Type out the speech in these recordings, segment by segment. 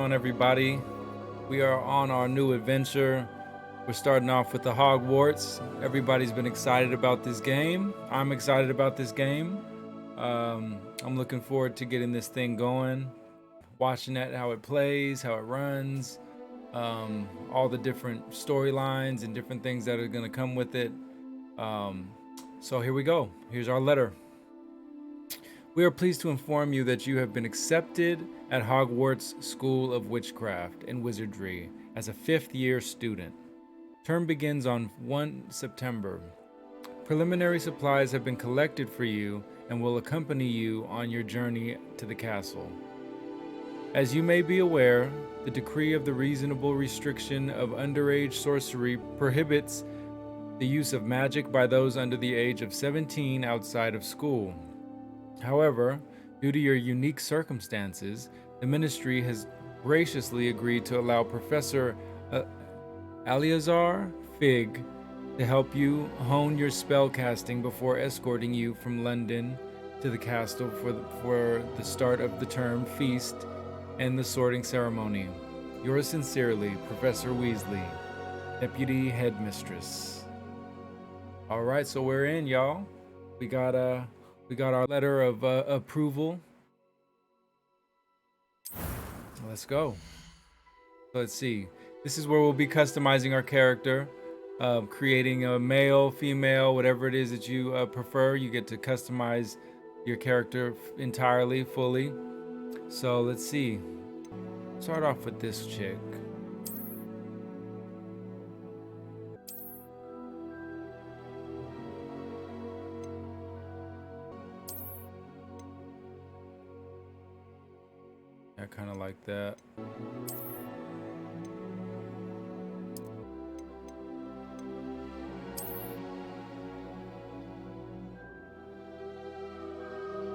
on, everybody? We are on our new adventure. We're starting off with the Hogwarts. Everybody's been excited about this game. I'm excited about this game. I'm looking forward to getting this thing going, watching how it plays, how it runs, all the different storylines and different things that are going to come with it. So here we go. Here's our letter. We are pleased to inform you that you have been accepted at Hogwarts School of Witchcraft and Wizardry as a 5th year student. Term begins on 1 September. Preliminary supplies have been collected for you and will accompany you on your journey to the castle. As you may be aware, the decree of the reasonable restriction of underage sorcery prohibits the use of magic by those under the age of 17 outside of school. However, due to your unique circumstances, the ministry has graciously agreed to allow Professor Eleazar Fig to help you hone your spell casting before escorting you from London to the castle for the start of the term feast and the sorting ceremony. Yours sincerely, Professor Weasley, Deputy Headmistress. All right, so we're in, y'all. We got our letter of approval. Let's go. Let's see. This is where we'll be customizing our character, creating a male, female, whatever it is that you prefer. You get to customize your character entirely, fully. So let's see. Start off with this chick. I kind of like that.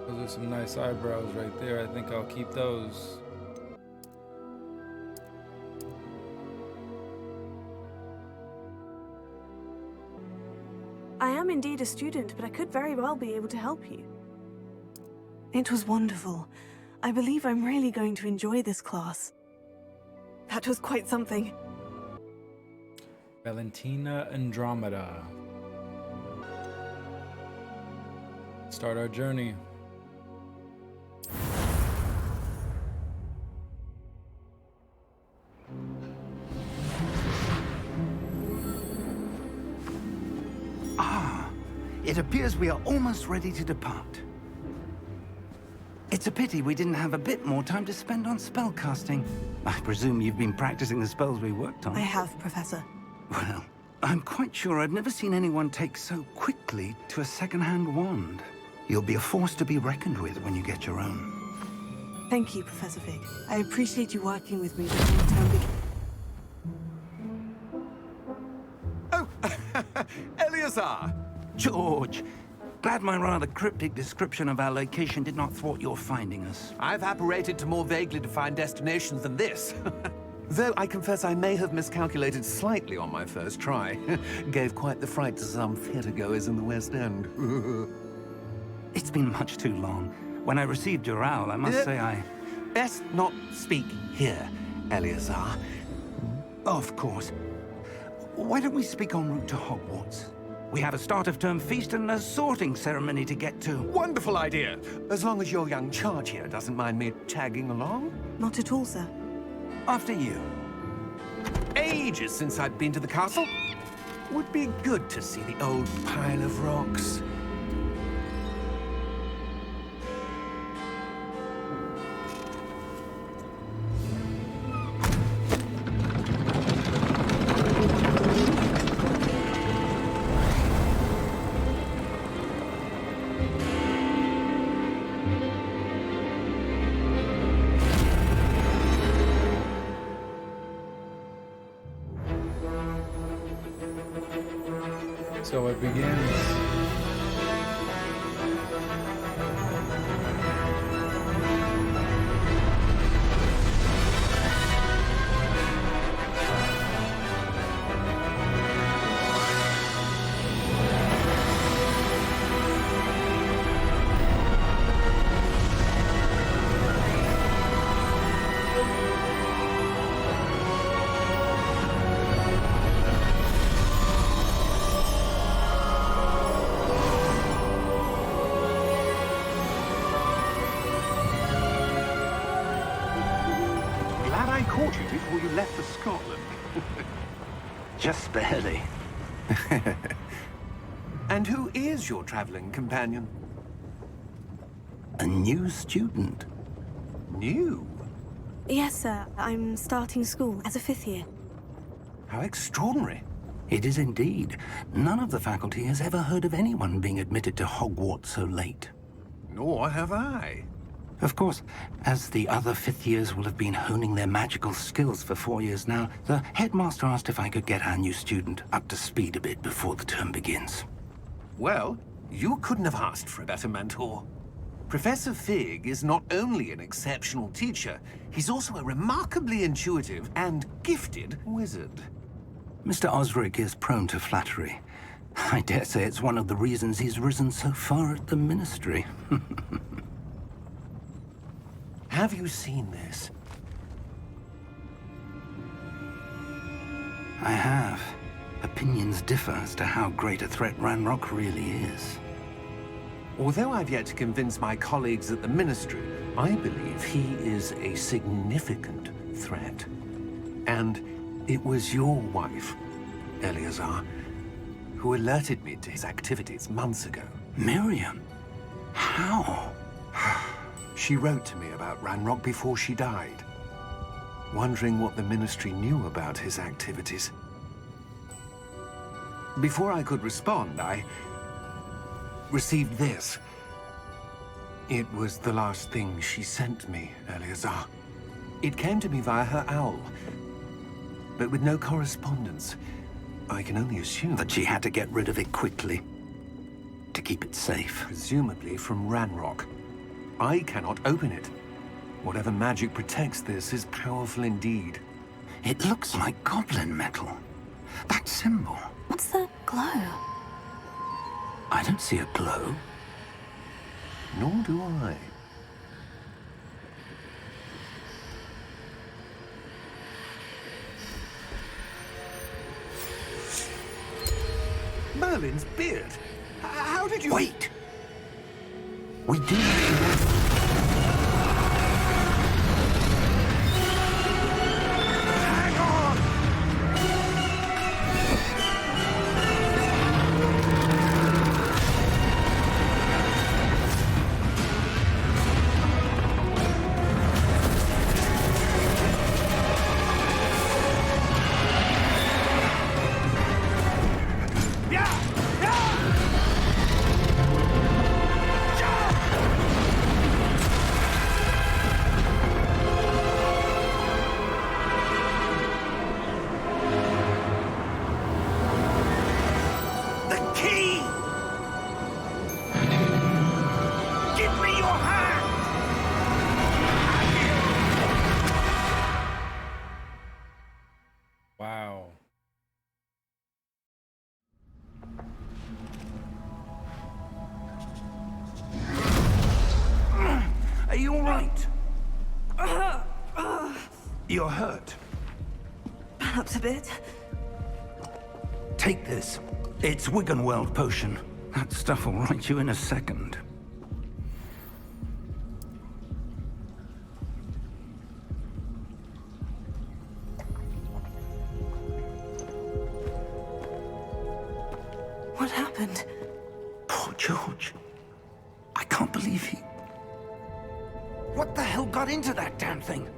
Those are some nice eyebrows right there. I think I'll keep those. I am indeed a student, but I could very well be able to help you. It was wonderful. I believe I'm really going to enjoy this class. That was quite something. Valentina Andromeda. Start our journey. It appears we are almost ready to depart. It's a pity we didn't have a bit more time to spend on spellcasting. I presume you've been practicing the spells we worked on. I have, Professor. Well, I'm quite sure I've never seen anyone take so quickly to a second-hand wand. You'll be a force to be reckoned with when you get your own. Thank you, Professor Fig. I appreciate you working with me before the term begins. Oh, Eleazar! George, glad my rather cryptic description of our location did not thwart your finding us. I've apparated to more vaguely defined destinations than this. Though I confess I may have miscalculated slightly on my first try. Gave quite the fright to some theatergoers in the West End. It's been much too long. When I received your owl, I must say I... Best not speak here, Eleazar. Of course. Why don't we speak en route to Hogwarts? We have a start-of-term feast and a sorting ceremony to get to. Wonderful idea! As long as your young charge here doesn't mind me tagging along. Not at all, sir. After you. Ages since I've been to the castle. Would be good to see the old pile of rocks. So it begins. I caught you before you left for Scotland. Just barely. And who is your traveling companion? A new student. New? Yes, sir. I'm starting school as a 5th year. How extraordinary. It is indeed. None of the faculty has ever heard of anyone being admitted to Hogwarts so late. Nor have I. Of course, as the other 5th years will have been honing their magical skills for 4 years now, the headmaster asked if I could get our new student up to speed a bit before the term begins. Well, you couldn't have asked for a better mentor. Professor Fig is not only an exceptional teacher, he's also a remarkably intuitive and gifted wizard. Mr. Osric is prone to flattery. I dare say it's one of the reasons he's risen so far at the Ministry. Have you seen this? I have. Opinions differ as to how great a threat Ranrock really is. Although I've yet to convince my colleagues at the Ministry, I believe he is a significant threat. And it was your wife, Eleazar, who alerted me to his activities months ago. Miriam? How? She wrote to me about Ranrock before she died, wondering what the Ministry knew about his activities. Before I could respond, I received this. It was the last thing she sent me, Eleazar. It came to me via her owl, but with no correspondence. I can only assume That she had to get rid of it quickly, to keep it safe. presumably from Ranrock. I cannot open it. Whatever magic protects this is powerful indeed. It looks like goblin metal. That symbol. What's the glow? I don't see a glow. Nor do I. Merlin's beard. How did you... Wait! We do need to... Hang on! The key! Give me your hand! Wow. Are you all right? You're hurt. Perhaps a bit. Take this. It's Wiggenweld potion. That stuff will right you in a second. What happened? Poor George. I can't believe he... What the hell got into that damn thing?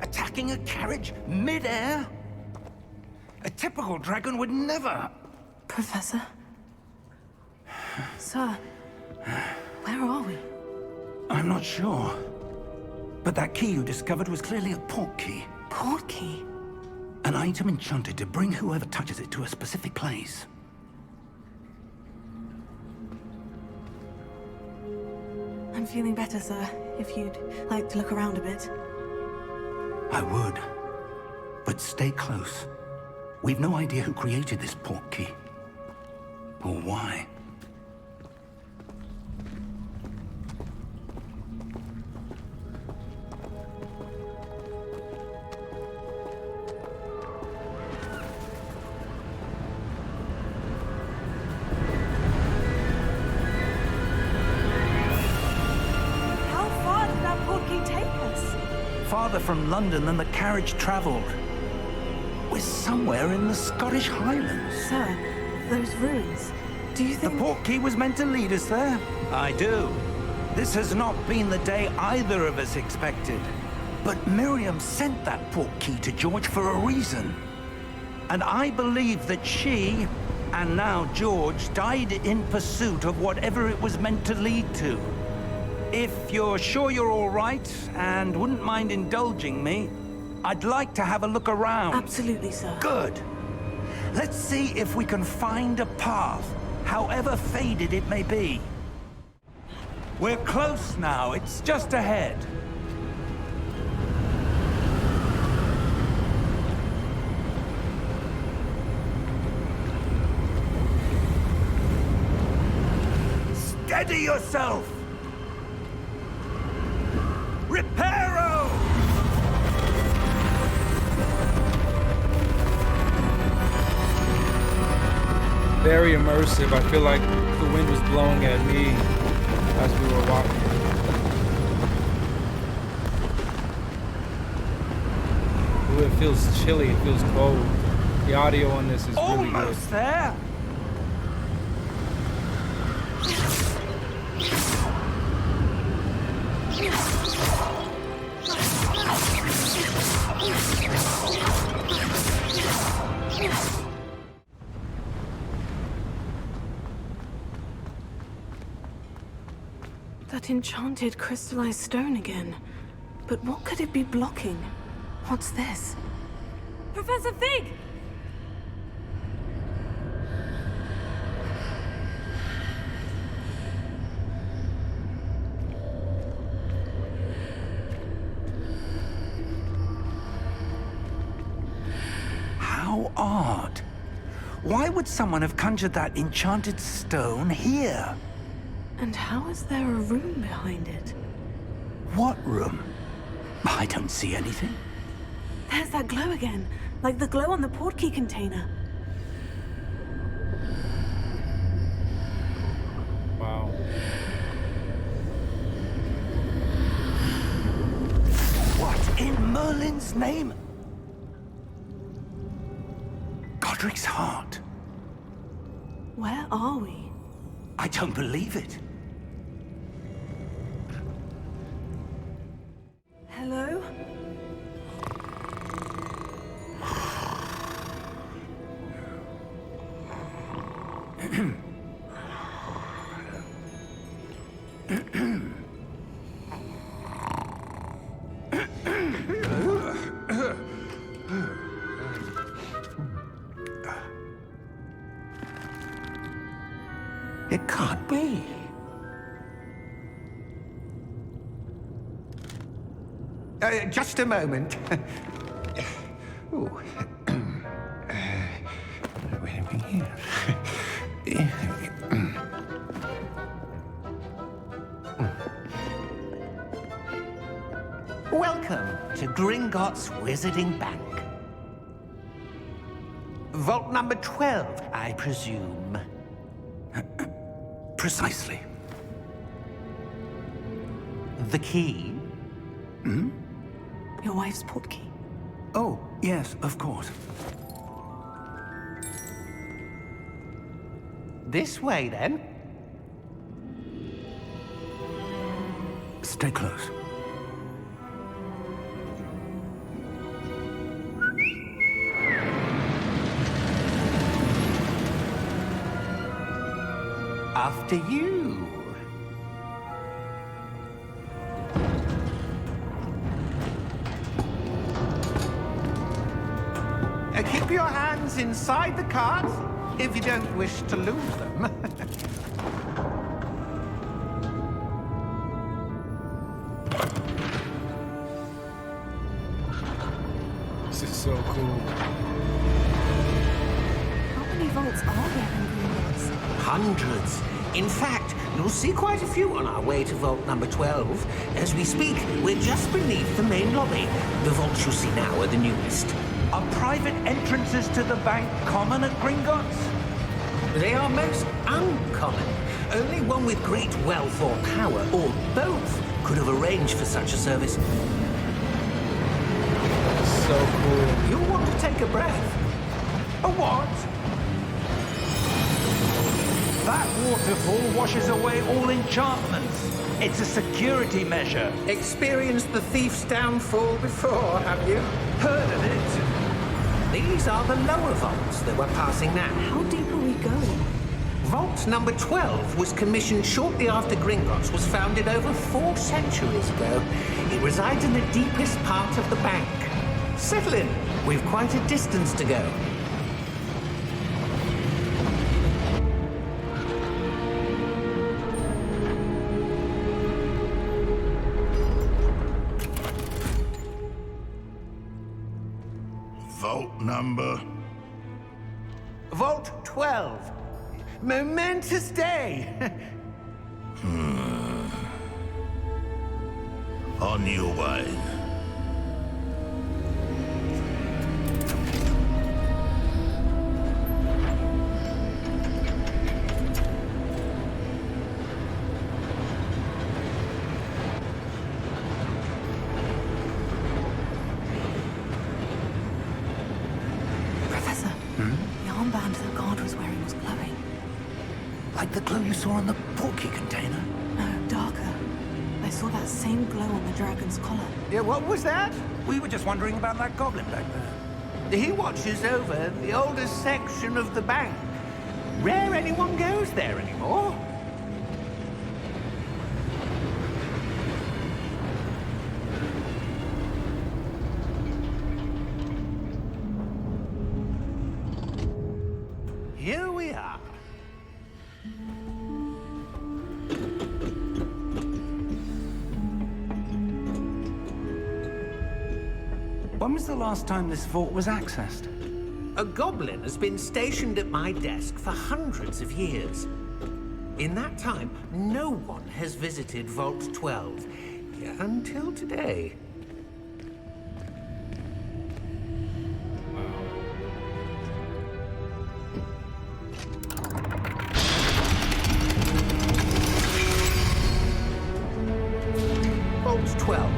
Attacking a carriage mid-air? A typical dragon would never... Professor? Sir, where are we? I'm not sure. But that key you discovered was clearly a port key. Port key? An item enchanted to bring whoever touches it to a specific place. I'm feeling better, sir. If you'd like to look around a bit. I would. But stay close. We've no idea who created this port key. Or why. How far did that port key take us? Farther farther from London than the carriage travelled. We're somewhere in the Scottish Highlands. Sir, those ruins. Do you The think... portkey was meant to lead us there? I do. This has not been the day either of us expected. But Miriam sent that portkey to George for a reason. And I believe that she, and now George, died in pursuit of whatever it was meant to lead to. If you're sure you're all right, and wouldn't mind indulging me, I'd like to have a look around. Absolutely, sir. Good. Let's see if we can find a path, however faded it may be. We're close now. It's just ahead. Steady yourself! Reparo! Very immersive. I feel like the wind was blowing at me as we were walking. Ooh, it feels chilly. It feels cold. The audio on this is really good. Almost there! That enchanted crystallized stone again. But what could it be blocking? What's this? Professor Fig! How odd. Why would someone have conjured that enchanted stone here? And how is there a room behind it? What room? I don't see anything. There's that glow again, like the glow on the portkey container. Wow. What in Merlin's name? Godric's heart. Where are we? I don't believe it. Hello? It can't be. Just a moment. Ooh. Where are we here? Welcome to Gringotts Wizarding Bank. Vault number 12, I presume. Precisely. The key? Your wife's portkey. Oh, yes, of course. This way, then. Stay close. After you. Keep your hands inside the cart if you don't wish to lose them. This is so cool. How many vaults are there in Gringotts? Hundreds. In fact, you'll see quite a few on our way to vault number 12. As we speak, we're just beneath the main lobby. The vaults you see now are the newest. Are private entrances to the bank common at Gringotts? They are most uncommon. Only one with great wealth or power, or both, could have arranged for such a service. so cool. You'll want to take a breath. A what? That waterfall washes away all enchantments. It's a security measure. Experienced the thief's downfall before, have you? Heard of it? These are the lower vaults that we're passing now. How deep are we going? Vault number 12 was commissioned shortly after Gringotts was founded over 4 centuries ago. It resides in the deepest part of the bank. Settle in. We've quite a distance to go. Vault number? Vault 12. Momentous day. On your way. Professor, the armband the guard was wearing was glowing. Like the glow you saw on the porky container. No, darker. I saw that same glow on the dragon's collar. Yeah, what was that? We were just wondering about that goblin back there. He watches over the oldest section of the bank. Rare anyone goes there anymore. Here we are. When was the last time this vault was accessed? A goblin has been stationed at my desk for hundreds of years. In that time, no one has visited Vault 12 until today. Vault 12.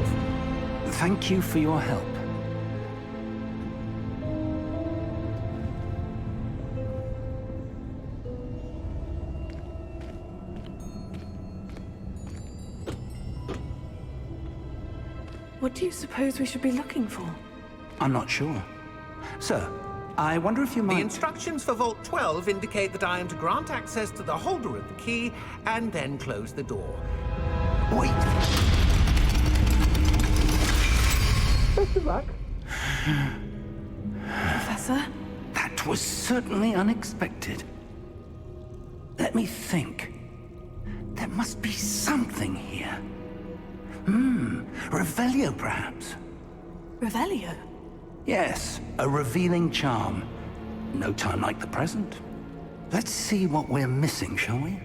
Thank you for your help. What do you suppose we should be looking for? I'm not sure. Sir, I wonder if you The might... instructions for Vault 12 indicate that I am to grant access to the holder of the key and then close the door. Wait! Best of luck. Professor? That was certainly unexpected. Let me think. There must be something here. Revelio, perhaps? Revelio? Yes, a revealing charm. No time like the present. Let's see what we're missing, shall we?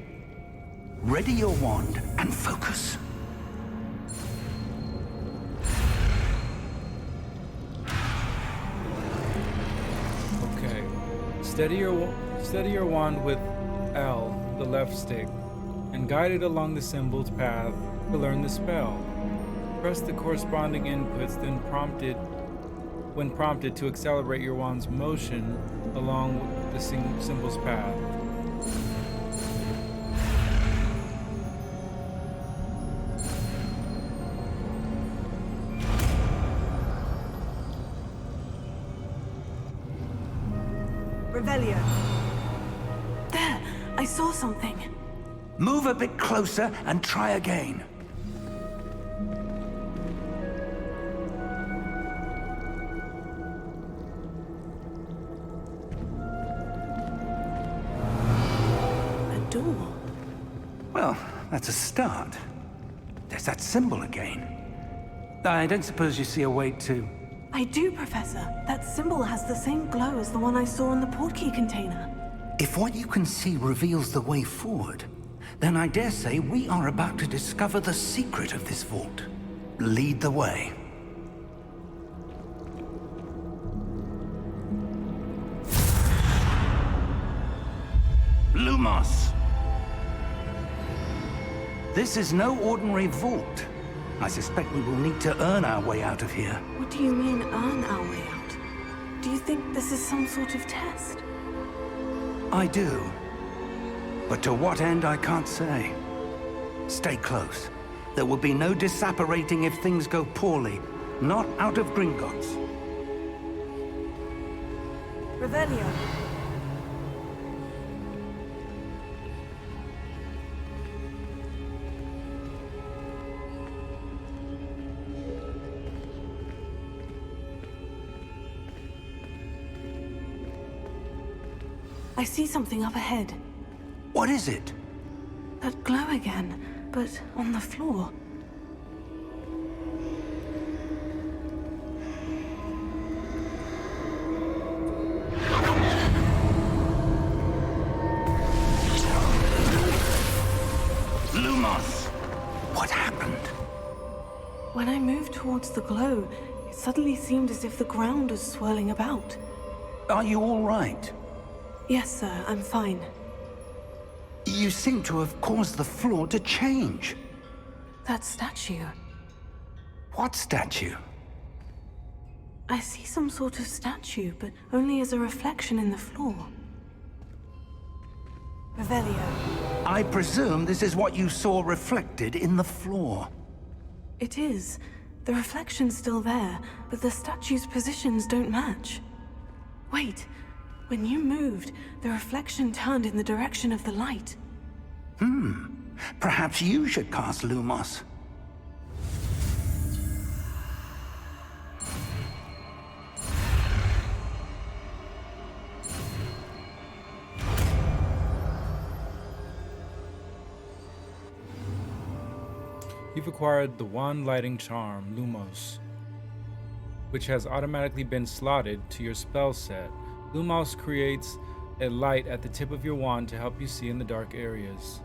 Ready your wand and focus. Okay. Steady your wand with L, the left stick, and guide it along the symbol's path to learn the spell. Press the corresponding inputs, then when prompted to accelerate your wand's motion along the symbol's path. Revelio. There! I saw something. Move a bit closer and try again. A door. Well, that's a start. There's that symbol again. I don't suppose you see a way to... I do, Professor. That symbol has the same glow as the one I saw in the portkey container. If what you can see reveals the way forward, then I dare say we are about to discover the secret of this vault. Lead the way. Lumos. This is no ordinary vault. I suspect we will need to earn our way out of here. What do you mean, earn our way out? Do you think this is some sort of test? I do. But to what end, I can't say. Stay close. There will be no disapparating if things go poorly. Not out of Gringotts. Revelio. I see something up ahead. What is it? That glow again, but on the floor. Lumos! What happened? When I moved towards the glow, it suddenly seemed as if the ground was swirling about. Are you all right? Yes, sir, I'm fine. You seem to have caused the floor to change. That statue. What statue? I see some sort of statue, but only as a reflection in the floor. Revelio. I presume this is what you saw reflected in the floor. It is. The reflection's still there, but the statue's positions don't match. Wait. When you moved, the reflection turned in the direction of the light. Perhaps you should cast Lumos. You've acquired the Wand Lighting Charm, Lumos, which has automatically been slotted to your spell set. Lumos creates a light at the tip of your wand to help you see in the dark areas.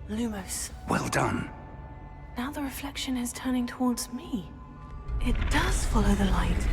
Lumos. Well done. Now the reflection is turning towards me. It does follow the light.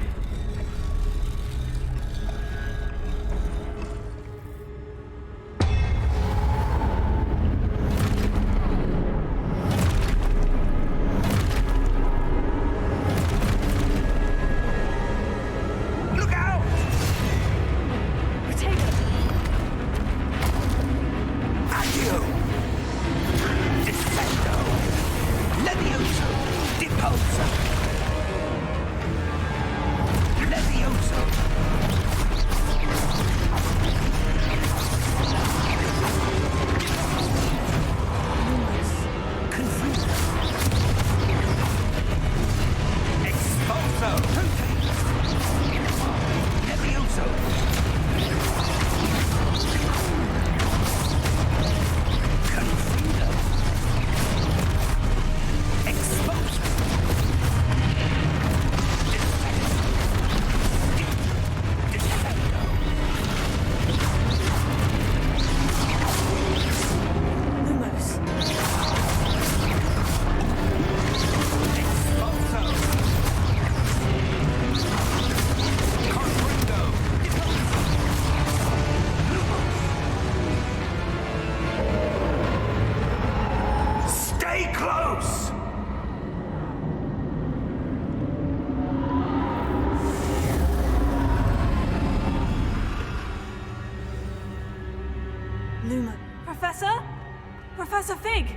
Professor Fig!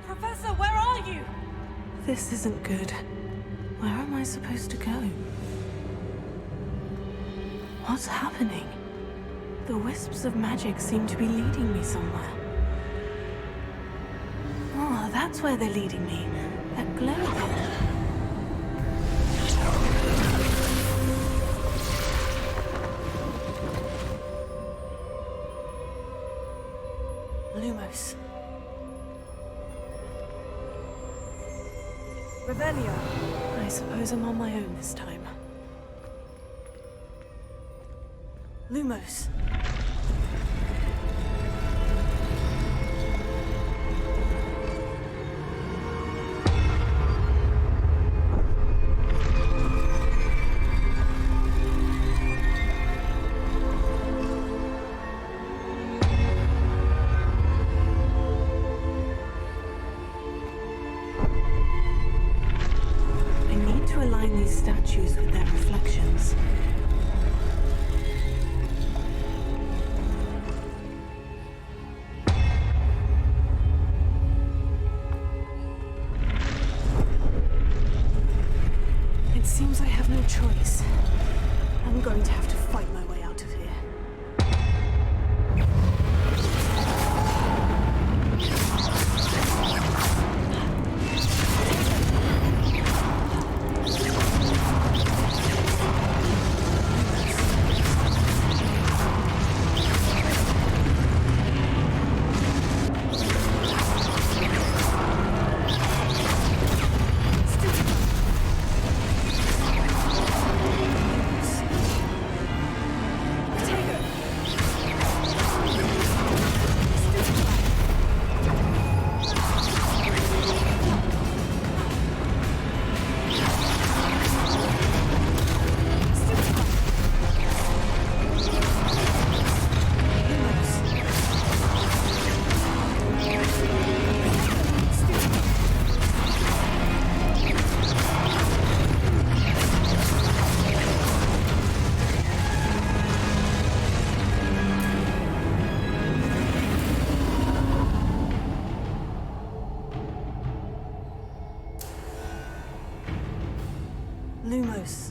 Professor, where are you? This isn't good. Where am I supposed to go? What's happening? The wisps of magic seem to be leading me somewhere. Oh, that's where they're leading me. That glow again. Lumos. Revelio. I suppose I'm on my own this time. Lumos. statues with their reflections. It seems I have no choice. I'm going to have to fight my way out of here. Lumos.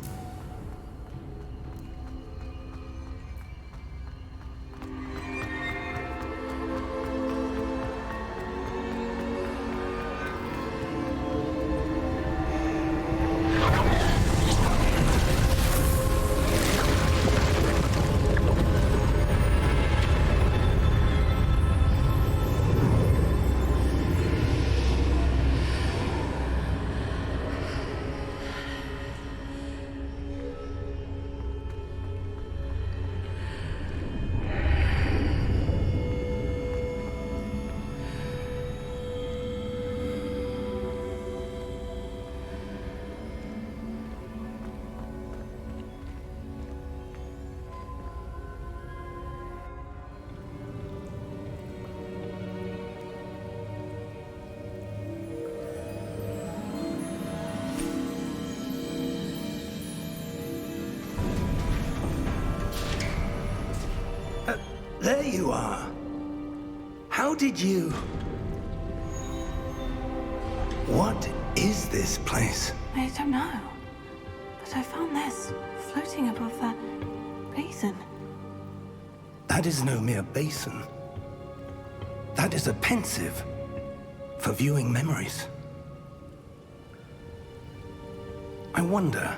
There you are. How did you... What is this place? I don't know. But I found this floating above that basin. That is no mere basin. That is a pensive for viewing memories. I wonder...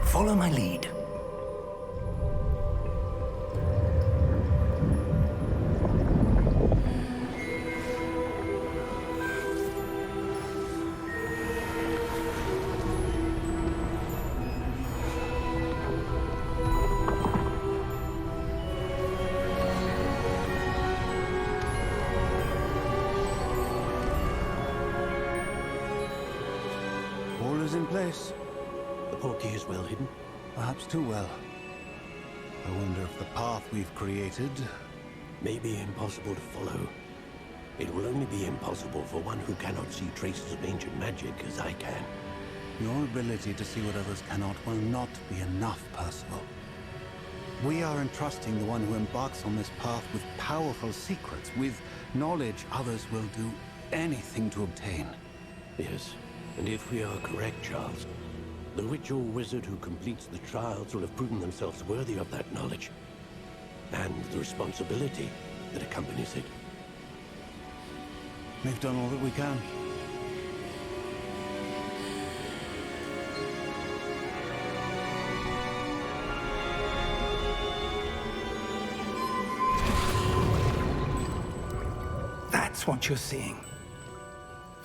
Follow my lead. All is in place. The portkey is well hidden. Perhaps too well. I wonder if the path we've created... May be impossible to follow. It will only be impossible for one who cannot see traces of ancient magic as I can. Your ability to see what others cannot will not be enough, Percival. We are entrusting the one who embarks on this path with powerful secrets, with knowledge others will do anything to obtain. Yes, and if we are correct, Charles, the witch or wizard who completes the trials will have proven themselves worthy of that knowledge, and the responsibility that accompanies it. We've done all that we can. That's what you're seeing.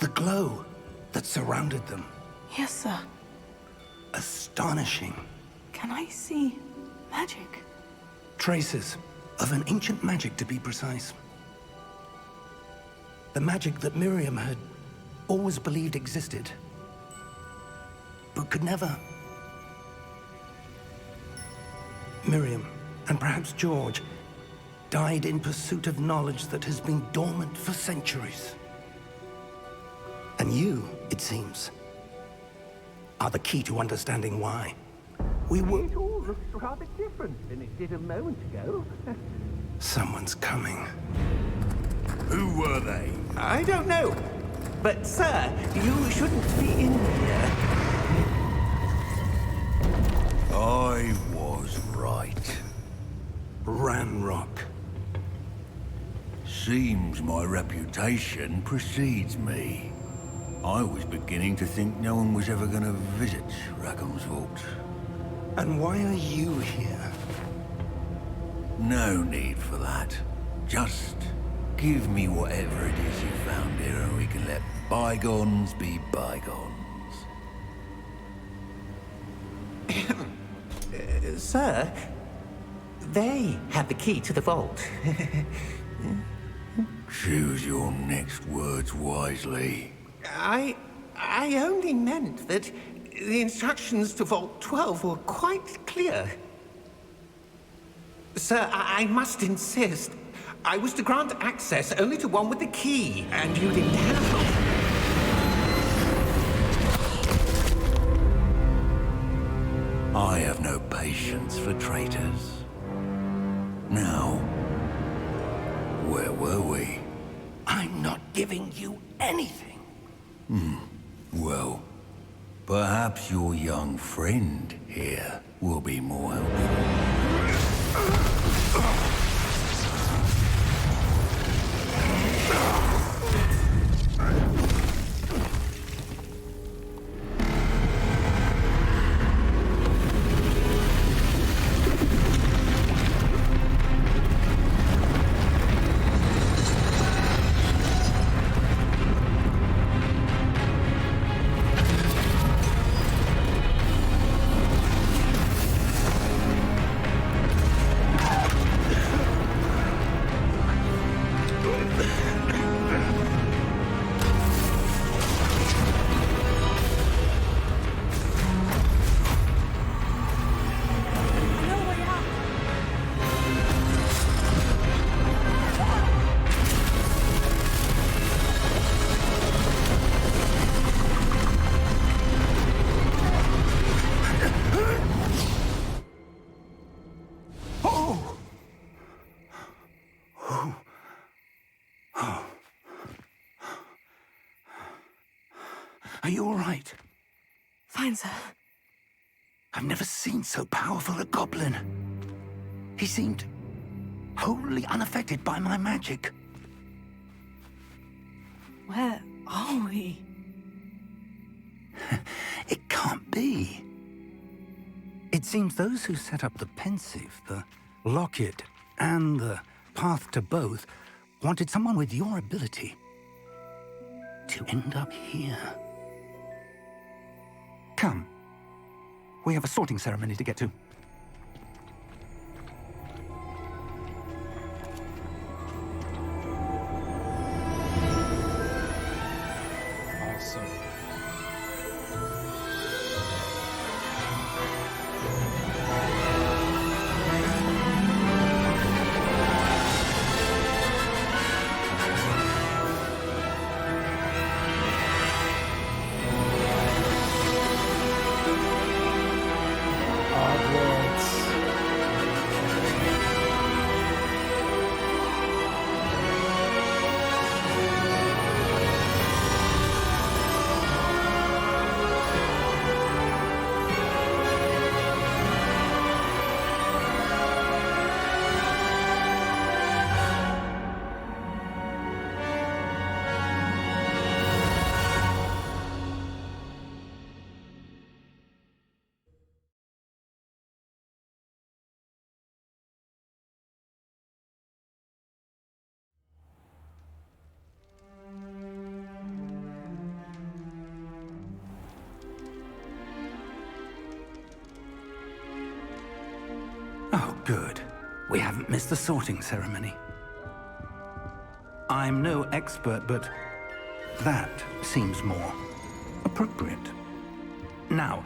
The glow that surrounded them. Yes, sir. Astonishing. Can I see magic? Traces of an ancient magic, to be precise. The magic that Miriam had always believed existed, but could never Miriam, and perhaps George, died in pursuit of knowledge that has been dormant for centuries. And you, it seems, are the key to understanding why. We were... It all looks rather different than it did a moment ago. Someone's coming. Who were they? I don't know. But, sir, you shouldn't be in here. I was right. Ranrock. Seems my reputation precedes me. I was beginning to think no one was ever going to visit Rackham's vault. And why are you here? No need for that. Just give me whatever it is you found here and we can let bygones be bygones. Sir, they have the key to the vault. Choose your next words wisely. I only meant that the instructions to Vault 12 were quite clear. Sir, I must insist. I was to grant access only to one with the key, and you didn't have them. I have no patience for traitors. Now, where were we? I'm not giving you anything. Well, perhaps your young friend here will be more helpful. Are you all right? Fine, sir. I've never seen so powerful a goblin. He seemed wholly unaffected by my magic. Where are we? It can't be. It seems those who set up the pensive, the locket, and the path to both wanted someone with your ability to end up here. Come. We have a sorting ceremony to get to. Awesome. Hogwarts. Oh, good. We haven't missed the sorting ceremony. I'm no expert, but that seems more appropriate. Now,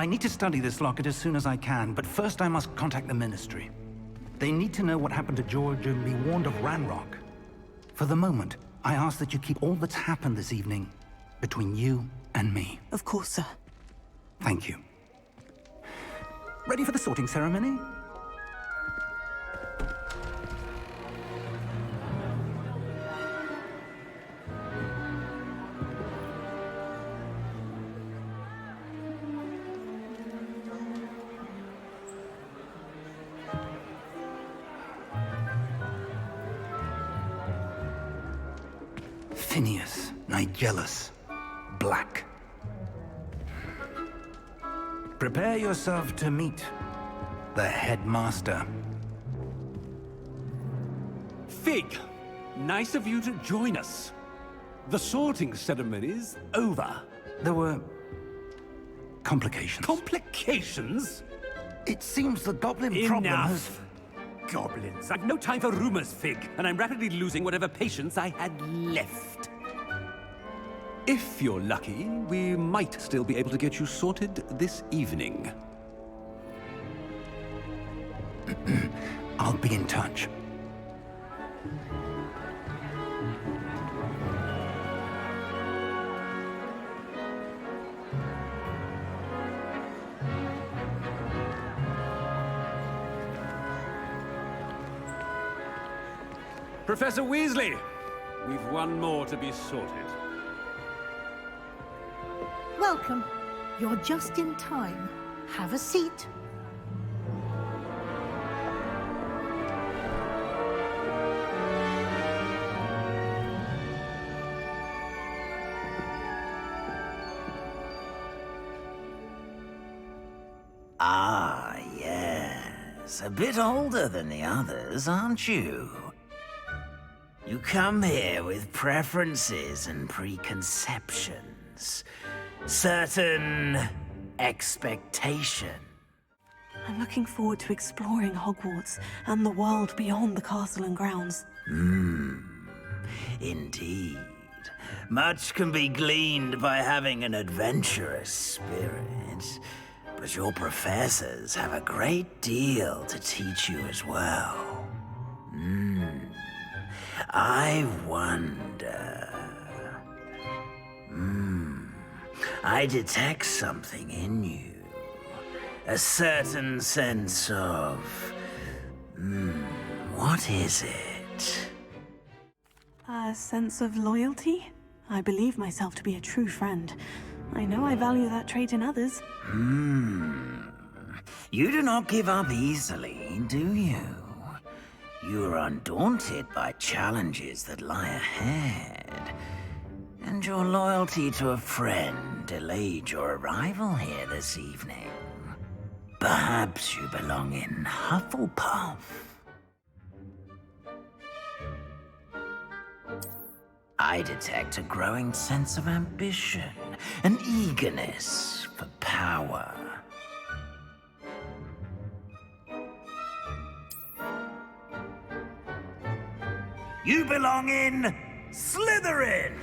I need to study this locket as soon as I can, but first I must contact the Ministry. They need to know what happened to George and be warned of Ranrock. For the moment, I ask that you keep all that's happened this evening between you and me. Of course, sir. Thank you. Ready for the sorting ceremony? Phineas, Nigellus, Black. Prepare yourself to meet the headmaster. Fig, nice of you to join us. The sorting ceremony's over. There were complications. Complications? It seems the goblin problem has... Enough! Goblins. I've no time for rumors, Fig, and I'm rapidly losing whatever patience I had left. If you're lucky, we might still be able to get you sorted this evening. I'll be in touch. Professor Weasley, we've one more to be sorted. Welcome. You're just in time. Have a seat. Ah, yes. A bit older than the others, aren't you? You come here with preferences and preconceptions. Certain expectation. I'm looking forward to exploring Hogwarts and the world beyond the castle and grounds. Indeed. Much can be gleaned by having an adventurous spirit, but your professors have a great deal to teach you as well. I wonder... I detect something in you. A certain sense of... what is it? A sense of loyalty? I believe myself to be a true friend. I know I value that trait in others. You do not give up easily, do you? You are undaunted by challenges that lie ahead. And your loyalty to a friend delayed your arrival here this evening. Perhaps you belong in Hufflepuff. I detect a growing sense of ambition, an eagerness for power. You belong in Slytherin!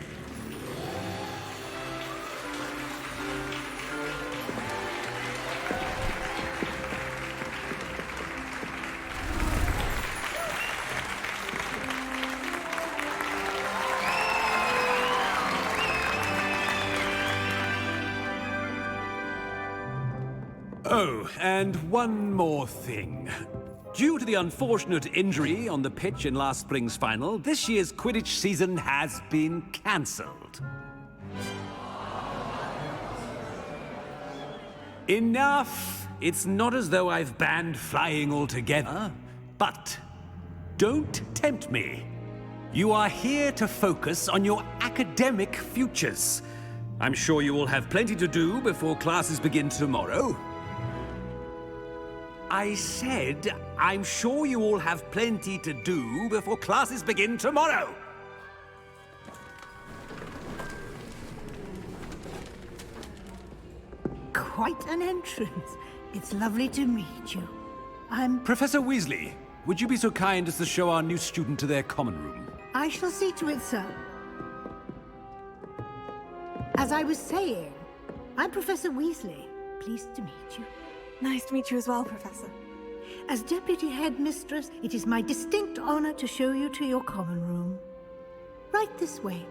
Oh, and one more thing. Due to the unfortunate injury on the pitch in last spring's final, this year's Quidditch season has been cancelled. Enough! It's not as though I've banned flying altogether, but don't tempt me. You are here to focus on your academic futures. I'm sure you will have plenty to do before classes begin tomorrow. I said, I'm sure you all have plenty to do before classes begin tomorrow. Quite an entrance. It's lovely to meet you. Professor Weasley, would you be so kind as to show our new student to their common room? I shall see to it, sir. As I was saying, I'm Professor Weasley. pleased to meet you. Nice to meet you as well, Professor. As Deputy Headmistress, it is my distinct honor to show you to your common room. Right this way.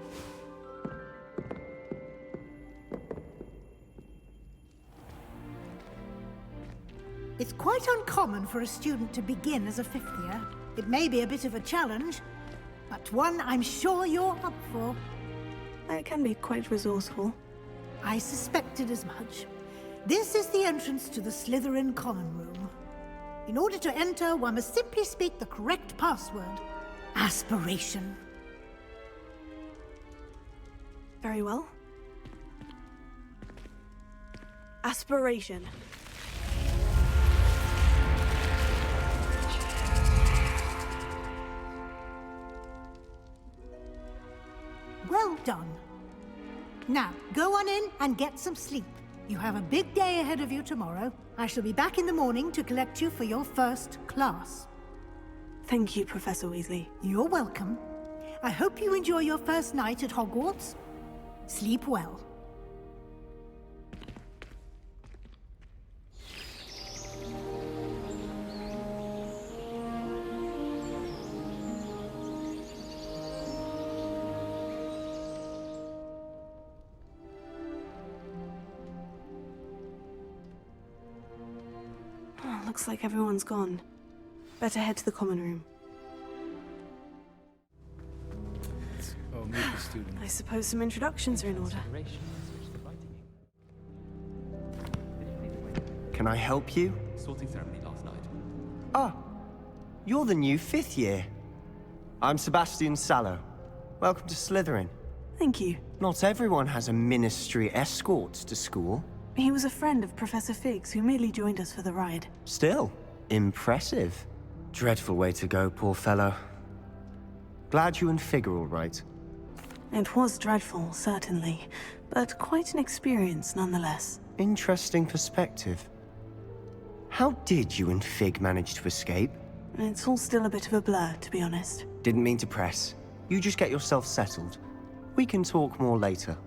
It's quite uncommon for a student to begin as a fifth year. It may be a bit of a challenge, but one I'm sure you're up for. I can be quite resourceful. I suspected as much. This is the entrance to the Slytherin common room. In order to enter, one must simply speak the correct password. Aspiration. Very well. Aspiration. Well done. Now, go on in and get some sleep. You have a big day ahead of you tomorrow. I shall be back in the morning to collect you for your first class. Thank you, Professor Weasley. You're welcome. I hope you enjoy your first night at Hogwarts. Sleep well. Looks like everyone's gone. Better head to the common room. Oh, meet the student. I suppose some introductions are in order. Can I help you? Sorting ceremony last night. Ah, you're the new fifth year. I'm Sebastian Sallow. Welcome to Slytherin. Thank you. Not everyone has a ministry escort to school. He was a friend of Professor Fig's who merely joined us for the ride. Still, impressive. Dreadful way to go, poor fellow. Glad you and Fig are all right. It was dreadful, certainly, but quite an experience nonetheless. Interesting perspective. How did you and Fig manage to escape? It's all still a bit of a blur, to be honest. Didn't mean to press. You just get yourself settled. We can talk more later.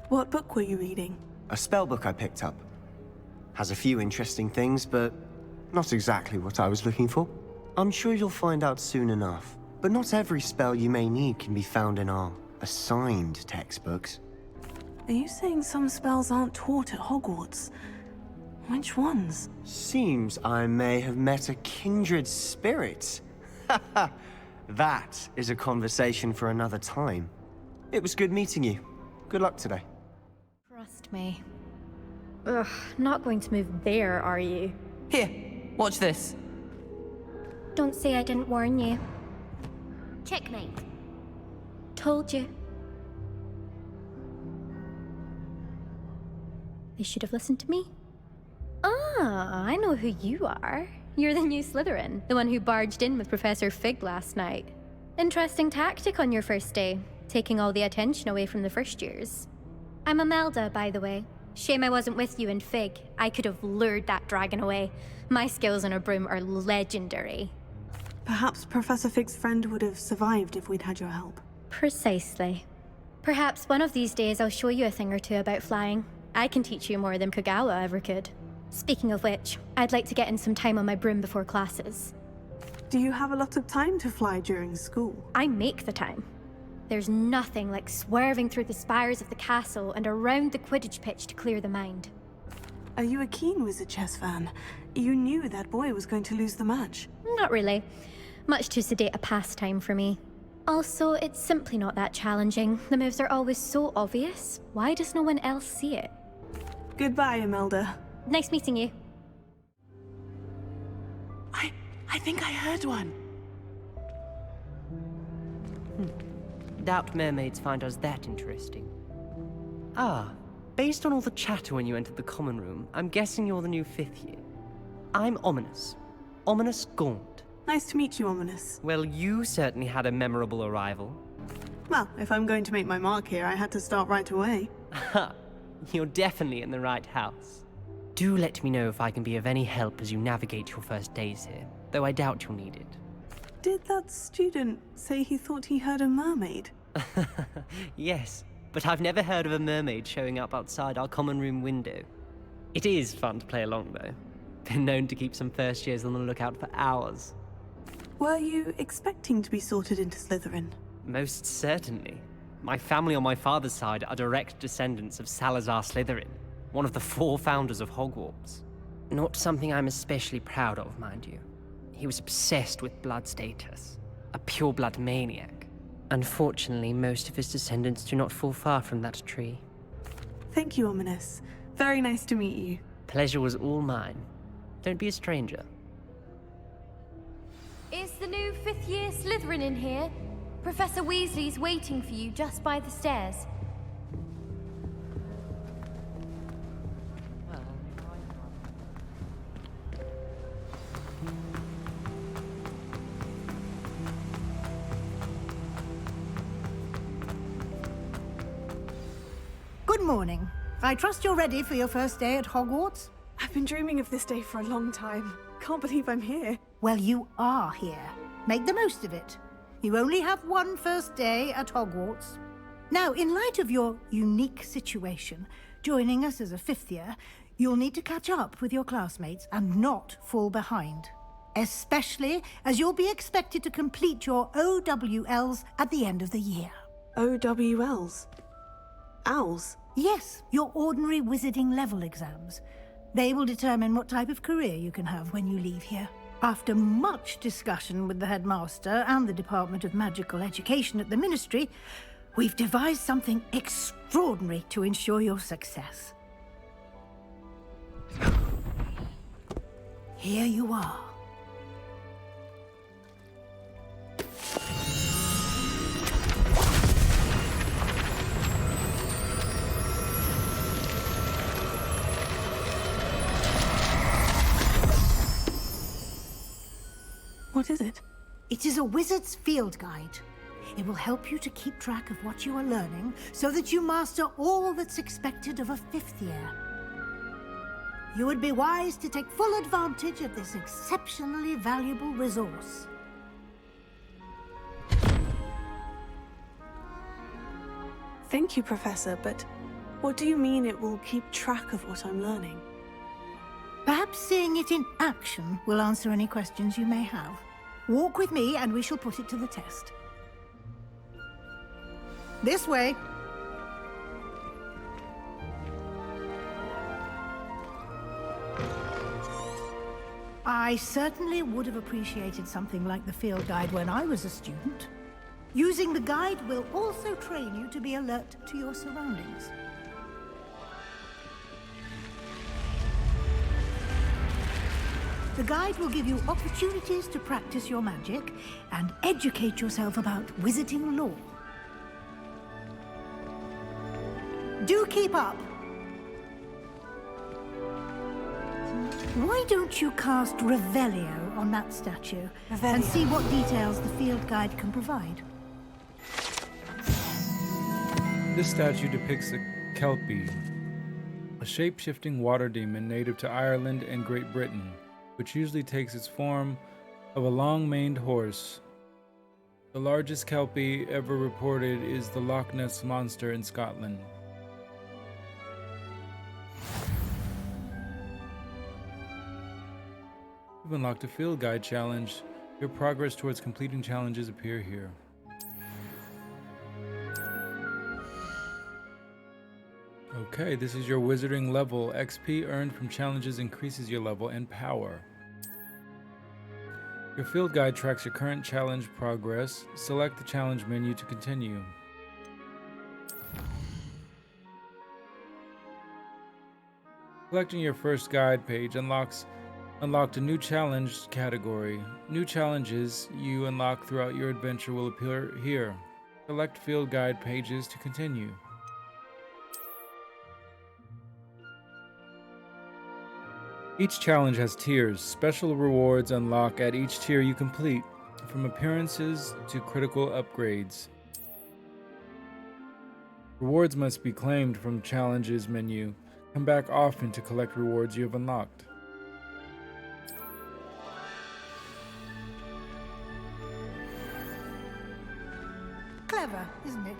What book were you reading? A spellbook I picked up. Has a few interesting things, but not exactly what I was looking for. I'm sure you'll find out soon enough. But not every spell you may need can be found in our assigned textbooks. Are you saying some spells aren't taught at Hogwarts? Which ones? Seems I may have met a kindred spirit. That is a conversation for another time. It was good meeting you. Good luck today. Trust me. Ugh, not going to move there, are you? Here, watch this. Don't say I didn't warn you. Checkmate. Told you. They should have listened to me. Ah, I know who you are. You're the new Slytherin, the one who barged in with Professor Fig last night. Interesting tactic on your first day, taking all the attention away from the first years. I'm Imelda, by the way. Shame I wasn't with you and Fig. I could have lured that dragon away. My skills on a broom are legendary. Perhaps Professor Fig's friend would have survived if we'd had your help. Precisely. Perhaps one of these days I'll show you a thing or two about flying. I can teach you more than Kagawa ever could. Speaking of which, I'd like to get in some time on my broom before classes. Do you have a lot of time to fly during school? I make the time. There's nothing like swerving through the spires of the castle and around the Quidditch pitch to clear the mind. Are you a keen Wizard chess fan? You knew that boy was going to lose the match. Not really. Much too sedate a pastime for me. Also, it's simply not that challenging. The moves are always so obvious. Why does no one else see it? Goodbye, Imelda. Nice meeting you. I think I heard one. Doubt mermaids find us that interesting. Ah, based on all the chatter when you entered the common room, I'm guessing you're the new fifth year. I'm Ominous. Ominous Gaunt. Nice to meet you, Ominous. Well, you certainly had a memorable arrival. Well, if I'm going to make my mark here, I had to start right away. Ha! You're definitely in the right house. Do let me know if I can be of any help as you navigate your first days here, though I doubt you'll need it. Did that student say he thought he heard a mermaid? Yes, but I've never heard of a mermaid showing up outside our common room window. It is fun to play along, though. Been known to keep some first years on the lookout for hours. Were you expecting to be sorted into Slytherin? Most certainly. My family on my father's side are direct descendants of Salazar Slytherin, one of the 4 founders of Hogwarts. Not something I'm especially proud of, mind you. He was obsessed with blood status, a pure-blood maniac. Unfortunately, most of his descendants do not fall far from that tree. Thank you, Ominous. Very nice to meet you. Pleasure was all mine. Don't be a stranger. Is the new 5th year Slytherin in here? Professor Weasley's waiting for you just by the stairs. Good morning. I trust you're ready for your first day at Hogwarts? I've been dreaming of this day for a long time. Can't believe I'm here. Well, you are here. Make the most of it. You only have one first day at Hogwarts. Now, in light of your unique situation, joining us as a 5th year, you'll need to catch up with your classmates and not fall behind. Especially as you'll be expected to complete your OWLs at the end of the year. OWLs? Owls? Yes, your ordinary wizarding level exams. They will determine what type of career you can have when you leave here. After much discussion with the headmaster and the Department of Magical Education at the Ministry, we've devised something extraordinary to ensure your success. Here you are. What is it? It is a wizard's field guide. It will help you to keep track of what you are learning so that you master all that's expected of a 5th year. You would be wise to take full advantage of this exceptionally valuable resource. Thank you, Professor, but what do you mean it will keep track of what I'm learning? Perhaps seeing it in action will answer any questions you may have. Walk with me and we shall put it to the test. This way. I certainly would have appreciated something like the field guide when I was a student. Using the guide will also train you to be alert to your surroundings. The guide will give you opportunities to practice your magic and educate yourself about wizarding lore. Do keep up! Why don't you cast Revelio on that statue and see what details the field guide can provide? This statue depicts a Kelpie, a shape-shifting water demon native to Ireland and Great Britain, which usually takes its form of a long-maned horse. The largest Kelpie ever reported is the Loch Ness Monster in Scotland. You've unlocked a field guide challenge. Your progress towards completing challenges appear here. Okay, this is your wizarding level. XP earned from challenges increases your level and power. Your field guide tracks your current challenge progress. Select the challenge menu to continue. Collecting your first guide page unlocked a new challenge category. New challenges you unlock throughout your adventure will appear here. Select field guide pages to continue. Each challenge has tiers. Special rewards unlock at each tier you complete, from appearances to critical upgrades. Rewards must be claimed from challenges menu. Come back often to collect rewards you have unlocked. Clever, isn't it?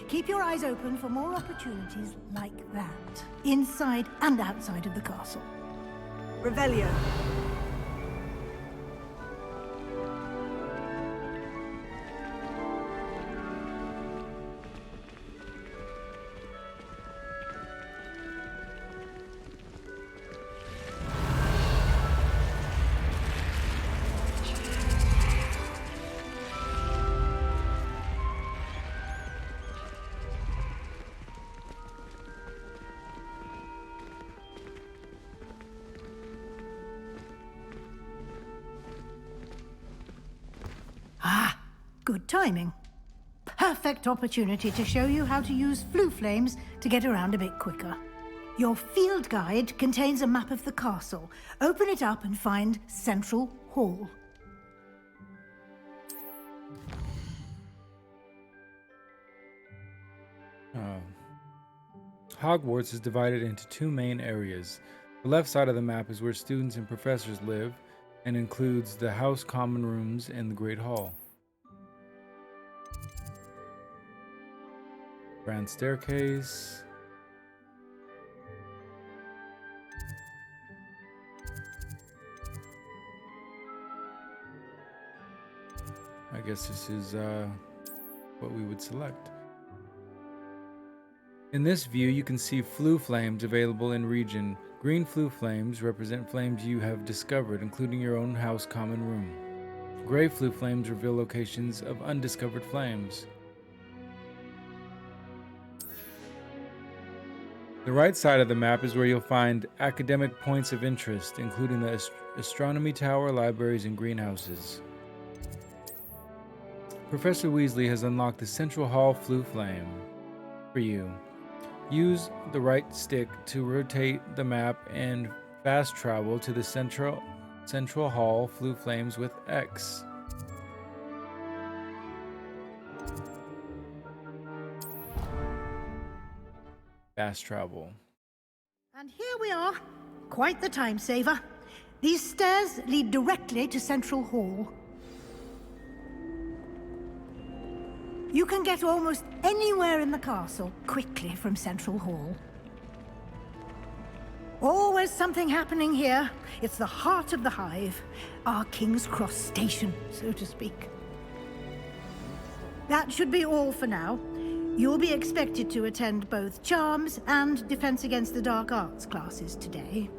keep your eyes open for more opportunities like that, inside and outside of the castle. Revelio. Ah, good timing. Perfect opportunity to show you how to use flue flames to get around a bit quicker. Your field guide contains a map of the castle. Open it up and find Central Hall. Hogwarts is divided into two main areas. The left side of the map is where students and professors live and includes the house common rooms and the Great Hall. Grand staircase. I guess this is what we would select. In this view, you can see flue flames available in region. Green flue flames represent flames you have discovered, including your own house common room. Gray flue flames reveal locations of undiscovered flames. The right side of the map is where you'll find academic points of interest, including the astronomy tower, libraries, and greenhouses. Professor Weasley has unlocked the Central Hall flue flame for you. Use the right stick to rotate the map and fast travel to the Central Hall flue flames with X. Fast travel. And here we are. Quite the time saver. These stairs lead directly to Central Hall. You can get almost anywhere in the castle quickly from Central Hall. Always something happening here. It's the heart of the hive, our King's Cross station, so to speak. That should be all for now. You'll be expected to attend both Charms and Defense Against the Dark Arts classes today.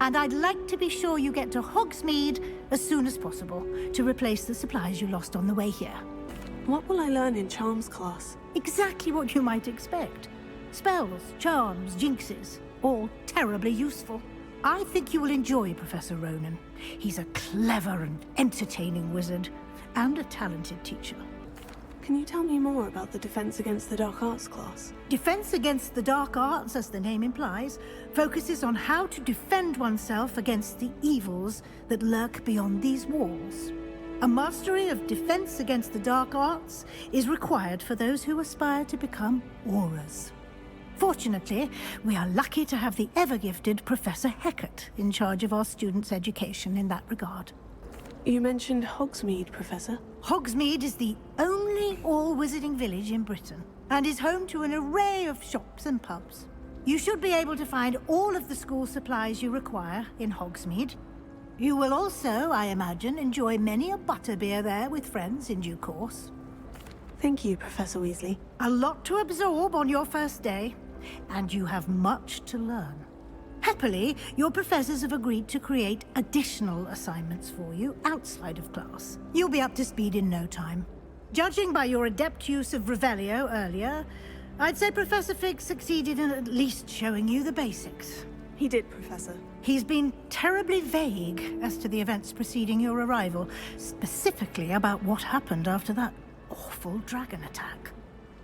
And I'd like to be sure you get to Hogsmeade as soon as possible to replace the supplies you lost on the way here. What will I learn in Charms class? Exactly what you might expect. Spells, charms, jinxes, all terribly useful. I think you will enjoy Professor Ronan. He's a clever and entertaining wizard, and a talented teacher. Can you tell me more about the Defense Against the Dark Arts class? Defense Against the Dark Arts, as the name implies, focuses on how to defend oneself against the evils that lurk beyond these walls. A mastery of Defense Against the Dark Arts is required for those who aspire to become Aurors. Fortunately, we are lucky to have the ever-gifted Professor Hecat in charge of our students' education in that regard. You mentioned Hogsmeade, Professor. Hogsmeade is the only all-wizarding village in Britain, and is home to an array of shops and pubs. You should be able to find all of the school supplies you require in Hogsmeade. You will also, I imagine, enjoy many a butterbeer there with friends in due course. Thank you, Professor Weasley. A lot to absorb on your first day, and you have much to learn. Happily, your professors have agreed to create additional assignments for you outside of class. You'll be up to speed in no time. Judging by your adept use of Revelio earlier, I'd say Professor Fig succeeded in at least showing you the basics. He did, Professor. He's been terribly vague as to the events preceding your arrival, specifically about what happened after that awful dragon attack.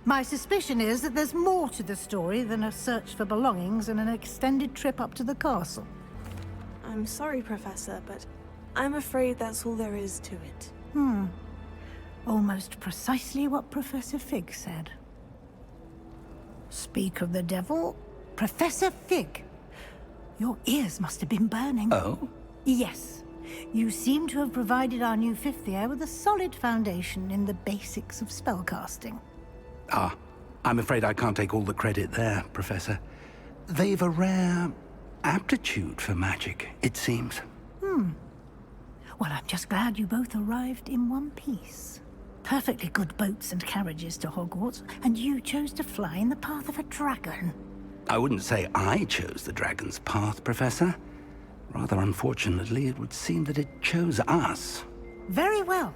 My suspicion is that there's more to the story than a search for belongings and an extended trip up to the castle. I'm sorry, Professor, but I'm afraid that's all there is to it. Almost precisely what Professor Fig said. Speak of the devil, Professor Fig. Your ears must have been burning. Oh? Yes. You seem to have provided our new fifth year with a solid foundation in the basics of spellcasting. Ah, I'm afraid I can't take all the credit there, Professor. They've a rare aptitude for magic, it seems. Well, I'm just glad you both arrived in one piece. Perfectly good boats and carriages to Hogwarts, and you chose to fly in the path of a dragon. I wouldn't say I chose the dragon's path, Professor. Rather unfortunately, it would seem that it chose us. Very well.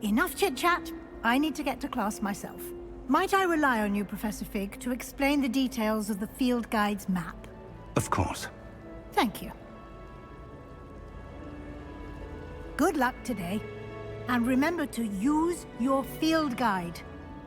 Enough chit-chat. I need to get to class myself. Might I rely on you, Professor Fig, to explain the details of the field guide's map? Of course. Thank you. Good luck today. And remember to use your field guide.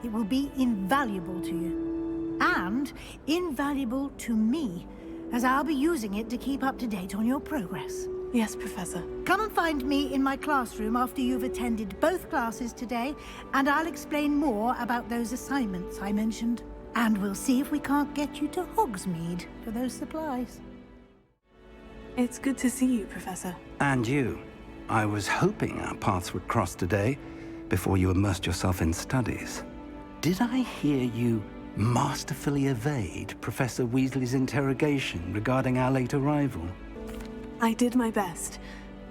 It will be invaluable to you. And invaluable to me, as I'll be using it to keep up to date on your progress. Yes, Professor. Come and find me in my classroom after you've attended both classes today, and I'll explain more about those assignments I mentioned. And we'll see if we can't get you to Hogsmeade for those supplies. It's good to see you, Professor. And you. I was hoping our paths would cross today, before you immersed yourself in studies. Did I hear you masterfully evade Professor Weasley's interrogation regarding our late arrival? I did my best,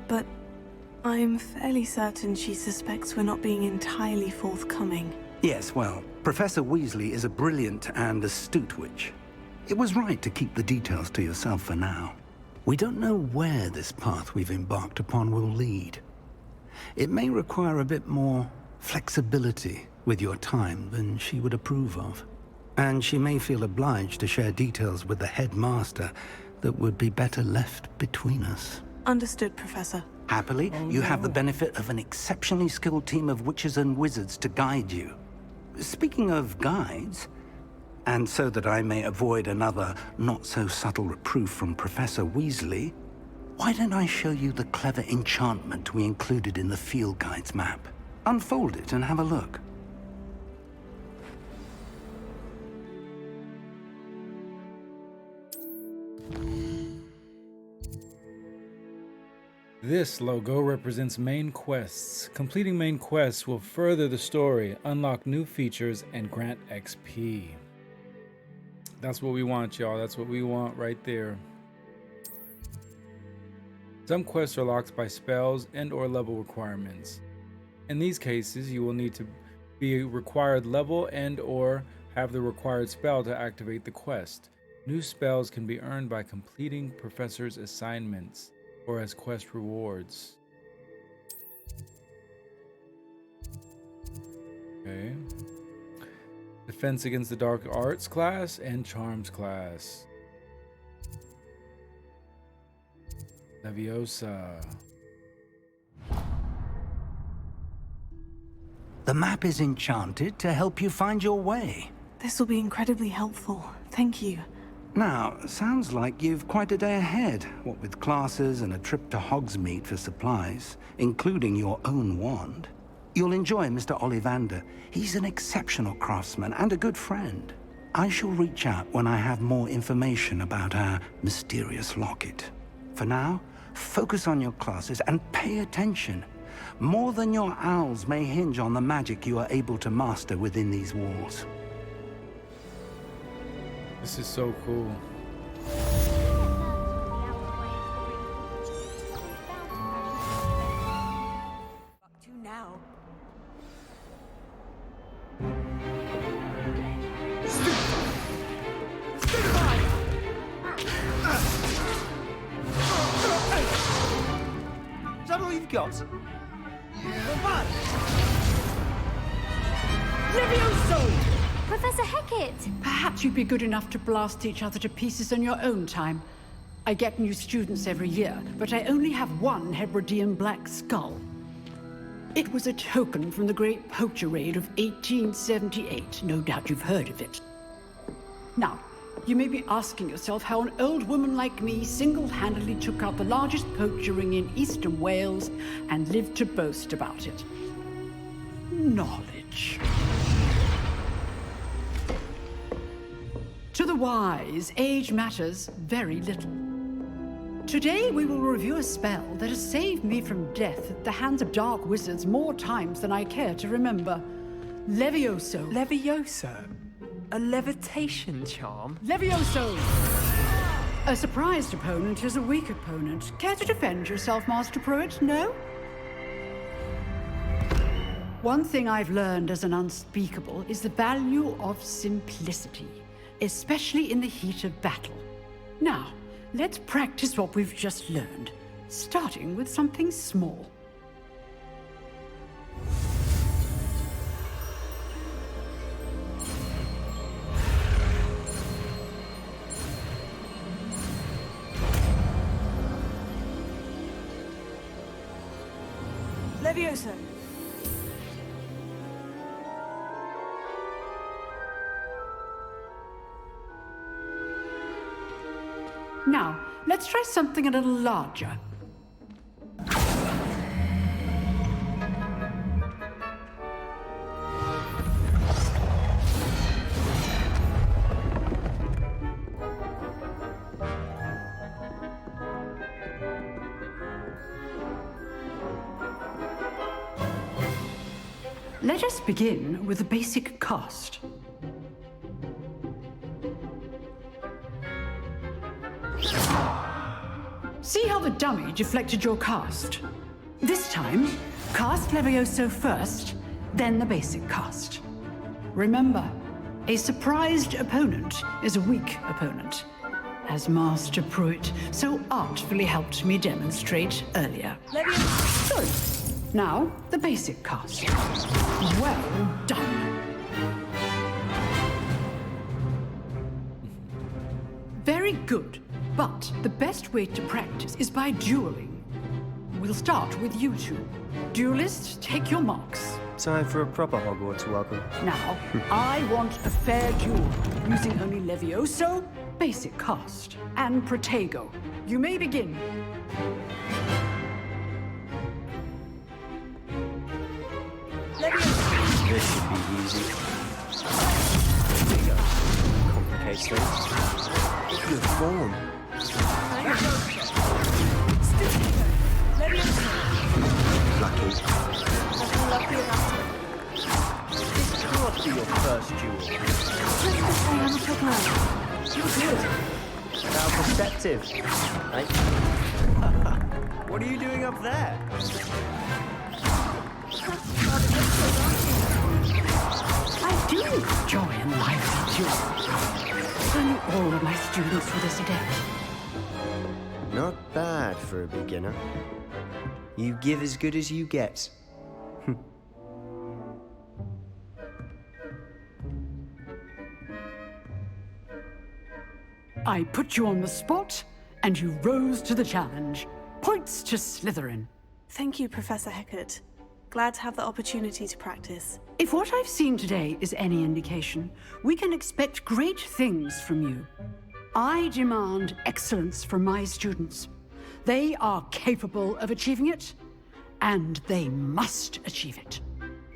but I'm fairly certain she suspects we're not being entirely forthcoming. Yes, well, Professor Weasley is a brilliant and astute witch. It was right to keep the details to yourself for now. We don't know where this path we've embarked upon will lead. It may require a bit more flexibility with your time than she would approve of. And she may feel obliged to share details with the headmaster that would be better left between us. Understood, Professor. Happily, you have the benefit of an exceptionally skilled team of witches and wizards to guide you. Speaking of guides, and so that I may avoid another not-so-subtle reproof from Professor Weasley, why don't I show you the clever enchantment we included in the field guide's map? Unfold it and have a look. This logo represents main quests. Completing main quests will further the story, unlock new features, and grant XP. That's what we want, y'all. That's what we want right there. Some quests are locked by spells and/or level requirements. In these cases, you will need to be required level and/or have the required spell to activate the quest. New spells can be earned by completing professor's assignments or as quest rewards. Okay. Defense against the Dark Arts class and Charms class. Leviosa. The map is enchanted to help you find your way. This will be incredibly helpful. Thank you. Now, sounds like you've quite a day ahead, what with classes and a trip to Hogsmeade for supplies, including your own wand. You'll enjoy Mr. Ollivander. He's an exceptional craftsman and a good friend. I shall reach out when I have more information about our mysterious locket. For now, focus on your classes and pay attention. More than your owls may hinge on the magic you are able to master within these walls. This is so cool. Now. Is that all you've got? What? Levioso! Professor Hecat! Perhaps you'd be good enough to blast each other to pieces in your own time. I get new students every year, but I only have one Hebridean black skull. It was a token from the Great Poacher Raid of 1878. No doubt you've heard of it. Now, you may be asking yourself how an old woman like me single-handedly took out the largest poacher ring in eastern Wales and lived to boast about it. Knowledge. To the wise, age matters very little. Today we will review a spell that has saved me from death at the hands of dark wizards more times than I care to remember. Levioso. Levioso? A levitation charm? Levioso! A surprised opponent is a weak opponent. Care to defend yourself, Master Pruitt? No? One thing I've learned as an unspeakable is the value of simplicity, especially in the heat of battle. Now, let's practice what we've just learned, starting with something small. Levioso! Now, let's try something a little larger. Let us begin with the basic cast. See how the dummy deflected your cast? This time, cast Levioso first, then the basic cast. Remember, a surprised opponent is a weak opponent, as Master Pruitt so artfully helped me demonstrate earlier. Good. Now, the basic cast. Well done. Very good. But the best way to practice is by dueling. We'll start with you two. Duelists, take your marks. Time for a proper Hogwarts welcome. Now, I want a fair duel, using only Levioso, basic cast, and Protego. You may begin. This should be easy. Complicates things. Good form. Lucky. Lucky enough. This can't be your first duel. Let's just say I'm a good man. You're good. How perceptive. Right? What are you doing up there? I do enjoy a lively duel. Only all of my students were this adept. Not bad for a beginner. You give as good as you get. I put you on the spot, and you rose to the challenge. Points to Slytherin. Thank you, Professor Hecat. Glad to have the opportunity to practice. If what I've seen today is any indication, we can expect great things from you. I demand excellence from my students. They are capable of achieving it, and they must achieve it.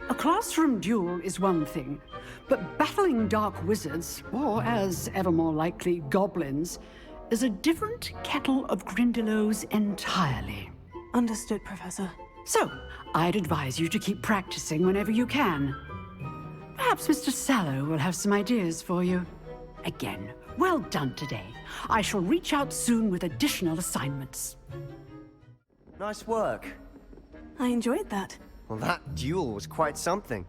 A classroom duel is one thing, but battling dark wizards, or as ever more likely, goblins, is a different kettle of Grindylows entirely. Understood, Professor. So, I'd advise you to keep practicing whenever you can. Perhaps Mr. Sallow will have some ideas for you. Again, well done today. I shall reach out soon with additional assignments. Nice work. I enjoyed that. Well, that duel was quite something.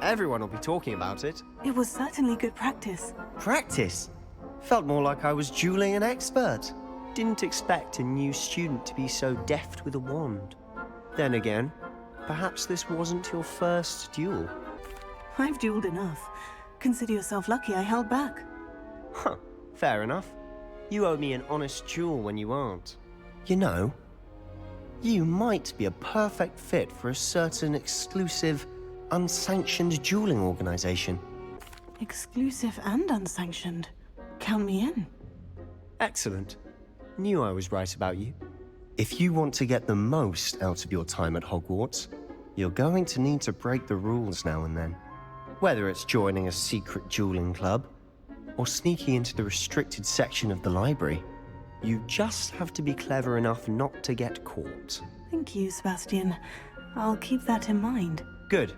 Everyone will be talking about it. It was certainly good practice. Practice? Felt more like I was dueling an expert. Didn't expect a new student to be so deft with a wand. Then again, perhaps this wasn't your first duel. I've dueled enough. Consider yourself lucky I held back. Huh, fair enough. You owe me an honest duel when you aren't. You know, you might be a perfect fit for a certain exclusive, unsanctioned dueling organization. Exclusive and unsanctioned. Count me in. Excellent. Knew I was right about you. If you want to get the most out of your time at Hogwarts, you're going to need to break the rules now and then. Whether it's joining a secret dueling club, or sneaking into the restricted section of the library, you just have to be clever enough not to get caught. Thank you, Sebastian. I'll keep that in mind. Good.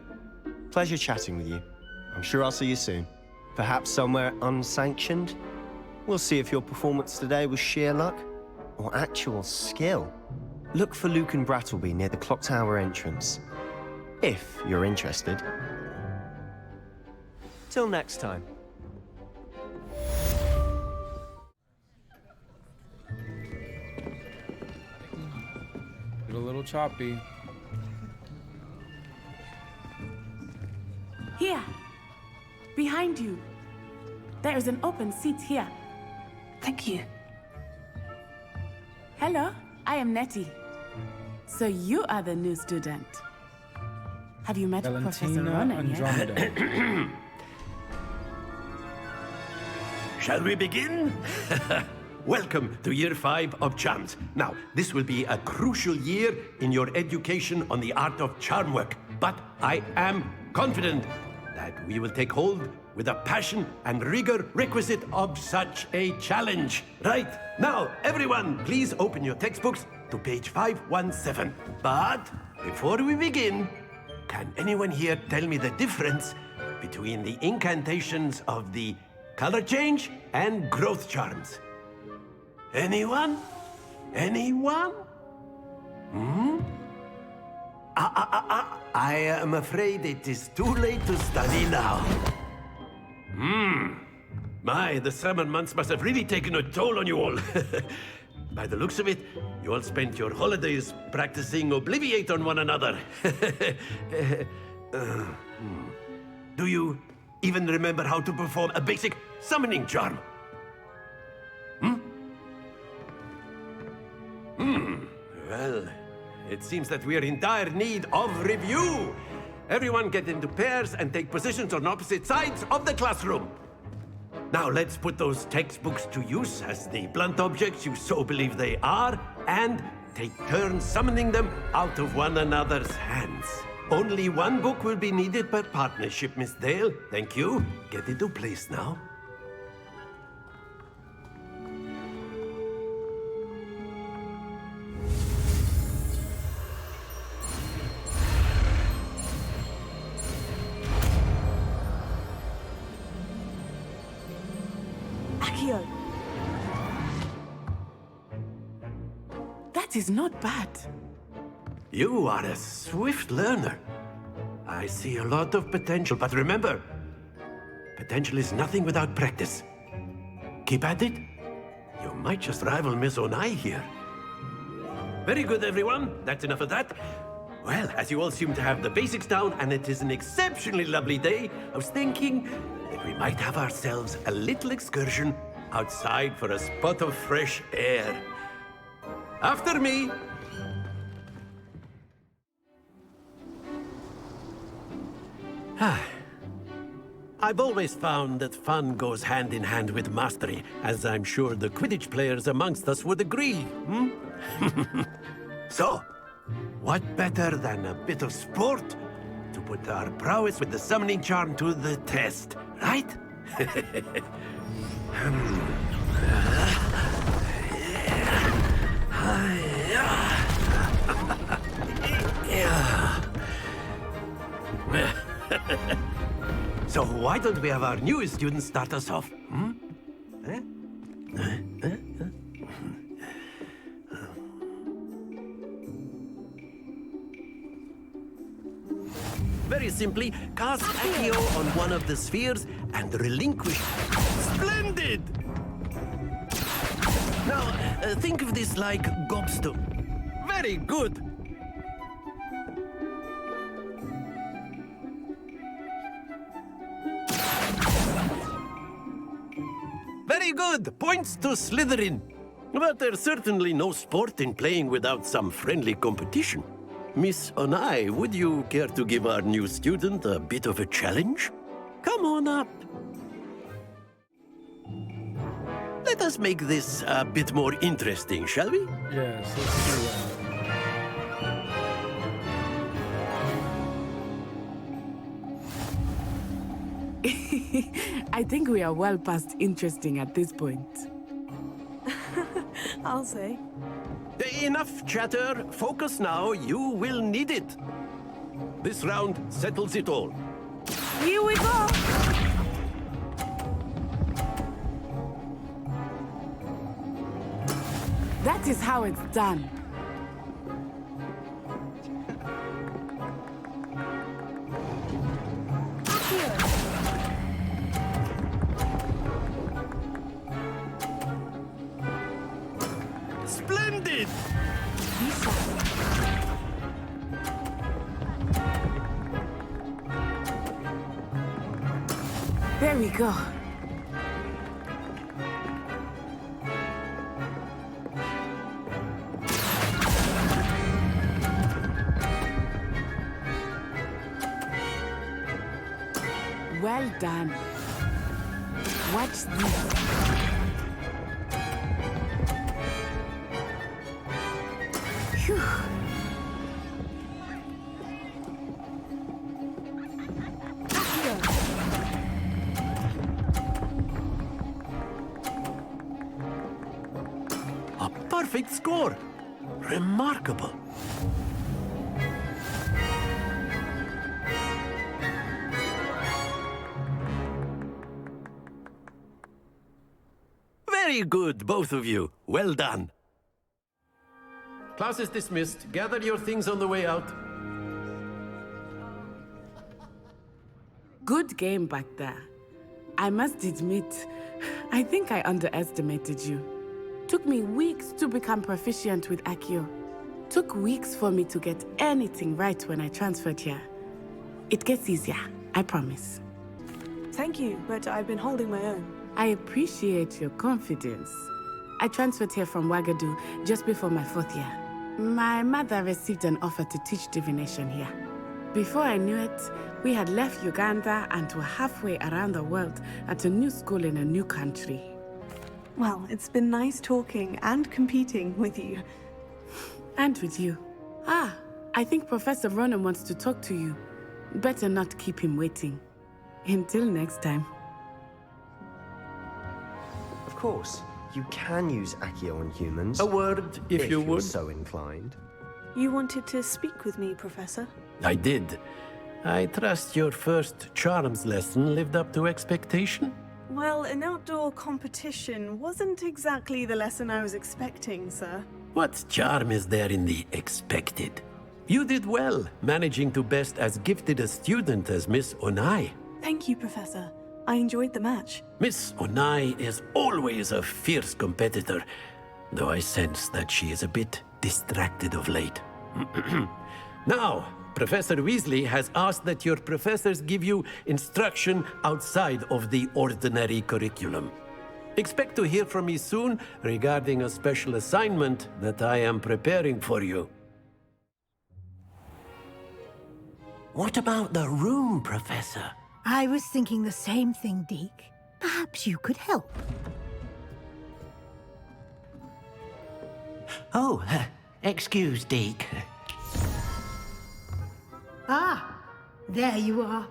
Pleasure chatting with you. I'm sure I'll see you soon. Perhaps somewhere unsanctioned? We'll see if your performance today was sheer luck or actual skill. Look for Luke and Brattleby near the clock tower entrance, if you're interested. Till next time. Get a little choppy. Here! Behind you! There is an open seat here. Thank you. Hello, I am Nettie. So you are the new student. Have you met Professor Valentina Ronan yet? Andromeda. Shall we begin? Welcome to Year 5 of Charms. Now, this will be a crucial year in your education on the art of charm work. But I am confident that we will take hold with the passion and rigor requisite of such a challenge. Right, now, everyone, please open your textbooks to page 517. But before we begin, can anyone here tell me the difference between the incantations of the color change and growth charms? Anyone? Anyone? I am afraid it is too late to study now. My, the summer months must have really taken a toll on you all. By the looks of it, you all spent your holidays practicing Obliviate on one another. Do you even remember how to perform a basic summoning charm? Well, it seems that we are in dire need of review. Everyone get into pairs and take positions on opposite sides of the classroom. Now let's put those textbooks to use as the blunt objects you so believe they are, and take turns summoning them out of one another's hands. Only one book will be needed per partnership, Miss Dale. Thank you. Get into place now. Akio! That is not bad. You are a swift learner. I see a lot of potential, but remember, potential is nothing without practice. Keep at it. You might just rival Miss Onai here. Very good, everyone. That's enough of that. Well, as you all seem to have the basics down, and it is an exceptionally lovely day, I was thinking that we might have ourselves a little excursion outside for a spot of fresh air. After me. I've always found that fun goes hand in hand with mastery, as I'm sure the Quidditch players amongst us would agree. So, what better than a bit of sport to put our prowess with the summoning charm to the test, right? So why don't we have our newest student start us off? Very simply, cast Accio on one of the spheres and relinquish. Splendid! Now, think of this like gobstone. Very good! Very good! Points to Slytherin. But there's certainly no sport in playing without some friendly competition. Miss Onai, would you care to give our new student a bit of a challenge? Come on up. Let us make this a bit more interesting, shall we? Yes, let's do that. I think we are well past interesting at this point. I'll say. Enough chatter. Focus now. You will need it. This round settles it all. Here we go! That is how it's done. Splendid! There we go. Well done. Watch this. Phew. A perfect score. Remarkable. Very good, both of you. Well done. Class is dismissed. Gather your things on the way out. Good game back there. I must admit, I think I underestimated you. Took me weeks to become proficient with Accio. Took weeks for me to get anything right when I transferred here. It gets easier, I promise. Thank you, but I've been holding my own. I appreciate your confidence. I transferred here from Wagadu just before my 4th year. My mother received an offer to teach divination here. Before I knew it, we had left Uganda and were halfway around the world at a new school in a new country. Well, it's been nice talking and competing with you. And with you. Ah, I think Professor Ronan wants to talk to you. Better not keep him waiting. Until next time. Of course, you can use Accio on humans. A word, if you you're would. so inclined. You wanted to speak with me, Professor? I did. I trust your first charms lesson lived up to expectation? Well, an outdoor competition wasn't exactly the lesson I was expecting, sir. What charm is there in the expected? You did well, managing to best as gifted a student as Miss Onai. Thank you, Professor. I enjoyed the match. Miss Onai is always a fierce competitor, though I sense that she is a bit distracted of late. Now, Professor Weasley has asked that your professors give you instruction outside of the ordinary curriculum. Expect to hear from me soon regarding a special assignment that I am preparing for you. What about the room, Professor? I was thinking the same thing, Deke. Perhaps you could help. Oh, excuse, Deke. Ah, there you are.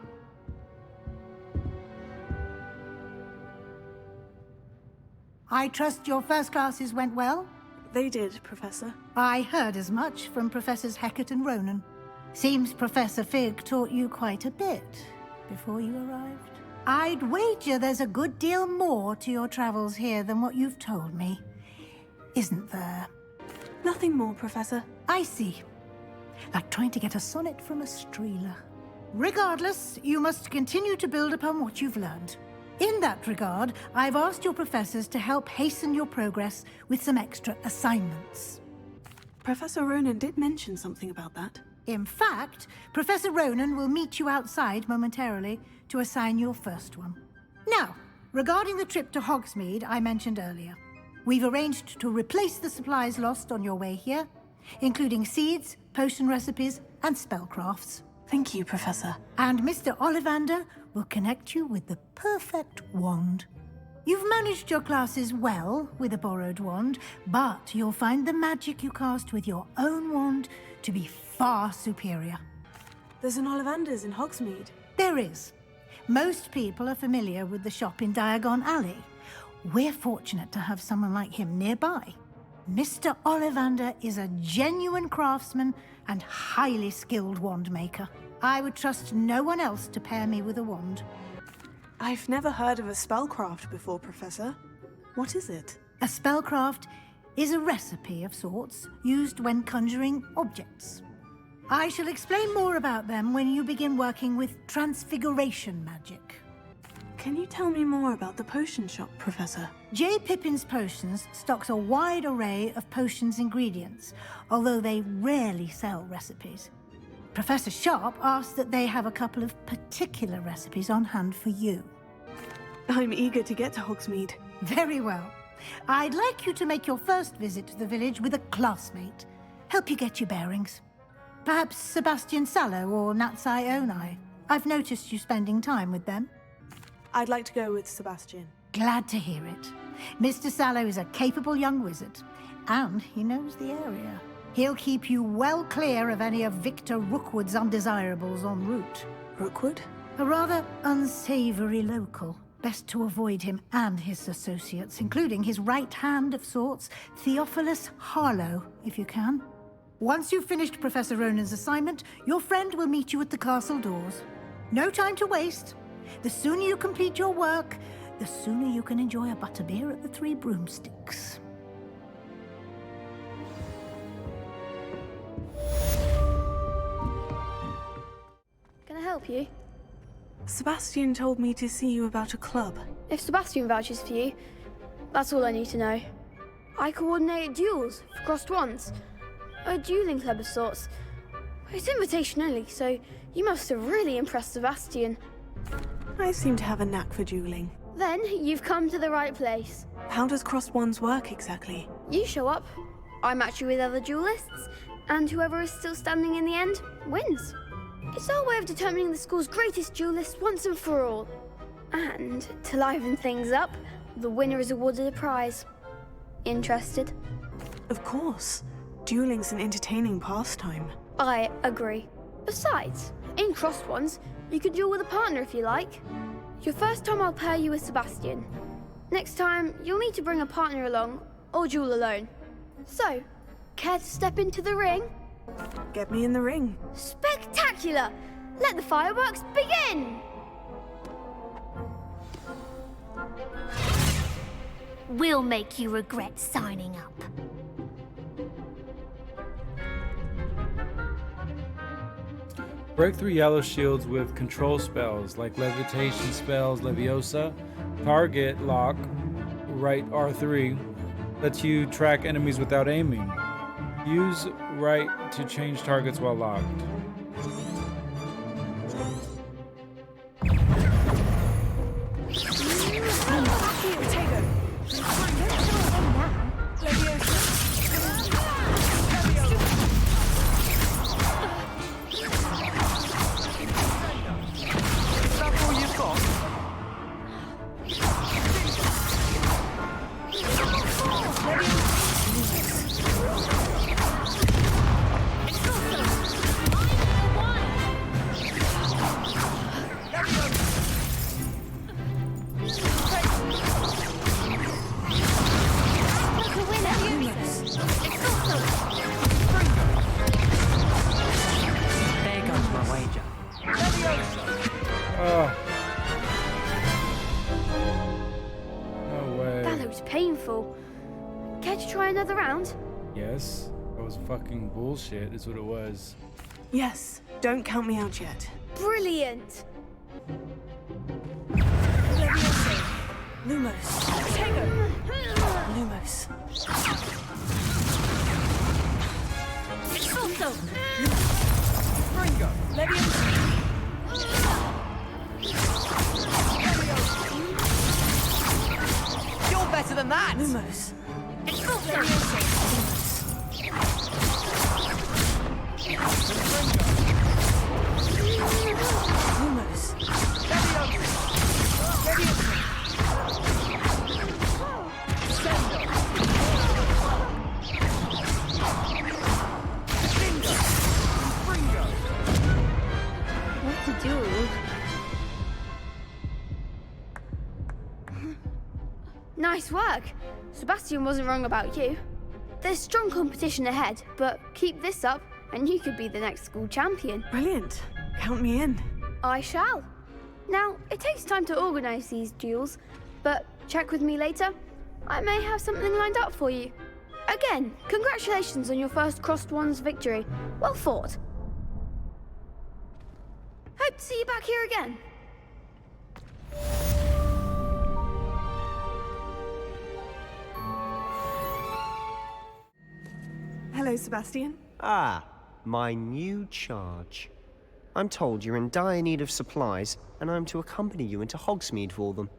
I trust your first classes went well? They did, Professor. I heard as much from Professors Hecat and Ronan. Seems Professor Fig taught you quite a bit before you arrived. I'd wager there's a good deal more to your travels here than what you've told me. Isn't there? Nothing more, Professor. I see. Like trying to get a sonnet from a streeler. Regardless, you must continue to build upon what you've learned. In that regard, I've asked your professors to help hasten your progress with some extra assignments. Professor Ronan did mention something about that. In fact, Professor Ronan will meet you outside momentarily to assign your first one. Now, regarding the trip to Hogsmeade I mentioned earlier, we've arranged to replace the supplies lost on your way here, including seeds, potion recipes, and spellcrafts. Thank you, Professor. And Mr. Ollivander will connect you with the perfect wand. You've managed your classes well with a borrowed wand, but you'll find the magic you cast with your own wand to be far superior. There's an Ollivander's in Hogsmeade. There is. Most people are familiar with the shop in Diagon Alley. We're fortunate to have someone like him nearby. Mr. Ollivander is a genuine craftsman and highly skilled wand maker. I would trust no one else to pair me with a wand. I've never heard of a spellcraft before, Professor. What is it? A spellcraft is a recipe of sorts used when conjuring objects. I shall explain more about them when you begin working with transfiguration magic. Can you tell me more about the potion shop, Professor? J. Pippin's Potions stocks a wide array of potions ingredients, although they rarely sell recipes. Professor Sharp asked that they have a couple of particular recipes on hand for you. I'm eager to get to Hogsmeade. Very well. I'd like you to make your first visit to the village with a classmate. Help you get your bearings. Perhaps Sebastian Sallow or Natsai Onai. I've noticed you spending time with them. I'd like to go with Sebastian. Glad to hear it. Mr. Sallow is a capable young wizard, and he knows the area. He'll keep you well clear of any of Victor Rookwood's undesirables en route. Rookwood? A rather unsavory local. Best to avoid him and his associates, including his right hand of sorts, Theophilus Harlow, if you can. Once you've finished Professor Ronan's assignment, your friend will meet you at the castle doors. No time to waste. The sooner you complete your work, the sooner you can enjoy a butterbeer at the Three Broomsticks. Can I help you? Sebastian told me to see you about a club. If Sebastian vouches for you, that's all I need to know. I coordinate duels for crossed wands. A dueling club of sorts. It's invitation only, so you must have really impressed Sebastian. I seem to have a knack for dueling. Then you've come to the right place. How does crossed wands work exactly? You show up, I match you with other duelists, and whoever is still standing in the end wins. It's our way of determining the school's greatest duelist once and for all. And to liven things up, the winner is awarded a prize. Interested? Of course. Dueling's an entertaining pastime. I agree. Besides, in crossed ones, you can duel with a partner if you like. Your first time I'll pair you with Sebastian. Next time, you'll need to bring a partner along, or duel alone. So, care to step into the ring? Get me in the ring. Spectacular! Let the fireworks begin! We'll make you regret signing up. Break through yellow shields with control spells like levitation spells, Leviosa, target lock, right R3, lets you track enemies without aiming. Use right to change targets while locked. Another round? Yes, that was fucking bullshit, is what it was. Yes, don't count me out yet. Brilliant! Lumos. Tego. Lumos. Expulso. Ringo. Leviosa. You're better than that! Lumos. What to do? Nice work! Sebastian wasn't wrong about you. There's strong competition ahead, but keep this up and you could be the next school champion. Brilliant. Count me in. I shall. Now, it takes time to organise these duels, but check with me later. I may have something lined up for you. Again, congratulations on your first Crossed Wands victory. Well fought. Hope to see you back here again. Hello, Sebastian. Ah, my new charge. I'm told you're in dire need of supplies, and I'm to accompany you into Hogsmeade for them.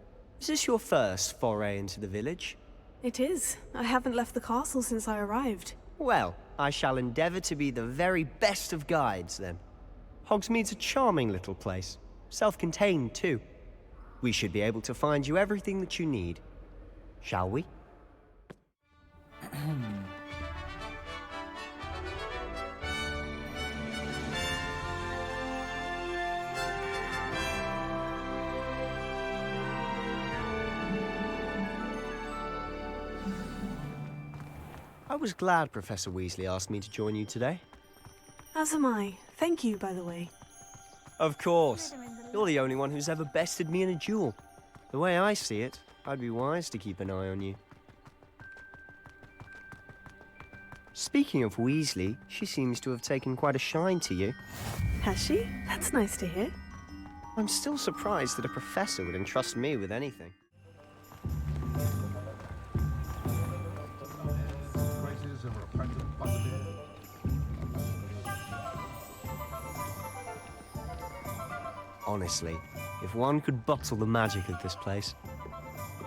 Is this your first foray into the village? It is. I haven't left the castle since I arrived. Well, I shall endeavour to be the very best of guides, then. Hogsmeade's a charming little place. Self-contained, too. We should be able to find you everything that you need. Shall we? I was glad Professor Weasley asked me to join you today. As am I. Thank you, by the way. Of course. You're the only one who's ever bested me in a duel. The way I see it, I'd be wise to keep an eye on you. Speaking of Weasley, she seems to have taken quite a shine to you. Has she? That's nice to hear. I'm still surprised that a professor would entrust me with anything. Honestly, if one could bottle the magic of this place.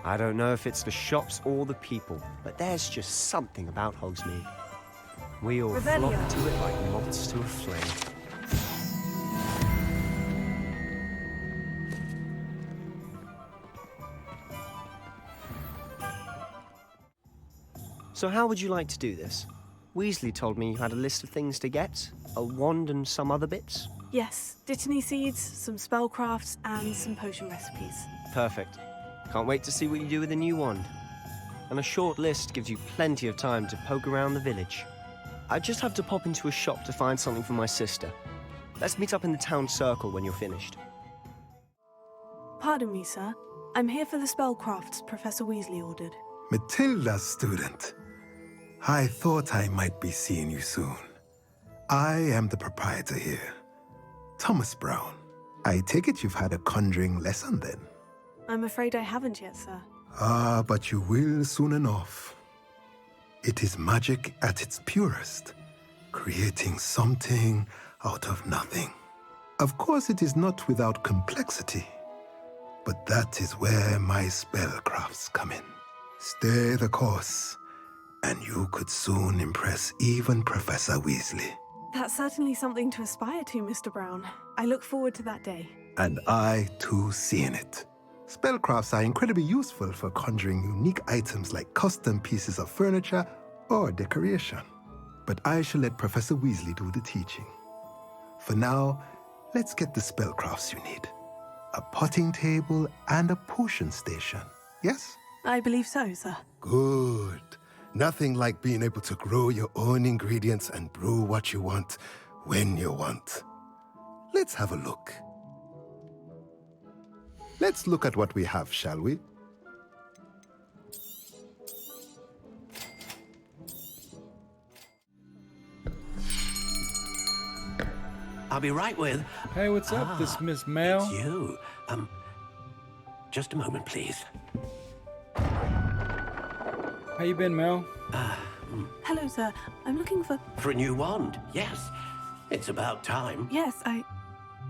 I don't know if it's the shops or the people, but there's just something about Hogsmeade. We all flock to it like moths to a flame. So how would you like to do this? Weasley told me you had a list of things to get, a wand and some other bits. Yes, Dittany seeds, some spellcrafts, and some potion recipes. Perfect. Can't wait to see what you do with the new wand. And a short list gives you plenty of time to poke around the village. I just have to pop into a shop to find something for my sister. Let's meet up in the town circle when you're finished. Pardon me, sir. I'm here for the spellcrafts Professor Weasley ordered. Matilda's student. I thought I might be seeing you soon. I am the proprietor here, Thomas Brown. I take it you've had a conjuring lesson then? I'm afraid I haven't yet, sir. Ah, but you will soon enough. It is magic at its purest, creating something out of nothing. Of course, it is not without complexity, but that is where my spellcrafts come in. Stay the course, and you could soon impress even Professor Weasley. That's certainly something to aspire to, Mr. Brown. I look forward to that day. And I, too, seeing it. Spellcrafts are incredibly useful for conjuring unique items like custom pieces of furniture or decoration. But I shall let Professor Weasley do the teaching. For now, let's get the spellcrafts you need. A potting table and a potion station, yes? I believe so, sir. Good. Nothing like being able to grow your own ingredients and brew what you want when you want. Let's have a look. Let's look at what we have, shall we? I'll be right with... Hey, what's up? This Miss Mel? It's you. Just a moment, please. How you been, Mel? Hello, sir. I'm looking for... For a new wand, yes. It's about time. Yes,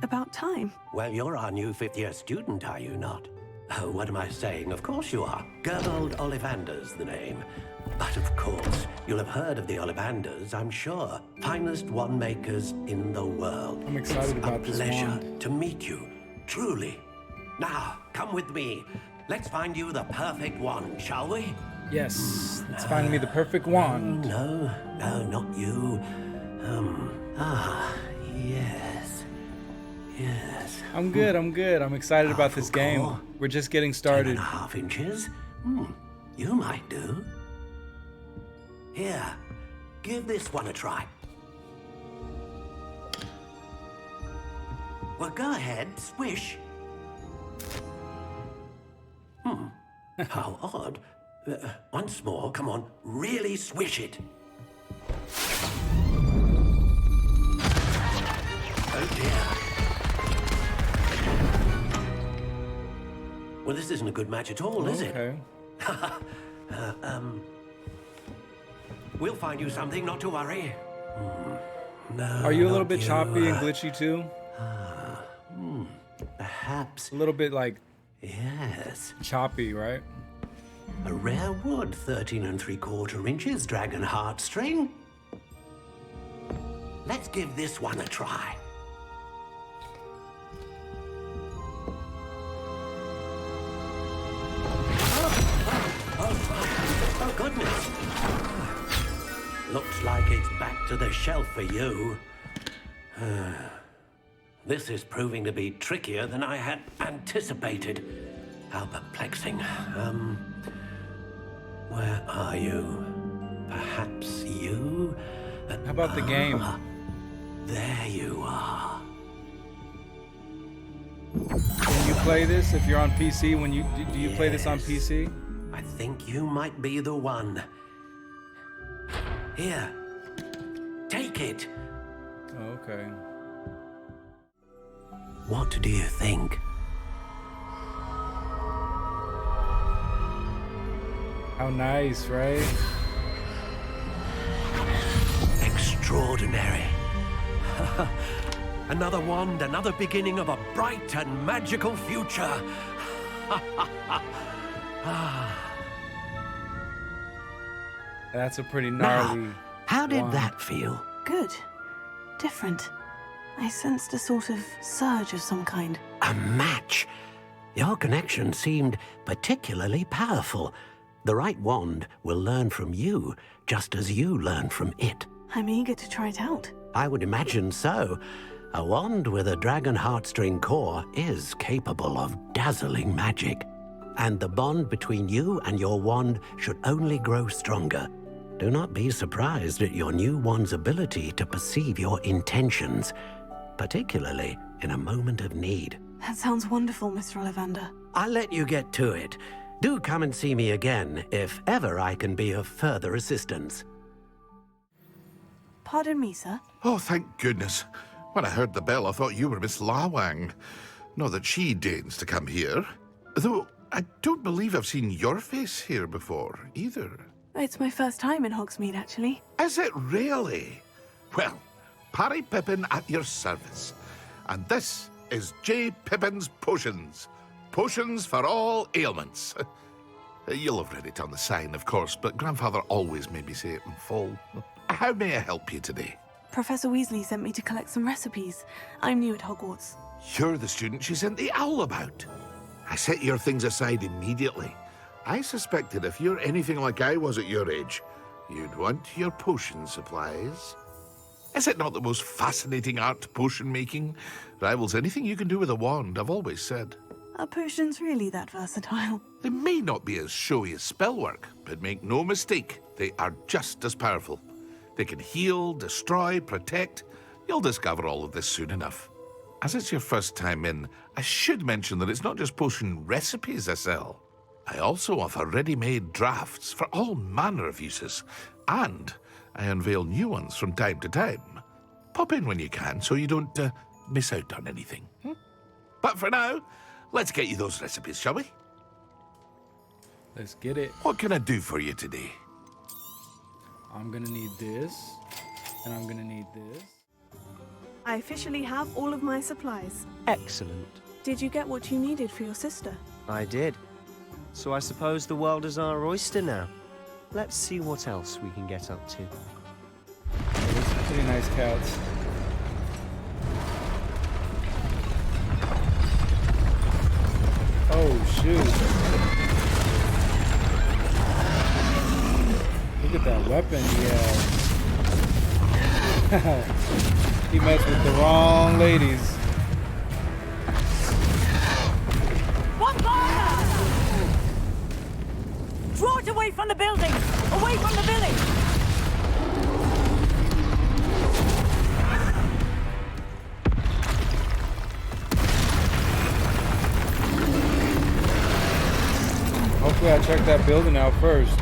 about time. Well, you're our new fifth-year student, are you not? Oh, what am I saying? Of course you are. Gerbold Ollivander's the name. But of course, you'll have heard of the Ollivanders, I'm sure. Finest wand makers in the world. I'm excited about this wand. It's a pleasure to meet you, truly. Now, come with me. Let's find you the perfect wand, shall we? Yes, let's find me the perfect wand. No, not you. Yes. Yes. I'm good. I'm excited about this game. We're just getting started. 10.5 inches? You might do. Here, give this one a try. Well, go ahead, swish. How odd. Once more, come on. Really swish it. Oh dear. Well, this isn't a good match at all, is it? Okay. We'll find you something, not to worry. No. Are you a little not bit you. choppy and glitchy too? Perhaps. A little bit like. Yes. Choppy, right? A rare wood, 13 3/4 inches, dragon heartstring. Let's give this one a try. Oh, goodness. Looks like it's back to the shelf for you. This is proving to be trickier than I had anticipated. How perplexing. Where are you? Perhaps you? How about the game? There you are. Can you play this if you're on PC? When you do you play this on PC? I think you might be the one. Here. Take it. Oh, okay. What do you think? How nice, right? Extraordinary. Another wand, another beginning of a bright and magical future. That's a pretty gnarly. How did wand. that feel? Good. Different. I sensed a sort of surge of some kind. A match. Your connection seemed particularly powerful. The right wand will learn from you, just as you learn from it. I'm eager to try it out. I would imagine so. A wand with a dragon heartstring core is capable of dazzling magic. And the bond between you and your wand should only grow stronger. Do not be surprised at your new wand's ability to perceive your intentions, particularly in a moment of need. That sounds wonderful, Mr. Ollivander. I'll let you get to it. Do come and see me again if ever I can be of further assistance. Pardon me, sir. Oh, thank goodness. When I heard the bell, I thought you were Miss Lawang. Not that she deigns to come here. Though, I don't believe I've seen your face here before, either. It's my first time in Hogsmeade, actually. Is it really? Well, Parry Pippin at your service. And this is J. Pippin's Potions. Potions for all ailments. You'll have read it on the sign, of course, but Grandfather always made me say it in full. How may I help you today? Professor Weasley sent me to collect some recipes. I'm new at Hogwarts. You're the student she sent the owl about. I set your things aside immediately. I suspected if you're anything like I was at your age, you'd want your potion supplies. Is it not the most fascinating art, potion making? Rivals anything you can do with a wand, I've always said. Are potions really that versatile? They may not be as showy as spellwork, but make no mistake, they are just as powerful. They can heal, destroy, protect. You'll discover all of this soon enough. As it's your first time in, I should mention that it's not just potion recipes I sell. I also offer ready-made drafts for all manner of uses, and I unveil new ones from time to time. Pop in when you can so you don't miss out on anything. But for now, let's get you those recipes, shall we? Let's get it. What can I do for you today? I'm gonna need this, and I'm gonna need this. I officially have all of my supplies. Excellent. Did you get what you needed for your sister? I did. So I suppose the world is our oyster now. Let's see what else we can get up to. Yeah, these are pretty nice cats. Oh, shoot. Look at that weapon he has. He messed with the wrong ladies. One fire! Draw it away from the building! Away from the village! We gotta check that building out first.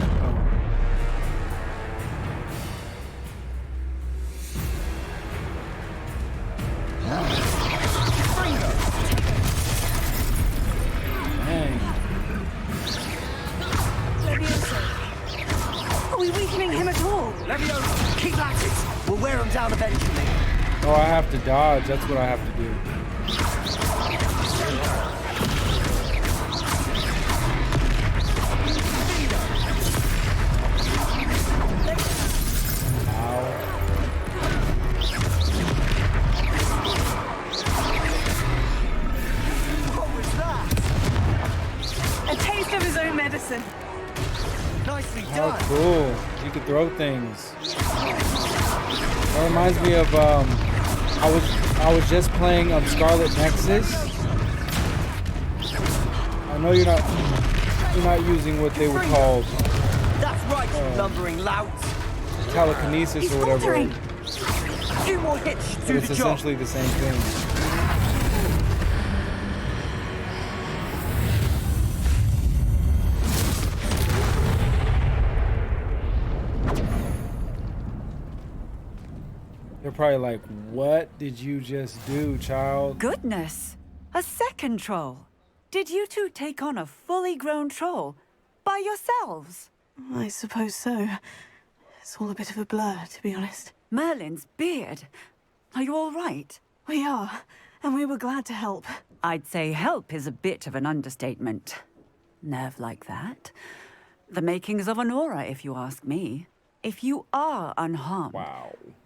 Are we weakening him at all? Leviosa, keep at it. We'll wear him down eventually. Oh, I have to dodge. That's what I have to do. What was that? A taste of his own medicine. Nicely Oh, done. cool. You can throw things. That reminds me of I was just playing Scarlet Nexus. I know you're not using what they were called That's right, you lumbering louts. telekinesis or whatever. Few more hits But to it's the job. essentially the same thing. They're probably like, what did you just do, child? Goodness! A second troll. Did you two take on a fully grown troll by yourselves? I suppose so. It's all a bit of a blur, to be honest. Merlin's beard. Are you all right? We are, and we were glad to help. I'd say help is a bit of an understatement. Nerve like that. The makings of an aura, if you ask me. If you are unharmed,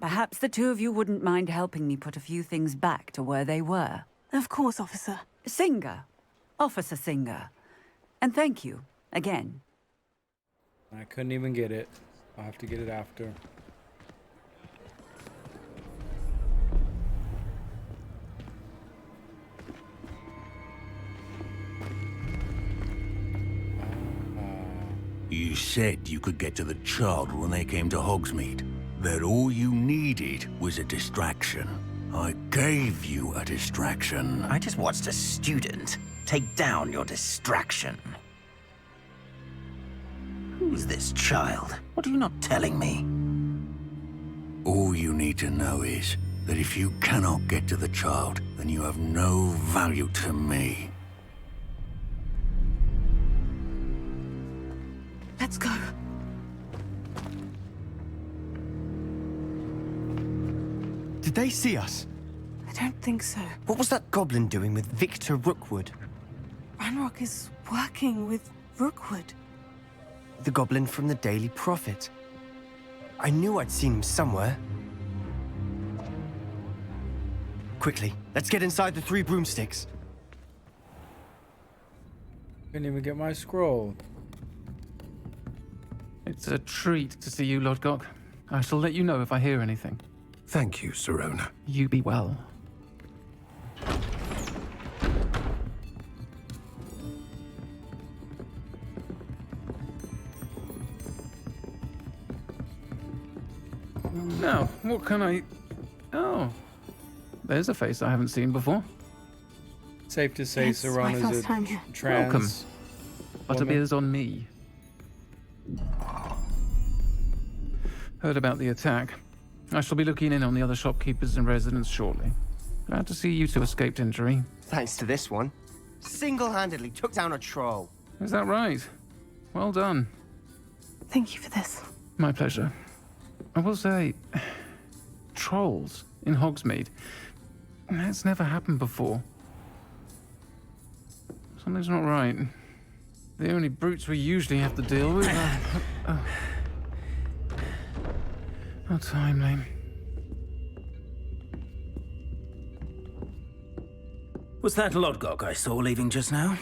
perhaps the two of you wouldn't mind helping me put a few things back to where they were. Of course, officer. Singer. Officer Singer. And thank you, again. I couldn't even get it. I'll have to get it after. You said you could get to the child when they came to Hogsmeade. That all you needed was a distraction. I gave you a distraction. I just watched a student take down your distraction. Who's this child? What are you not telling me? All you need to know is that if you cannot get to the child, then you have no value to me. Let's go. Did they see us? I don't think so. What was that goblin doing with Victor Rookwood? Ranrock is working with Rookwood. The goblin from the Daily Prophet. I knew I'd seen him somewhere. Quickly, let's get inside the 3 broomsticks. Couldn't even get my scroll. It's a treat to see you, Lodgok. I shall let you know if I hear anything. Thank you, Sirona. You be well. Now, what can I... Oh, there's a face I haven't seen before. Safe to say It's my Sirona's first a time here. trans Welcome. woman. Butterbeer's on me. Heard about the attack. I shall be looking in on the other shopkeepers and residents shortly. Glad to see you two escaped injury. Thanks to this one. Single-handedly took down a troll. Is that right? Well done. Thank you for this. My pleasure. I will say, trolls in Hogsmeade. That's never happened before. Something's not right. The only brutes we usually have to deal with are... How timely. Was that Lodgok I saw leaving just now?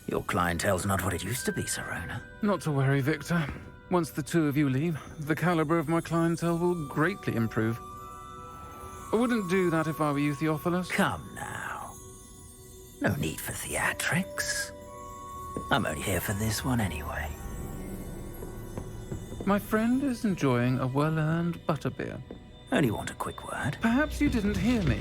Your clientele's not what it used to be, Sirona. Not to worry, Victor. Once the two of you leave, the caliber of my clientele will greatly improve. I wouldn't do that if I were you, Theophilus. Come now. No need for theatrics. I'm only here for this one anyway. My friend is enjoying a well-earned butterbeer. Only want a quick word. Perhaps you didn't hear me.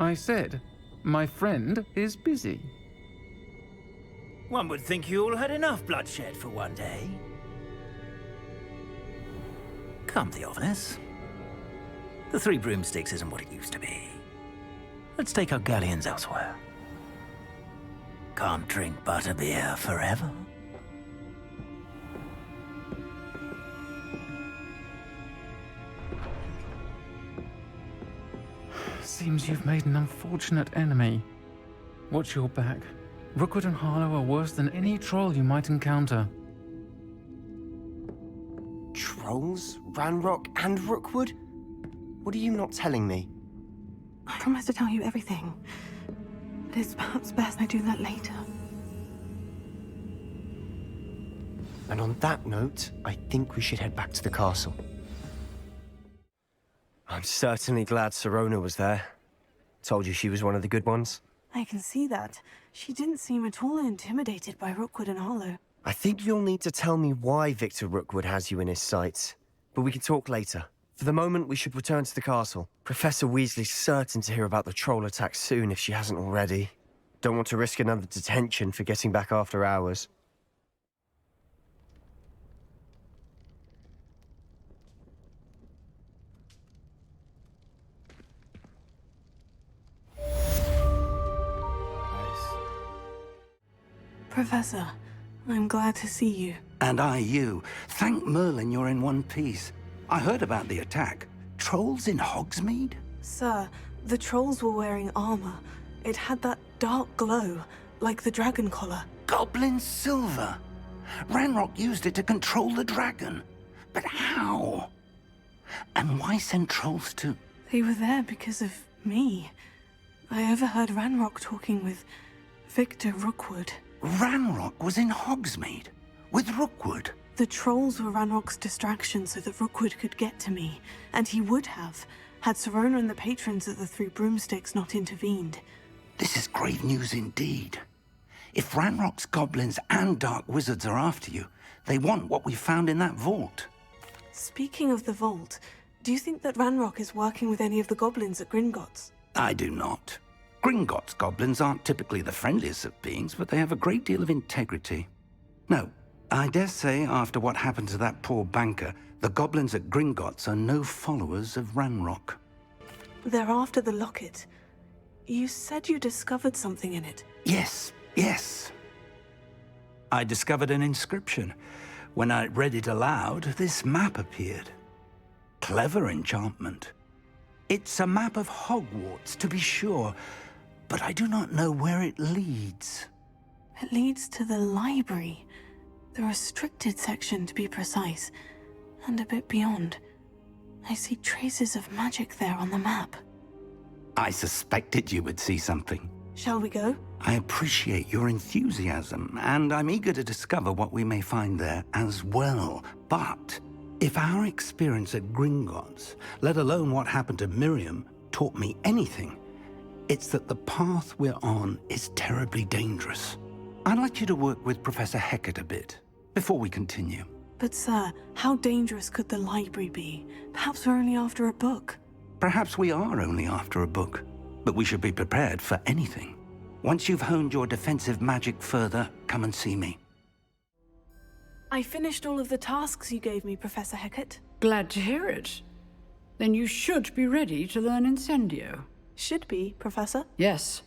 I said, My friend is busy. One would think you all had enough bloodshed for one day. Come, Theophilus. The Three Broomsticks isn't what it used to be. Let's take our galleons elsewhere. Can't drink butterbeer forever. Seems you've made an unfortunate enemy. Watch your back. Rookwood and Harlow are worse than any troll you might encounter. Trolls? Ranrock and Rookwood? What are you not telling me? I promised to tell you everything. But it's perhaps best I do that later. And on that note, I think we should head back to the castle. I'm certainly glad Sirona was there. Told you she was one of the good ones. I can see that. She didn't seem at all intimidated by Rookwood and Harlow. I think you'll need to tell me why Victor Rookwood has you in his sights. But we can talk later. For the moment, we should return to the castle. Professor Weasley's certain to hear about the troll attack soon if she hasn't already. Don't want to risk another detention for getting back after hours. Professor, I'm glad to see you. And I you. Thank Merlin you're in one piece. I heard about the attack. Trolls in Hogsmeade? Sir, the trolls were wearing armor. It had that dark glow, like the dragon collar. Goblin silver. Ranrock used it to control the dragon. But how? And why send trolls to... They were there because of me. I overheard Ranrock talking with Victor Rookwood. Ranrock was in Hogsmeade? With Rookwood? The trolls were Ranrock's distraction so that Rookwood could get to me. And he would have, had Sirona and the patrons of the Three Broomsticks not intervened. This is great news indeed. If Ranrock's goblins and dark wizards are after you, they want what we found in that vault. Speaking of the vault, do you think that Ranrock is working with any of the goblins at Gringotts? I do not. Gringotts goblins aren't typically the friendliest of beings, but they have a great deal of integrity. No, I dare say after what happened to that poor banker, the goblins at Gringotts are no followers of Ranrock. They're after the locket. You said you discovered something in it. Yes. I discovered an inscription. When I read it aloud, this map appeared. Clever enchantment. It's a map of Hogwarts, to be sure, but I do not know where it leads. It leads to the library. The restricted section, to be precise, and a bit beyond. I see traces of magic there on the map. I suspected you would see something. Shall we go? I appreciate your enthusiasm, and I'm eager to discover what we may find there as well. But if our experience at Gringotts, let alone what happened to Miriam, taught me anything, it's that the path we're on is terribly dangerous. I'd like you to work with Professor Hecat a bit, before we continue. But sir, how dangerous could the library be? Perhaps we're only after a book. Perhaps we are only after a book, but we should be prepared for anything. Once you've honed your defensive magic further, come and see me. I finished all of the tasks you gave me, Professor Hecat. Glad to hear it. Then you should be ready to learn Incendio. Should be, Professor? Yes.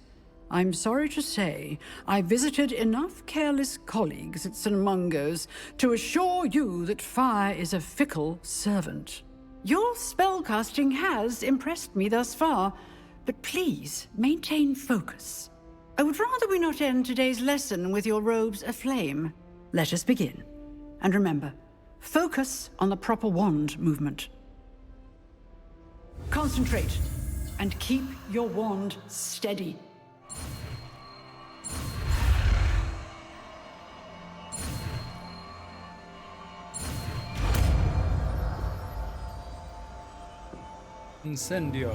I'm sorry to say, I visited enough careless colleagues at St. Mungo's to assure you that fire is a fickle servant. Your spellcasting has impressed me thus far, but please maintain focus. I would rather we not end today's lesson with your robes aflame. Let us begin. And remember, focus on the proper wand movement. Concentrate, and keep your wand steady. Incendio.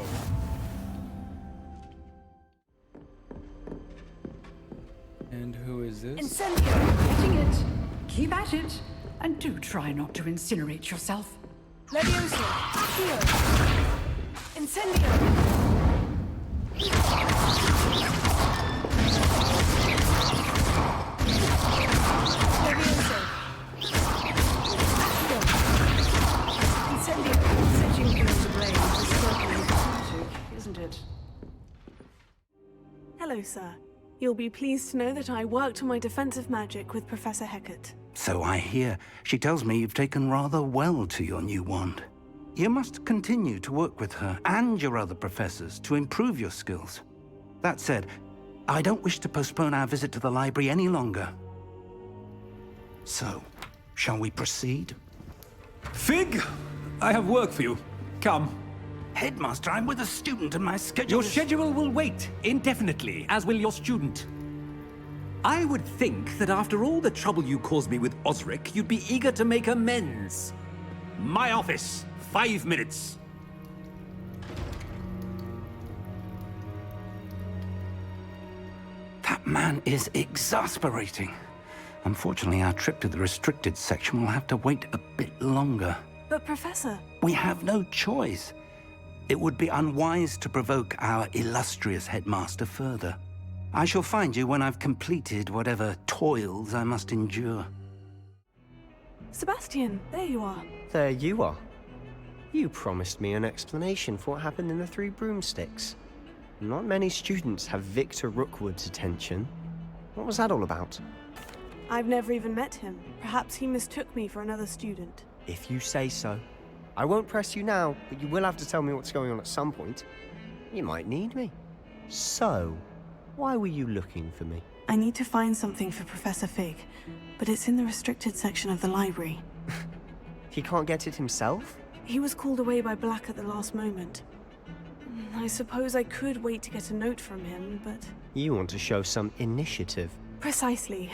And who is this? Incendio! Getting it! Keep at it, and do try not to incinerate yourself. Levioso! Accio! Incendio! Hello, sir. You'll be pleased to know that I worked on my defensive magic with Professor Hecat. So I hear. She tells me you've taken rather well to your new wand. You must continue to work with her and your other professors to improve your skills. That said, I don't wish to postpone our visit to the library any longer. So, shall we proceed? Fig! I have work for you. Come. Headmaster, I'm with a student and my schedule Your schedule will wait indefinitely, as will your student. I would think that after all the trouble you caused me with Osric, you'd be eager to make amends. My office, 5 minutes. That man is exasperating. Unfortunately, our trip to the restricted section will have to wait a bit longer. But Professor... We have no choice. It would be unwise to provoke our illustrious headmaster further. I shall find you when I've completed whatever toils I must endure. Sebastian, there you are. There you are. You promised me an explanation for what happened in the Three Broomsticks. Not many students have Victor Rookwood's attention. What was that all about? I've never even met him. Perhaps he mistook me for another student. If you say so. I won't press you now, but you will have to tell me what's going on at some point. You might need me. So, why were you looking for me? I need to find something for Professor Fig, but it's in the restricted section of the library. He can't get it himself? He was called away by Black at the last moment. I suppose I could wait to get a note from him, but... You want to show some initiative. Precisely.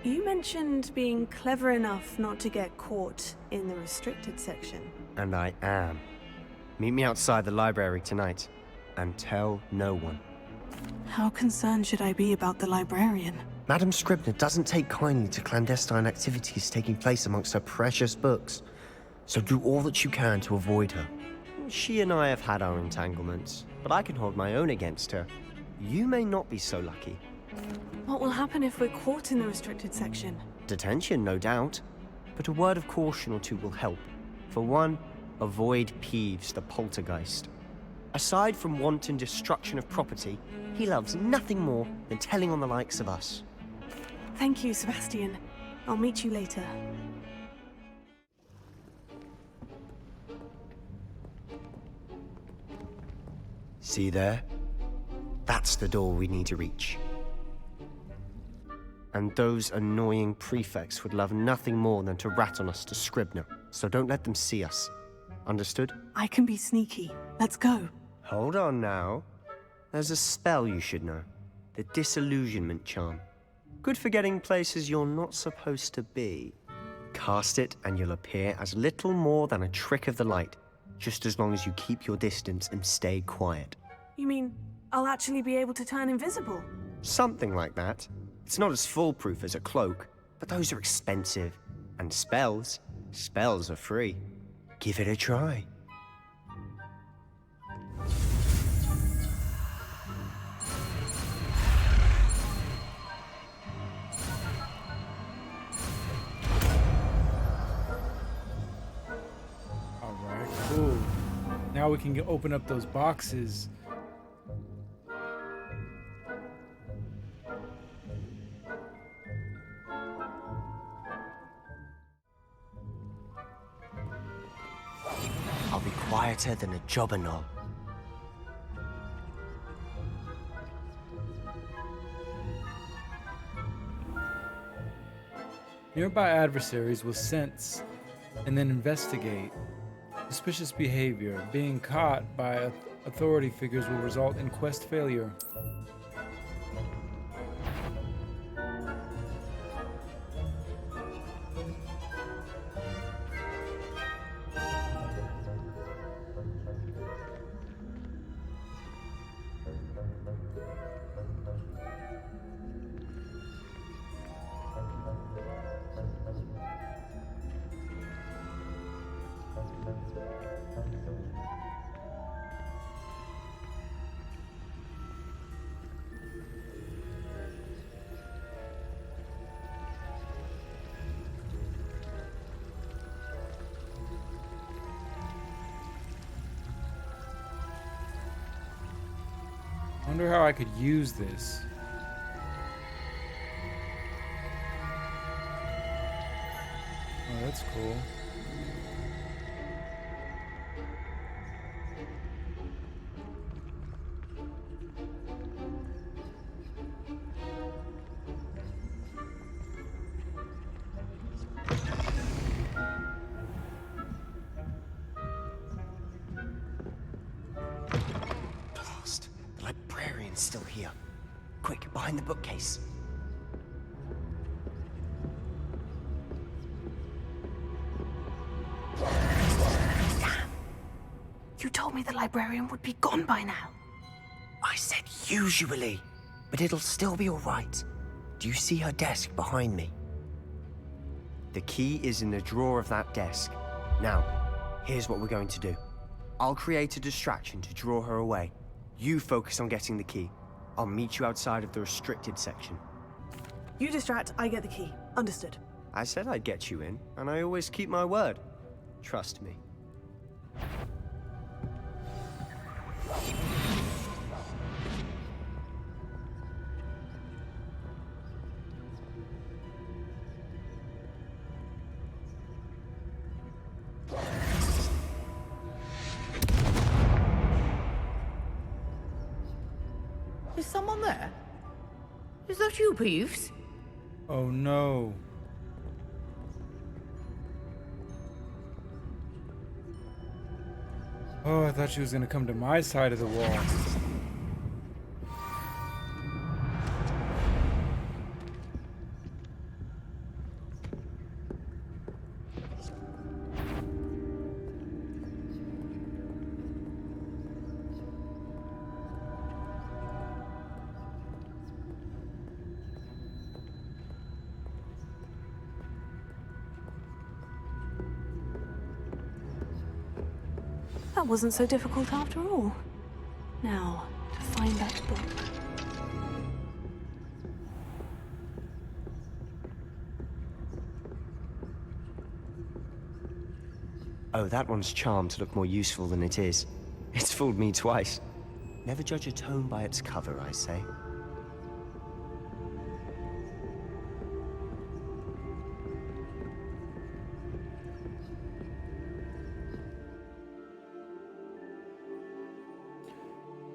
You mentioned being clever enough not to get caught in the restricted section. And I am. Meet me outside the library tonight, and tell no one. How concerned should I be about the librarian? Madam Scribner doesn't take kindly to clandestine activities taking place amongst her precious books, so do all that you can to avoid her. She and I have had our entanglements, but I can hold my own against her. You may not be so lucky. What will happen if we're caught in the restricted section? Detention, no doubt, but a word of caution or two will help. For one, avoid Peeves, the poltergeist. Aside from wanton destruction of property, he loves nothing more than telling on the likes of us. Thank you, Sebastian. I'll meet you later. See there? That's the door we need to reach. And those annoying prefects would love nothing more than to rat on us to Scribner, so don't let them see us. Understood? I can be sneaky. Let's go. Hold on now. There's a spell you should know. The Disillusionment Charm. Good for getting places you're not supposed to be. Cast it and you'll appear as little more than a trick of the light, just as long as you keep your distance and stay quiet. You mean I'll actually be able to turn invisible? Something like that. It's not as foolproof as a cloak, but those are expensive. And spells are free. Give it a try. Alright, cool. Now we can open up those boxes. I'll be quieter than a jobberknoll. Nearby adversaries will sense and then investigate suspicious behavior. Being caught by authority figures will result in quest failure. Wonder how I could use this. Oh, that's cool. Blast. The librarian's still here. Quick, behind the bookcase. You told me the librarian would be gone by now. I said usually, but it'll still be all right. Do you see her desk behind me? The key is in the drawer of that desk. Now, here's what we're going to do. I'll create a distraction to draw her away. You focus on getting the key. I'll meet you outside of the restricted section. You distract, I get the key. Understood. I said I'd get you in, and I always keep my word. Trust me. Is someone there? Is that you, Peeves? Oh no. Oh, I thought she was gonna come to my side of the wall. That wasn't so difficult after all. Now, to find that book. Oh, that one's charmed to look more useful than it is. It's fooled me twice. Never judge a tome by its cover, I say.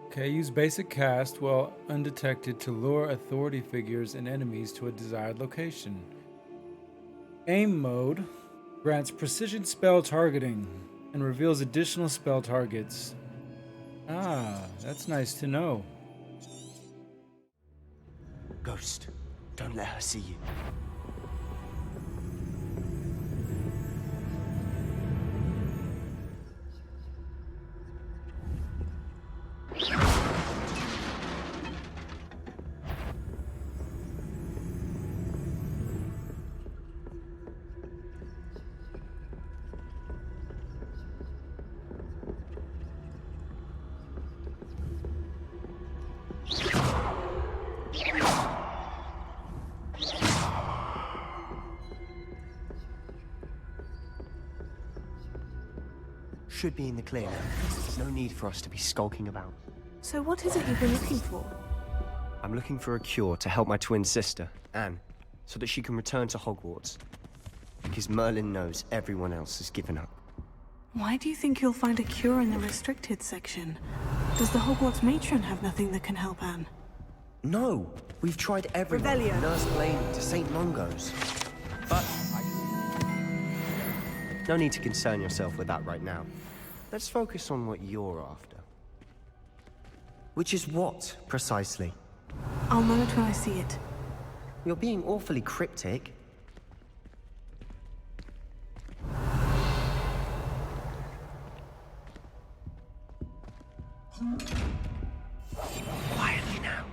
Okay, use basic cast while undetected to lure authority figures and enemies to a desired location. Aim mode grants precision spell targeting and reveals additional spell targets. Ah, that's nice to know. Ghost, don't let her see you. Should be in the clear now. No need for us to be skulking about. So what is it you've been looking for? I'm looking for a cure to help my twin sister, Anne, so that she can return to Hogwarts. Because Merlin knows everyone else has given up. Why do you think you'll find a cure in the restricted section? Does the Hogwarts matron have nothing that can help Anne? No! We've tried everyone. Revelio. From Nurse Blaney to St. Mungo's. But no need to concern yourself with that right now. Let's focus on what you're after. Which is what, precisely? I'll know it when I see it. You're being awfully cryptic. Quietly now.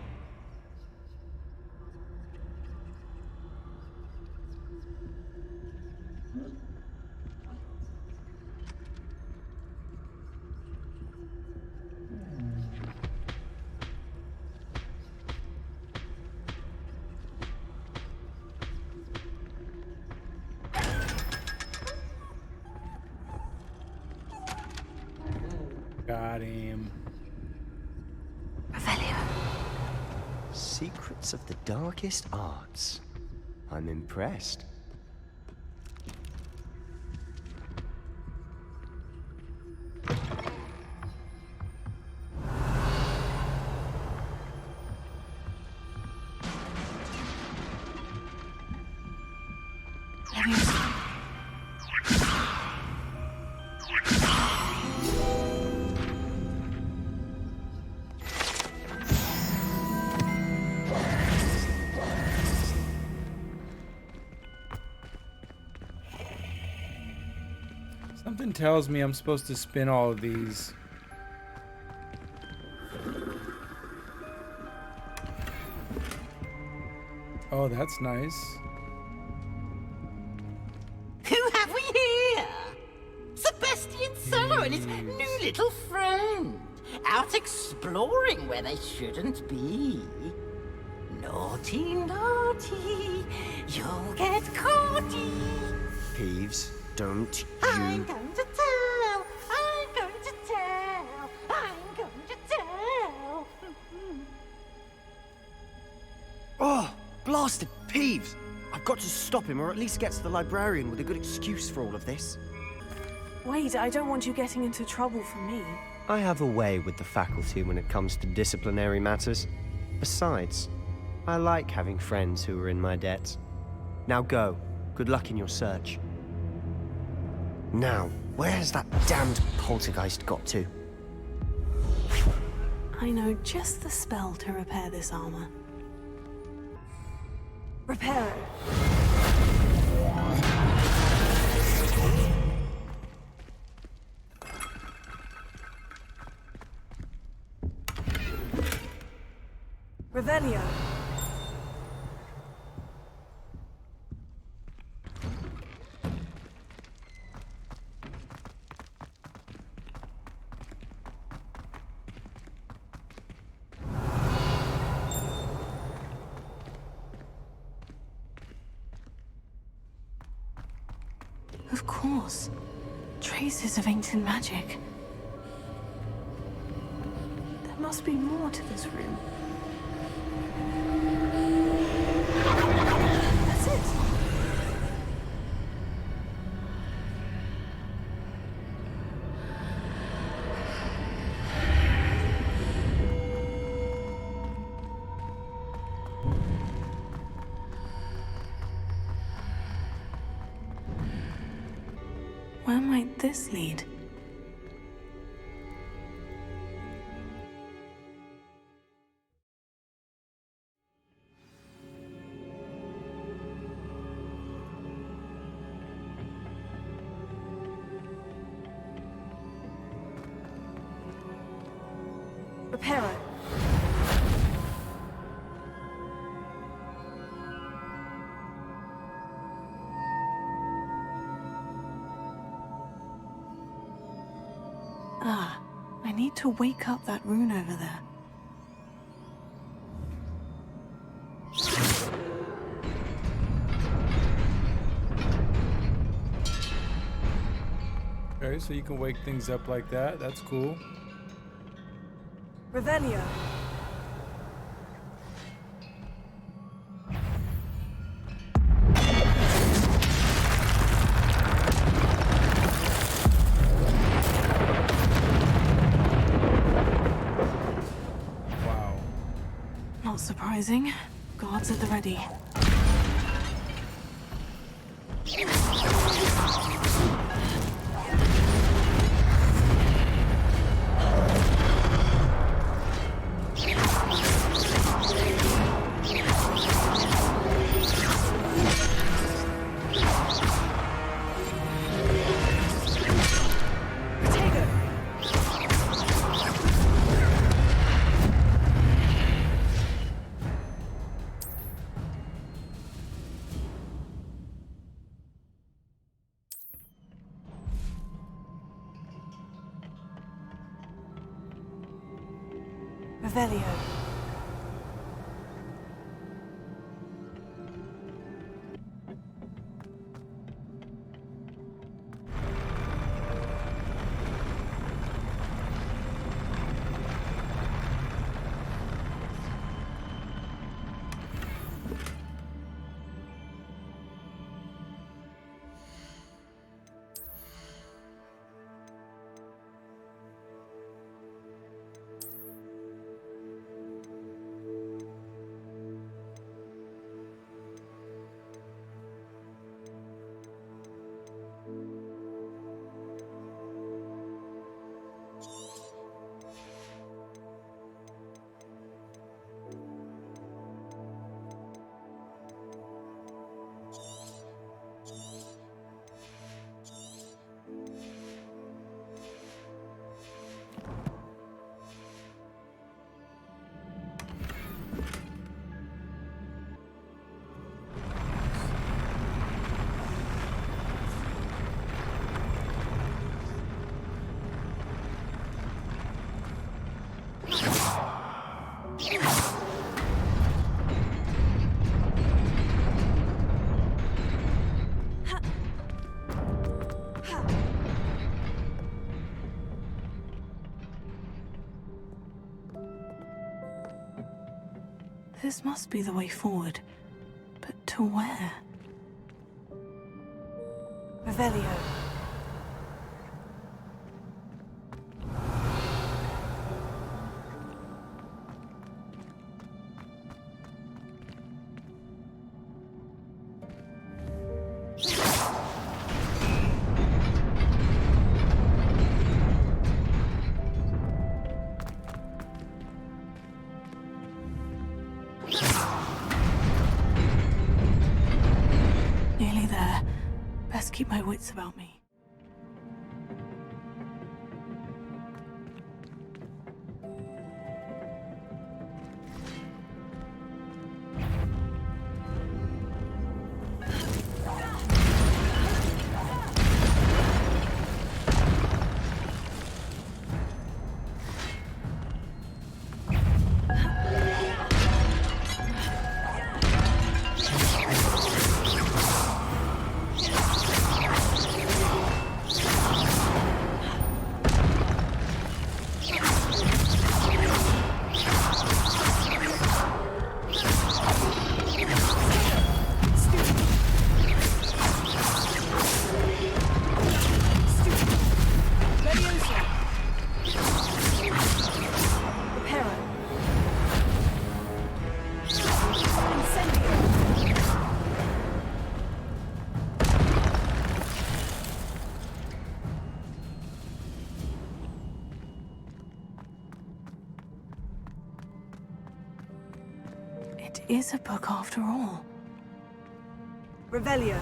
Got him. Revelio. Secrets of the darkest arts. I'm impressed. Something tells me I'm supposed to spin all of these. Oh, that's nice. Who have we here? Sebastian Solo and his new little friend. Out exploring where they shouldn't be. Naughty, naughty. You'll get caughty. Peeves, don't I'm you... going to tell. I'm going to tell. I'm going to tell. Oh, blasted Peeves! I've got to stop him, or at least get to the librarian with a good excuse for all of this. Wait, I don't want you getting into trouble for me. I have a way with the faculty when it comes to disciplinary matters. Besides, I like having friends who are in my debt. Now go. Good luck in your search. Now, where has that damned poltergeist got to? I know just the spell to repair this armor. Repair it. Revelio. Of course. Traces of ancient magic. There must be more to this room. That's it. Where might this lead? Reparo. Ah, I need to wake up that rune over there. Okay, so you can wake things up like that. That's cool. Revelio. Wow. Not surprising. Guards at the ready. Revelio. This must be the way forward. But to where? Revelio. Nearly there. Best keep my wits about me. It is a book after all. Revelio.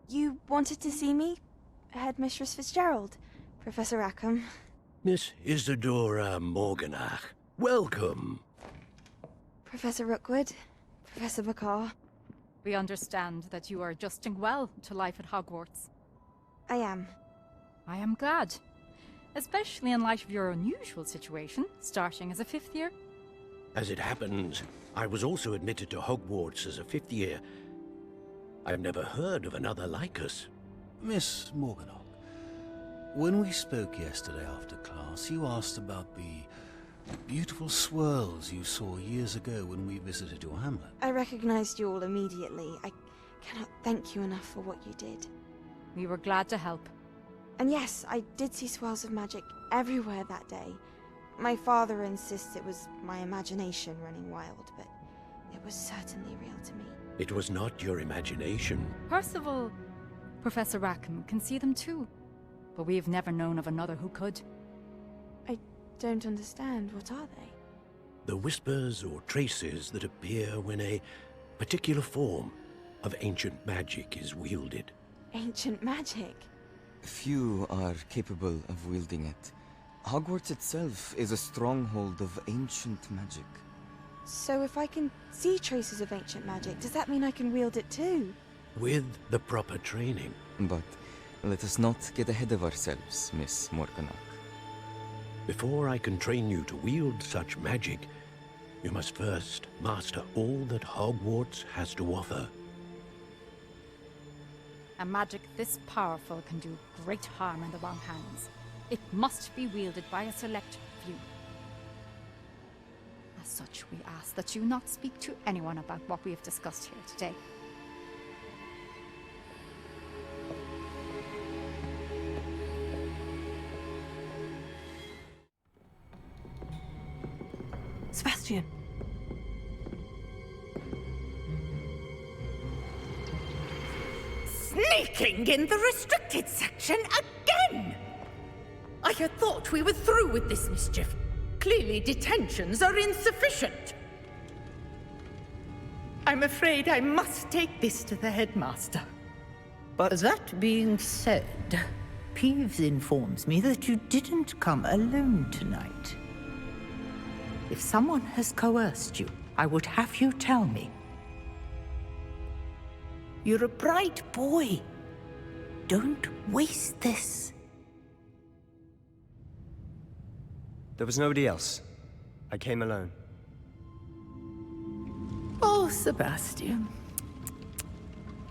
You wanted to see me? Headmistress Fitzgerald, Professor Rackham. Miss Isadora Morganach, welcome. Professor Rookwood, Professor Bakar. We understand that you are adjusting well to life at Hogwarts. I am. I am glad. Especially in light of your unusual situation, starting as a 5th year. As it happens, I was also admitted to Hogwarts as a 5th year. I've never heard of another like us. Miss Morganach, when we spoke yesterday after class, you asked about the beautiful swirls you saw years ago when we visited your hamlet. I recognized you all immediately. I cannot thank you enough for what you did. We were glad to help. And yes, I did see swirls of magic everywhere that day. My father insists it was my imagination running wild, but it was certainly real to me. It was not your imagination. Percival, Professor Rackham can see them too. But we've never known of another who could. I don't understand. What are they? The whispers or traces that appear when a particular form of ancient magic is wielded. Ancient magic? Few are capable of wielding it. Hogwarts itself is a stronghold of ancient magic. So if I can see traces of ancient magic, does that mean I can wield it too? With the proper training. But let us not get ahead of ourselves, Miss Morganach. Before I can train you to wield such magic, you must first master all that Hogwarts has to offer. A magic this powerful can do great harm in the wrong hands. It must be wielded by a select few. As such, we ask that you not speak to anyone about what we have discussed here today. Sebastian. Sneaking in the restricted section again! I had thought we were through with this mischief. Clearly detentions are insufficient. I'm afraid I must take this to the headmaster. But that being said, Peeves informs me that you didn't come alone tonight. If someone has coerced you, I would have you tell me. You're a bright boy. Don't waste this. There was nobody else. I came alone. Oh, Sebastian.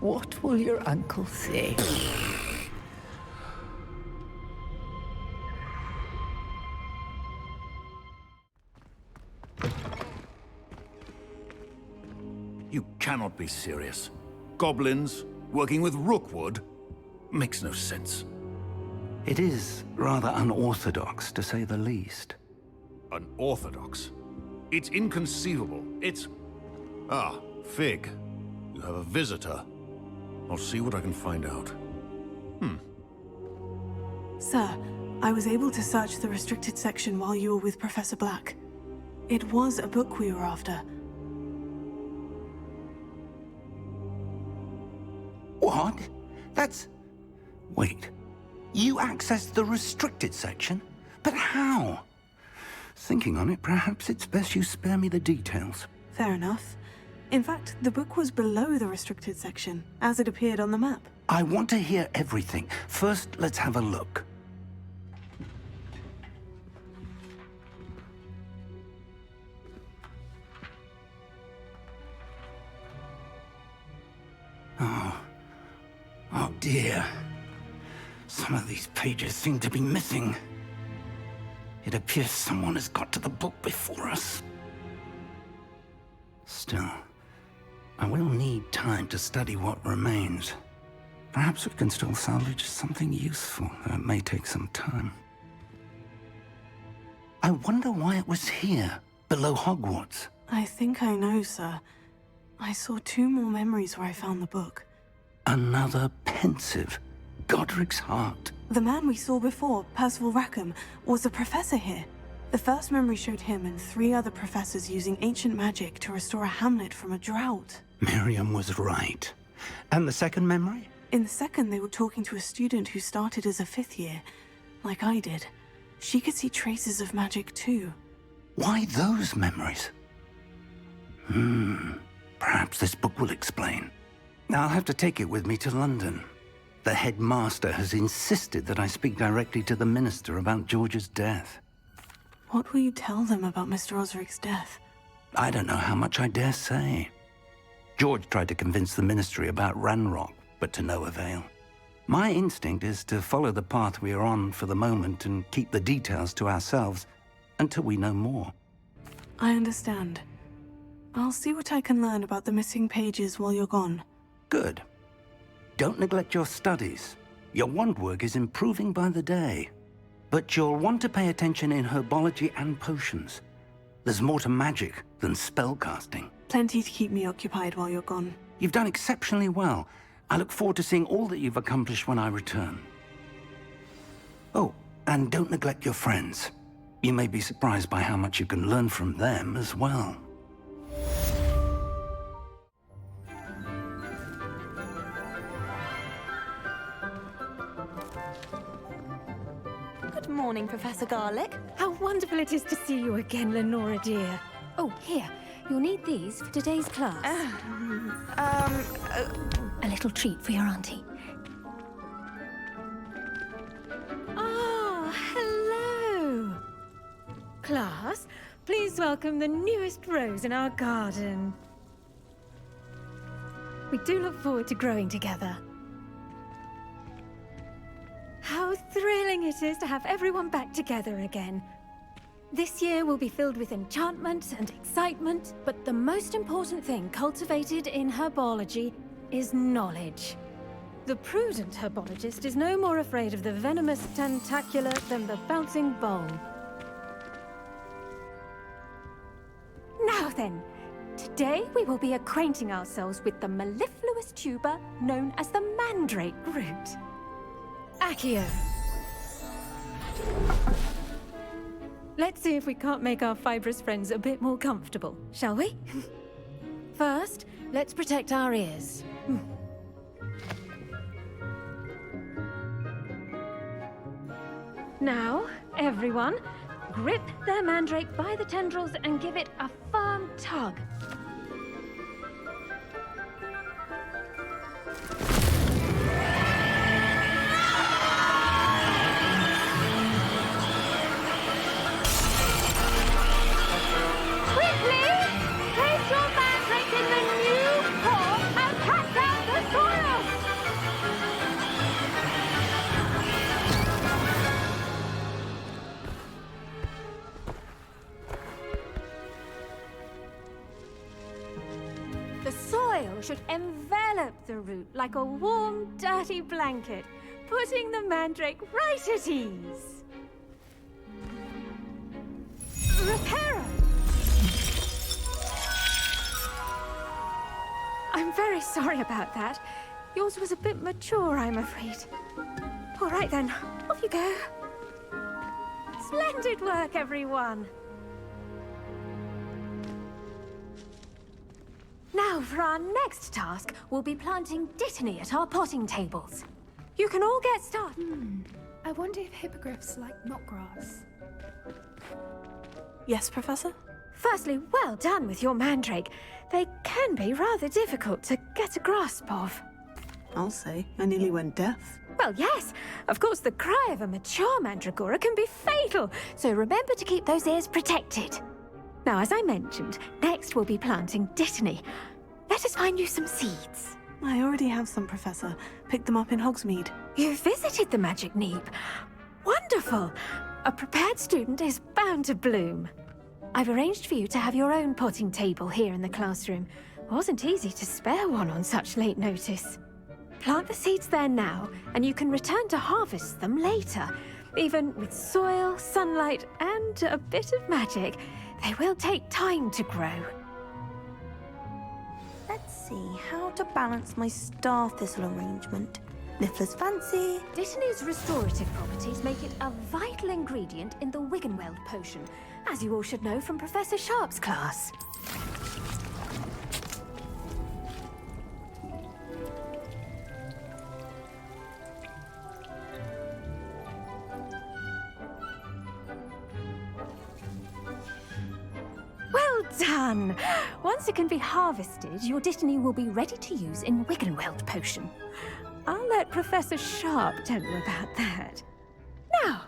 What will your uncle say? You cannot be serious. Goblins working with Rookwood makes no sense. It is rather unorthodox, to say the least. Unorthodox? It's inconceivable. It's... Ah, Fig. You have a visitor. I'll see what I can find out. Sir, I was able to search the restricted section while you were with Professor Black. It was a book we were after. What? That's... Wait. You accessed the restricted section? But how? Thinking on it, perhaps it's best you spare me the details. Fair enough. In fact, the book was below the restricted section, as it appeared on the map. I want to hear everything. First, let's have a look. Oh dear. Some of these pages seem to be missing. It appears someone has got to the book before us. Still, I will need time to study what remains. Perhaps we can still salvage something useful, though it may take some time. I wonder why it was here, below Hogwarts. I think I know, sir. I saw 2 more memories where I found the book. Another pensive. Godric's heart. The man we saw before, Percival Rackham, was a professor here. The first memory showed him and 3 other professors using ancient magic to restore a hamlet from a drought. Miriam was right. And the second memory? In the second, they were talking to a student who started as a 5th year, like I did. She could see traces of magic too. Why those memories? Perhaps this book will explain. I'll have to take it with me to London. The headmaster has insisted that I speak directly to the minister about George's death. What will you tell them about Mr. Osric's death? I don't know how much I dare say. George tried to convince the ministry about Ranrock, but to no avail. My instinct is to follow the path we are on for the moment and keep the details to ourselves until we know more. I understand. I'll see what I can learn about the missing pages while you're gone. Good. Don't neglect your studies. Your wand work is improving by the day. But you'll want to pay attention in herbology and potions. There's more to magic than spellcasting. Plenty to keep me occupied while you're gone. You've done exceptionally well. I look forward to seeing all that you've accomplished when I return. Oh, and don't neglect your friends. You may be surprised by how much you can learn from them as well. Good morning, Professor Garlick. How wonderful it is to see you again, Lenora dear. Oh, here. You'll need these for today's class. A little treat for your auntie. Ah, hello. Class, please welcome the newest rose in our garden. We do look forward to growing together. How thrilling it is to have everyone back together again. This year will be filled with enchantment and excitement, but the most important thing cultivated in herbology is knowledge. The prudent herbologist is no more afraid of the venomous tentacula than the bouncing bowl. Now then, today we will be acquainting ourselves with the mellifluous tuber known as the mandrake root. Accio. Let's see if we can't make our fibrous friends a bit more comfortable, shall we? First, let's protect our ears. Now, everyone, grip their mandrake by the tendrils and give it a firm tug. Should envelop the root like a warm, dirty blanket, putting the mandrake right at ease. Reparo! I'm very sorry about that. Yours was a bit mature, I'm afraid. All right then, off you go. Splendid work, everyone! Now, for our next task, we'll be planting dittany at our potting tables. You can all get started. I wonder if hippogriffs like knotgrass. Yes, Professor? Firstly, well done with your mandrake. They can be rather difficult to get a grasp of. I'll say, I nearly went deaf. Well, yes. Of course, the cry of a mature mandragora can be fatal, so remember to keep those ears protected. Now, as I mentioned, next we'll be planting dittany. Let us find you some seeds. I already have some, Professor. Picked them up in Hogsmeade. You visited the Magic Neep. Wonderful! A prepared student is bound to bloom. I've arranged for you to have your own potting table here in the classroom. Wasn't easy to spare one on such late notice. Plant the seeds there now, and you can return to harvest them later. Even with soil, sunlight, and a bit of magic, they will take time to grow. Let's see how to balance my star thistle arrangement. Niffler's fancy. Dittany's restorative properties make it a vital ingredient in the Wiggenweld potion, as you all should know from Professor Sharp's class. Well done! Once it can be harvested, your dittany will be ready to use in Wiggenweld potion. I'll let Professor Sharp tell you about that. Now,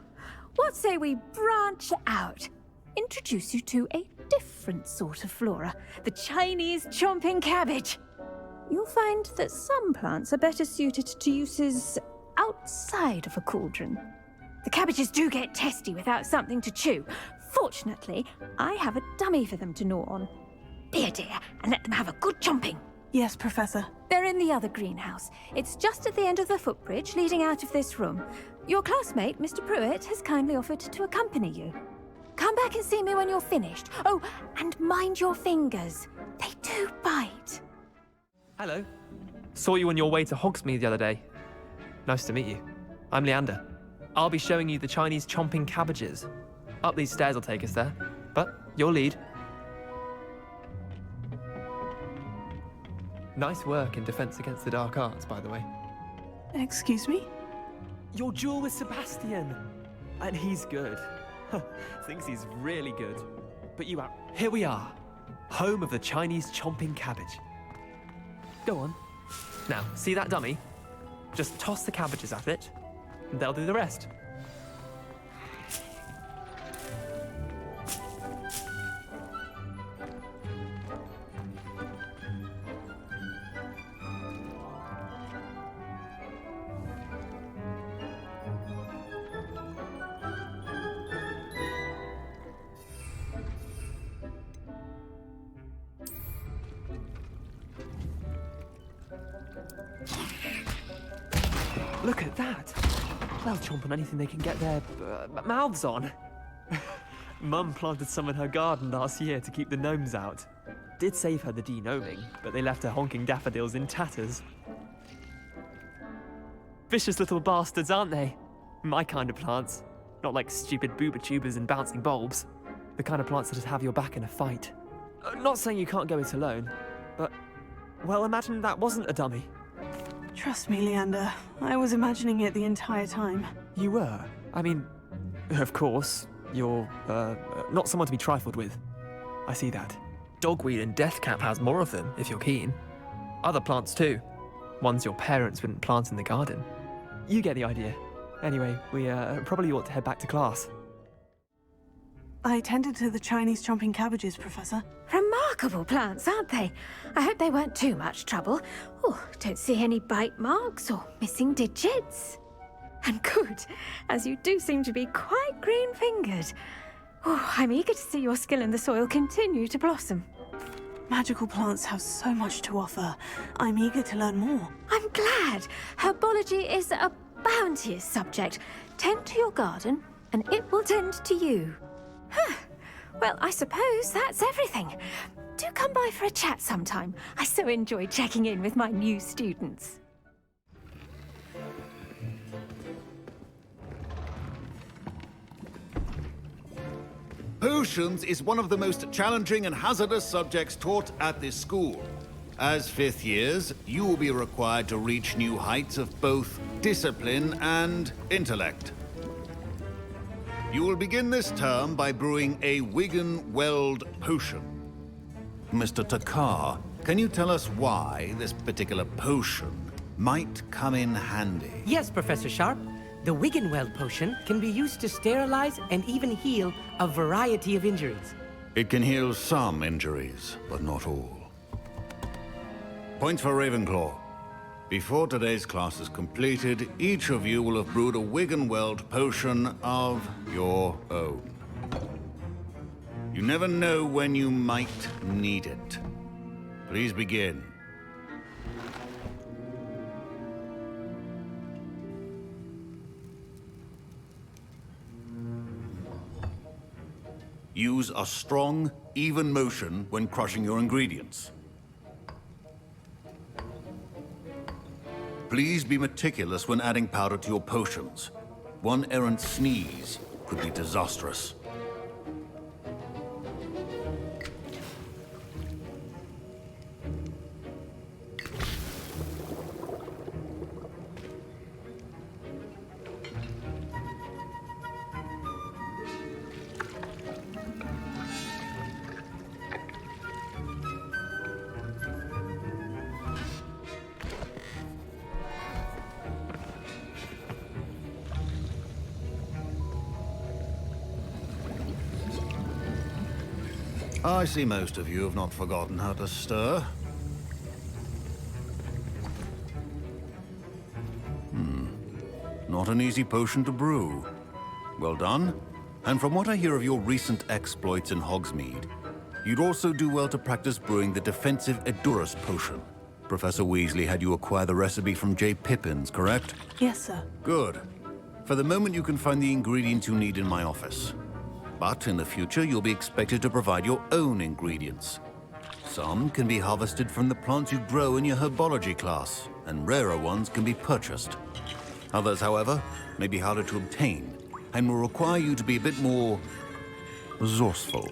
what say we branch out? Introduce you to a different sort of flora, the Chinese chomping cabbage. You'll find that some plants are better suited to uses outside of a cauldron. The cabbages do get testy without something to chew. Fortunately, I have a dummy for them to gnaw on. Be a dear and let them have a good chomping. Yes, Professor. They're in the other greenhouse. It's just at the end of the footbridge leading out of this room. Your classmate, Mr. Pruitt, has kindly offered to accompany you. Come back and see me when you're finished. Oh, and mind your fingers. They do bite. Hello. Saw you on your way to Hogsmeade the other day. Nice to meet you. I'm Leander. I'll be showing you the Chinese chomping cabbages. Up these stairs will take us there, but you'll lead. Nice work in Defense Against the Dark Arts, by the way. Excuse me? Your duel with Sebastian! And he's good. Thinks he's really good. But you are... Here we are. Home of the Chinese chomping cabbage. Go on. Now, see that dummy? Just toss the cabbages at it, and they'll do the rest. Look at that! They'll chomp on anything they can get their mouths on. Mum planted some in her garden last year to keep the gnomes out. Did save her the de-gnoming, but they left her honking daffodils in tatters. Vicious little bastards, aren't they? My kind of plants. Not like stupid booba tubers and bouncing bulbs. The kind of plants that'd have your back in a fight. Not saying you can't go it alone, but... well, imagine that wasn't a dummy. Trust me, Leander. I was imagining it the entire time. You were? I mean, of course, you're, not someone to be trifled with. I see that. Dogweed and deathcap has more of them, if you're keen. Other plants too. Ones your parents wouldn't plant in the garden. You get the idea. Anyway, we, probably ought to head back to class. I tended to the Chinese chomping cabbages, Professor. Remarkable plants, aren't they? I hope they weren't too much trouble. Oh, don't see any bite marks or missing digits. And good, as you do seem to be quite green-fingered. Oh, I'm eager to see your skill in the soil continue to blossom. Magical plants have so much to offer. I'm eager to learn more. I'm glad. Herbology is a bounteous subject. Tend to your garden, and it will tend to you. Huh. Well, I suppose that's everything. Do come by for a chat sometime. I so enjoy checking in with my new students. Potions is one of the most challenging and hazardous subjects taught at this school. As fifth years, you will be required to reach new heights of both discipline and intellect. You will begin this term by brewing a Wiggenweld potion. Mr. Takar, can you tell us why this particular potion might come in handy? Yes, Professor Sharp. The Wiggenweld potion can be used to sterilize and even heal a variety of injuries. It can heal some injuries, but not all. Points for Ravenclaw. Before today's class is completed, each of you will have brewed a Wiggenweld potion of your own. You never know when you might need it. Please begin. Use a strong, even motion when crushing your ingredients. Please be meticulous when adding powder to your potions. One errant sneeze could be disastrous. I see most of you have not forgotten how to stir. Not an easy potion to brew. Well done. And from what I hear of your recent exploits in Hogsmeade, you'd also do well to practice brewing the defensive Edurus potion. Professor Weasley had you acquire the recipe from J. Pippin's, correct? Yes, sir. Good. For the moment, you can find the ingredients you need in my office. But in the future, you'll be expected to provide your own ingredients. Some can be harvested from the plants you grow in your herbology class, and rarer ones can be purchased. Others, however, may be harder to obtain, and will require you to be a bit more resourceful.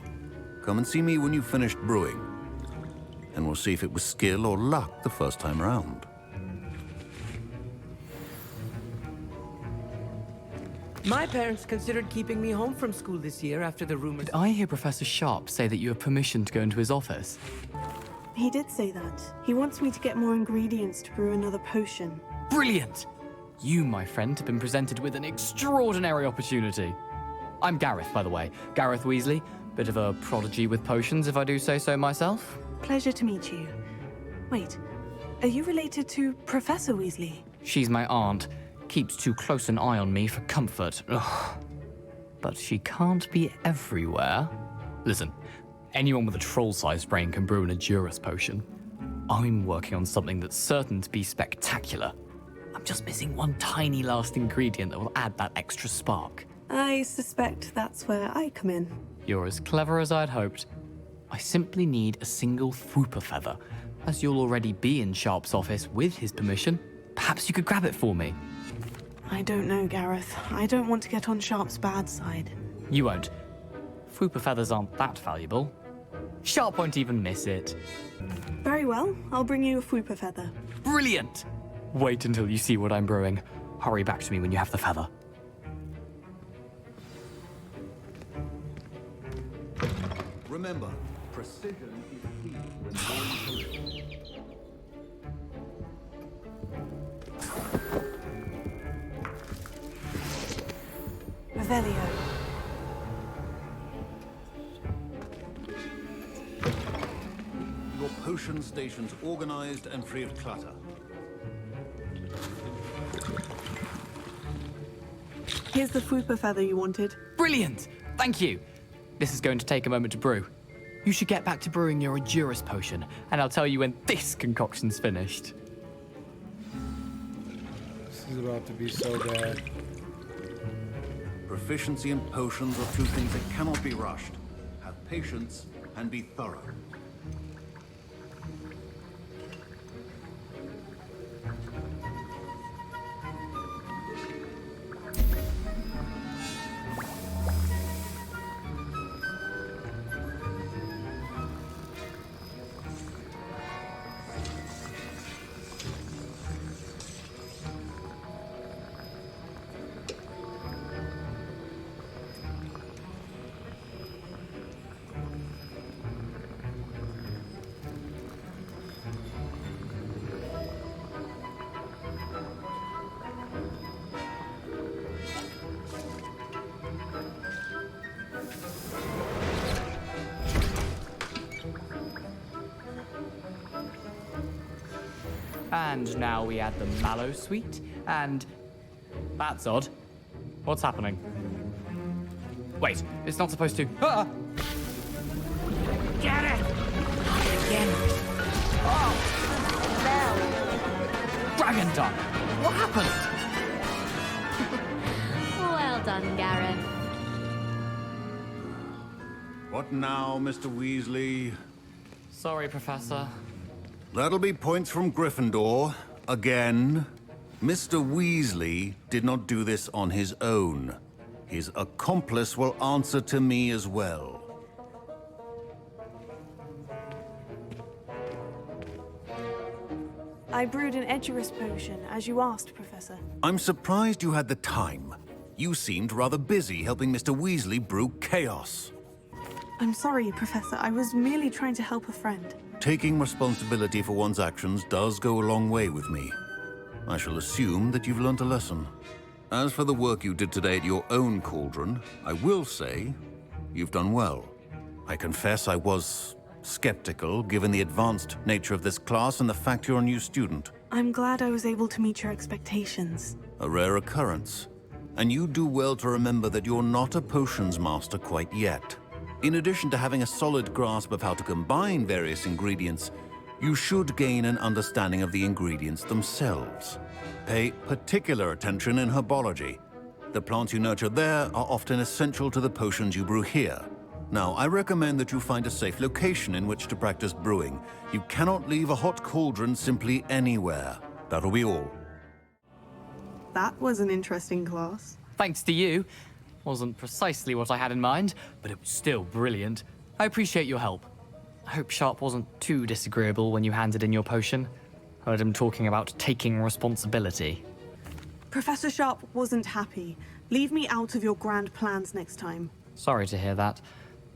Come and see me when you've finished brewing, and we'll see if it was skill or luck the first time around. My parents considered keeping me home from school this year after the rumors. Did I hear Professor Sharp say that you have permission to go into his office? He did say that. He wants me to get more ingredients to brew another potion. Brilliant! You, my friend, have been presented with an extraordinary opportunity. I'm Gareth, by the way. Gareth Weasley. Bit of a prodigy with potions, if I do say so myself. Pleasure to meet you. Wait, are you related to Professor Weasley? She's my aunt. Keeps too close an eye on me for comfort. Ugh. But she can't be everywhere. Listen, anyone with a troll-sized brain can brew an Edurus potion. I'm working on something that's certain to be spectacular. I'm just missing one tiny last ingredient that will add that extra spark. I suspect that's where I come in. You're as clever as I'd hoped. I simply need a single Fwooper feather. As you'll already be in Sharp's office with his permission, perhaps you could grab it for me. I don't know, Gareth. I don't want to get on Sharp's bad side. You won't. Fwooper feathers aren't that valuable. Sharp won't even miss it. Very well. I'll bring you a Fwooper feather. Brilliant! Wait until you see what I'm brewing. Hurry back to me when you have the feather. Remember, precision is key when brewing potions. Revelio. Your potion station's organized and free of clutter. Here's the Fwooper feather you wanted. Brilliant! Thank you! This is going to take a moment to brew. You should get back to brewing your Edurus potion, and I'll tell you when this concoction's finished. This is about to be so bad. Proficiency in potions are two things that cannot be rushed. Have patience and be thorough. And now we add the mallow sweet, and... That's odd. What's happening? Wait, it's not supposed to... Ah! Get it! Again. Oh! No! Dragon Dung! What happened? Well done, Gareth. What now, Mr. Weasley? Sorry, Professor. That'll be points from Gryffindor. Again. Mr. Weasley did not do this on his own. His accomplice will answer to me as well. I brewed an Edurus potion, as you asked, Professor. I'm surprised you had the time. You seemed rather busy helping Mr. Weasley brew chaos. I'm sorry, Professor. I was merely trying to help a friend. Taking responsibility for one's actions does go a long way with me. I shall assume that you've learnt a lesson. As for the work you did today at your own cauldron, I will say you've done well. I confess I was skeptical, given the advanced nature of this class and the fact you're a new student. I'm glad I was able to meet your expectations. A rare occurrence. And you do well to remember that you're not a potions master quite yet. In addition to having a solid grasp of how to combine various ingredients, you should gain an understanding of the ingredients themselves. Pay particular attention in herbology. The plants you nurture there are often essential to the potions you brew here. Now, I recommend that you find a safe location in which to practice brewing. You cannot leave a hot cauldron simply anywhere. That'll be all. That was an interesting class. Thanks to you. Wasn't precisely what I had in mind, but it was still brilliant. I appreciate your help. I hope Sharp wasn't too disagreeable when you handed in your potion. Heard him talking about taking responsibility. Professor Sharp wasn't happy. Leave me out of your grand plans next time. Sorry to hear that.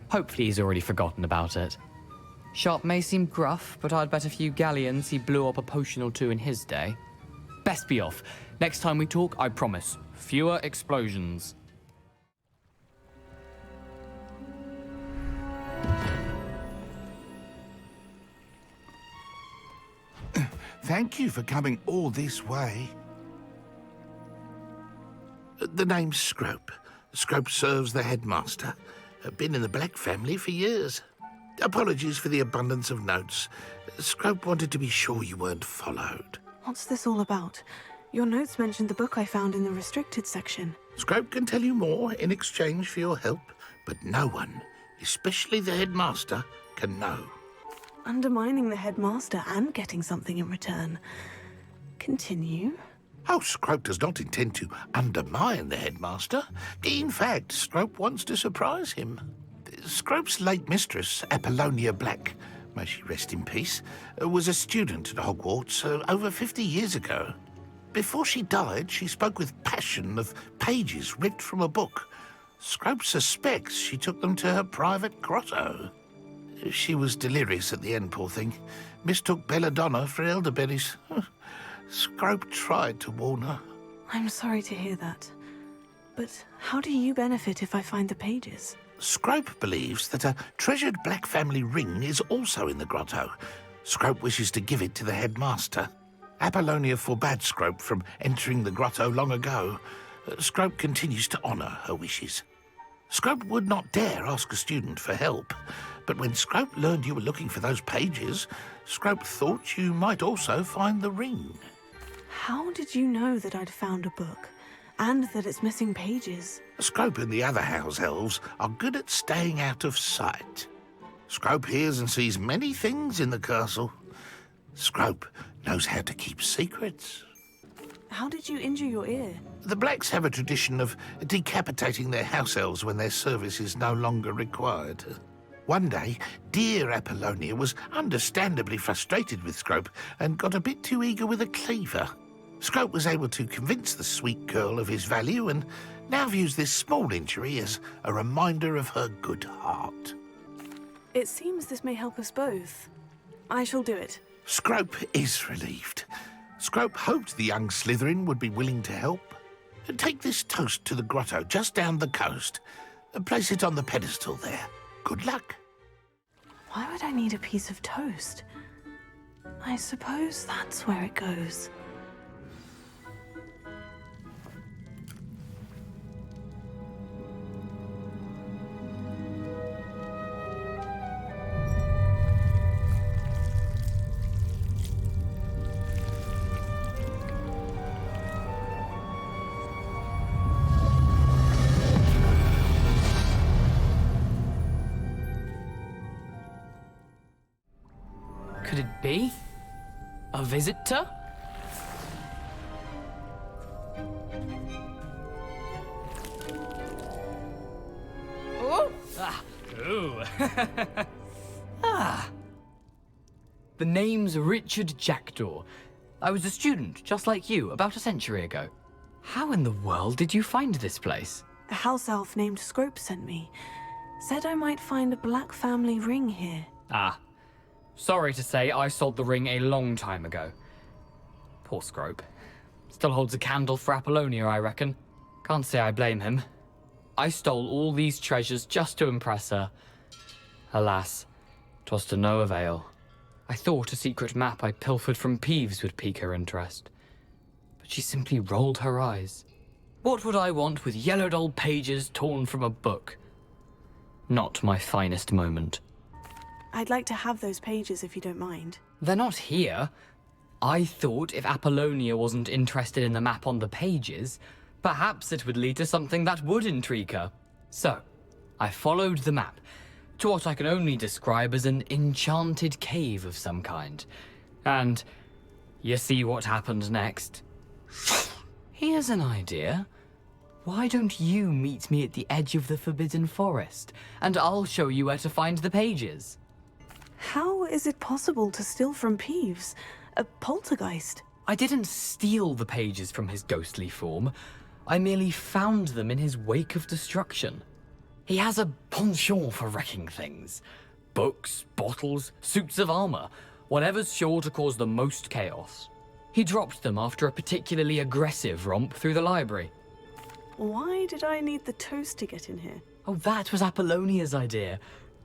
Hopefully he's already forgotten about it. Sharp may seem gruff, but I'd bet a few galleons he blew up a potion or two in his day. Best be off. Next time we talk, I promise, fewer explosions. Thank you for coming all this way. The name's Scrope. Scrope serves the headmaster. Been in the Black family for years. Apologies for the abundance of notes. Scrope wanted to be sure you weren't followed. What's this all about? Your notes mentioned the book I found in the restricted section. Scrope can tell you more in exchange for your help, but no one, especially the headmaster, can know. Undermining the headmaster and getting something in return. Continue. Oh, Scrope does not intend to undermine the headmaster. In fact, Scrope wants to surprise him. Scrope's late mistress, Apollonia Black, may she rest in peace, was a student at Hogwarts over 50 years ago. Before she died, she spoke with passion of pages ripped from a book. Scrope suspects she took them to her private grotto. She was delirious at the end, poor thing. Mistook belladonna for elderberries. Scrope tried to warn her. I'm sorry to hear that. But how do you benefit if I find the pages? Scrope believes that a treasured Black family ring is also in the grotto. Scrope wishes to give it to the headmaster. Apollonia forbade Scrope from entering the grotto long ago. Scrope continues to honour her wishes. Scrope would not dare ask a student for help, but when Scrope learned you were looking for those pages, Scrope thought you might also find the ring. How did you know that I'd found a book, and that it's missing pages? Scrope and the other house elves are good at staying out of sight. Scrope hears and sees many things in the castle. Scrope knows how to keep secrets. How did you injure your ear? The Blacks have a tradition of decapitating their house elves when their service is no longer required. One day, dear Apollonia was understandably frustrated with Scrope and got a bit too eager with a cleaver. Scrope was able to convince the sweet girl of his value and now views this small injury as a reminder of her good heart. It seems this may help us both. I shall do it. Scrope is relieved. Scrope hoped the young Slytherin would be willing to help. Take this toast to the grotto just down the coast and place it on the pedestal there. Good luck. Why would I need a piece of toast? I suppose that's where it goes. Could it be? A visitor? Oh! Ah! Ooh! Ah! The name's Richard Jackdaw. I was a student, just like you, about a century ago. How in the world did you find this place? A house elf named Scrope sent me. Said I might find a Black family ring here. Ah. Sorry to say, I sold the ring a long time ago. Poor Scrope. Still holds a candle for Apollonia, I reckon. Can't say I blame him. I stole all these treasures just to impress her. Alas, 'twas to no avail. I thought a secret map I pilfered from Peeves would pique her interest. But she simply rolled her eyes. What would I want with yellowed old pages torn from a book? Not my finest moment. I'd like to have those pages if you don't mind. They're not here. I thought if Apollonia wasn't interested in the map on the pages, perhaps it would lead to something that would intrigue her. So, I followed the map to what I can only describe as an enchanted cave of some kind. And you see what happened next? Here's an idea. Why don't you meet me at the edge of the Forbidden Forest, and I'll show you where to find the pages. How is it possible to steal from Peeves? A poltergeist? I didn't steal the pages from his ghostly form. I merely found them in his wake of destruction. He has a penchant for wrecking things. Books, bottles, suits of armor, whatever's sure to cause the most chaos. He dropped them after a particularly aggressive romp through the library. Why did I need the toast to get in here? Oh, that was Apollonia's idea.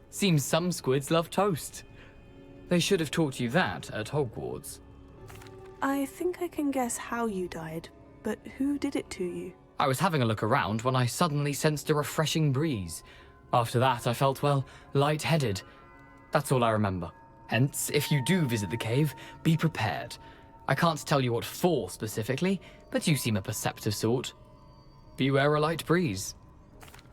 Seems some squids love toast. They should have taught you that at Hogwarts. I think I can guess how you died, but who did it to you? I was having a look around when I suddenly sensed a refreshing breeze. After that, I felt, well, lightheaded. That's all I remember. Hence, if you do visit the cave, be prepared. I can't tell you what for specifically, but you seem a perceptive sort. Beware a light breeze.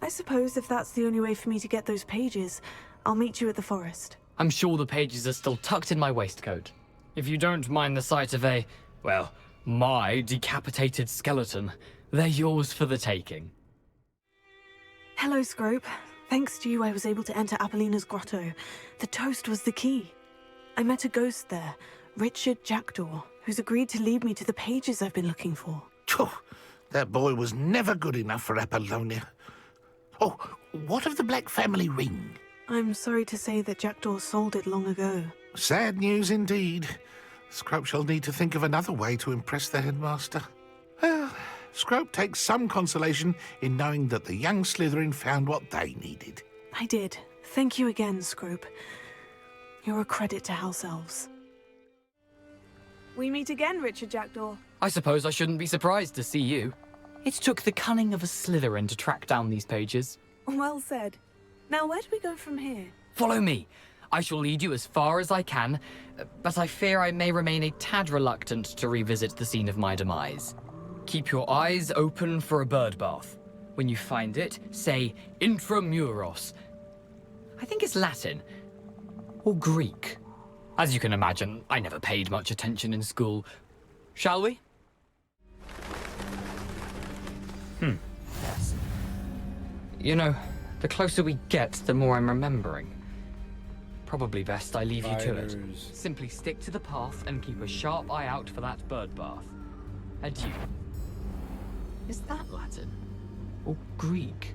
I suppose if that's the only way for me to get those pages, I'll meet you at the forest. I'm sure the pages are still tucked in my waistcoat. If you don't mind the sight of a, well, my decapitated skeleton, they're yours for the taking. Hello, Scrope. Thanks to you, I was able to enter Apollina's grotto. The toast was the key. I met a ghost there, Richard Jackdaw, who's agreed to lead me to the pages I've been looking for. Phew, that boy was never good enough for Apollonia. Oh, what of the Black family ring? I'm sorry to say that Jackdaw sold it long ago. Sad news indeed. Scrope shall need to think of another way to impress the headmaster. Well, Scrope takes some consolation in knowing that the young Slytherin found what they needed. I did. Thank you again, Scrope. You're a credit to House Elves. We meet again, Richard Jackdaw. I suppose I shouldn't be surprised to see you. It took the cunning of a Slytherin to track down these pages. Well said. Now, where do we go from here? Follow me. I shall lead you as far as I can, but I fear I may remain a tad reluctant to revisit the scene of my demise. Keep your eyes open for a bird bath. When you find it, say intramuros. I think it's Latin. Or Greek. As you can imagine, I never paid much attention in school. Shall we? Yes. You know, the closer we get, the more I'm remembering. Probably best I leave you to it. Simply stick to the path and keep a sharp eye out for that bird bath. Adieu. Is that Latin? Or Greek?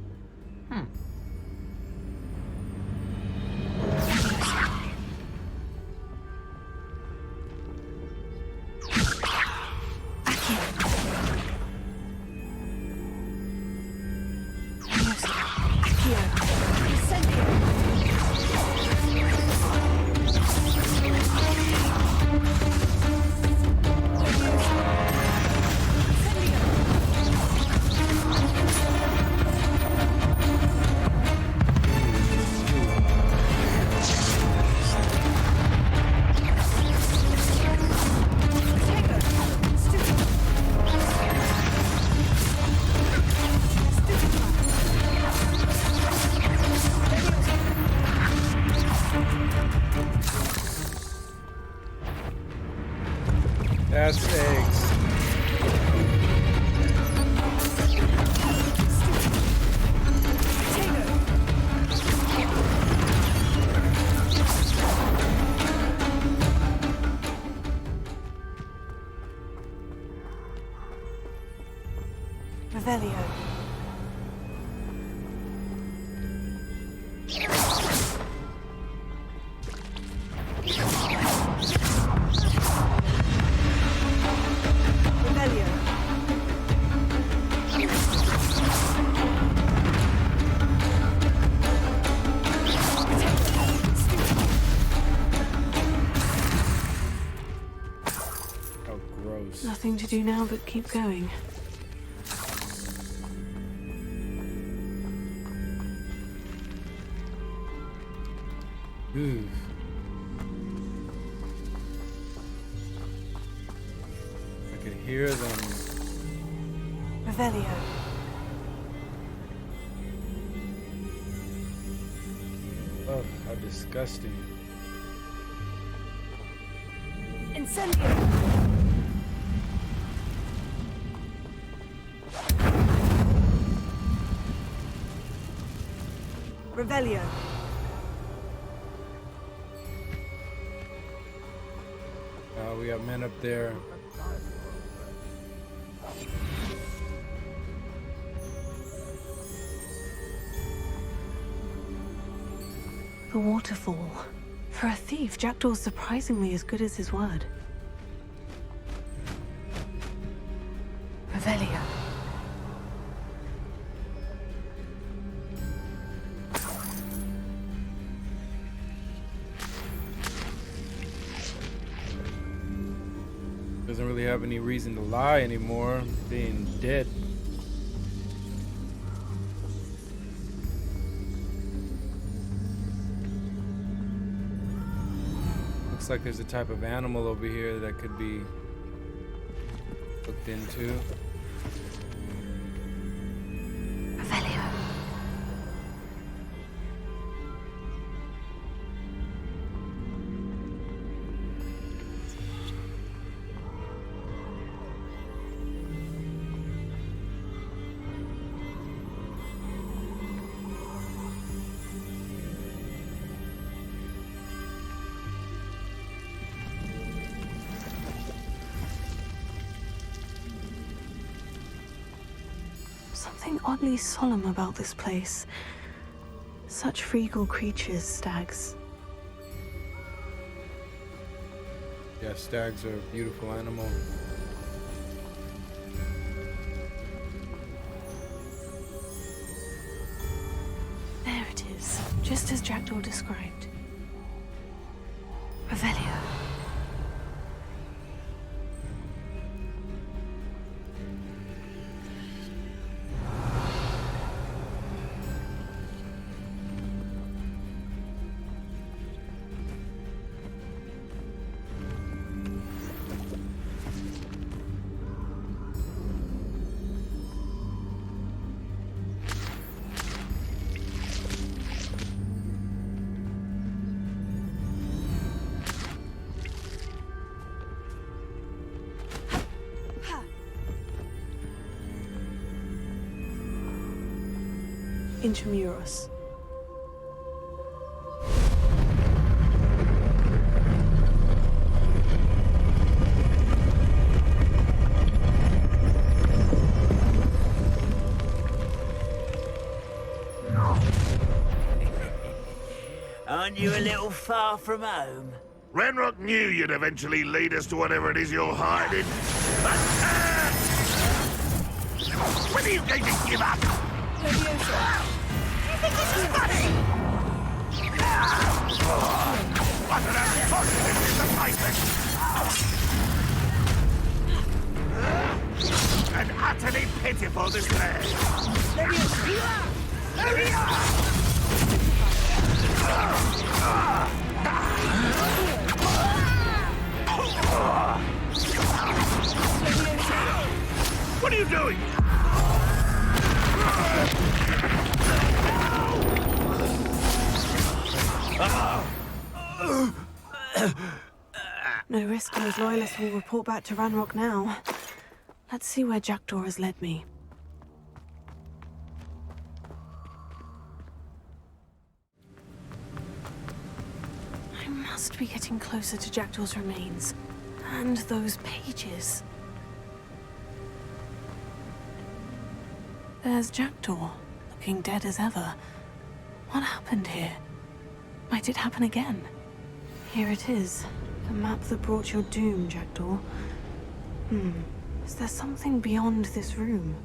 That's eggs. Revelio. Oh, gross. Nothing to do now but keep going. Ooh. hear them. Revelio. Oh, how disgusting. Incendio. Revelio. We got men up there. The waterfall. For a thief, Jackdaw's surprisingly as good as his word. Revelio. Doesn't really have any reason to lie anymore, being dead. Looks like there's a type of animal over here that could be looked into. Revelio. Something oddly solemn about this place. Such regal creatures, stags. Yeah, stags are a beautiful animal. There it is, just as Jackdaw described. Revelio. Intramuros. Aren't you a little far from home? Ranrock knew you'd eventually lead us to whatever it is you're hiding. When are you going to give up? What an unfortunate disappointment! An utterly pitiful display! What are you doing? No risk those loyalists will report back to Ranrock now. Let's see where Jackdaw has led me. I must be getting closer to Jackdaw's remains. And those pages. There's Jackdaw, looking dead as ever. What happened here? Might it happen again? Here it is. The map that brought your doom, Jackdaw. Is there something beyond this room?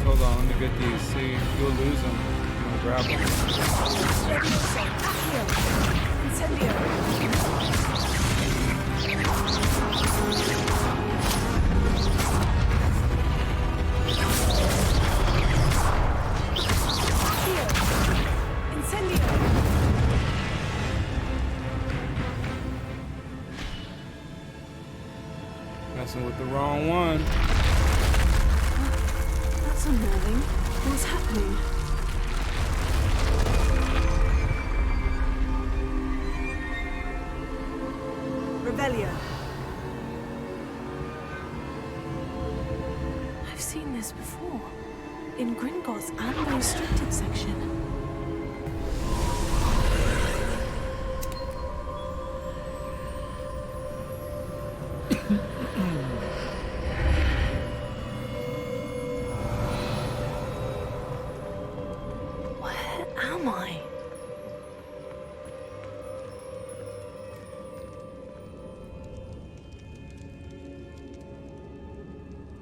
Hold on, let me get these. See, you'll lose them. I'm gonna grab them. Messing with the wrong one. That's unnerving. What's happening? Revelio. I've seen this before. In Gringotts and the restricted section.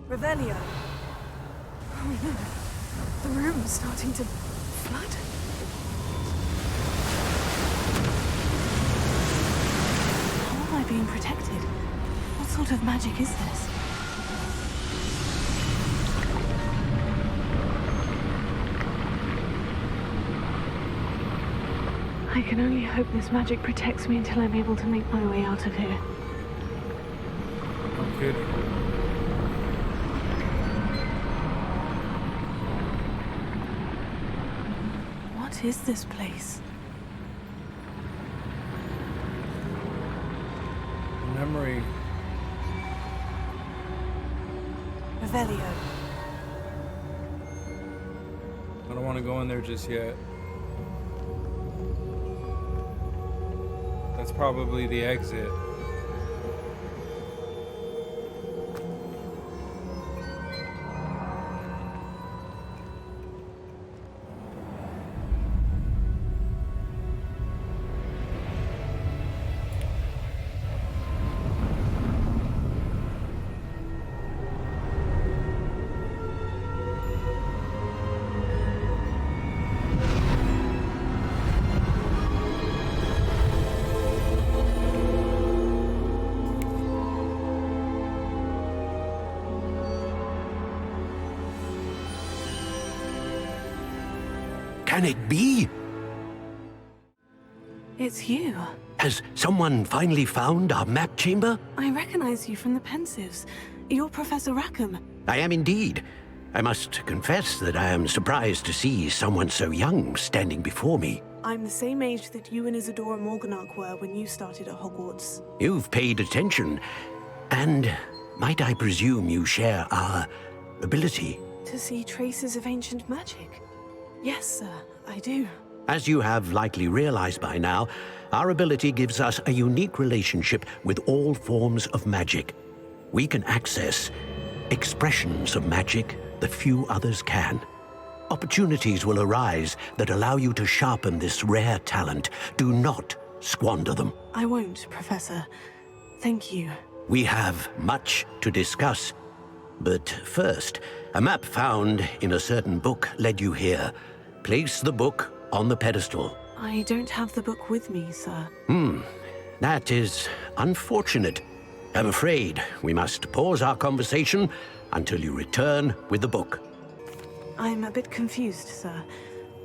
Revelio. Oh no. The room's starting to flood. How am I being protected? What sort of magic is this? I can only hope this magic protects me until I'm able to make my way out of here. I'm kidding. What is this place? Memory. Revelio. I don't want to go in there just yet. That's probably the exit. Can it be? It's you. Has someone finally found our map chamber? I recognize you from the Pensives. You're Professor Rackham. I am indeed. I must confess that I am surprised to see someone so young standing before me. I'm the same age that you and Isadora Morganach were when you started at Hogwarts. You've paid attention. And might I presume you share our ability? To see traces of ancient magic? Yes, sir, I do. As you have likely realized by now, our ability gives us a unique relationship with all forms of magic. We can access expressions of magic that few others can. Opportunities will arise that allow you to sharpen this rare talent. Do not squander them. I won't, Professor. Thank you. We have much to discuss. But first, a map found in a certain book led you here. Place the book on the pedestal. I don't have the book with me, sir. That is unfortunate. I'm afraid we must pause our conversation until you return with the book. I'm a bit confused, sir.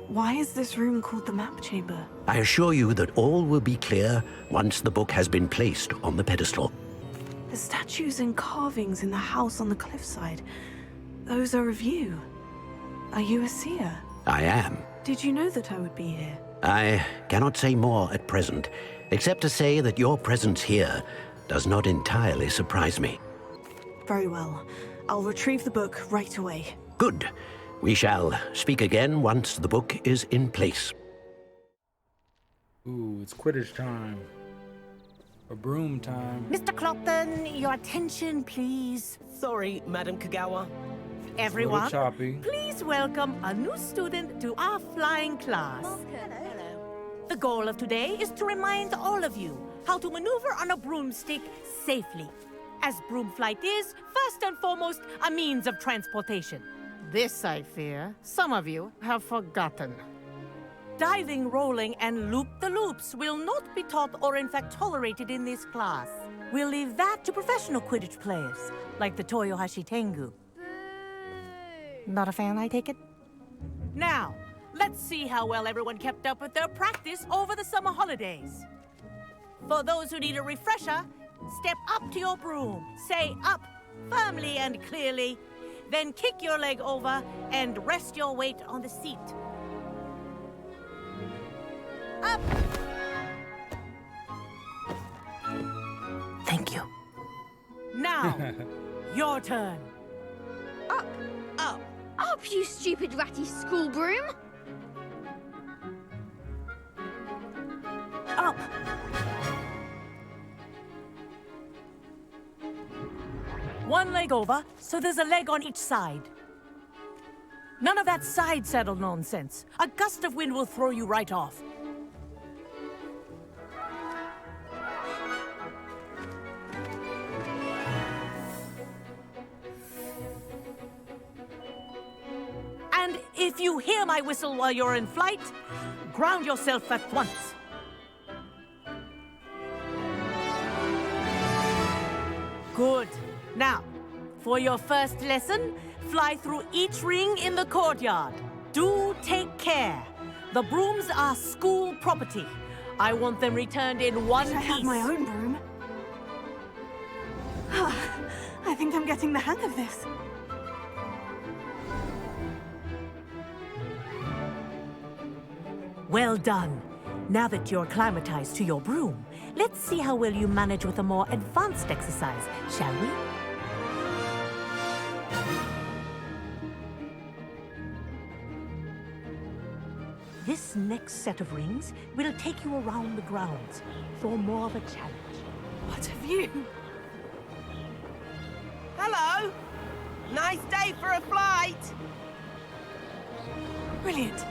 Why is this room called the map chamber? I assure you that all will be clear once the book has been placed on the pedestal. The statues and carvings in the house on the cliffside, those are of you. Are you a seer? I am. Did you know that I would be here? I cannot say more at present, except to say that your presence here does not entirely surprise me. Very well. I'll retrieve the book right away. Good. We shall speak again once the book is in place. Ooh, it's Quidditch time. Or broom time. Mr. Clopton, your attention, please. Sorry, Madam Kagawa. Everyone, choppy. please welcome a new student to our flying class. The goal of today is to remind all of you how to maneuver on a broomstick safely, as broom flight is, first and foremost, a means of transportation. This, I fear, some of you have forgotten. Diving, rolling, and loop-the-loops will not be taught or in fact tolerated in this class. We'll leave that to professional Quidditch players, like the Toyohashi Tengu. Not a fan, I take it? Now, let's see how well everyone kept up with their practice over the summer holidays. For those who need a refresher, step up to your broom, say up firmly and clearly, then kick your leg over and rest your weight on the seat. Up! Thank you. Now, your turn. Up! Up! Up, you stupid ratty school broom! Up! One leg over, so there's a leg on each side. None of that side saddle nonsense. A gust of wind will throw you right off. And if you hear my whistle while you're in flight, ground yourself at once. Good. Now, for your first lesson, fly through each ring in the courtyard. Do take care. The brooms are school property. I want them returned in one piece. I have my own broom. I think I'm getting the hang of this. Well done. Now that you're acclimatized to your broom, let's see how well you manage with a more advanced exercise, shall we? This next set of rings will take you around the grounds for more of a challenge. What a view! Hello! Nice day for a flight! Brilliant.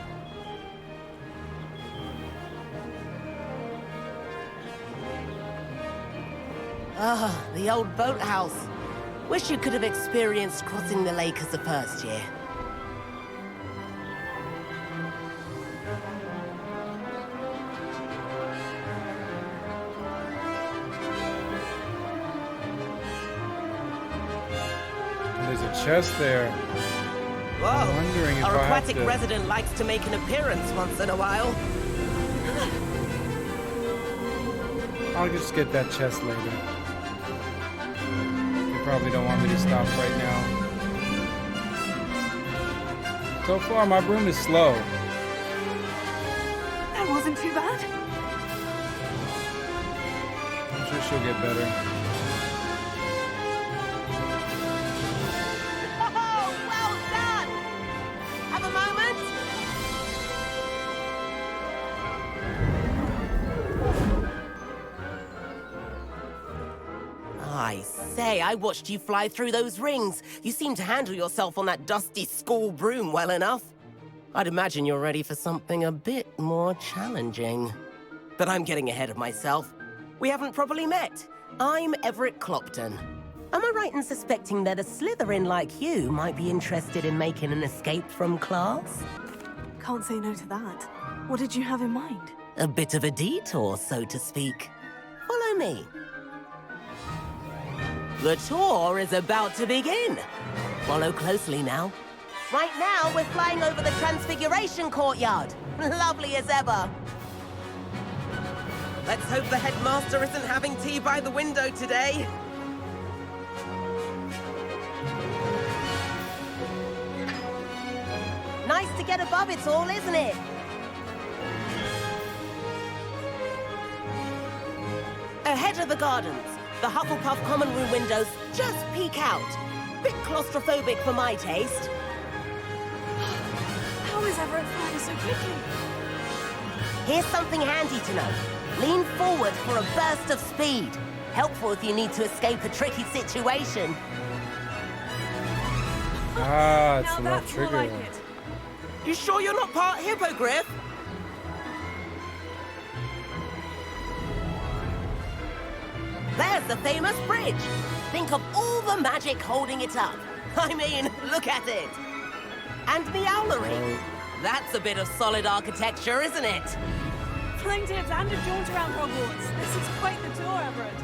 Ah, the old boathouse. Wish you could have experienced crossing the lake as the first year. There's a chest there. Whoa! I'm wondering if Our I have aquatic to... resident likes to make an appearance once in a while. I'll just get that chest later. You probably don't want me to stop right now. So far, my broom is slow. That wasn't too bad. I'm sure she'll get better. Oh, well done! Have a moment? I say, I watched you fly through those rings. You seem to handle yourself on that dusty school broom well enough. I'd imagine you're ready for something a bit more challenging. But I'm getting ahead of myself. We haven't properly met. I'm Everett Clopton. Am I right in suspecting that a Slytherin like you might be interested in making an escape from class? Can't say no to that. What did you have in mind? A bit of a detour, so to speak. Follow me. The tour is about to begin. Follow closely now. Right now, we're flying over the Transfiguration Courtyard. Lovely as ever. Let's hope the headmaster isn't having tea by the window today. Nice to get above it all, isn't it? Ahead of the gardens, the Hufflepuff common room windows just peek out. Bit claustrophobic for my taste. How is Everett flying so quickly? Here's something handy to know. Lean forward for a burst of speed. Helpful if you need to escape a tricky situation. Ah, it's Now a little that's more trigger. like it. You sure you're not part hippogriff? There's the famous bridge. Think of all the magic holding it up. I mean, look at it. And the owlery. That's a bit of solid architecture, isn't it? Flying tips and a jaunt around Hogwarts. This is quite the tour, Everett.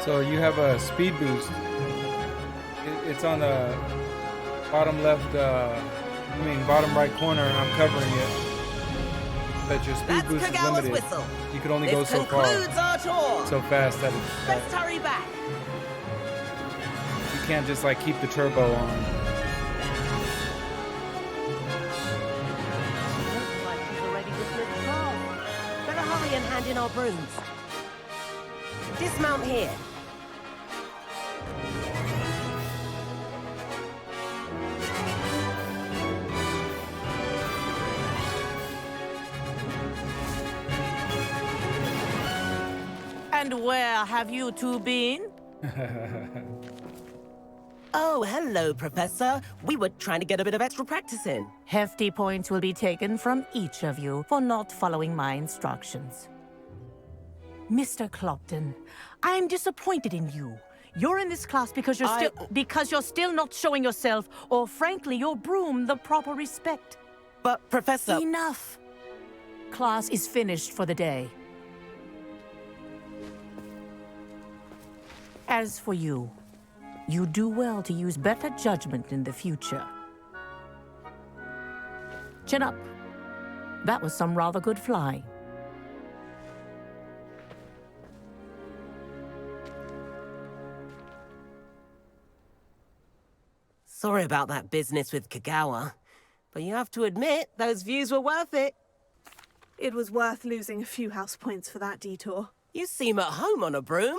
So you have a speed boost. It's on the bottom left, bottom right corner, and I'm covering it. But your speed That's boost is Kagawa's limited. whistle. You can only This go so far. concludes our tour. So fast that Let's hurry back. you can't just like keep the turbo on. Looks like he's already dismissed class. Better hurry and hand in our brooms. Dismount here. And where have you two been? Oh, hello, Professor. We were trying to get a bit of extra practice in. Hefty points will be taken from each of you for not following my instructions. Mr. Clopton, I'm disappointed in you. You're in this class because you're still not showing yourself, or frankly, your broom the proper respect. But, Professor... Enough. Class is finished for the day. As for you, you do well to use better judgment in the future. Chin up. That was some rather good flying. Sorry about that business with Kagawa, but you have to admit, those views were worth it. It was worth losing a few house points for that detour. You seem at home on a broom.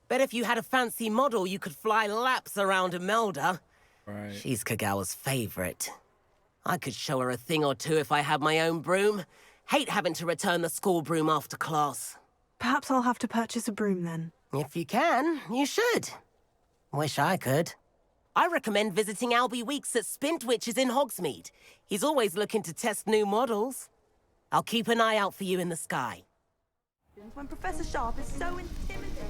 Bet if you had a fancy model, you could fly laps around Imelda. Right. She's Kagawa's favorite. I could show her a thing or two if I had my own broom. Hate having to return the school broom after class. Perhaps I'll have to purchase a broom then. If you can, you should. Wish I could. I recommend visiting Albie Weeks at Spintwitches in Hogsmeade. He's always looking to test new models. I'll keep an eye out for you in the sky. When Professor Sharp is so intimidating.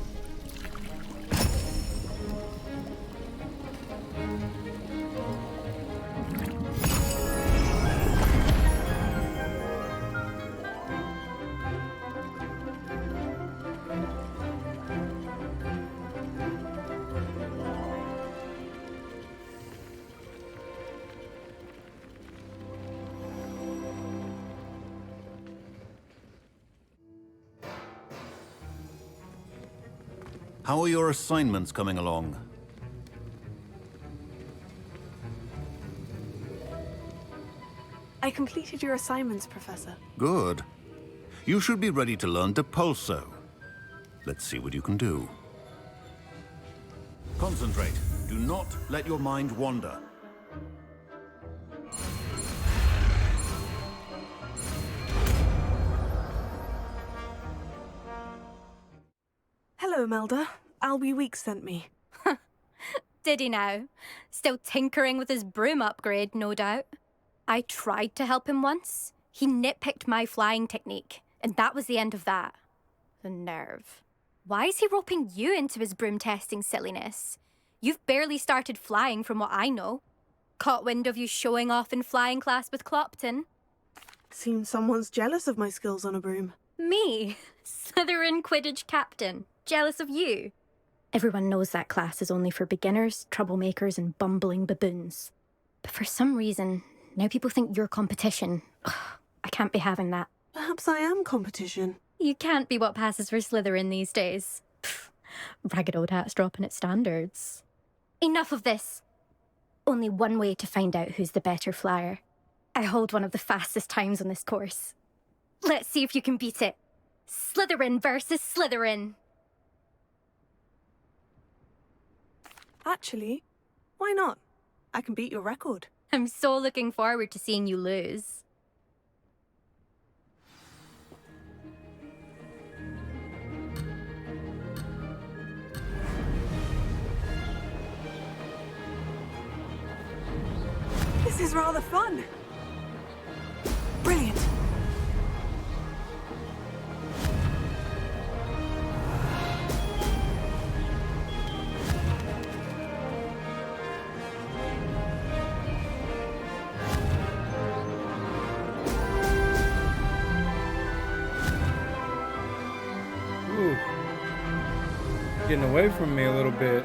How are your assignments coming along? I completed your assignments, Professor. Good. You should be ready to learn Depulso. Let's see what you can do. Concentrate. Do not let your mind wander. Hello, Imelda. Albie Weeks sent me. Did he now? Still tinkering with his broom upgrade, no doubt. I tried to help him once. He nitpicked my flying technique, and that was the end of that. The nerve. Why is he roping you into his broom testing silliness? You've barely started flying from what I know. Caught wind of you showing off in flying class with Clopton. Seems someone's jealous of my skills on a broom. Me? Slytherin Quidditch captain. Jealous of you? Everyone knows that class is only for beginners, troublemakers, and bumbling baboons. But for some reason, now people think you're competition. Ugh, I can't be having that. Perhaps I am competition. You can't be what passes for Slytherin these days. Pfft, ragged old hat's dropping its standards. Enough of this. Only one way to find out who's the better flyer. I hold one of the fastest times on this course. Let's see if you can beat it. Slytherin versus Slytherin. Actually, why not? I can beat your record. I'm so looking forward to seeing you lose. This is rather fun. Brilliant. Ooh. Getting away from me a little bit.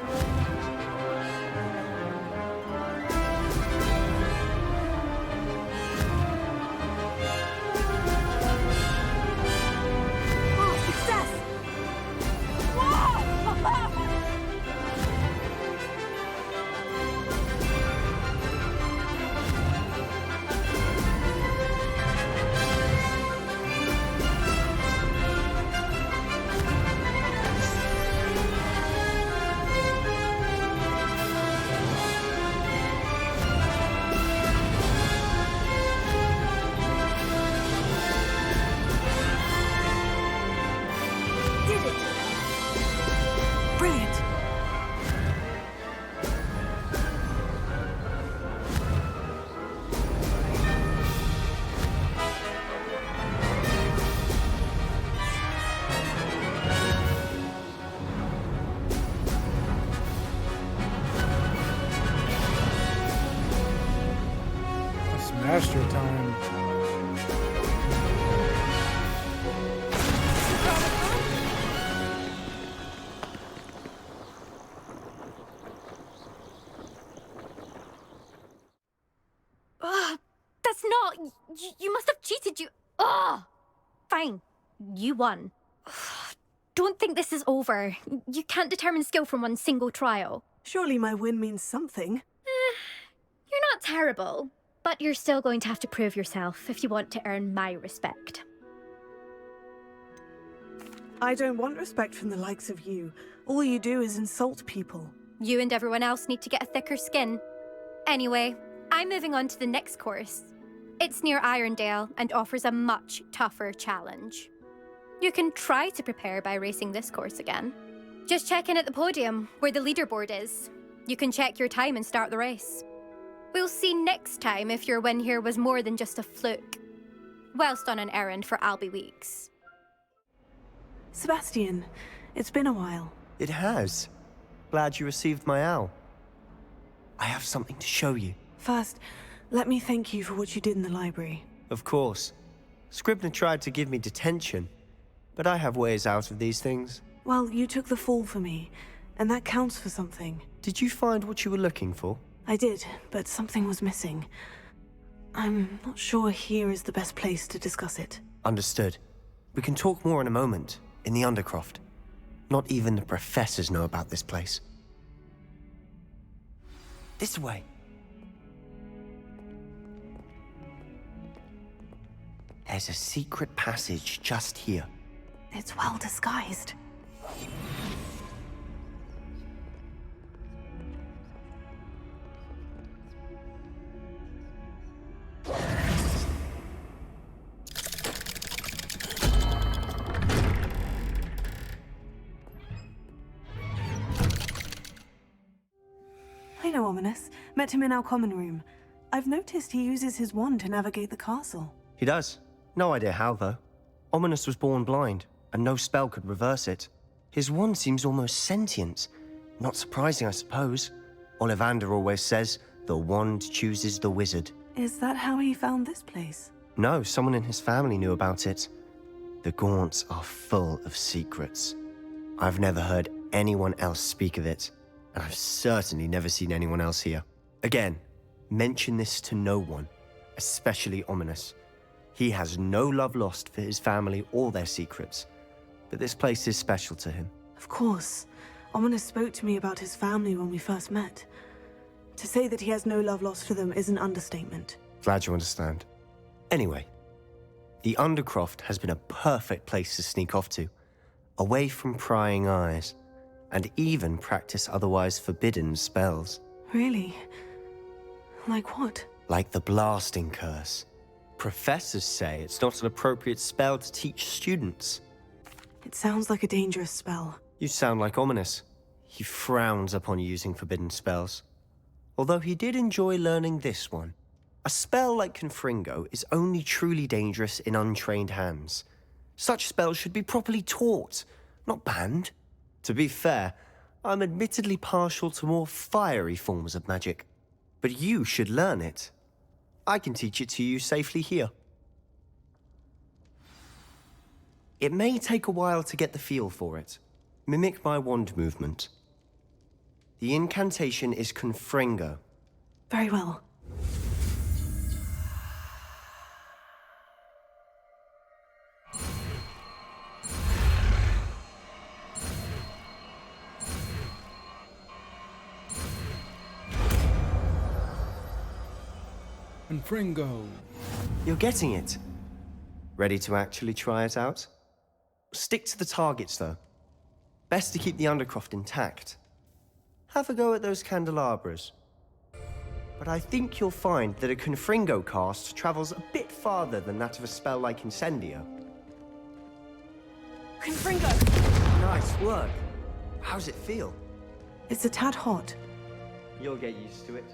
Master time. That's not... You must have cheated, you... Ugh! Fine. You won. Don't think this is over. You can't determine skill from one single trial. Surely my win means something. You're not terrible, but you're still going to have to prove yourself if you want to earn my respect. I don't want respect from the likes of you. All you do is insult people. You and everyone else need to get a thicker skin. Anyway, I'm moving on to the next course. It's near Irondale and offers a much tougher challenge. You can try to prepare by racing this course again. Just check in at the podium, where the leaderboard is. You can check your time and start the race. We'll see next time if your win here was more than just a fluke. Whilst on an errand for Albie Weeks. Sebastian, it's been a while. It has. Glad you received my owl. I have something to show you. First, let me thank you for what you did in the library. Of course. Scribner tried to give me detention, but I have ways out of these things. Well, you took the fall for me, and that counts for something. Did you find what you were looking for? I did, but something was missing. I'm not sure here is the best place to discuss it. Understood. We can talk more in a moment, in the Undercroft. Not even the professors know about this place. This way. There's a secret passage just here. It's well disguised. I know Ominous. Met him in our common room. I've noticed he uses his wand to navigate the castle. He does. No idea how, though. Ominous was born blind, and no spell could reverse it. His wand seems almost sentient. Not surprising, I suppose. Ollivander always says, the wand chooses the wizard. Is that how he found this place? No, someone in his family knew about it. The Gaunts are full of secrets. I've never heard anyone else speak of it, and I've certainly never seen anyone else here. Again, mention this to no one, especially Ominous. He has no love lost for his family or their secrets, but this place is special to him. Of course. Ominous spoke to me about his family when we first met. To say that he has no love lost for them is an understatement. Glad you understand. Anyway, the Undercroft has been a perfect place to sneak off to, away from prying eyes, and even practice otherwise forbidden spells. Really? Like what? Like the blasting curse. Professors say it's not an appropriate spell to teach students. It sounds like a dangerous spell. You sound like Ominous. He frowns upon using forbidden spells. Although he did enjoy learning this one. A spell like Confringo is only truly dangerous in untrained hands. Such spells should be properly taught, not banned. To be fair, I'm admittedly partial to more fiery forms of magic. But you should learn it. I can teach it to you safely here. It may take a while to get the feel for it. Mimic my wand movement. The incantation is Confringo. Very well. Confringo. You're getting it. Ready to actually try it out? Stick to the targets, though. Best to keep the Undercroft intact. Have a go at those candelabras. But I think you'll find that a Confringo cast travels a bit farther than that of a spell like Incendio. Confringo! Nice work. How's it feel? It's a tad hot. You'll get used to it.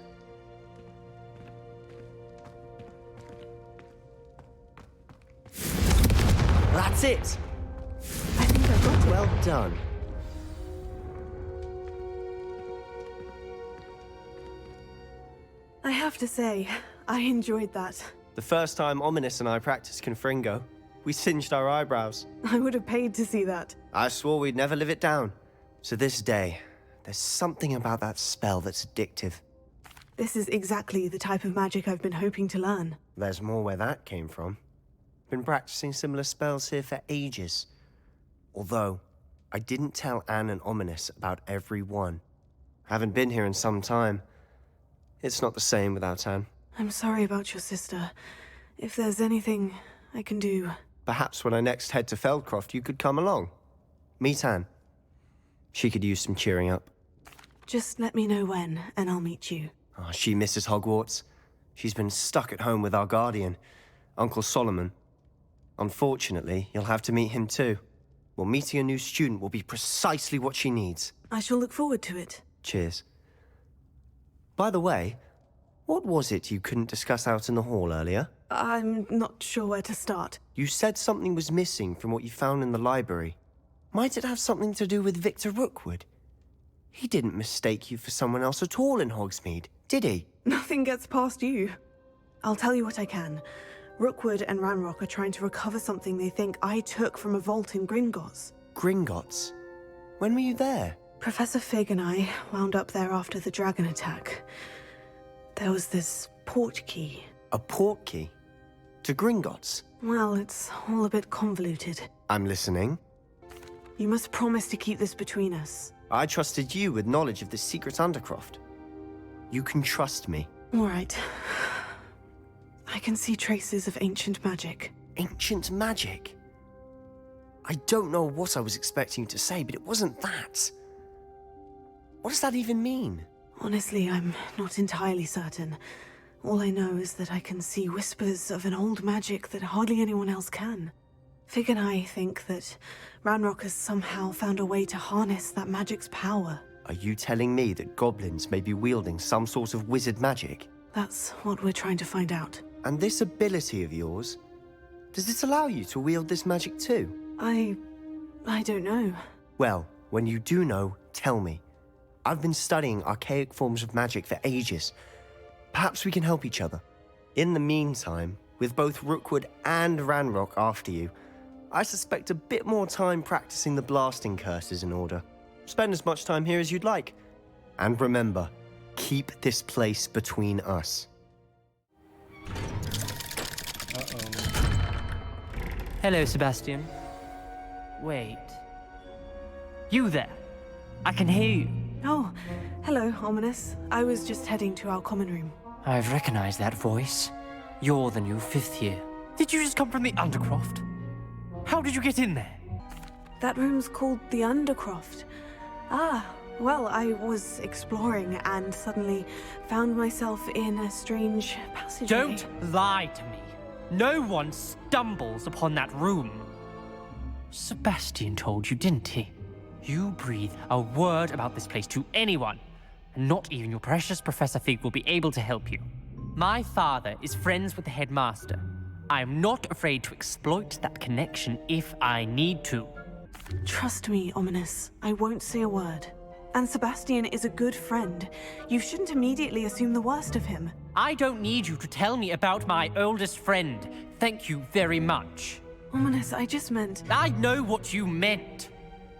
That's it! I think I got it. Well done. I have to say, I enjoyed that. The first time Ominous and I practiced Confringo, we singed our eyebrows. I would have paid to see that. I swore we'd never live it down. To this day, there's something about that spell that's addictive. This is exactly the type of magic I've been hoping to learn. There's more where that came from. Been practicing similar spells here for ages. Although, I didn't tell Anne and Ominous about every one. Haven't been here in some time. It's not the same without Anne. I'm sorry about your sister. If there's anything I can do... Perhaps when I next head to Feldcroft, you could come along. Meet Anne. She could use some cheering up. Just let me know when, and I'll meet you. Oh, she misses Hogwarts. She's been stuck at home with our guardian, Uncle Solomon. Unfortunately, you'll have to meet him too. Well, meeting a new student will be precisely what she needs. I shall look forward to it. Cheers. By the way, what was it you couldn't discuss out in the hall earlier? I'm not sure where to start. You said something was missing from what you found in the library. Might it have something to do with Victor Rookwood? He didn't mistake you for someone else at all in Hogsmeade, did he? Nothing gets past you. I'll tell you what I can. Rookwood and Ranrock are trying to recover something they think I took from a vault in Gringotts. Gringotts? When were you there? Professor Fig and I wound up there after the dragon attack. There was this port key. A port key? To Gringotts? Well, it's all a bit convoluted. I'm listening. You must promise to keep this between us. I trusted you with knowledge of this secret Undercroft. You can trust me. All right. I can see traces of ancient magic. Ancient magic? I don't know what I was expecting you to say, but it wasn't that. What does that even mean? Honestly, I'm not entirely certain. All I know is that I can see whispers of an old magic that hardly anyone else can. Fig and I think that Ranrock has somehow found a way to harness that magic's power. Are you telling me that goblins may be wielding some sort of wizard magic? That's what we're trying to find out. And this ability of yours, does it allow you to wield this magic too? I don't know. Well, when you do know, tell me. I've been studying archaic forms of magic for ages. Perhaps we can help each other. In the meantime, with both Rookwood and Ranrock after you, I suspect a bit more time practicing the blasting curse is in order. Spend as much time here as you'd like. And remember, keep this place between us. Hello, Sebastian. Wait. You there? I can hear you. Oh, hello, Ominous. I was just heading to our common room. I've recognized that voice. You're the new 5th year. Did you just come from the Undercroft? How did you get in there? That room's called the Undercroft. Ah, well, I was exploring and suddenly found myself in a strange passageway. Don't lie to me. No one stumbles upon that room. Sebastian told you, didn't he? You breathe a word about this place to anyone, and not even your precious Professor FREEK will be able to help you. My father is friends with the headmaster. I am not afraid to exploit that connection if I need to. Trust me, Ominous. I won't say a word. And Sebastian is a good friend. You shouldn't immediately assume the worst of him. I don't need you to tell me about my oldest friend. Thank you very much. Ominous, I just meant... I know what you meant.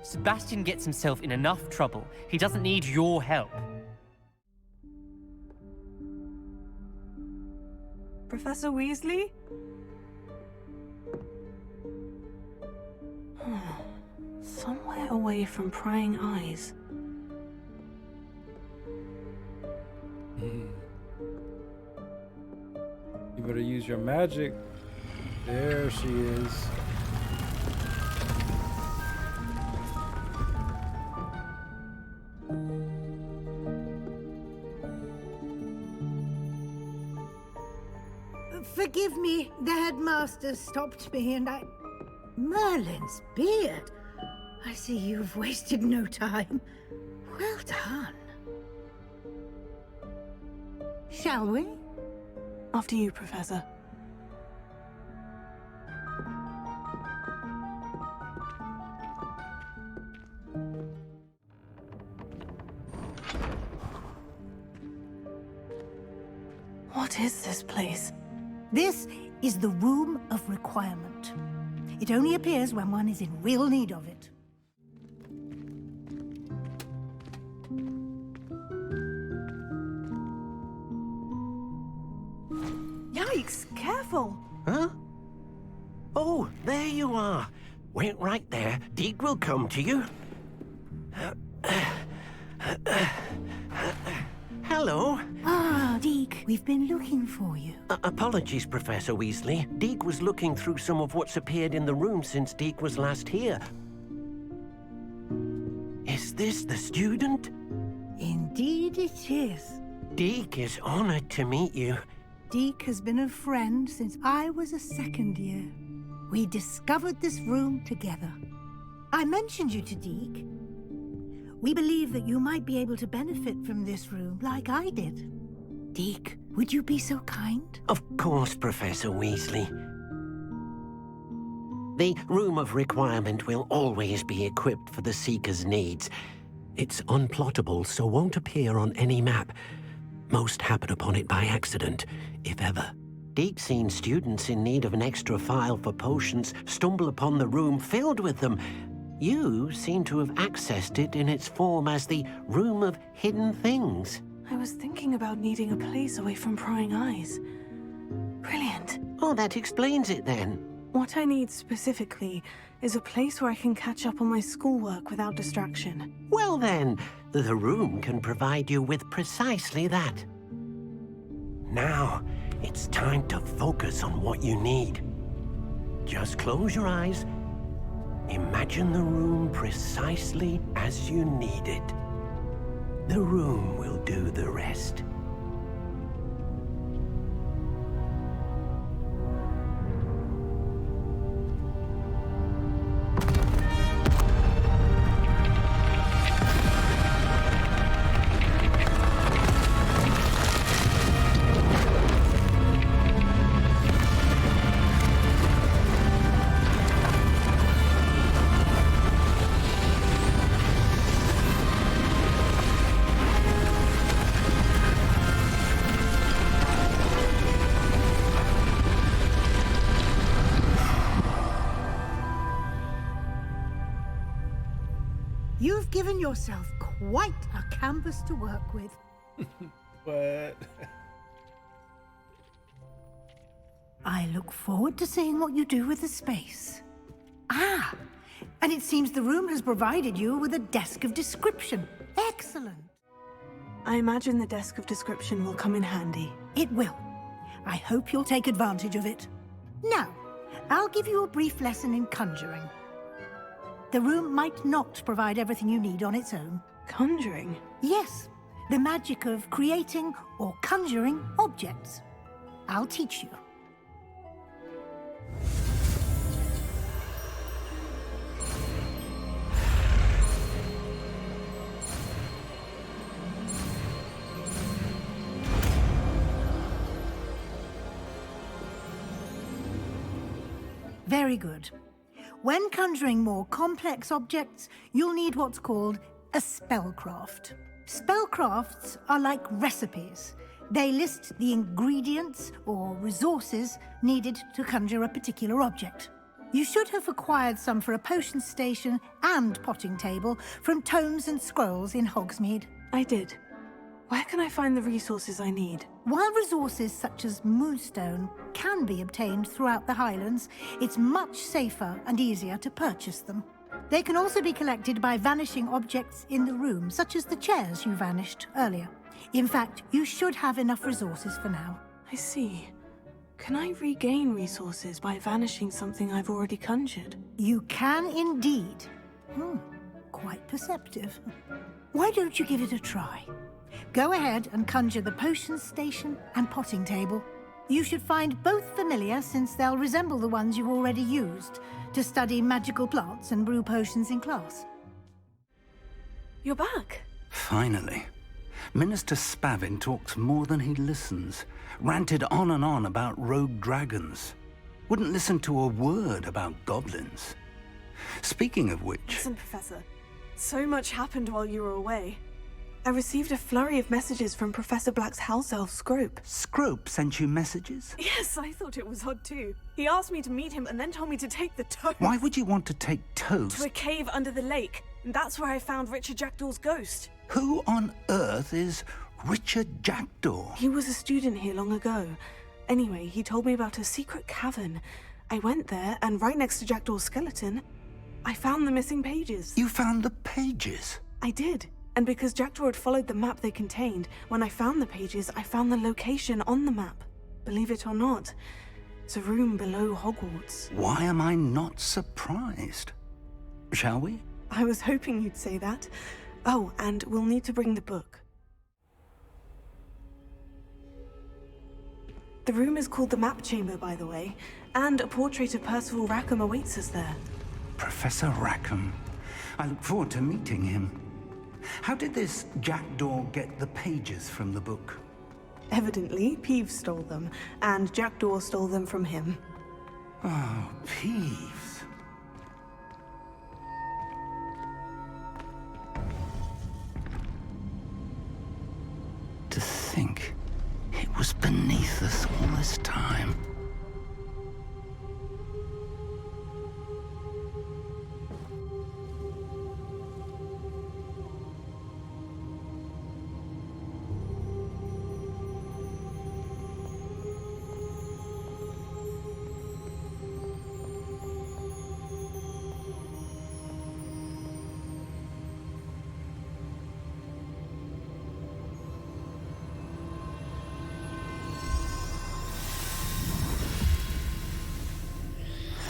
Sebastian gets himself in enough trouble. He doesn't need your help. Professor Weasley? Somewhere away from prying eyes. You better use your magic. There she is. Forgive me, the headmaster stopped me and I... Merlin's beard. I see you've wasted no time. Well done. Shall we? After you, Professor. What is this place? This is the Room of Requirement. It only appears when one is in real need of it. Yikes! Careful! Huh? Oh, there you are. Wait right there. Deek will come to you. Hello. Ah, Deek, we've been looking for you. Apologies, Professor Weasley. Deek was looking through some of what's appeared in the room since Deek was last here. Is this the student? Indeed it is. Deek is honored to meet you. Deek has been a friend since I was a 2nd year. We discovered this room together. I mentioned you to Deek. We believe that you might be able to benefit from this room like I did. Deek, would you be so kind? Of course, Professor Weasley. The Room of Requirement will always be equipped for the Seeker's needs. It's unplottable, so won't appear on any map. Most happen upon it by accident, if ever. Deek's seen students in need of an extra file for potions stumble upon the room filled with them. You seem to have accessed it in its form as the Room of Hidden Things. I was thinking about needing a place away from prying eyes. Brilliant. Oh, that explains it then. What I need specifically is a place where I can catch up on my schoolwork without distraction. Well then, the room can provide you with precisely that. Now, it's time to focus on what you need. Just close your eyes. Imagine the room precisely as you need it. The room will do the rest. You've given yourself quite a canvas to work with. What? I look forward to seeing what you do with the space. Ah, and it seems the room has provided you with a desk of description. Excellent. I imagine the desk of description will come in handy. It will. I hope you'll take advantage of it. Now, I'll give you a brief lesson in conjuring. The room might not provide everything you need on its own. Conjuring? Yes, the magic of creating or conjuring objects. I'll teach you. Very good. When conjuring more complex objects, you'll need what's called a spellcraft. Spellcrafts are like recipes. They list the ingredients or resources needed to conjure a particular object. You should have acquired some for a potion station and potting table from tomes and scrolls in Hogsmeade. I did. Where can I find the resources I need? While resources such as moonstone can be obtained throughout the Highlands, it's much safer and easier to purchase them. They can also be collected by vanishing objects in the room, such as the chairs you vanished earlier. In fact, you should have enough resources for now. I see. Can I regain resources by vanishing something I've already conjured? You can indeed. Quite perceptive. Why don't you give it a try? Go ahead and conjure the potion station and potting table. You should find both familiar, since they'll resemble the ones you've already used to study magical plants and brew potions in class. You're back. Finally. Minister Spavin talks more than he listens. Ranted on and on about rogue dragons. Wouldn't listen to a word about goblins. Speaking of which... Listen, Professor. So much happened while you were away. I received a flurry of messages from Professor Black's house elf, Scrope. Scrope sent you messages? Yes, I thought it was odd too. He asked me to meet him and then told me to take the toast. Why would you want to take toast? To a cave under the lake. And that's where I found Richard Jackdaw's ghost. Who on earth is Richard Jackdaw? He was a student here long ago. Anyway, he told me about a secret cavern. I went there, and right next to Jackdaw's skeleton, I found the missing pages. You found the pages? I did. And because Jackdaw had followed the map they contained, when I found the pages, I found the location on the map. Believe it or not, it's a room below Hogwarts. Why am I not surprised? Shall we? I was hoping you'd say that. Oh, and we'll need to bring the book. The room is called the Map Chamber, by the way, and a portrait of Percival Rackham awaits us there. Professor Rackham. I look forward to meeting him. How did this Jackdaw get the pages from the book? Evidently, Peeves stole them, and Jackdaw stole them from him. Oh, Peeves. To think it was beneath us all this time.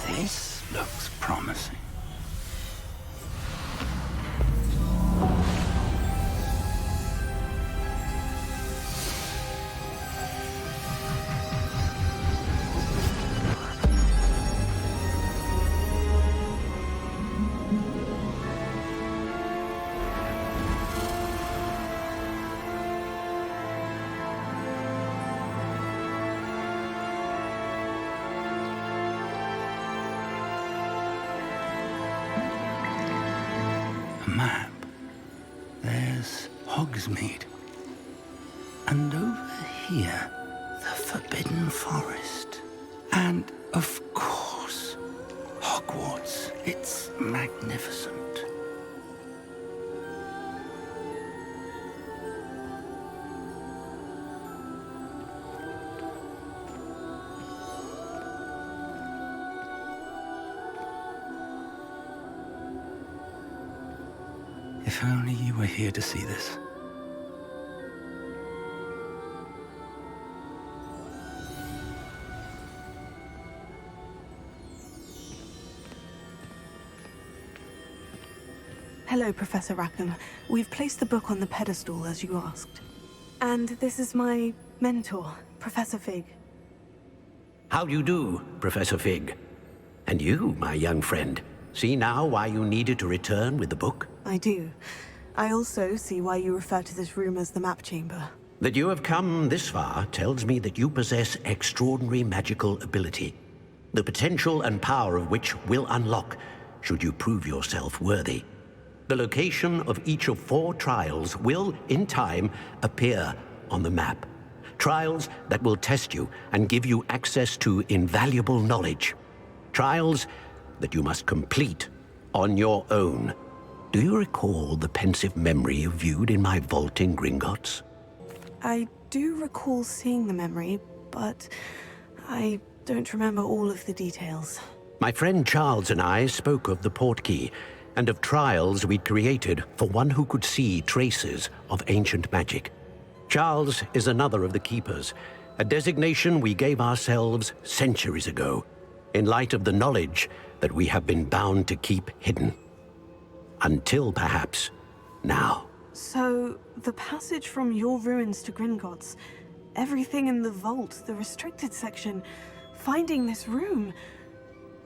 This looks promising. Map. There's Hogsmeade. And over here, the Forbidden Forest. And, of course, Hogwarts. It's magnificent. If only you were here to see this. Hello, Professor Rackham. We've placed the book on the pedestal, as you asked. And this is my mentor, Professor Fig. How do you do, Professor Fig? And you, my young friend, see now why you needed to return with the book? I do. I also see why you refer to this room as the map chamber. That you have come this far tells me that you possess extraordinary magical ability, the potential and power of which will unlock should you prove yourself worthy. The location of each of 4 trials will, in time, appear on the map. Trials that will test you and give you access to invaluable knowledge. Trials that you must complete on your own. Do you recall the pensive memory you viewed in my vault in Gringotts? I do recall seeing the memory, but I don't remember all of the details. My friend Charles and I spoke of the portkey and of trials we'd created for one who could see traces of ancient magic. Charles is another of the keepers, a designation we gave ourselves centuries ago, in light of the knowledge that we have been bound to keep hidden. Until perhaps now. So, the passage from your ruins to Gringotts, everything in the vault, the restricted section, finding this room,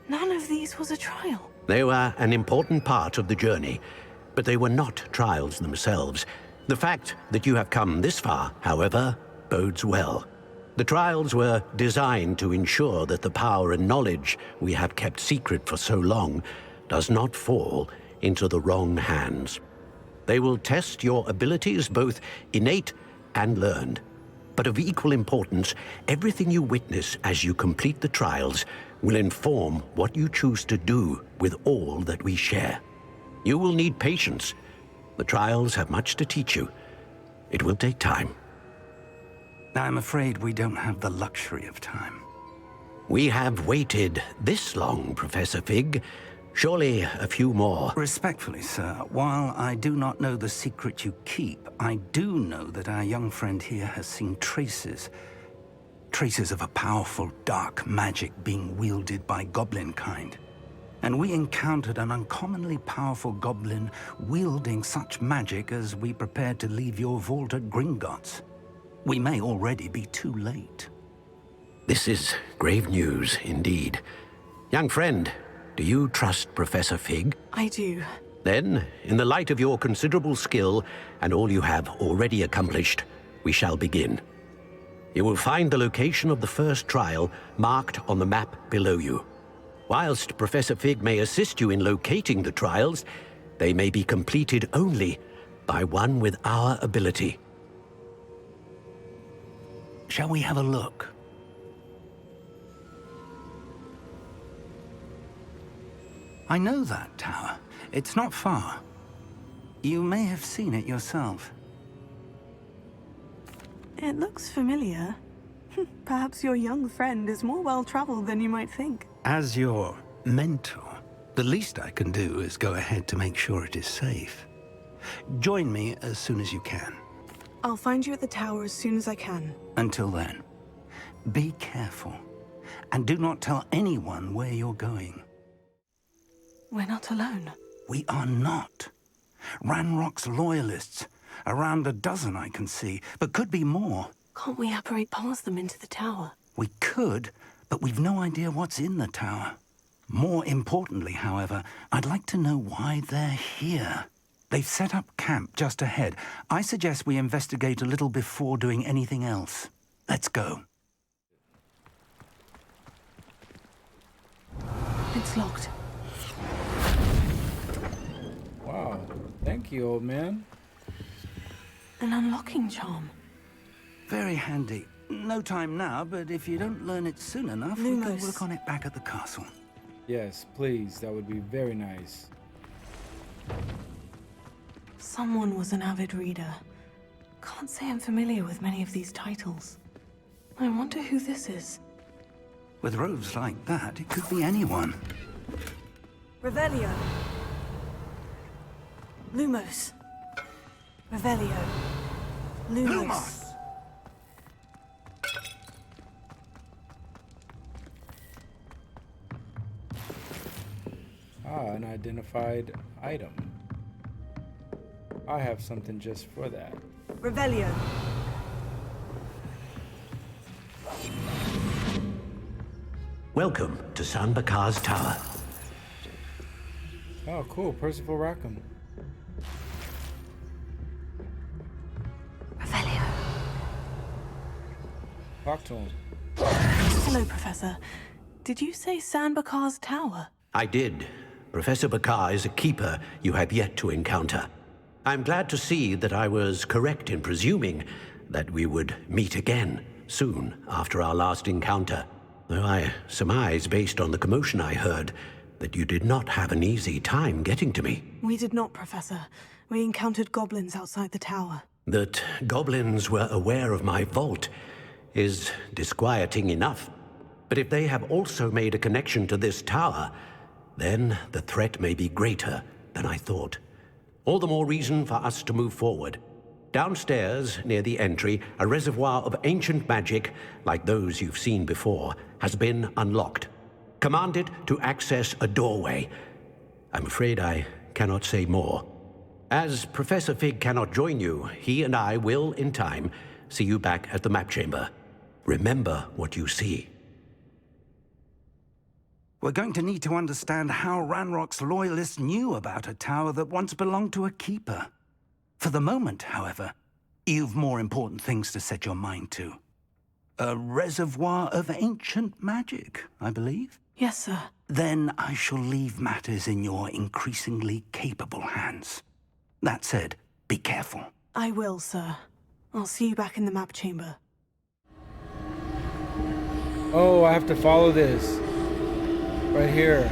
none of these was a trial. They were an important part of the journey, but they were not trials themselves. The fact that you have come this far, however, bodes well. The trials were designed to ensure that the power and knowledge we have kept secret for so long does not fall into the wrong hands. They will test your abilities, both innate and learned. But of equal importance, everything you witness as you complete the trials will inform what you choose to do with all that we share. You will need patience. The trials have much to teach you. It will take time. I'm afraid we don't have the luxury of time. We have waited this long, Professor Fig. Surely a few more. Respectfully, sir, while I do not know the secret you keep, I do know that our young friend here has seen traces of a powerful dark magic being wielded by goblin kind. And we encountered an uncommonly powerful goblin wielding such magic as we prepared to leave your vault at Gringotts. We may already be too late. This is grave news indeed. Young friend, do you trust Professor Fig? I do. Then, in the light of your considerable skill and all you have already accomplished, we shall begin. You will find the location of the first trial marked on the map below you. Whilst Professor Fig may assist you in locating the trials, they may be completed only by one with our ability. Shall we have a look? I know that tower. It's not far. You may have seen it yourself. It looks familiar. Perhaps your young friend is more well-traveled than you might think. As your mentor, the least I can do is go ahead to make sure it is safe. Join me as soon as you can. I'll find you at the tower as soon as I can. Until then, be careful. And do not tell anyone where you're going. We're not alone. We are not. Ranrock's loyalists. Around a dozen I can see, but could be more. Can't we apparate past them into the tower? We could, but we've no idea what's in the tower. More importantly, however, I'd like to know why they're here. They've set up camp just ahead. I suggest we investigate a little before doing anything else. Let's go. It's locked. Wow. Thank you, old man. An unlocking charm. Very handy. No time now, but if you don't learn it soon enough, we can Lumos. work on it back at the castle. Yes, please. That would be very nice. Someone was an avid reader. Can't say I'm familiar with many of these titles. I wonder who this is. With robes like that, it could be anyone. Revelio. Lumos. Revelio. Lumos. Ah, an identified item. I have something just for that. Revelio. Welcome to San Bakar's Tower. Oh, cool. Percival Rackham. Revelio. Talk to him. Hello, Professor. Did you say San Bakar's Tower? I did. Professor Bakar is a keeper you have yet to encounter. I'm glad to see that I was correct in presuming that we would meet again soon after our last encounter. Though I surmise, based on the commotion I heard, that you did not have an easy time getting to me. We did not, Professor. We encountered goblins outside the tower. That goblins were aware of my vault is disquieting enough. But if they have also made a connection to this tower, then the threat may be greater than I thought. All the more reason for us to move forward. Downstairs, near the entry, a reservoir of ancient magic, like those you've seen before, has been unlocked. Command it to access a doorway. I'm afraid I cannot say more. As Professor Fig cannot join you, he and I will, in time, see you back at the map chamber. Remember what you see. We're going to need to understand how Ranrock's loyalists knew about a tower that once belonged to a keeper. For the moment, however, you've more important things to set your mind to. A reservoir of ancient magic, I believe? Yes, sir. Then I shall leave matters in your increasingly capable hands. That said, be careful. I will, sir. I'll see you back in the map chamber. Oh, I have to follow this. Right here.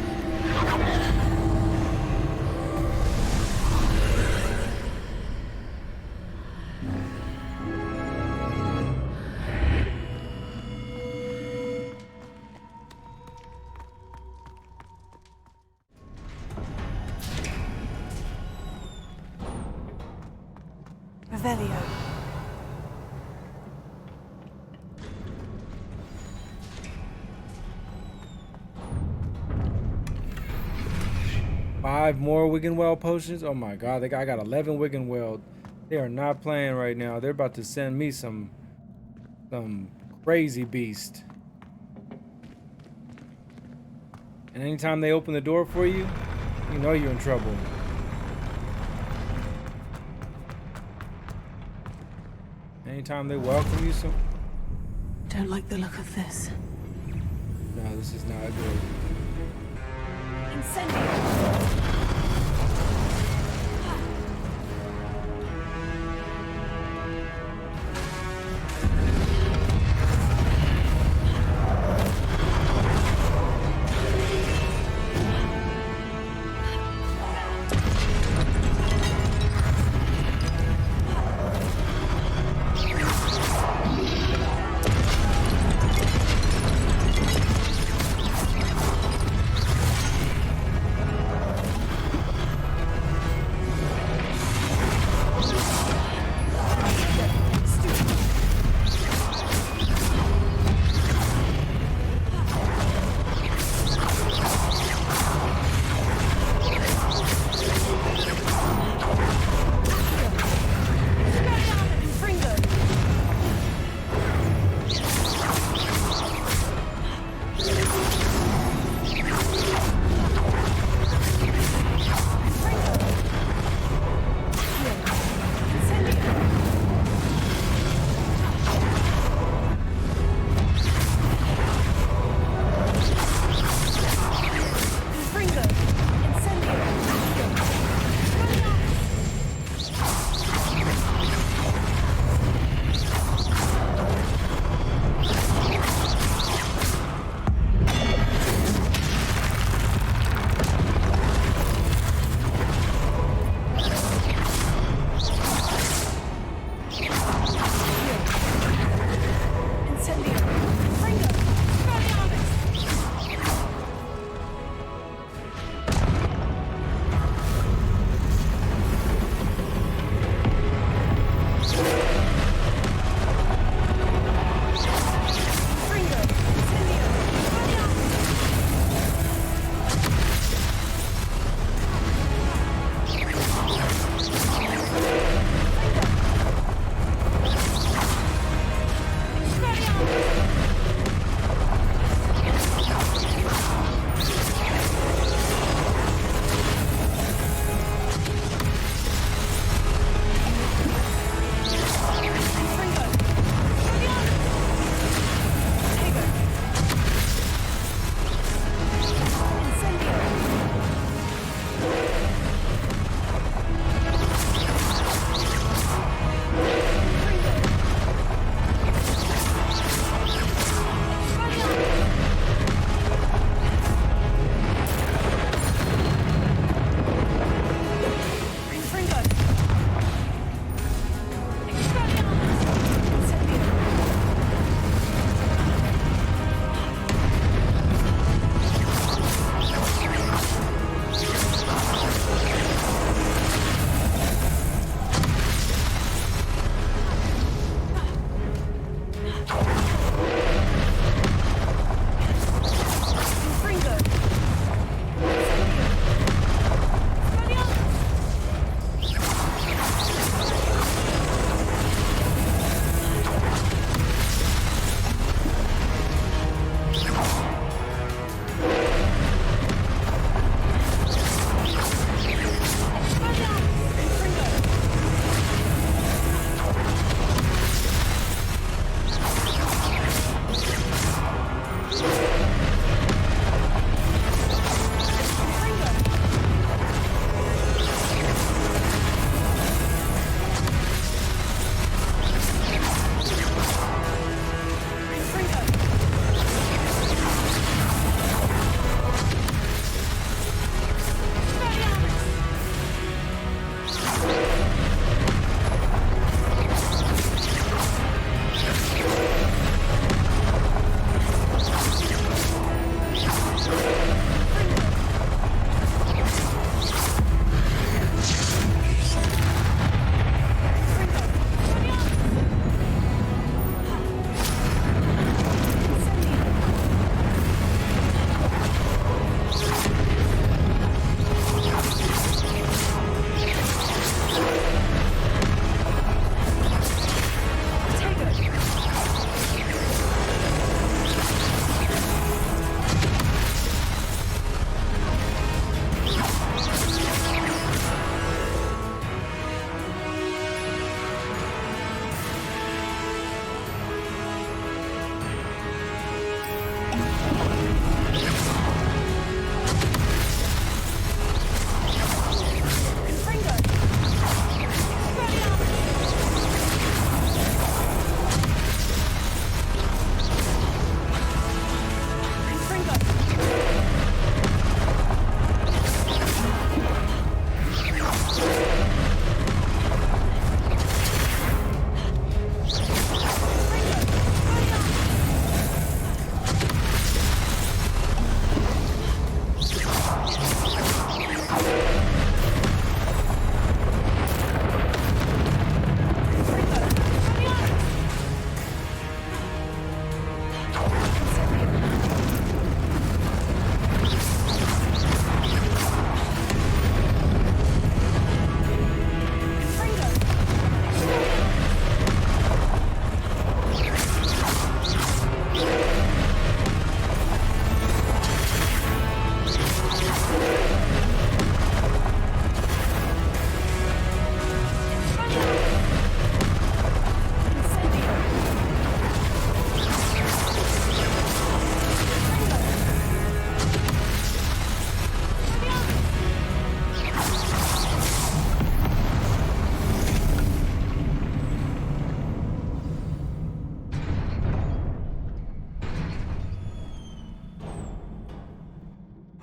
Revelio. 5 more Wiggenweld potions. Oh my god, I got 11 Wiggenweld. They are not playing right now. They're about to send me some crazy beast. And anytime they open the door for you, you know you're in trouble. Anytime they welcome you, so Don't like the look of this. no, this is not good. Incendio!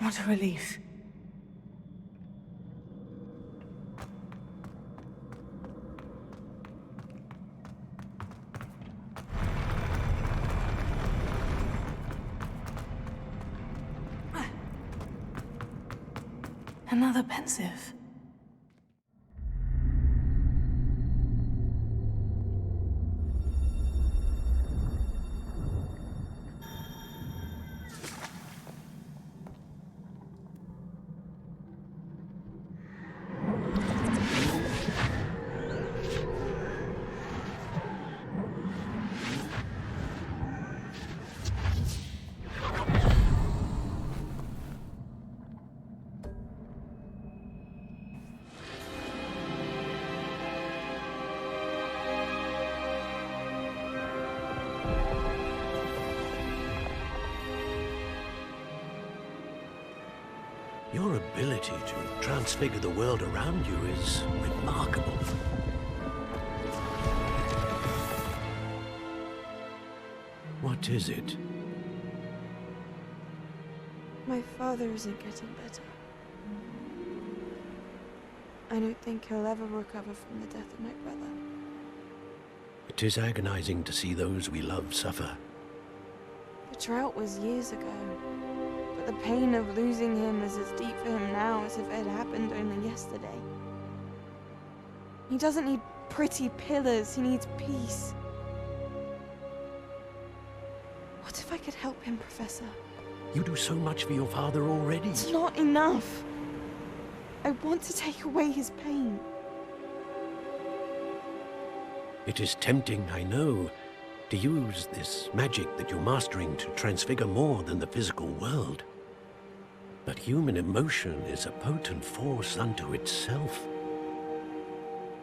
What a relief. Another pensive. Your ability to transfigure the world around you is remarkable. What is it? My father isn't getting better. I don't think he'll ever recover from the death of my brother. It is agonizing to see those we love suffer. The drought was years ago. But the pain of losing him is as deep for him now as if it had happened only yesterday. He doesn't need pretty pillars, he needs peace. What if I could help him, Professor? You do so much for your father already. It's not enough. I want to take away his pain. It is tempting, I know, to use this magic that you're mastering to transfigure more than the physical world. But human emotion is a potent force unto itself.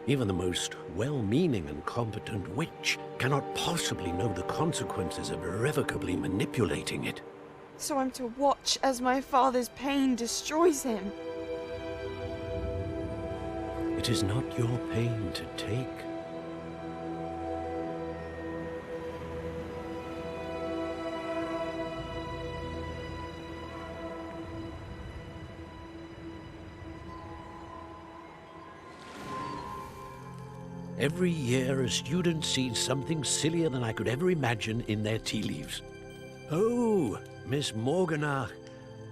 Even the most well-meaning and competent witch cannot possibly know the consequences of irrevocably manipulating it. So I'm to watch as my father's pain destroys him. It is not your pain to take. Every year, a student sees something sillier than I could ever imagine in their tea leaves. Oh, Miss Morganach,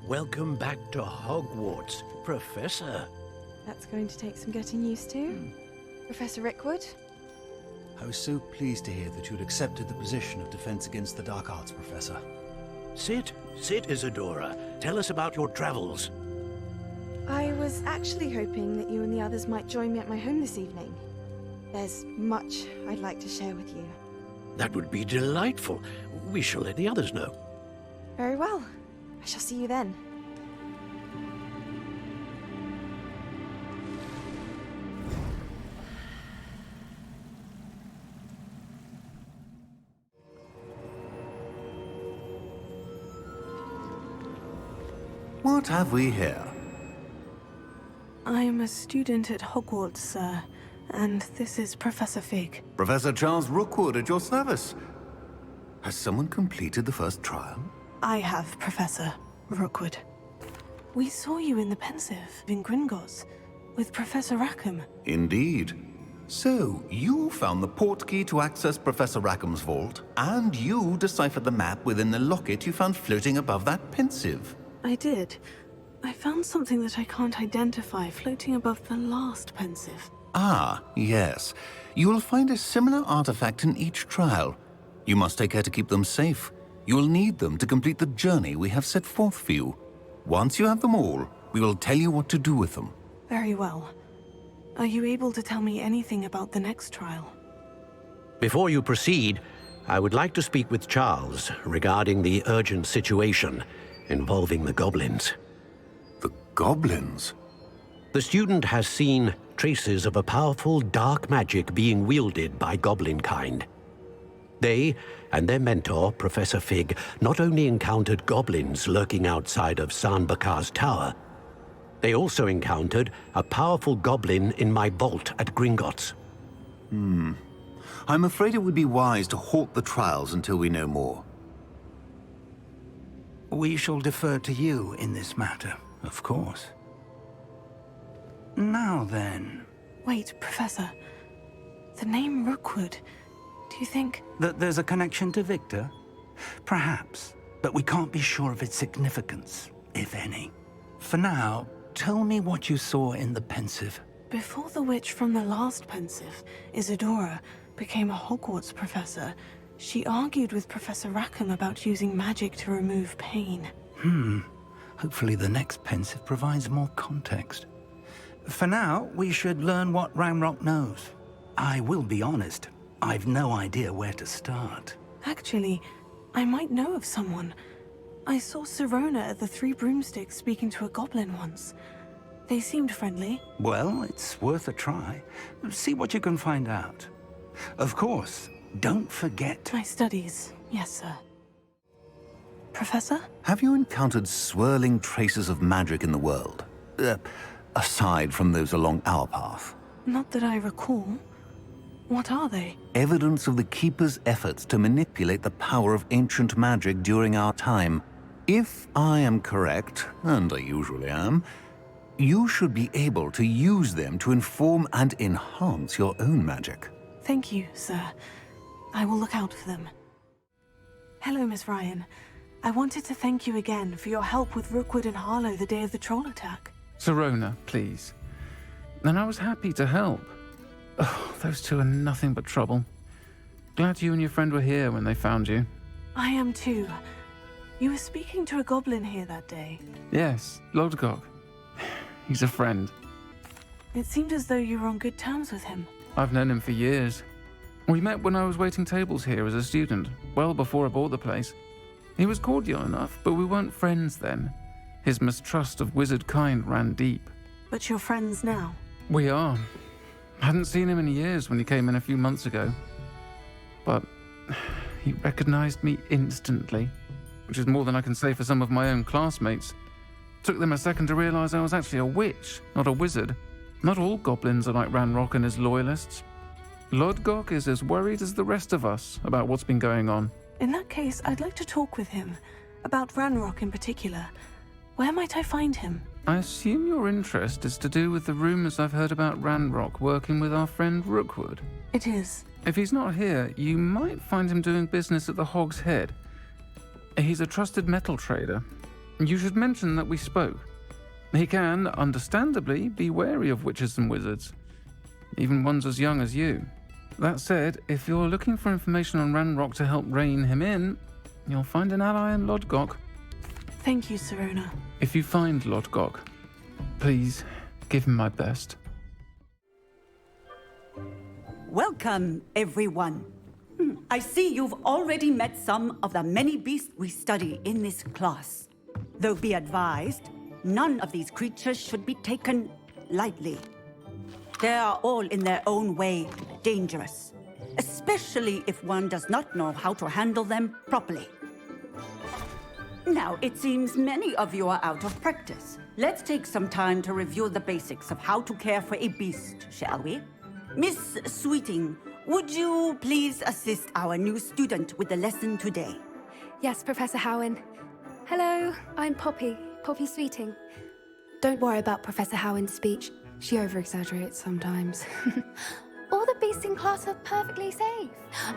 welcome back to Hogwarts, Professor. That's going to take some getting used to. Professor Rickwood? I was so pleased to hear that you'd accepted the position of Defense Against the Dark Arts, Professor. Sit, Isadora. Tell us about your travels. I was actually hoping that you and the others might join me at my home this evening. There's much I'd like to share with you. That would be delightful. We shall let the others know. Very well. I shall see you then. What have we here? I'm a student at Hogwarts, sir. And this is Professor FREEK. Professor Charles Rookwood at your service. Has someone completed the first trial? I have, Professor Rookwood. We saw you in the pensive in Gringotts with Professor Rackham. Indeed. So, you found the portkey to access Professor Rackham's vault, and you deciphered the map within the locket you found floating above that pensive. I did. I found something that I can't identify floating above the last pensive. Ah, yes. You will find a similar artifact in each trial. You must take care to keep them safe. You will need them to complete the journey we have set forth for you. Once you have them all, we will tell you what to do with them. Very well. Are you able to tell me anything about the next trial? Before you proceed, I would like to speak with Charles regarding the urgent situation involving the goblins. The goblins? The student has seen traces of a powerful dark magic being wielded by goblin kind. They and their mentor, Professor Fig, not only encountered goblins lurking outside of Sanbakar's tower, they also encountered a powerful goblin in my vault at Gringotts. I'm afraid it would be wise to halt the trials until we know more. We shall defer to you in this matter, of course. Now then... Wait, Professor. The name Rookwood. Do you think... That there's a connection to Victor? Perhaps, but we can't be sure of its significance, if any. For now, tell me what you saw in the Pensive. Before the witch from the last Pensive, Isadora, became a Hogwarts professor, she argued with Professor Rackham about using magic to remove pain. Hopefully the next Pensive provides more context. For now, we should learn what Ranrock knows. I will be honest, I've no idea where to start. Actually, I might know of someone. I saw Sirona at the Three Broomsticks speaking to a goblin once. They seemed friendly. Well, it's worth a try. See what you can find out. Of course, don't forget... My studies, yes, sir. Professor? Have you encountered swirling traces of magic in the world? Aside from those along our path? Not that I recall. What are they? Evidence of the Keeper's efforts to manipulate the power of ancient magic during our time. If I am correct, and I usually am, you should be able to use them to inform and enhance your own magic. Thank you, sir. I will look out for them. Hello, Miss Ryan. I wanted to thank you again for your help with Rookwood and Harlow the day of the troll attack. Sirona, please. And I was happy to help. Oh, those two are nothing but trouble. Glad you and your friend were here when they found you. I am too. You were speaking to a goblin here that day. Yes, Lodgok. He's a friend. It seemed as though you were on good terms with him. I've known him for years. We met when I was waiting tables here as a student, well before I bought the place. He was cordial enough, but we weren't friends then. His mistrust of wizard kind ran deep. But you're friends now? We are. Hadn't seen him in years when he came in a few months ago. But he recognized me instantly, which is more than I can say for some of my own classmates. Took them a second to realize I was actually a witch, not a wizard. Not all goblins are like Ranrock and his loyalists. Lodgok is as worried as the rest of us about what's been going on. In that case, I'd like to talk with him. About Ranrock in particular. Where might I find him? I assume your interest is to do with the rumors I've heard about Ranrock working with our friend Rookwood. It is. If he's not here, you might find him doing business at the Hog's Head. He's a trusted metal trader. You should mention that we spoke. He can, understandably, be wary of witches and wizards, even ones as young as you. That said, if you're looking for information on Ranrock to help rein him in, you'll find an ally in Lodgok. Thank you, Sirona. If you find Lodgok, please give him my best. Welcome, everyone. I see you've already met some of the many beasts we study in this class. Though be advised, none of these creatures should be taken lightly. They are all in their own way dangerous, especially if one does not know how to handle them properly. Now, it seems many of you are out of practice. Let's take some time to review the basics of how to care for a beast, shall we? Miss Sweeting, would you please assist our new student with the lesson today? Yes, Professor Howen. Hello, I'm Poppy Sweeting. Don't worry about Professor Howen's speech. She over-exaggerates sometimes. All the beasts in class are perfectly safe.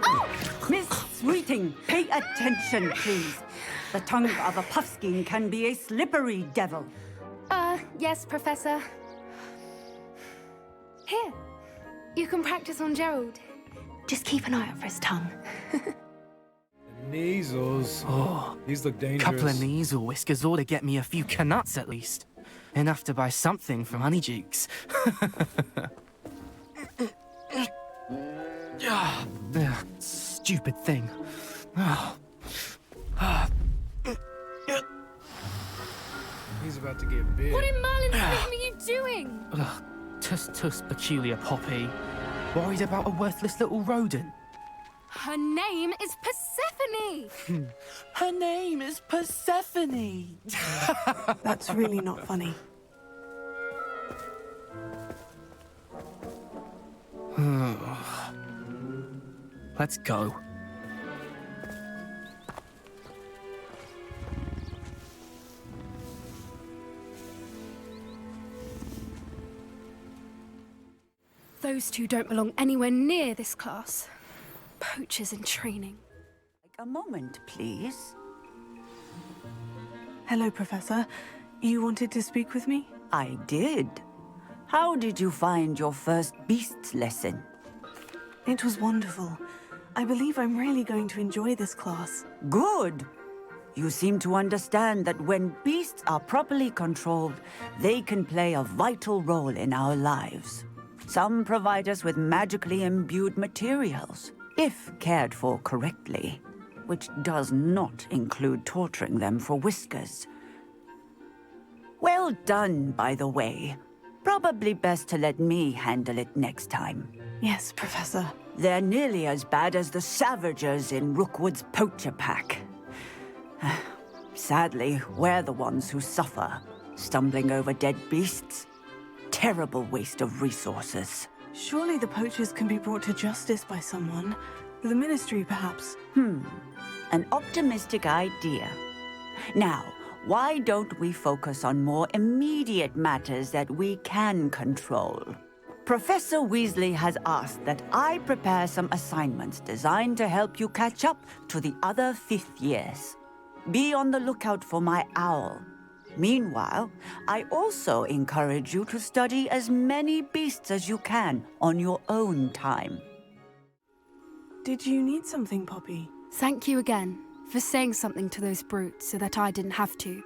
Oh! Miss Sweeting, pay attention, please. The tongue of a puffskein can be a slippery devil. Yes, Professor. Here, you can practice on Gerald. Just keep an eye out for his tongue. Measles. Oh, these look dangerous. Couple of measle whiskers ought to get me a few canuts at least. Enough to buy something from Honeydukes. Stupid thing. He's about to get big. What in Merlin's name are you doing? Ugh, tuss, peculiar Poppy. Worried about a worthless little rodent. Her name is Persephone! Her name is Persephone! That's really not funny. Let's go. Those two don't belong anywhere near this class. Poachers in training. A moment, please. Hello, Professor. You wanted to speak with me? I did. How did you find your first beasts lesson? It was wonderful. I believe I'm really going to enjoy this class. Good. You seem to understand that when beasts are properly controlled, they can play a vital role in our lives. Some provide us with magically imbued materials, if cared for correctly, which does not include torturing them for whiskers. Well done, by the way. Probably best to let me handle it next time. Yes, Professor. They're nearly as bad as the Savagers in Rookwood's poacher pack. Sadly, we're the ones who suffer, stumbling over dead beasts. Terrible waste of resources. Surely the poachers can be brought to justice by someone. The Ministry, perhaps. An optimistic idea. Now, why don't we focus on more immediate matters that we can control? Professor Weasley has asked that I prepare some assignments designed to help you catch up to the other 5th years. Be on the lookout for my owl. Meanwhile, I also encourage you to study as many beasts as you can on your own time. Did you need something, Poppy? Thank you again for saying something to those brutes so that I didn't have to.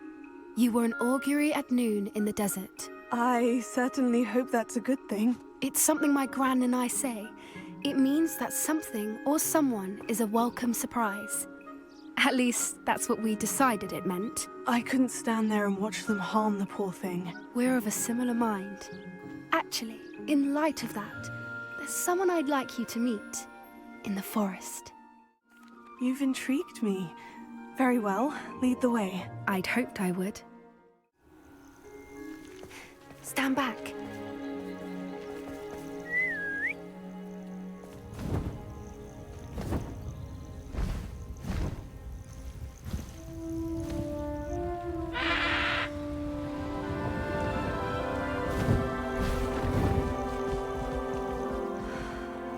You were an augury at noon in the desert. I certainly hope that's a good thing. It's something my gran and I say. It means that something or someone is a welcome surprise. At least, that's what we decided it meant. I couldn't stand there and watch them harm the poor thing. We're of a similar mind. Actually, in light of that, there's someone I'd like you to meet. In the forest. You've intrigued me. Very well, lead the way. I'd hoped I would. Stand back.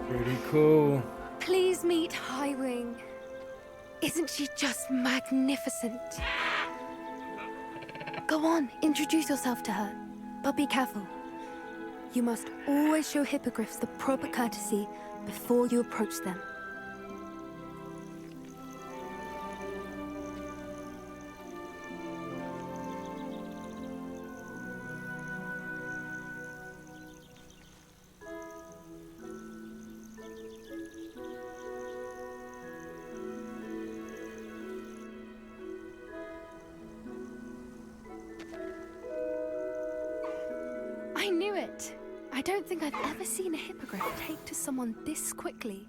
Pretty cool. Please meet Highwing. Isn't she just magnificent? Go on, introduce yourself to her. But be careful. You must always show hippogriffs the proper courtesy before you approach them. I knew it! I don't think I've ever seen a hippogriff take to someone this quickly.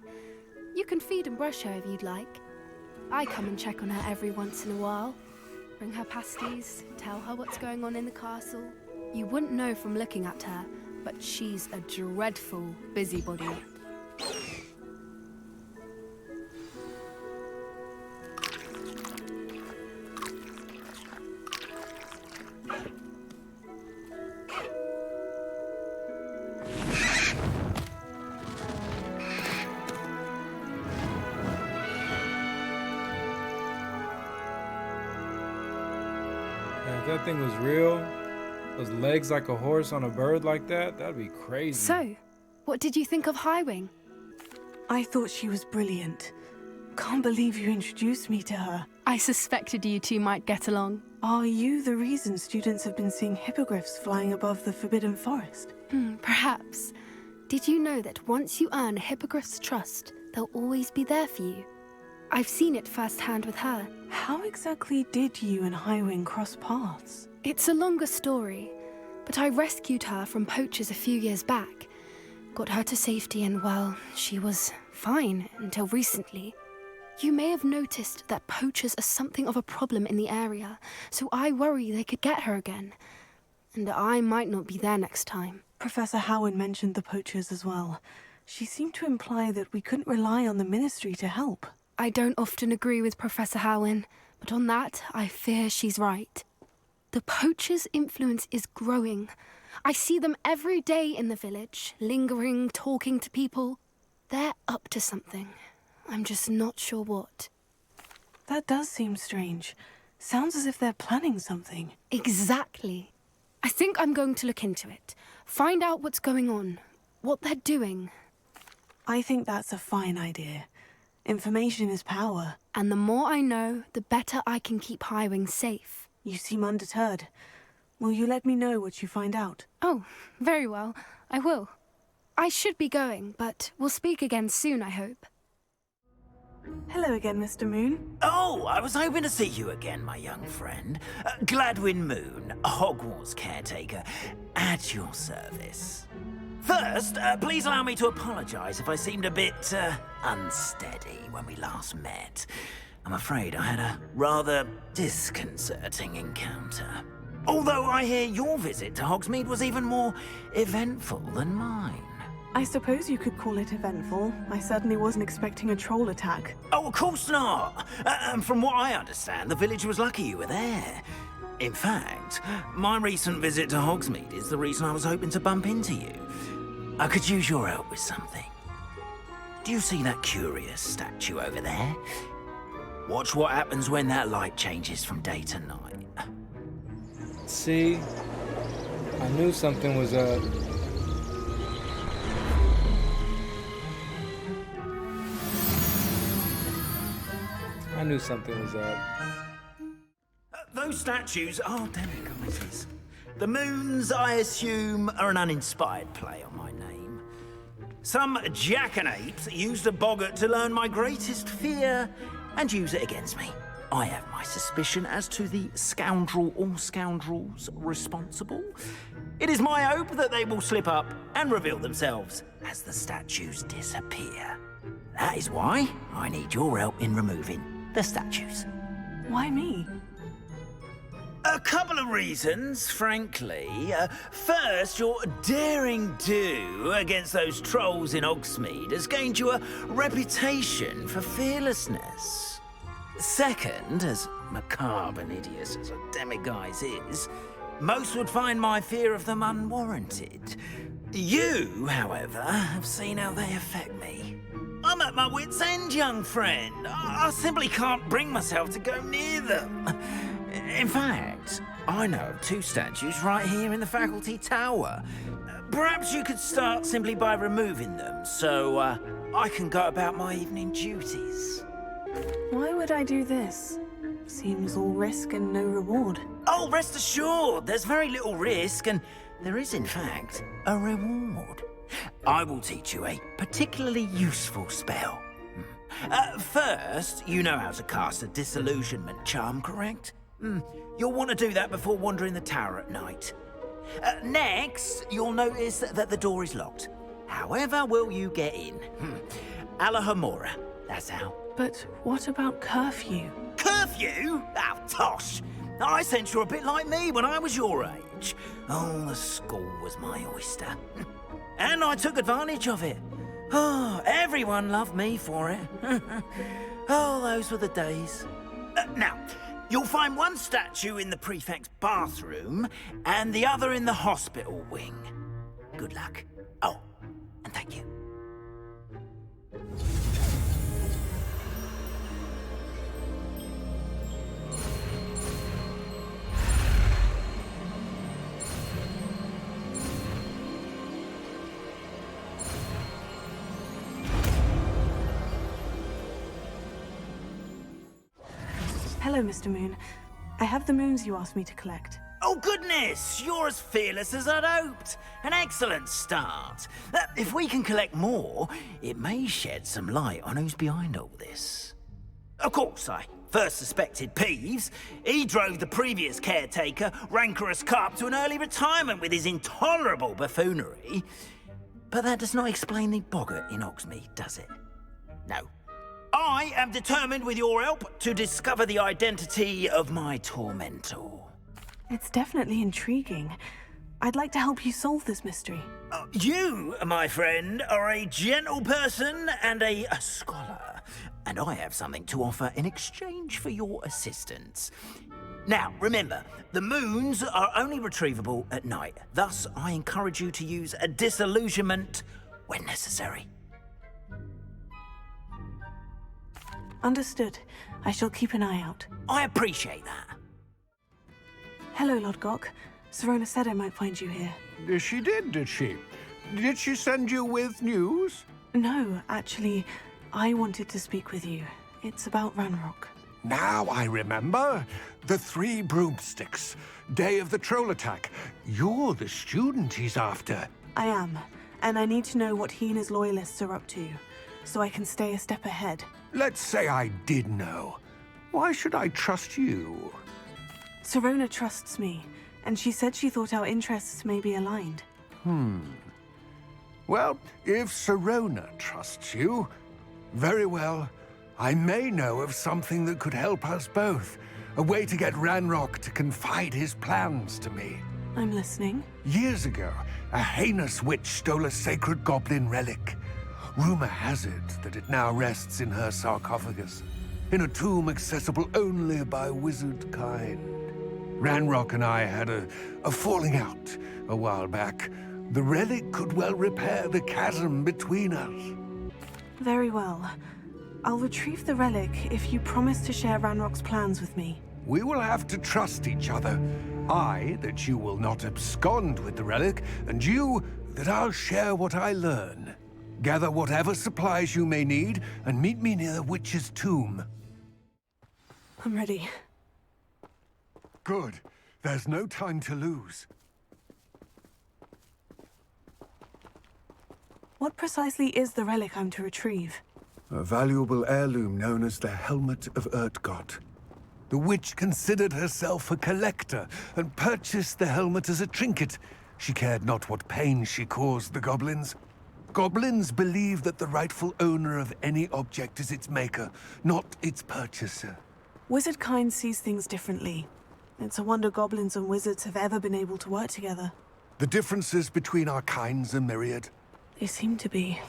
You can feed and brush her if you'd like. I come and check on her every once in a while. Bring her pasties, tell her what's going on in the castle. You wouldn't know from looking at her, but she's a dreadful busybody. If that thing was real, those legs like a horse on a bird like that, that'd be crazy. So, what did you think of Highwing? I thought she was brilliant. Can't believe you introduced me to her. I suspected you two might get along. Are you the reason students have been seeing hippogriffs flying above the Forbidden Forest? Perhaps. Did you know that once you earn a hippogriff's trust, they'll always be there for you? I've seen it firsthand with her. How exactly did you and Highwing cross paths? It's a longer story, but I rescued her from poachers a few years back. Got her to safety and, well, she was fine until recently. You may have noticed that poachers are something of a problem in the area, so I worry they could get her again. And I might not be there next time. Professor Howard mentioned the poachers as well. She seemed to imply that we couldn't rely on the Ministry to help. I don't often agree with Professor Howin, but on that, I fear she's right. The poachers' influence is growing, I see them every day in the village, lingering, talking to people. They're up to something. I'm just not sure what. That does seem strange. Sounds as if they're planning something. Exactly. I think I'm going to look into it. Find out what's going on, what they're doing. I think that's a fine idea. Information is power. And the more I know, the better I can keep Highwing safe. You seem undeterred. Will you let me know what you find out? Oh, very well. I will. I should be going, but we'll speak again soon, I hope. Hello again, Mr. Moon. Oh, I was hoping to see you again, my young friend. Gladwin Moon, Hogwarts caretaker, at your service. First, please allow me to apologize if I seemed a bit, unsteady when we last met. I'm afraid I had a rather disconcerting encounter. Although I hear your visit to Hogsmeade was even more eventful than mine. I suppose you could call it eventful. I certainly wasn't expecting a troll attack. Oh, of course not! From what I understand, the village was lucky you were there. In fact, my recent visit to Hogsmeade is the reason I was hoping to bump into you. I could use your help with something. Do you see that curious statue over there? Watch what happens when that light changes from day to night. See? I knew something was up. I knew something was up. Those statues are demiguises. The moons, I assume, are an uninspired play on my name. Some jackanapes used a boggart to learn my greatest fear and use it against me. I have my suspicion as to the scoundrel or scoundrels responsible. It is my hope that they will slip up and reveal themselves as the statues disappear. That is why I need your help in removing the statues. Why me? A couple of reasons, frankly. First, your daring do against those trolls in Hogsmeade has gained you a reputation for fearlessness. Second, as macabre and hideous as a demiguise is, most would find my fear of them unwarranted. You, however, have seen how they affect me. I'm at my wit's end, young friend. I simply can't bring myself to go near them. In fact, I know of two statues right here in the faculty tower. Perhaps you could start simply by removing them, so I can go about my evening duties. Why would I do this? Seems all risk and no reward. Oh, rest assured, there's very little risk, and there is, in fact, a reward. I will teach you a particularly useful spell. First, you know how to cast a disillusionment charm, correct? You'll want to do that before wandering the tower at night. Next, you'll notice that the door is locked. However will you get in? Alahomora, that's how. But what about curfew? Curfew? Oh, tosh! I sense you're a bit like me when I was your age. Oh, the school was my oyster. And I took advantage of it. Oh, everyone loved me for it. Oh, those were the days. Now, you'll find one statue in the prefect's bathroom and the other in the hospital wing. Good luck. Oh, and thank you. Hello, Mr. Moon. I have the moons you asked me to collect. Oh, goodness! You're as fearless as I'd hoped. An excellent start. If we can collect more, it may shed some light on who's behind all this. Of course, I first suspected Peeves. He drove the previous caretaker, Rancorous Carp, to an early retirement with his intolerable buffoonery. But that does not explain the boggart in Hogsmeade, does it? No. I am determined, with your help, to discover the identity of my tormentor. It's definitely intriguing. I'd like to help you solve this mystery. You, my friend, are a gentle person and a scholar, and I have something to offer in exchange for your assistance. Now, remember, the moons are only retrievable at night. Thus, I encourage you to use a disillusionment when necessary. Understood. I shall keep an eye out. I appreciate that. Hello, Lodgok. Sirona said I might find you here. She did she? Did she send you with news? No, actually, I wanted to speak with you. It's about Ranrock. Now I remember. The 3 broomsticks. Day of the troll attack. You're the student he's after. I am, and I need to know what he and his loyalists are up to, so I can stay a step ahead. Let's say I did know. Why should I trust you? Sirona trusts me, and she said she thought our interests may be aligned. Well, if Sirona trusts you, very well. I may know of something that could help us both. A way to get Ranrock to confide his plans to me. I'm listening. Years ago, a heinous witch stole a sacred goblin relic. Rumor has it that it now rests in her sarcophagus, in a tomb accessible only by wizard kind. Ranrock and I had a falling out a while back. The relic could well repair the chasm between us. Very well. I'll retrieve the relic if you promise to share Ranrock's plans with me. We will have to trust each other. I, that you will not abscond with the relic, and you, that I'll share what I learn. Gather whatever supplies you may need, and meet me near the witch's tomb. I'm ready. Good. There's no time to lose. What precisely is the relic I'm to retrieve? A valuable heirloom known as the Helmet of Urtkot. The witch considered herself a collector and purchased the helmet as a trinket. She cared not what pain she caused the goblins. Goblins believe that the rightful owner of any object is its maker, not its purchaser. Wizard kind sees things differently. It's a wonder goblins and wizards have ever been able to work together. The differences between our kinds are myriad. They seem to be.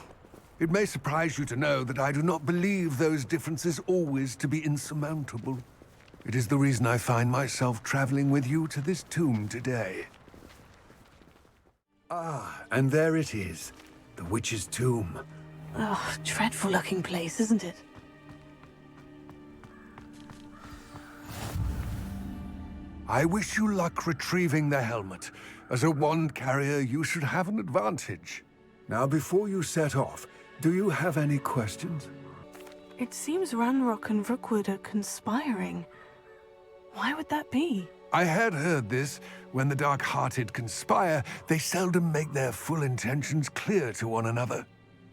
It may surprise you to know that I do not believe those differences always to be insurmountable. It is the reason I find myself traveling with you to this tomb today. Ah, and there it is. The witch's tomb. Oh, dreadful looking place, isn't it? I wish you luck retrieving the helmet. As a wand carrier, you should have an advantage. Now, before you set off, do you have any questions? It seems Ranrock and Rookwood are conspiring. Why would that be? I had heard this. When the dark-hearted conspire, they seldom make their full intentions clear to one another.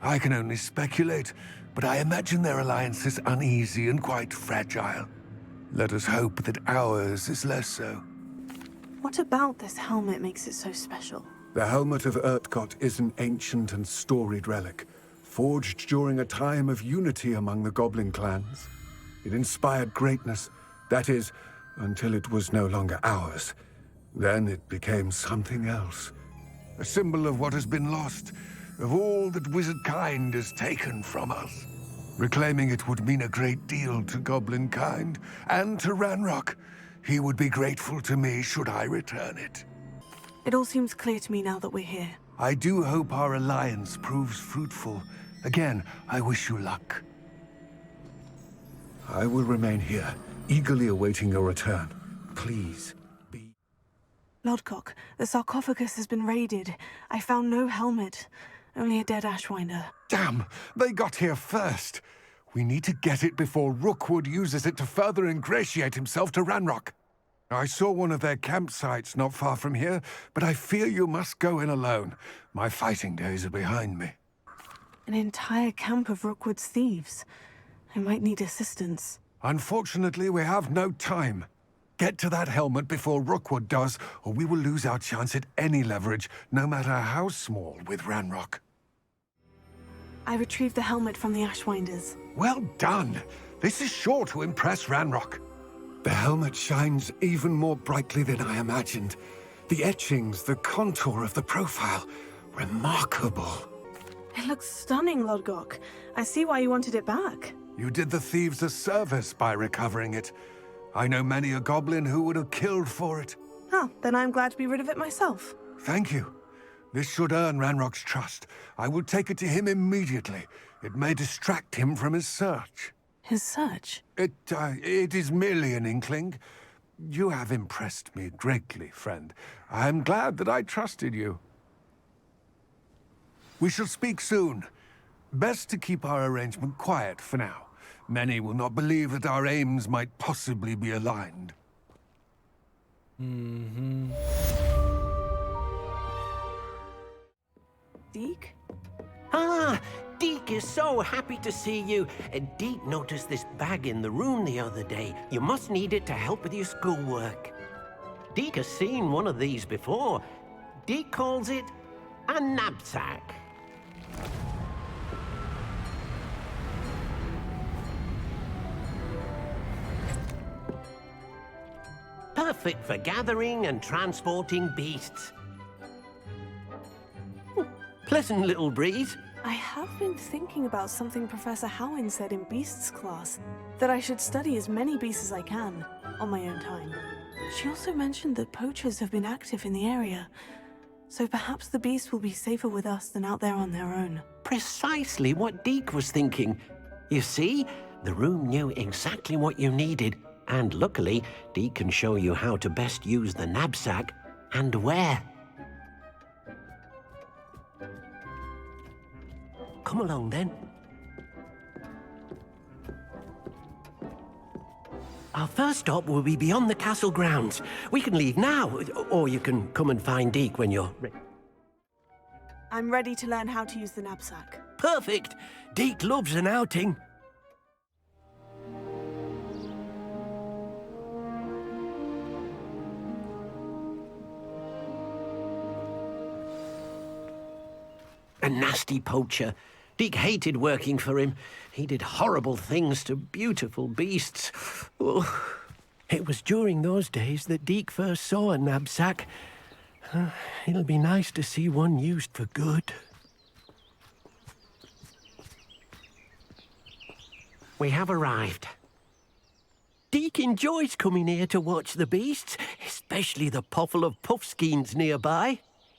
I can only speculate, but I imagine their alliance is uneasy and quite fragile. Let us hope that ours is less so. What about this helmet makes it so special? The Helmet of Urtkot is an ancient and storied relic, forged during a time of unity among the goblin clans. It inspired greatness, that is, until it was no longer ours. Then it became something else. A symbol of what has been lost, of all that wizard kind has taken from us. Reclaiming it would mean a great deal to goblin kind, and to Ranrock. He would be grateful to me should I return it. It all seems clear to me now that we're here. I do hope our alliance proves fruitful. Again, I wish you luck. I will remain here, eagerly awaiting your return. Please, be... Lodgok, the sarcophagus has been raided. I found no helmet, only a dead Ashwinder. Damn! They got here first! We need to get it before Rookwood uses it to further ingratiate himself to Ranrock. I saw one of their campsites not far from here, but I fear you must go in alone. My fighting days are behind me. An entire camp of Rookwood's thieves. I might need assistance. Unfortunately, we have no time. Get to that helmet before Rookwood does, or we will lose our chance at any leverage, no matter how small, with Ranrock. I retrieved the helmet from the Ashwinders. Well done! This is sure to impress Ranrock. The helmet shines even more brightly than I imagined. The etchings, the contour of the profile, remarkable. It looks stunning, Lodgok. I see why you wanted it back. You did the thieves a service by recovering it. I know many a goblin who would have killed for it. Oh, then I'm glad to be rid of it myself. Thank you. This should earn Ranrock's trust. I will take it to him immediately. It may distract him from his search. His search? It is merely an inkling. You have impressed me greatly, friend. I am glad that I trusted you. We shall speak soon. Best to keep our arrangement quiet for now. Many will not believe that our aims might possibly be aligned. Deek? Ah, Deek is so happy to see you. Deek noticed this bag in the room the other day. You must need it to help with your schoolwork. Deek has seen one of these before. Deek calls it a knapsack. Perfect for gathering and transporting beasts. Pleasant little breeze. I have been thinking about something Professor Howin said in Beasts class, that I should study as many beasts as I can, on my own time. She also mentioned that poachers have been active in the area, so perhaps the beasts will be safer with us than out there on their own. Precisely what Deek was thinking. You see, the room knew exactly what you needed, and luckily, Deek can show you how to best use the knapsack and where. Come along, then. Our first stop will be beyond the castle grounds. We can leave now, or you can come and find Deek when you're ready. I'm ready to learn how to use the knapsack. Perfect! Deek loves an outing. A nasty poacher. Deek hated working for him. He did horrible things to beautiful beasts. Oh, it was during those days that Deek first saw a knapsack. It'll be nice to see one used for good. We have arrived. Deek enjoys coming here to watch the beasts, especially the potful of puffskeins nearby.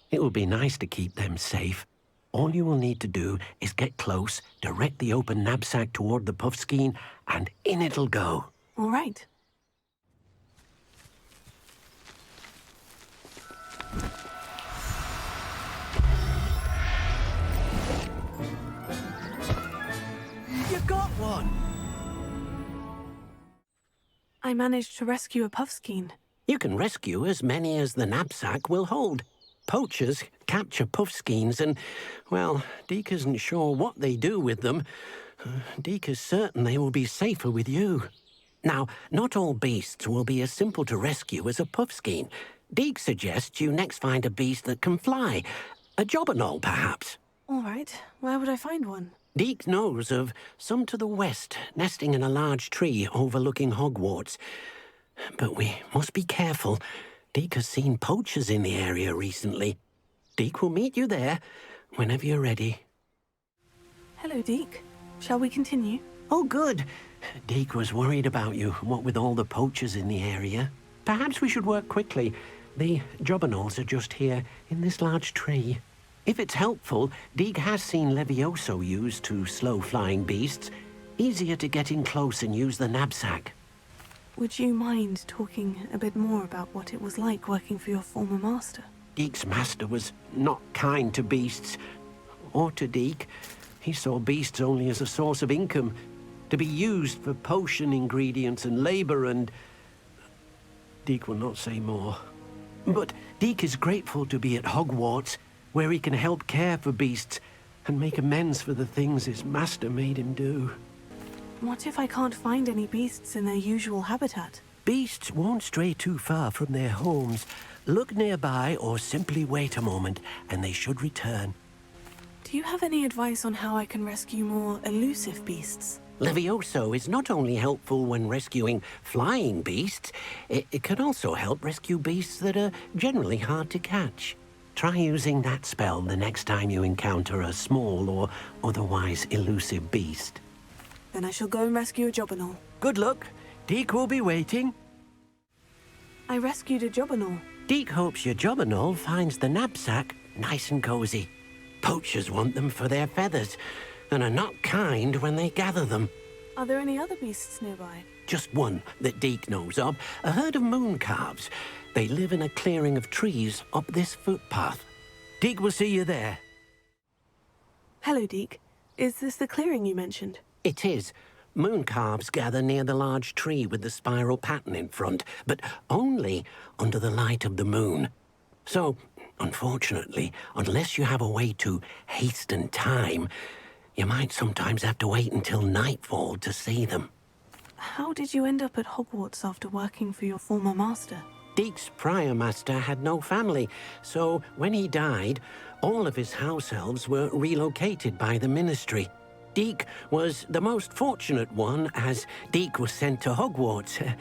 It will be nice to keep them safe. All you will need to do is get close, direct the open knapsack toward the puffskein, and in it'll go. All right. You got one! I managed to rescue a puffskein. You can rescue as many as the knapsack will hold. Poachers capture puffskeins and, well, Deek isn't sure what they do with them. Deek is certain they will be safer with you. Now, not all beasts will be as simple to rescue as a puffskein. Deek suggests you next find a beast that can fly. A jobberknoll, perhaps. All right. Where would I find one? Deek knows of some to the west, nesting in a large tree overlooking Hogwarts. But we must be careful. Deek has seen poachers in the area recently. Deek will meet you there whenever you're ready. Hello, Deek. Shall we continue? Oh, good. Deek was worried about you, what with all the poachers in the area. Perhaps we should work quickly. The jobberknolls are just here, in this large tree. If it's helpful, Deek has seen Levioso used to slow flying beasts. Easier to get in close and use the knapsack. Would you mind talking a bit more about what it was like working for your former master? Deek's master was not kind to beasts, or to Deek. He saw beasts only as a source of income, to be used for potion ingredients and labor, and Deek will not say more. But Deek is grateful to be at Hogwarts, where he can help care for beasts and make amends for the things his master made him do. What if I can't find any beasts in their usual habitat? Beasts won't stray too far from their homes. Look nearby or simply wait a moment, and they should return. Do you have any advice on how I can rescue more elusive beasts? Levioso is not only helpful when rescuing flying beasts, it can also help rescue beasts that are generally hard to catch. Try using that spell the next time you encounter a small or otherwise elusive beast. Then I shall go and rescue a jobberknoll. Good luck. Deek will be waiting. I rescued a jobberknoll. Deek hopes your jobberknoll finds the knapsack nice and cozy. Poachers want them for their feathers, and are not kind when they gather them. Are there any other beasts nearby? Just one that Deek knows of, a herd of moon calves. They live in a clearing of trees up this footpath. Deek will see you there. Hello, Deek. Is this the clearing you mentioned? It is. Moon calves gather near the large tree with the spiral pattern in front, but only under the light of the moon. So, unfortunately, unless you have a way to hasten time, you might sometimes have to wait until nightfall to see them. How did you end up at Hogwarts after working for your former master? Deek's prior master had no family, so when he died, all of his house elves were relocated by the ministry. Deek was the most fortunate one, as Deek was sent to Hogwarts.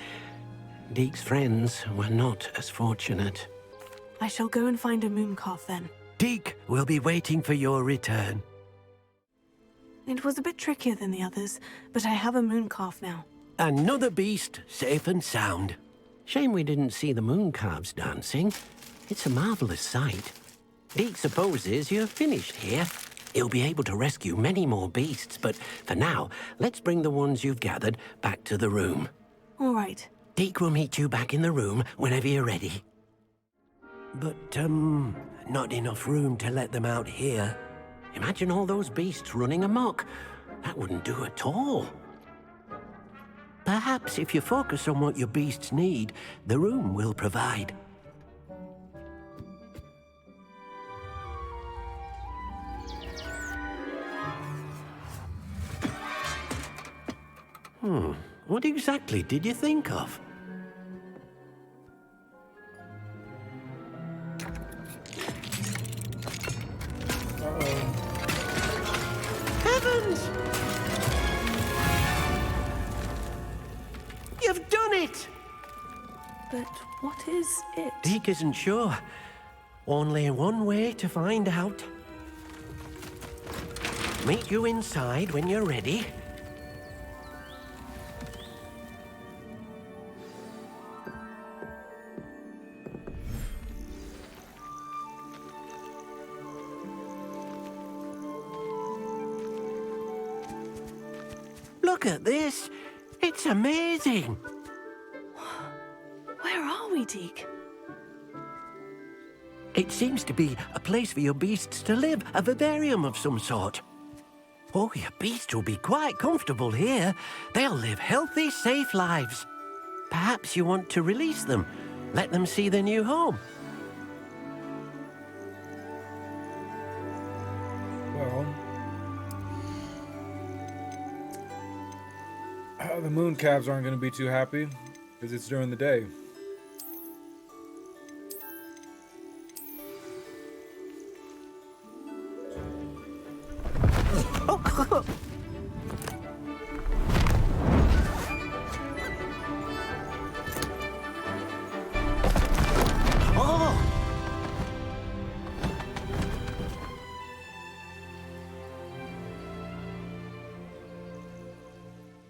Deek's friends were not as fortunate. I shall go and find a mooncalf then. Deek will be waiting for your return. It was a bit trickier than the others, but I have a mooncalf now. Another beast, safe and sound. Shame we didn't see the moon calves dancing. It's a marvelous sight. Deek supposes you're finished here. He'll be able to rescue many more beasts, but for now, let's bring the ones you've gathered back to the room. All right. Deek will meet you back in the room whenever you're ready. But, not enough room to let them out here. Imagine all those beasts running amok. That wouldn't do at all. Perhaps if you focus on what your beasts need, the room will provide. What exactly did you think of? Heavens! You've done it! But what is it? Deek isn't sure. Only one way to find out. Meet you inside when you're ready. Look at this. It's amazing. Where are we, Deek? It seems to be a place for your beasts to live, a vivarium of some sort. Oh, your beasts will be quite comfortable here. They'll live healthy, safe lives. Perhaps you want to release them, let them see their new home. Well, the moon calves aren't going to be too happy because it's during the day.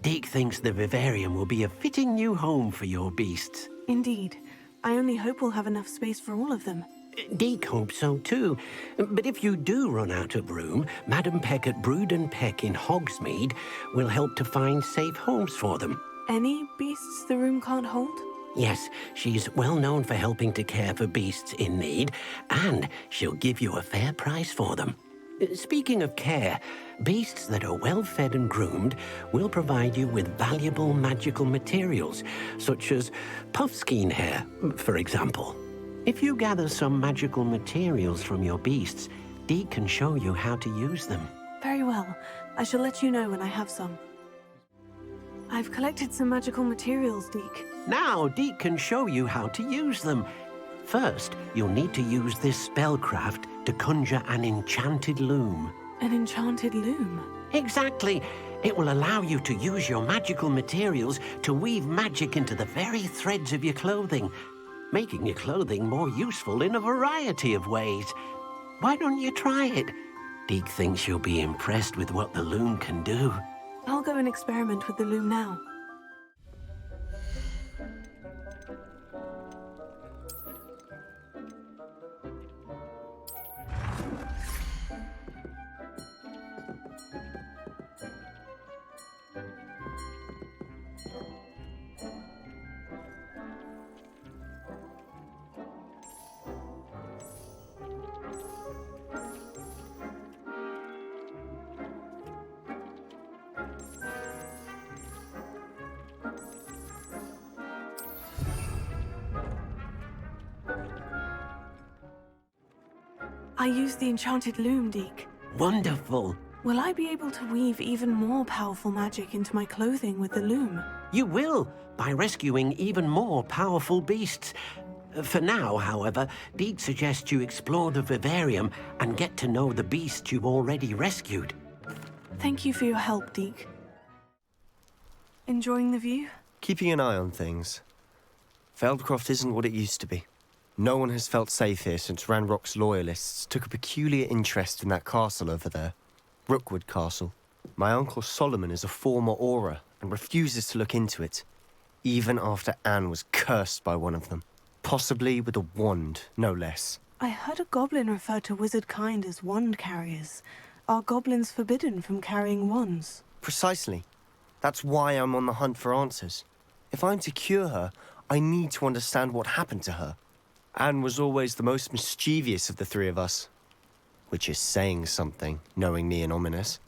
Deek thinks the vivarium will be a fitting new home for your beasts. Indeed. I only hope we'll have enough space for all of them. Deek hopes so too. But if you do run out of room, Madam Peck at Brood and Peck in Hogsmeade will help to find safe homes for them. Any beasts the room can't hold? Yes, she's well known for helping to care for beasts in need, and she'll give you a fair price for them. Speaking of care, beasts that are well fed and groomed will provide you with valuable magical materials, such as puffskein hair, for example. If you gather some magical materials from your beasts, Deek can show you how to use them. Very well. I shall let you know when I have some. I've collected some magical materials, Deek. Now Deek can show you how to use them. First, you'll need to use this spellcraft to conjure an enchanted loom. An enchanted loom? Exactly. It will allow you to use your magical materials to weave magic into the very threads of your clothing, making your clothing more useful in a variety of ways. Why don't you try it? Deek thinks you'll be impressed with what the loom can do. I'll go and experiment with the loom now. I used the enchanted loom, Deke. Wonderful. Will I be able to weave even more powerful magic into my clothing with the loom? You will, by rescuing even more powerful beasts. For now, however, Deke suggests you explore the vivarium and get to know the beasts you've already rescued. Thank you for your help, Deke. Enjoying the view? Keeping an eye on things. Feldcroft isn't what it used to be. No one has felt safe here since Ranrock's loyalists took a peculiar interest in that castle over there. Rookwood Castle. My Uncle Solomon is a former Auror and refuses to look into it, even after Anne was cursed by one of them. Possibly with a wand, no less. I heard a goblin refer to wizard kind as wand carriers. Are goblins forbidden from carrying wands? Precisely. That's why I'm on the hunt for answers. If I'm to cure her, I need to understand what happened to her. Anne was always the most mischievous of the three of us. Which is saying something, knowing me and Ominous.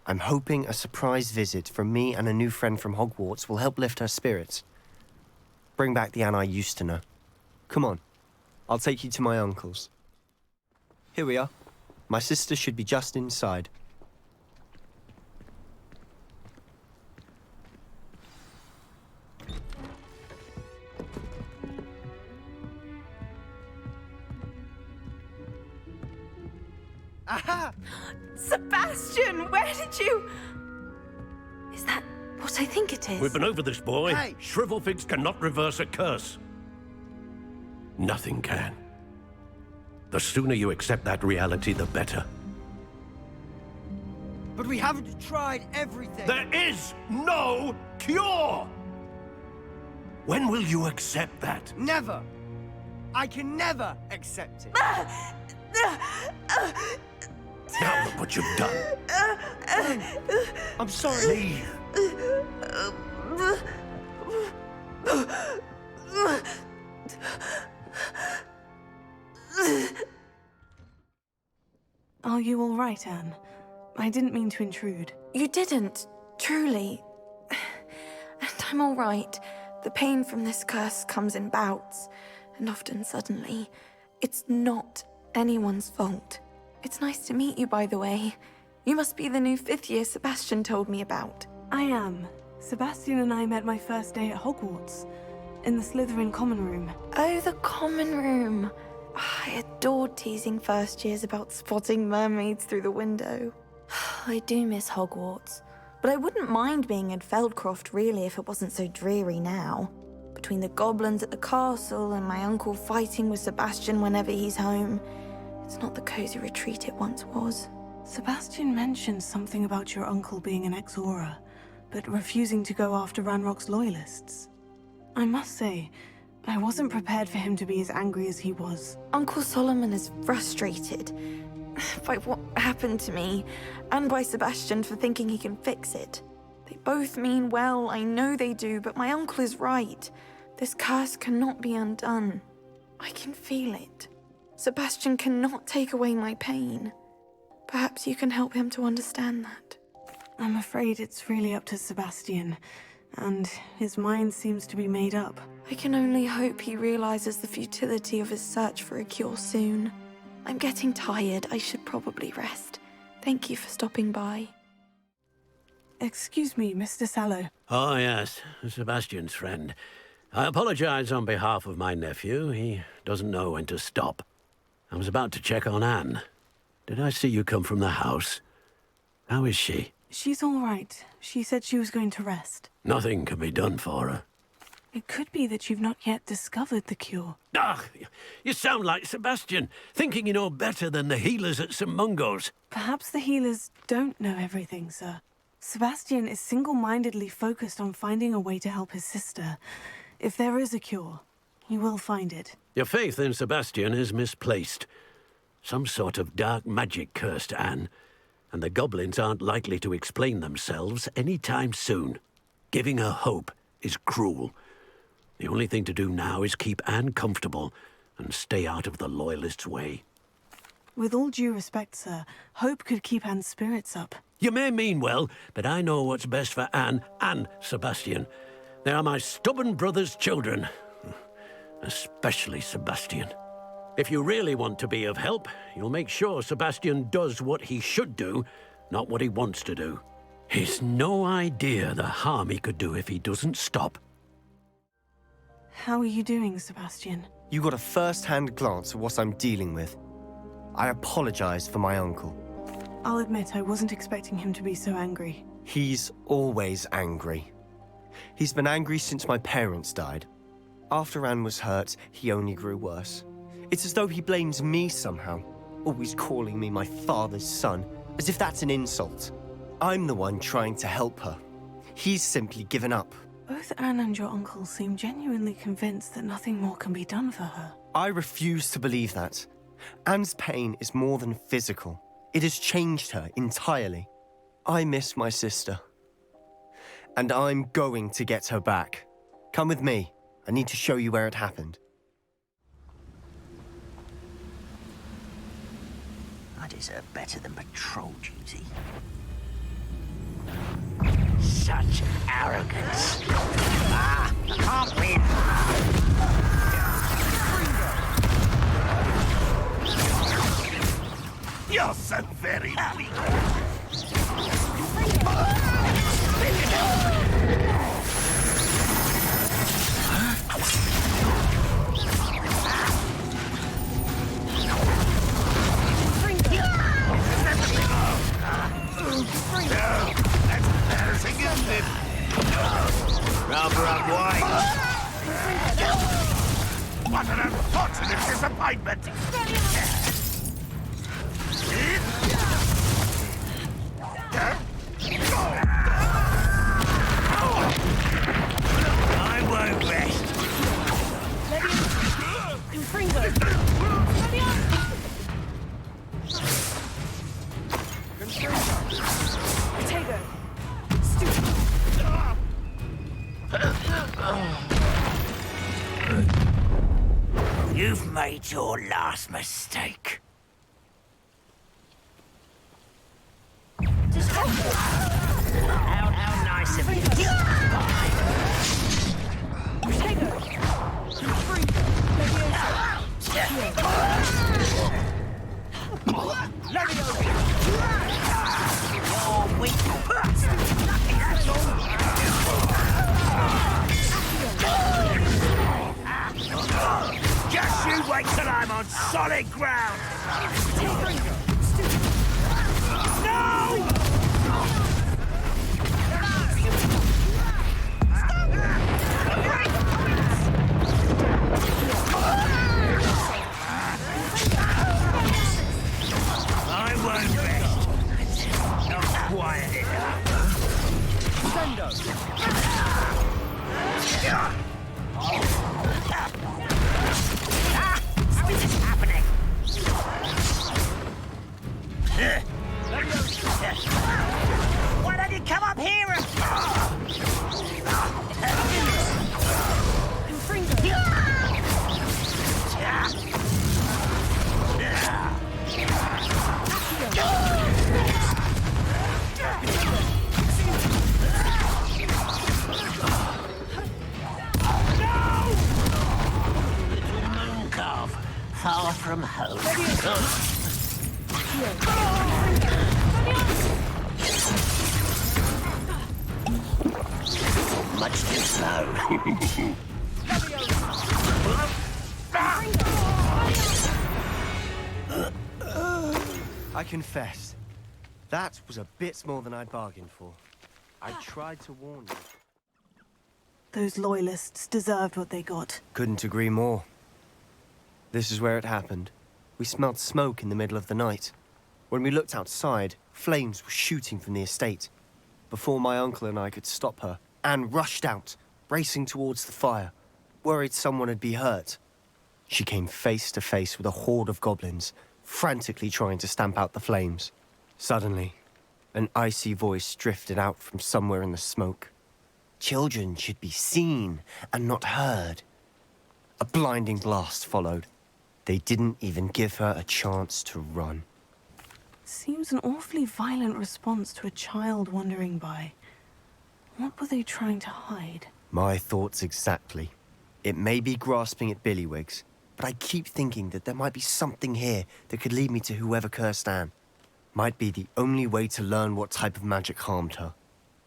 I'm hoping a surprise visit from me and a new friend from Hogwarts will help lift her spirits. Bring back the Anne I used to know. Come on, I'll take you to my uncle's. Here we are. My sister should be just inside. Aha! Sebastian, where did you... Is that what I think it is? We've been over this, boy. Hey! Shrivelfigs cannot reverse a curse. Nothing can. The sooner you accept that reality, the better. But we haven't tried everything. There is no cure! When will you accept that? Never. I can never accept it. Now look what you've done. I'm sorry. Are you all right, Anne? I didn't mean to intrude. You didn't, truly. And I'm all right. The pain from this curse comes in bouts, and often suddenly. It's not anyone's fault. It's nice to meet you, by the way. You must be the new 5th year Sebastian told me about. I am. Sebastian and I met my first day at Hogwarts, in the Slytherin common room. Oh, the common room. I adored teasing first years about spotting mermaids through the window. I do miss Hogwarts, but I wouldn't mind being in Feldcroft really if it wasn't so dreary now. Between the goblins at the castle and my uncle fighting with Sebastian whenever he's home, it's not the cozy retreat it once was. Sebastian mentioned something about your uncle being an ex-Auror, but refusing to go after Ranrock's loyalists. I must say, I wasn't prepared for him to be as angry as he was. Uncle Solomon is frustrated by what happened to me, and by Sebastian for thinking he can fix it. They both mean well, I know they do, but my uncle is right. This curse cannot be undone. I can feel it. Sebastian cannot take away my pain. Perhaps you can help him to understand that. I'm afraid it's really up to Sebastian, and his mind seems to be made up. I can only hope he realizes the futility of his search for a cure soon. I'm getting tired. I should probably rest. Thank you for stopping by. Excuse me, Mr. Sallow. Oh, yes, Sebastian's friend. I apologize on behalf of my nephew. He doesn't know when to stop. I was about to check on Anne. Did I see you come from the house? How is she? She's all right. She said she was going to rest. Nothing can be done for her. It could be that you've not yet discovered the cure. Ah, you sound like Sebastian, thinking you know better than the healers at St. Mungo's. Perhaps the healers don't know everything, sir. Sebastian is single-mindedly focused on finding a way to help his sister. If there is a cure, he will find it. Your faith in Sebastian is misplaced. Some sort of dark magic cursed Anne, and the goblins aren't likely to explain themselves any time soon. Giving her hope is cruel. The only thing to do now is keep Anne comfortable and stay out of the Loyalists' way. With all due respect, sir, hope could keep Anne's spirits up. You may mean well, but I know what's best for Anne and Sebastian. They are my stubborn brother's children. Especially Sebastian. If you really want to be of help, you'll make sure Sebastian does what he should do, not what he wants to do. He's no idea the harm he could do if he doesn't stop. How are you doing, Sebastian? You got a first-hand glance at what I'm dealing with. I apologize for my uncle. I'll admit I wasn't expecting him to be so angry. He's always angry. He's been angry since my parents died. After Anne was hurt, he only grew worse. It's as though he blames me somehow, always calling me my father's son, as if that's an insult. I'm the one trying to help her. He's simply given up. Both Anne and your uncle seem genuinely convinced that nothing more can be done for her. I refuse to believe that. Anne's pain is more than physical. It has changed her entirely. I miss my sister. And I'm going to get her back. Come with me. I need to show you where it happened. I deserve better than patrol duty. Such arrogance. Ah, I can't win. You're so very weak. That's embarrassing, isn't it? Rather unwise. What an unfortunate disappointment! I won't rest. You've made your last mistake. How nice of you. Just you wait till I'm on solid ground! No! I won't rest. Not quiet enough. What is happening? Why don't you come up here and... Far from home. Much too slow. I confess, that was a bit more than I'd bargained for. I tried to warn you. Those loyalists deserved what they got. Couldn't agree more. This is where it happened. We smelled smoke in the middle of the night. When we looked outside, flames were shooting from the estate. Before my uncle and I could stop her, Anne rushed out, racing towards the fire, worried someone had been hurt. She came face to face with a horde of goblins, frantically trying to stamp out the flames. Suddenly, an icy voice drifted out from somewhere in the smoke. Children should be seen and not heard. A blinding blast followed. They didn't even give her a chance to run. Seems an awfully violent response to a child wandering by. What were they trying to hide? My thoughts exactly. It may be grasping at billywhigs, but I keep thinking that there might be something here that could lead me to whoever cursed Anne. Might be the only way to learn what type of magic harmed her,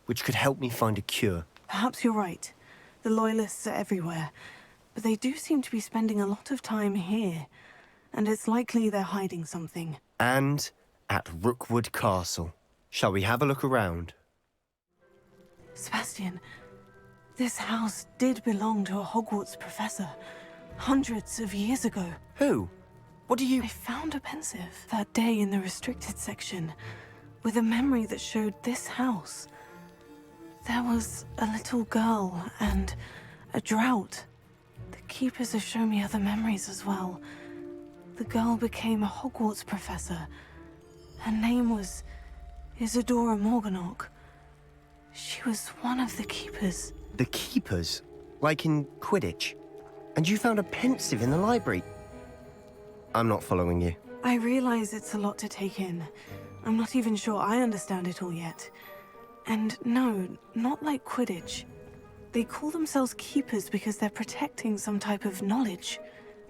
which could help me find a cure. Perhaps you're right. The Loyalists are everywhere, but they do seem to be spending a lot of time here, and it's likely they're hiding something. And at Rookwood Castle. Shall we have a look around? Sebastian, this house did belong to a Hogwarts professor, hundreds of years ago. Who? What do you... I found a pensive that day in the restricted section, with a memory that showed this house. There was a little girl and a drought. The keepers have shown me other memories as well. The girl became a Hogwarts professor. Her name was Isadora Morganach. She was one of the keepers. The keepers? Like in Quidditch? And you found a pensive in the library? I'm not following you. I realize it's a lot to take in. I'm not even sure I understand it all yet. And no, not like Quidditch. They call themselves keepers because they're protecting some type of knowledge.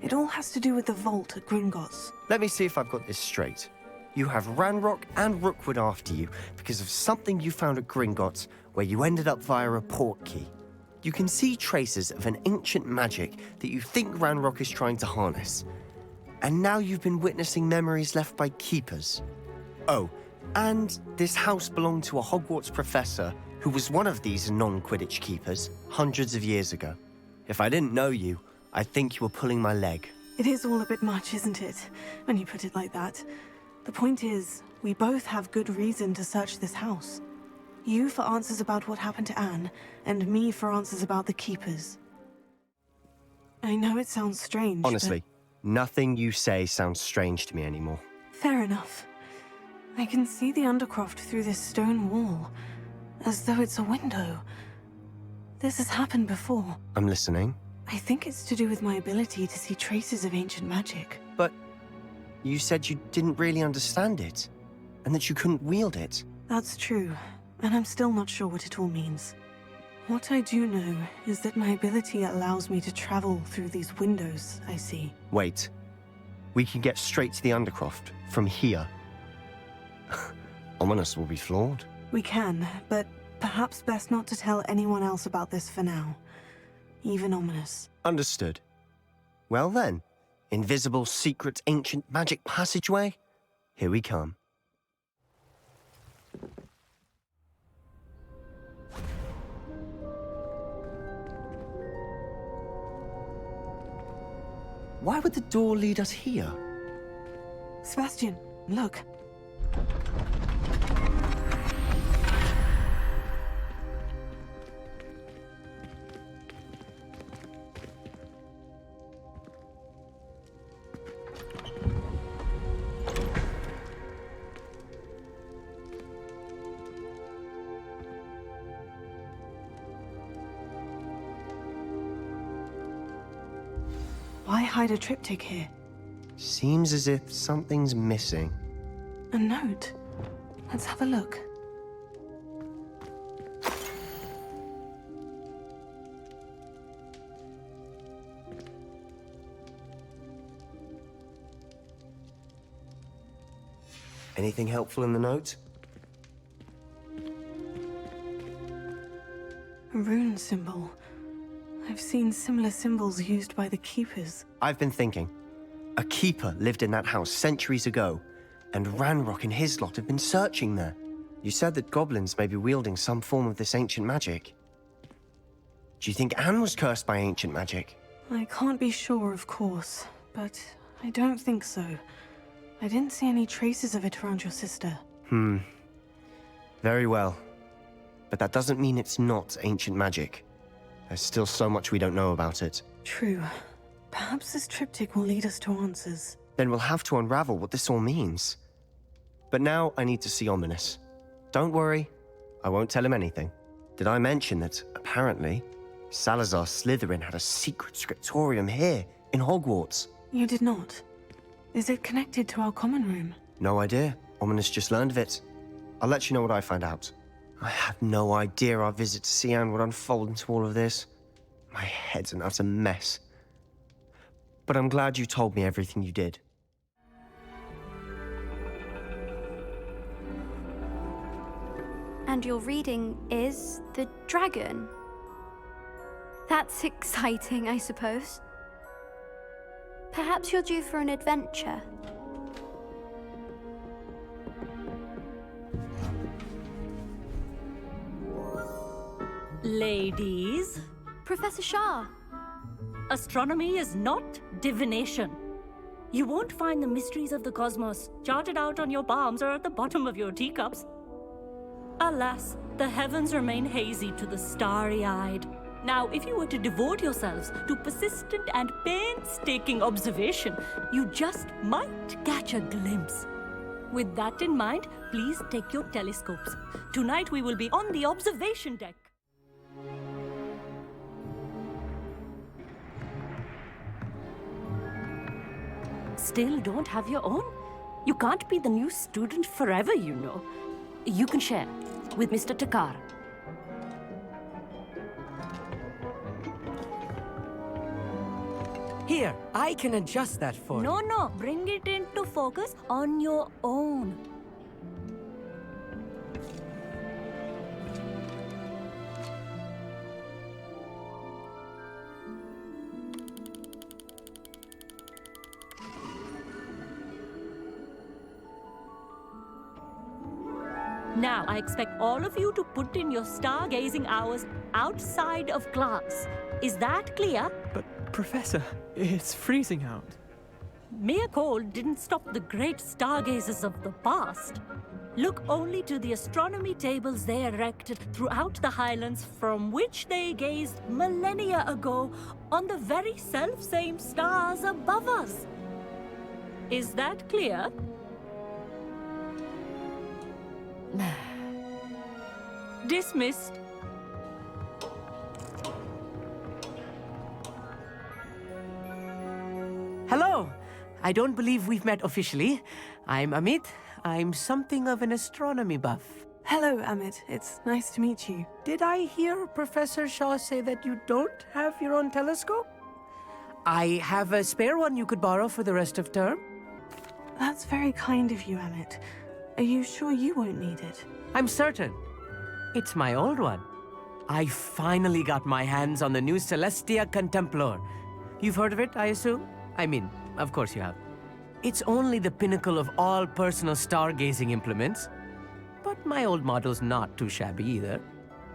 It all has to do with the vault at Gringotts. Let me see if I've got this straight. You have Ranrock and Rookwood after you because of something you found at Gringotts where you ended up via a portkey. You can see traces of an ancient magic that you think Ranrock is trying to harness. And now you've been witnessing memories left by keepers. Oh, and this house belonged to a Hogwarts professor who was one of these non-Quidditch keepers hundreds of years ago. If I didn't know you, I'd think you were pulling my leg. It is all a bit much, isn't it, when you put it like that? The point is, we both have good reason to search this house. You for answers about what happened to Anne, and me for answers about the keepers. I know it sounds strange, Honestly, nothing you say sounds strange to me anymore. Fair enough. I can see the Undercroft through this stone wall, as though it's a window. This has happened before. I'm listening. I think it's to do with my ability to see traces of ancient magic. But you said you didn't really understand it, and that you couldn't wield it. That's true, and I'm still not sure what it all means. What I do know is that my ability allows me to travel through these windows I see. Wait. We can get straight to the Undercroft from here. Ominous will be flawed. We can, but perhaps best not to tell anyone else about this for now. Even Ominous. Understood. Well then, invisible, secret, ancient magic passageway? Here we come. Why would the door lead us here? Sebastian, look. Why hide a triptych here? Seems as if something's missing. A note. Let's have a look. Anything helpful in the note? A rune symbol. I've seen similar symbols used by the keepers. I've been thinking. A keeper lived in that house centuries ago, and Ranrock and his lot have been searching there. You said that goblins may be wielding some form of this ancient magic. Do you think Anne was cursed by ancient magic? I can't be sure, of course, but I don't think so. I didn't see any traces of it around your sister. Very well. But that doesn't mean it's not ancient magic. There's still so much we don't know about it. True. Perhaps this triptych will lead us to answers. Then we'll have to unravel what this all means. But now I need to see Ominous. Don't worry, I won't tell him anything. Did I mention that, apparently, Salazar Slytherin had a secret scriptorium here, in Hogwarts? You did not. Is it connected to our common room? No idea. Ominous just learned of it. I'll let you know what I find out. I had no idea our visit to see Anne would unfold into all of this. My head's an utter mess. but I'm glad you told me everything you did. And your reading is the dragon. That's exciting, I suppose. Perhaps you're due for an adventure. Ladies. Professor Shah. Astronomy is not divination. You won't find the mysteries of the cosmos charted out on your palms or at the bottom of your teacups. Alas, the heavens remain hazy to the starry-eyed. Now, if you were to devote yourselves to persistent and painstaking observation, you just might catch a glimpse. With that in mind, please take your telescopes. Tonight we will be on the observation deck. Still don't have your own? You can't be the new student forever, you know. You can share with Mr. Takar. Here, I can adjust that for you. No, bring it into focus on your own. Now, I expect all of you to put in your stargazing hours outside of class. Is that clear? But, Professor, it's freezing out. Mere cold didn't stop the great stargazers of the past. Look only to the astronomy tables they erected throughout the highlands from which they gazed millennia ago on the very self-same stars above us. Is that clear? Dismissed. Hello! I don't believe we've met officially. I'm Amit. I'm something of an astronomy buff. Hello, Amit. It's nice to meet you. Did I hear Professor Shaw say that you don't have your own telescope? I have a spare one you could borrow for the rest of term. That's very kind of you, Amit. Are you sure you won't need it? I'm certain. It's my old one. I finally got my hands on the new Celestia Contemplar. You've heard of it, I assume? I mean, of course you have. It's only the pinnacle of all personal stargazing implements. But my old model's not too shabby either.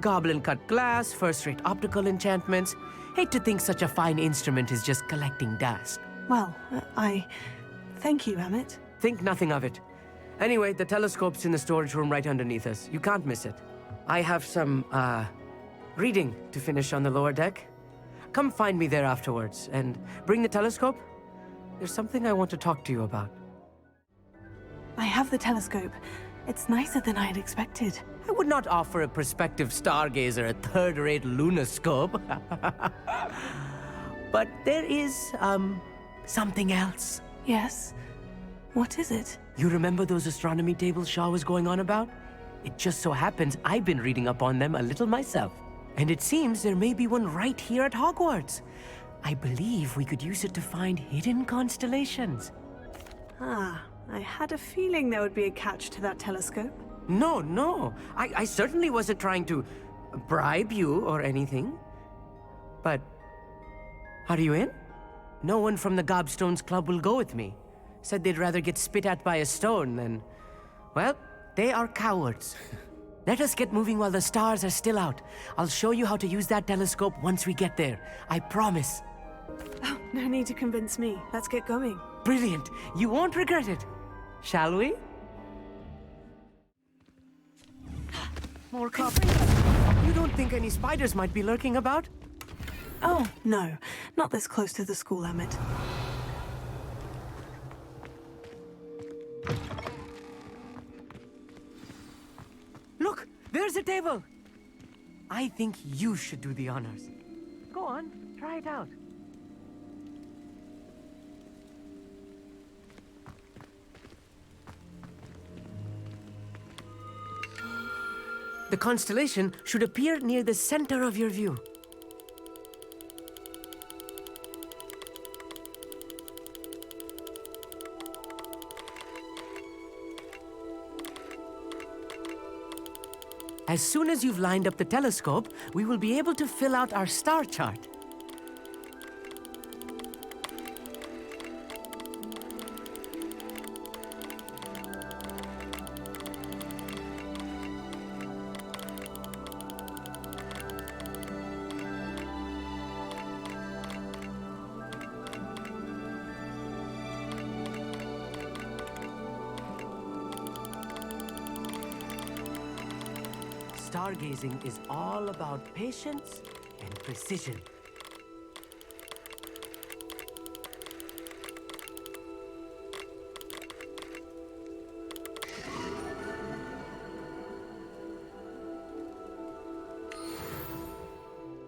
Goblin-cut glass, first-rate optical enchantments. Hate to think such a fine instrument is just collecting dust. Well, thank you, Amit. Think nothing of it. Anyway, the telescope's in the storage room right underneath us. You can't miss it. I have some, reading to finish on the lower deck. Come find me there afterwards, and bring the telescope. There's something I want to talk to you about. I have the telescope. It's nicer than I had expected. I would not offer a prospective stargazer a third-rate lunoscope. But there is, something else. Yes? What is it? You remember those astronomy tables Shaw was going on about? It just so happens I've been reading up on them a little myself. And it seems there may be one right here at Hogwarts. I believe we could use it to find hidden constellations. Ah, I had a feeling there would be a catch to that telescope. No. I certainly wasn't trying to bribe you or anything. But, are you in? No one from the Gobstones Club will go with me. Said they'd rather get spit at by a stone than... Well, they are cowards. Let us get moving while the stars are still out. I'll show you how to use that telescope once we get there. I promise. Oh, no need to convince me. Let's get going. Brilliant. You won't regret it. Shall we? More copies. You don't think any spiders might be lurking about? Oh, no. Not this close to the school, Amit. Look, there's a table. I think you should do the honors. Go on, try it out. The constellation should appear near the center of your view. As soon as you've lined up the telescope, we will be able to fill out our star chart. Stargazing is all about patience and precision.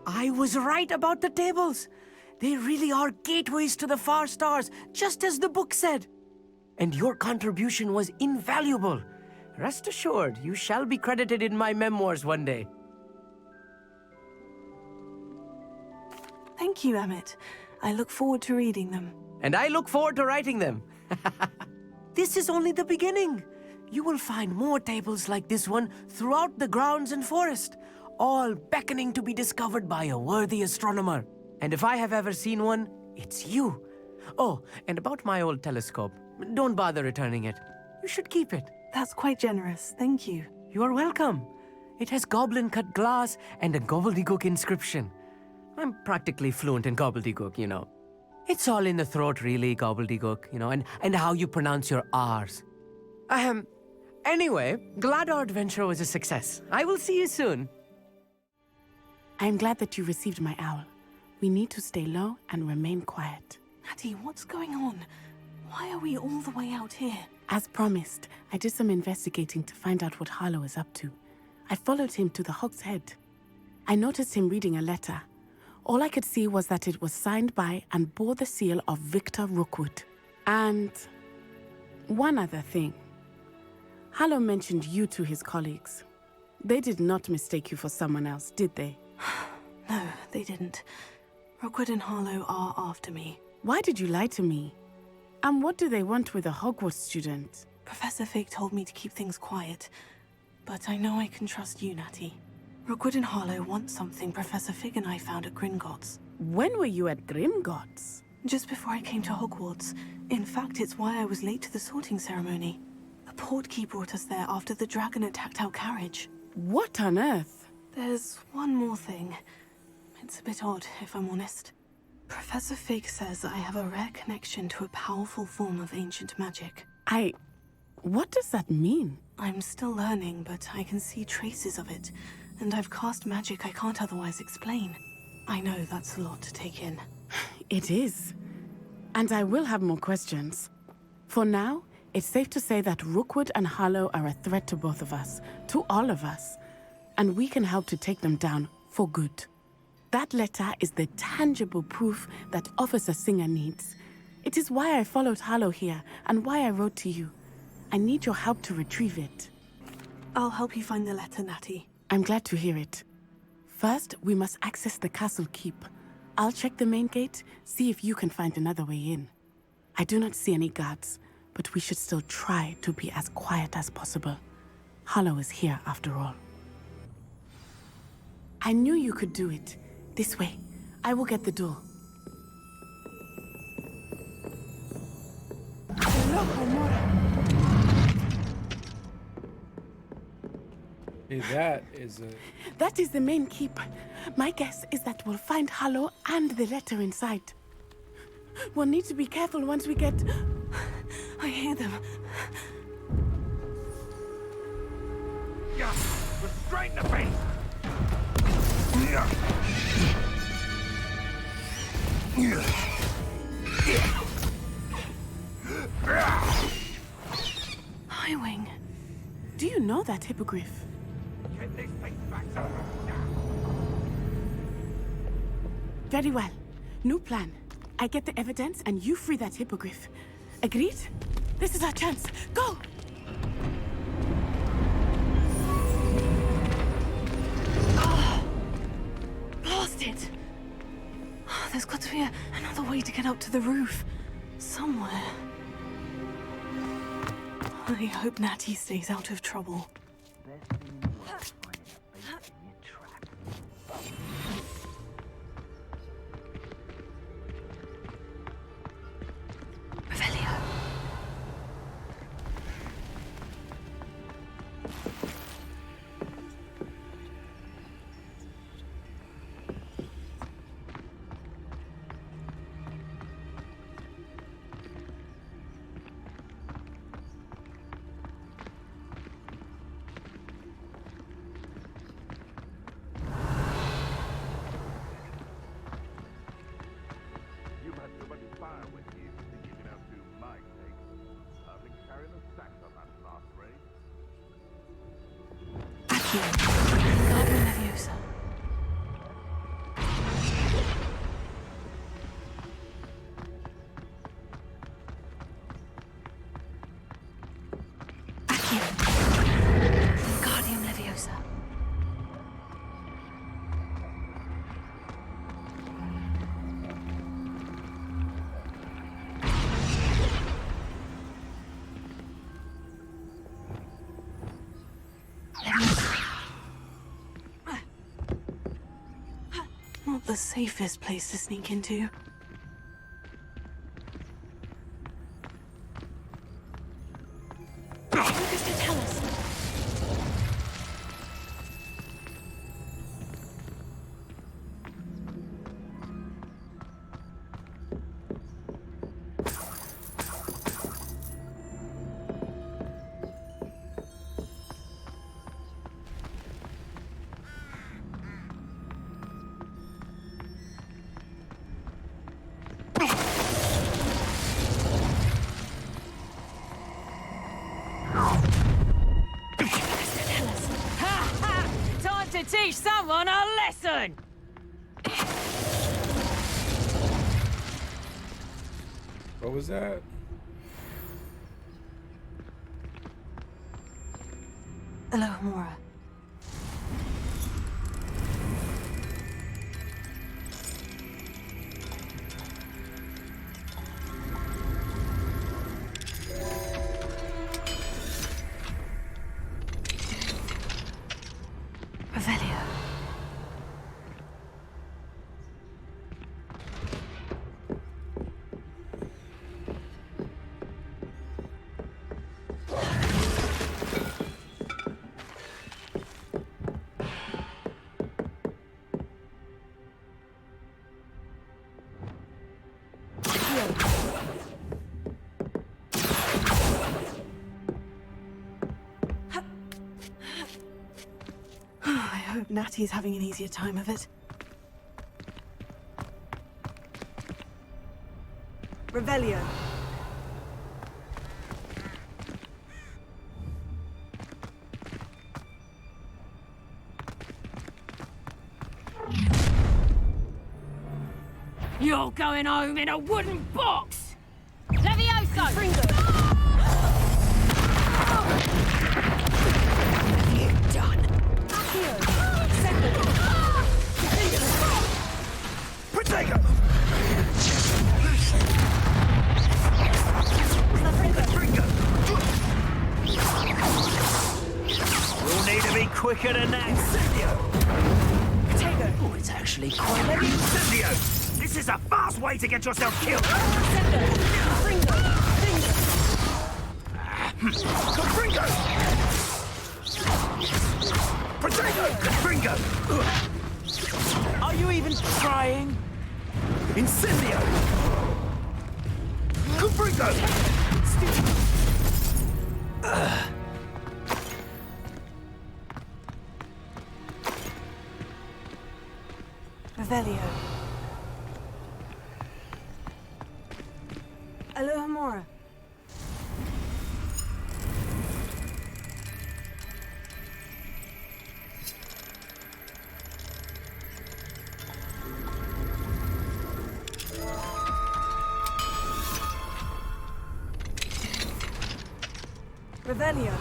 I was right about the tables. They really are gateways to the far stars, just as the book said. And your contribution was invaluable. Rest assured, you shall be credited in my memoirs one day. Thank you, Emmett. I look forward to reading them. And I look forward to writing them. This is only the beginning. You will find more tables like this one throughout the grounds and forest, all beckoning to be discovered by a worthy astronomer. And if I have ever seen one, it's you. Oh, and about my old telescope, don't bother returning it. You should keep it. That's quite generous, thank you. You are welcome. It has goblin-cut glass and a gobbledygook inscription. I'm practically fluent in gobbledygook, you know. It's all in the throat, really, gobbledygook, you know, and how you pronounce your R's. Anyway, glad our adventure was a success. I will see you soon. I'm glad that you received my owl. We need to stay low and remain quiet. Natty, what's going on? Why are we all the way out here? As promised, I did some investigating to find out what Harlow is up to. I followed him to the Hog's Head. I noticed him reading a letter. All I could see was that it was signed by and bore the seal of Victor Rookwood. And one other thing. Harlow mentioned you to his colleagues. They did not mistake you for someone else, did they? No, they didn't. Rookwood and Harlow are after me. Why did you lie to me? And what do they want with a Hogwarts student? Professor FREEK told me to keep things quiet, but I know I can trust you, Natty. Rookwood and Harlow want something Professor FIG and I found at Gringotts. When were you at Gringotts? Just before I came to Hogwarts. In fact, it's why I was late to the sorting ceremony. The portkey brought us there after the dragon attacked our carriage. What on earth? There's one more thing. It's a bit odd, if I'm honest. Professor FIG says I have a rare connection to a powerful form of ancient magic. What does that mean? I'm still learning, but I can see traces of it, and I've cast magic I can't otherwise explain. I know that's a lot to take in. It is. And I will have more questions. For now, it's safe to say that Rookwood and Harlow are a threat to both of us, to all of us, and we can help to take them down for good. That letter is the tangible proof that Officer Singer needs. It is why I followed Harlow here, and why I wrote to you. I need your help to retrieve it. I'll help you find the letter, Natty. I'm glad to hear it. First, we must access the castle keep. I'll check the main gate, see if you can find another way in. I do not see any guards, but we should still try to be as quiet as possible. Harlow is here, after all. I knew you could do it. This way. I will get the door. Hey, that is a... That is the main keep. My guess is that we'll find Harlow and the letter inside. We'll need to be careful once we get... I hear them. Yeah, we're straight in the face! Highwing. Do you know that hippogriff? Get this thing back to Very well. New plan. I get the evidence and you free that hippogriff. Agreed? This is our chance. Go! Blasted! There's got to be another way to get up to the roof. Somewhere. I hope Natty stays out of trouble. Accio. Wingardium Leviosa. Accio. Wingardium Leviosa. Not the safest place to sneak into. Lucas can tell us. Time to teach someone a lesson! What was that? Alohomora. Revelio. I hope Natty's having an easier time of it. Revelio. You're going home in a wooden box! Levioso! What have you done? Protego! We'll need to be quicker than that. Oh, it's actually quite Incendio! This is a fast way to get yourself killed! Confringo! Protego! Confringo! Are you even trying? Incendio! Confringo! Revelio. Alohomora. Revelio.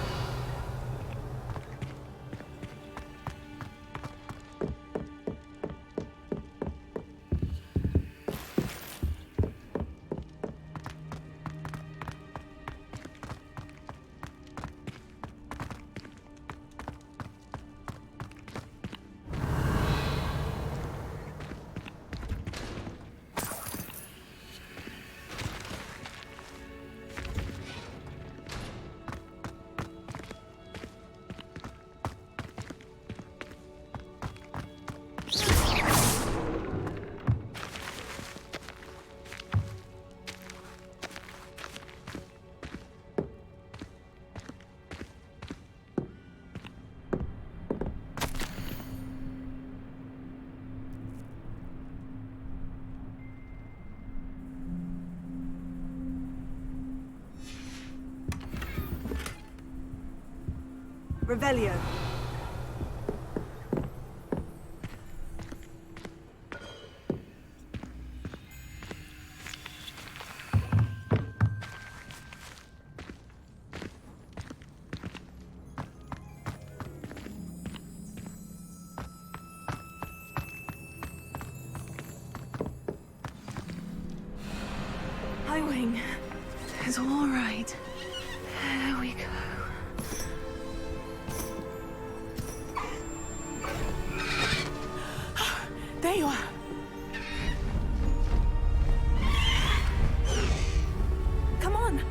Revelio. going. It's all right. There we go. There you are. Come on.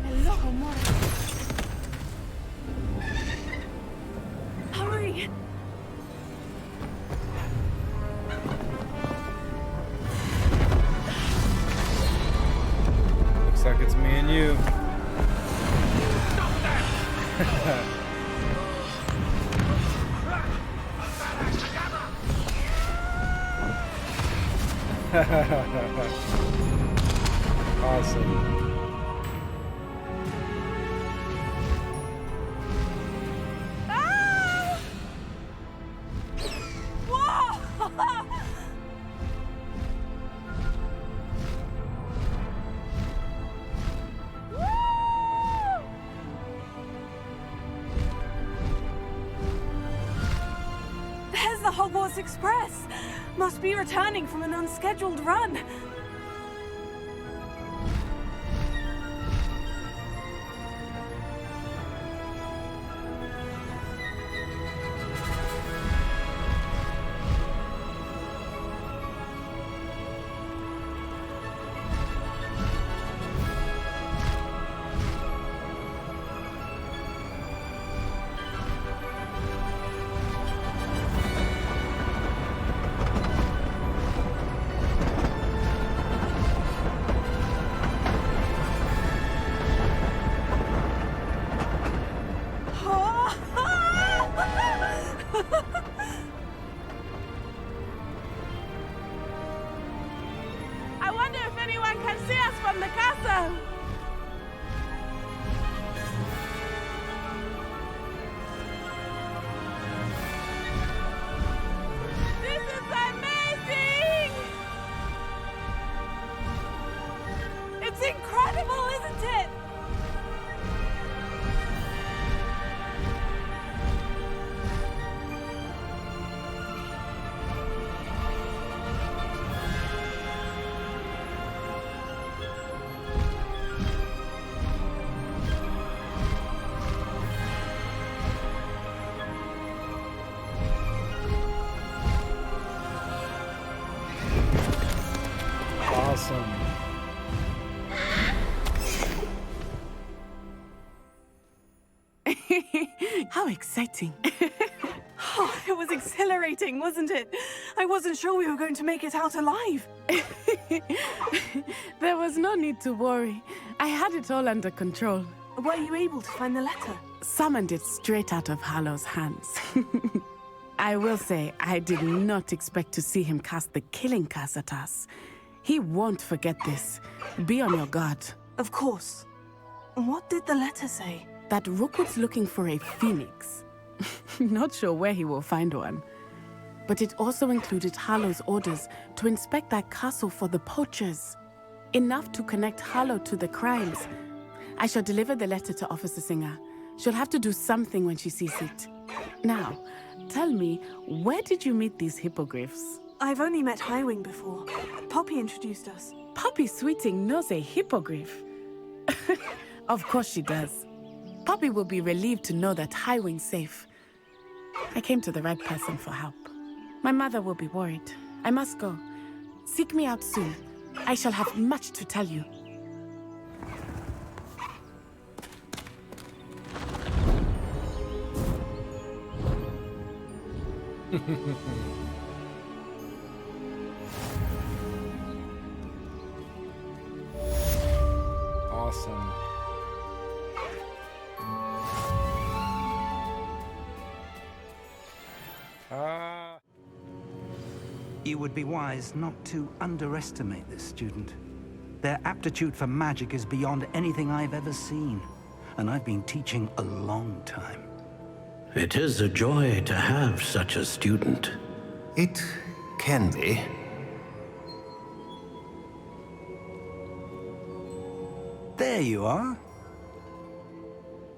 Hello, Mora. Hurry. Looks like it's me and you. Awesome. There's the Hogwarts Express. Must be returning from an unscheduled run. I wonder if anyone can see us from the castle. This is amazing! It's incredible, isn't it? Awesome. How exciting. Oh, it was exhilarating, wasn't it? I wasn't sure we were going to make it out alive. There was no need to worry. I had it all under control. Were you able to find the letter? Summoned it straight out of Hallow's hands. I will say, I did not expect to see him cast the killing curse at us. He won't forget this. Be on your guard. Of course. What did the letter say? That Rookwood's looking for a phoenix. Not sure where he will find one. But it also included Hallow's orders to inspect that castle for the poachers. Enough to connect Hallow to the crimes. I shall deliver the letter to Officer Singer. She'll have to do something when she sees it. Now, tell me, where did you meet these hippogriffs? I've only met Highwing before. Poppy introduced us. Poppy Sweeting knows a hippogriff. Of course she does. Poppy will be relieved to know that Highwing's safe. I came to the right person for help. My mother will be worried. I must go. Seek me out soon. I shall have much to tell you. Awesome. You would be wise not to underestimate this student. Their aptitude for magic is beyond anything I've ever seen, and I've been teaching a long time. It is a joy to have such a student. It can be. There you are.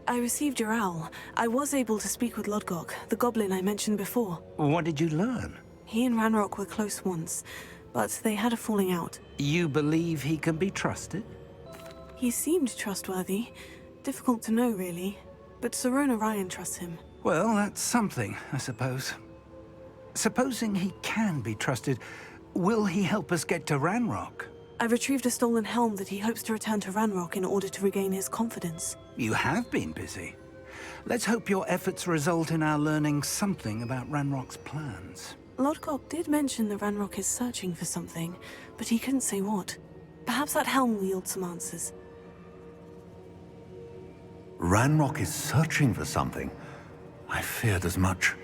I received your owl. I was able to speak with Lodgok, the goblin I mentioned before. What did you learn? He and Ranrock were close once, but they had a falling out. You believe he can be trusted? He seemed trustworthy. Difficult to know, really. But Sirona Ryan trusts him. Well, that's something, I suppose. Supposing he can be trusted, will he help us get to Ranrock? I've retrieved a stolen helm that he hopes to return to Ranrock in order to regain his confidence. You have been busy. Let's hope your efforts result in our learning something about Ranrock's plans. Lodgok did mention that Ranrock is searching for something, but he couldn't say what. Perhaps that helm will yield some answers. Ranrock is searching for something. I feared as much.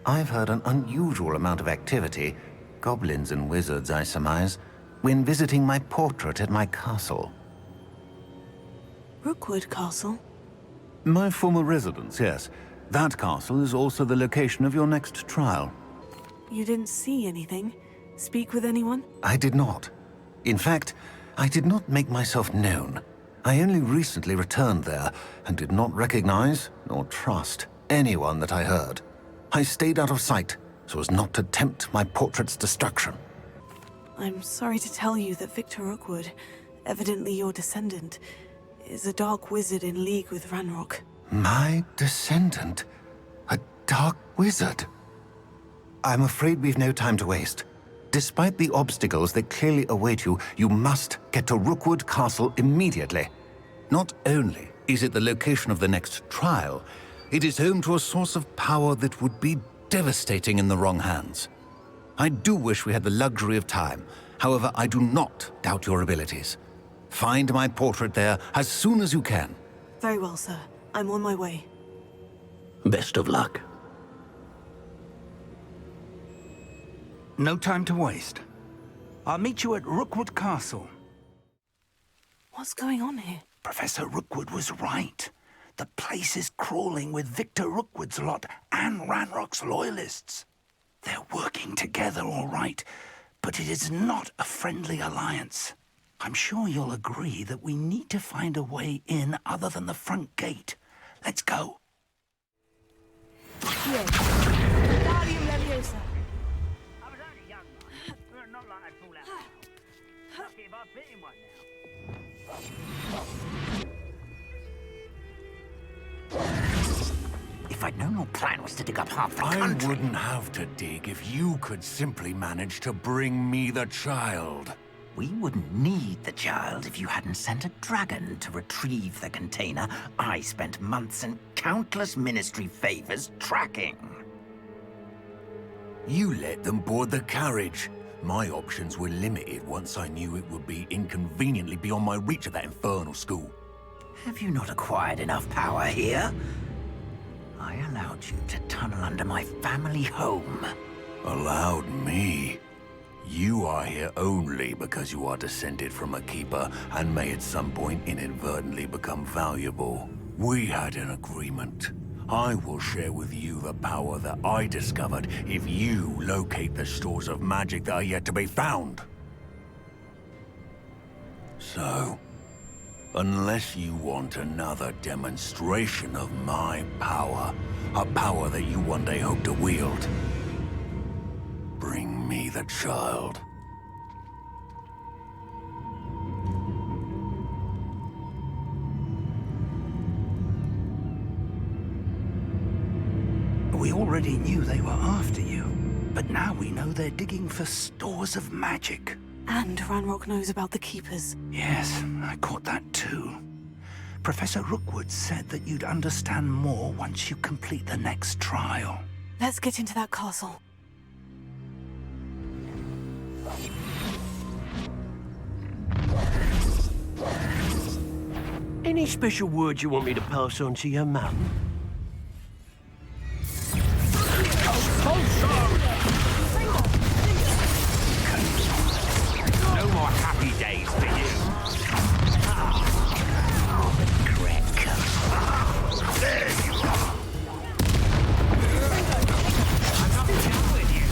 I've heard an unusual amount of activity, goblins and wizards, I surmise, when visiting my portrait at my castle. Rookwood Castle? My former residence, yes. That castle is also the location of your next trial. You didn't see anything? Speak with anyone? I did not. In fact, I did not make myself known. I only recently returned there, and did not recognize, nor trust, anyone that I heard. I stayed out of sight, so as not to tempt my portrait's destruction. I'm sorry to tell you that Victor Rookwood, evidently your descendant, is a dark wizard in league with Ranrock. My descendant? A dark wizard? I'm afraid we've no time to waste. Despite the obstacles that clearly await you, you must get to Rookwood Castle immediately. Not only is it the location of the next trial, it is home to a source of power that would be devastating in the wrong hands. I do wish we had the luxury of time. However, I do not doubt your abilities. Find my portrait there as soon as you can. Very well, sir. I'm on my way. Best of luck. No time to waste. I'll meet you at Rookwood Castle. What's going on here? Professor Rookwood was right. The place is crawling with Victor Rookwood's lot and Ranrock's loyalists. They're working together, all right, but it is not a friendly alliance. I'm sure you'll agree that we need to find a way in other than the front gate. Let's go. Here. Wingardium Leviosa. I was only young, man. Not like I'd fall out now. Lucky if I bit him one now. If I'd known your plan was to dig up half the country... I wouldn't have to dig if you could simply manage to bring me the child. We wouldn't need the child if you hadn't sent a dragon to retrieve the container I spent months and countless ministry favors tracking. You let them board the carriage. My options were limited once I knew it would be inconveniently beyond my reach at that infernal school. Have you not acquired enough power here? I allowed you to tunnel under my family home. Allowed me? You are here only because you are descended from a keeper and may at some point inadvertently become valuable. We had an agreement. I will share with you the power that I discovered if you locate the stores of magic that are yet to be found. So, unless you want another demonstration of my power, a power that you one day hope to wield, bring me the child. We already knew they were after you, but now we know they're digging for stores of magic. And Ranrock knows about the Keepers. Yes, I caught that too. Professor Rookwood said that you'd understand more once you complete the next trial. Let's get into that castle. Any special words you want me to pass on to your mum? No more happy days for you. There you are. I'm not done with you.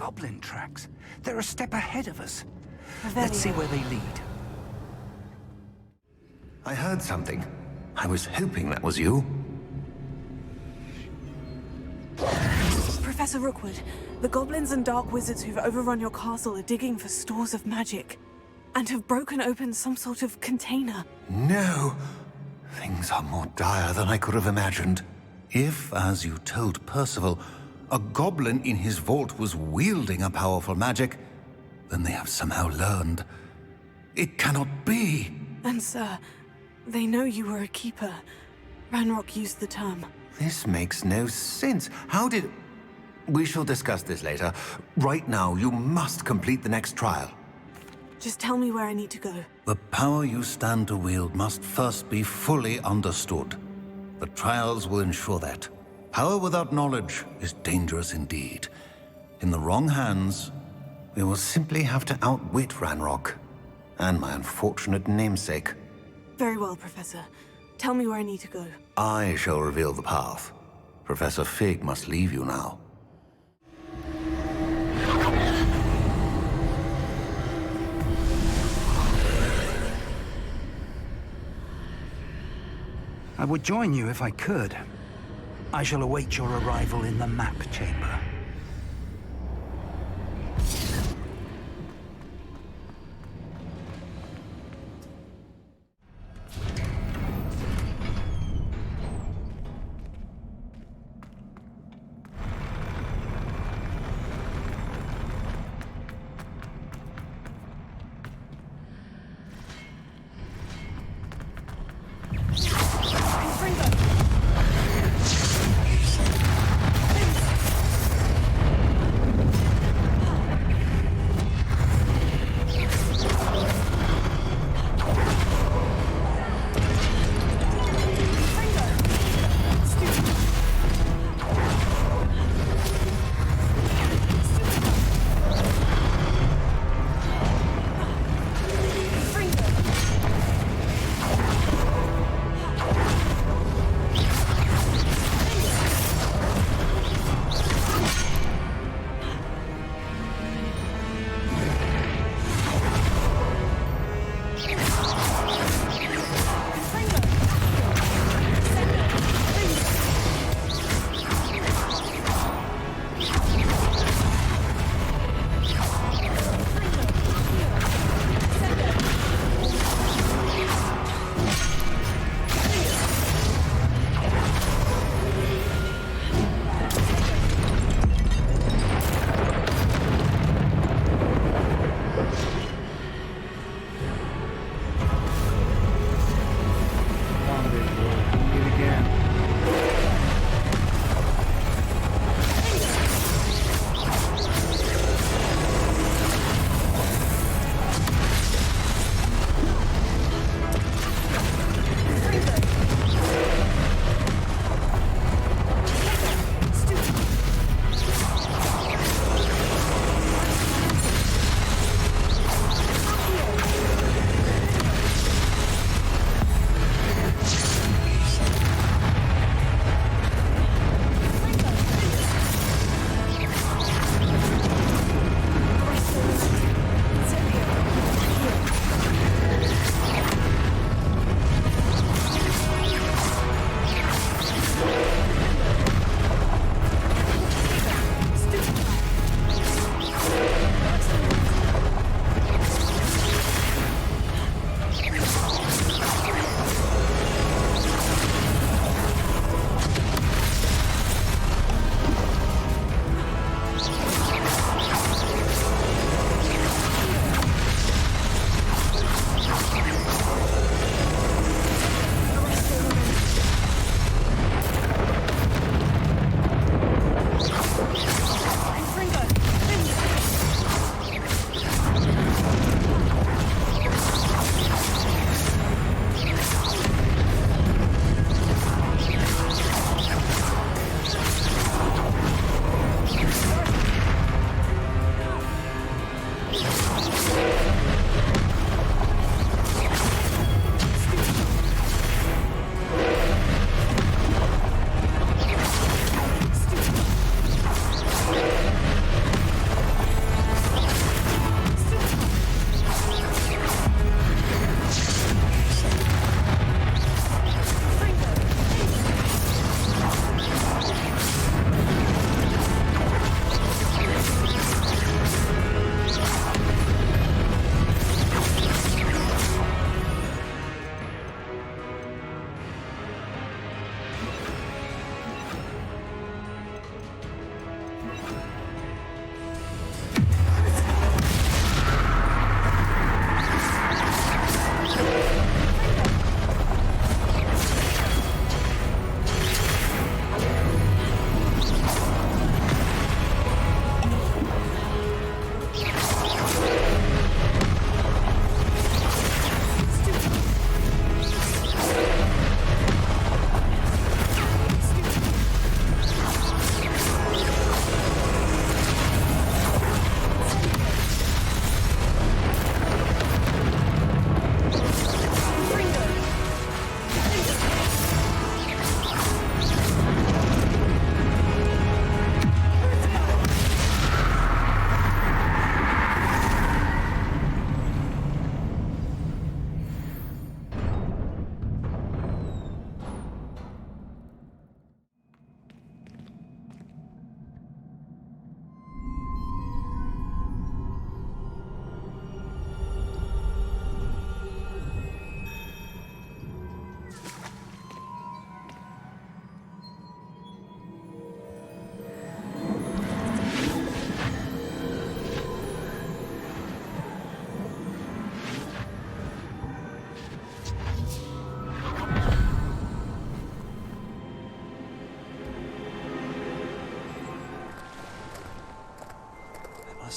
goblin tracks. They're a step ahead of us. Revelio. Let's see where they lead. I heard something. I was hoping that was you. Professor Rookwood, the goblins and dark wizards who've overrun your castle are digging for stores of magic and have broken open some sort of container. No! Things are more dire than I could have imagined. If, as you told Percival, a goblin in his vault was wielding a powerful magic, then they have somehow learned. It cannot be! And sir, they know you were a keeper. Ranrock used the term. This makes no sense. How did... We shall discuss this later. Right now, you must complete the next trial. Just tell me where I need to go. The power you stand to wield must first be fully understood. The trials will ensure that. Power without knowledge is dangerous indeed. In the wrong hands, we will simply have to outwit Ranrock and my unfortunate namesake. Very well, Professor. Tell me where I need to go. I shall reveal the path. Professor FREEK must leave you now. I would join you if I could. I shall await your arrival in the map chamber.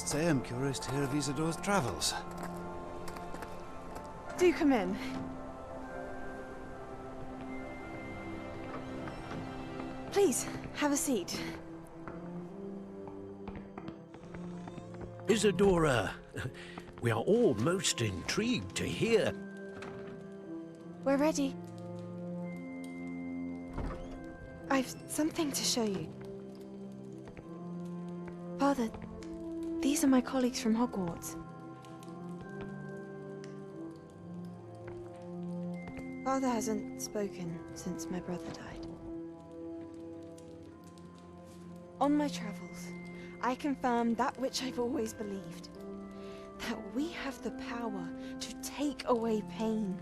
must say I'm curious to hear of Isadore's travels. Do come in. Please, have a seat. Isadora, we are all most intrigued to hear. We're ready. I've something to show you. Father, these are my colleagues from Hogwarts. Father hasn't spoken since my brother died. On my travels, I confirmed that which I've always believed. That we have the power to take away pain.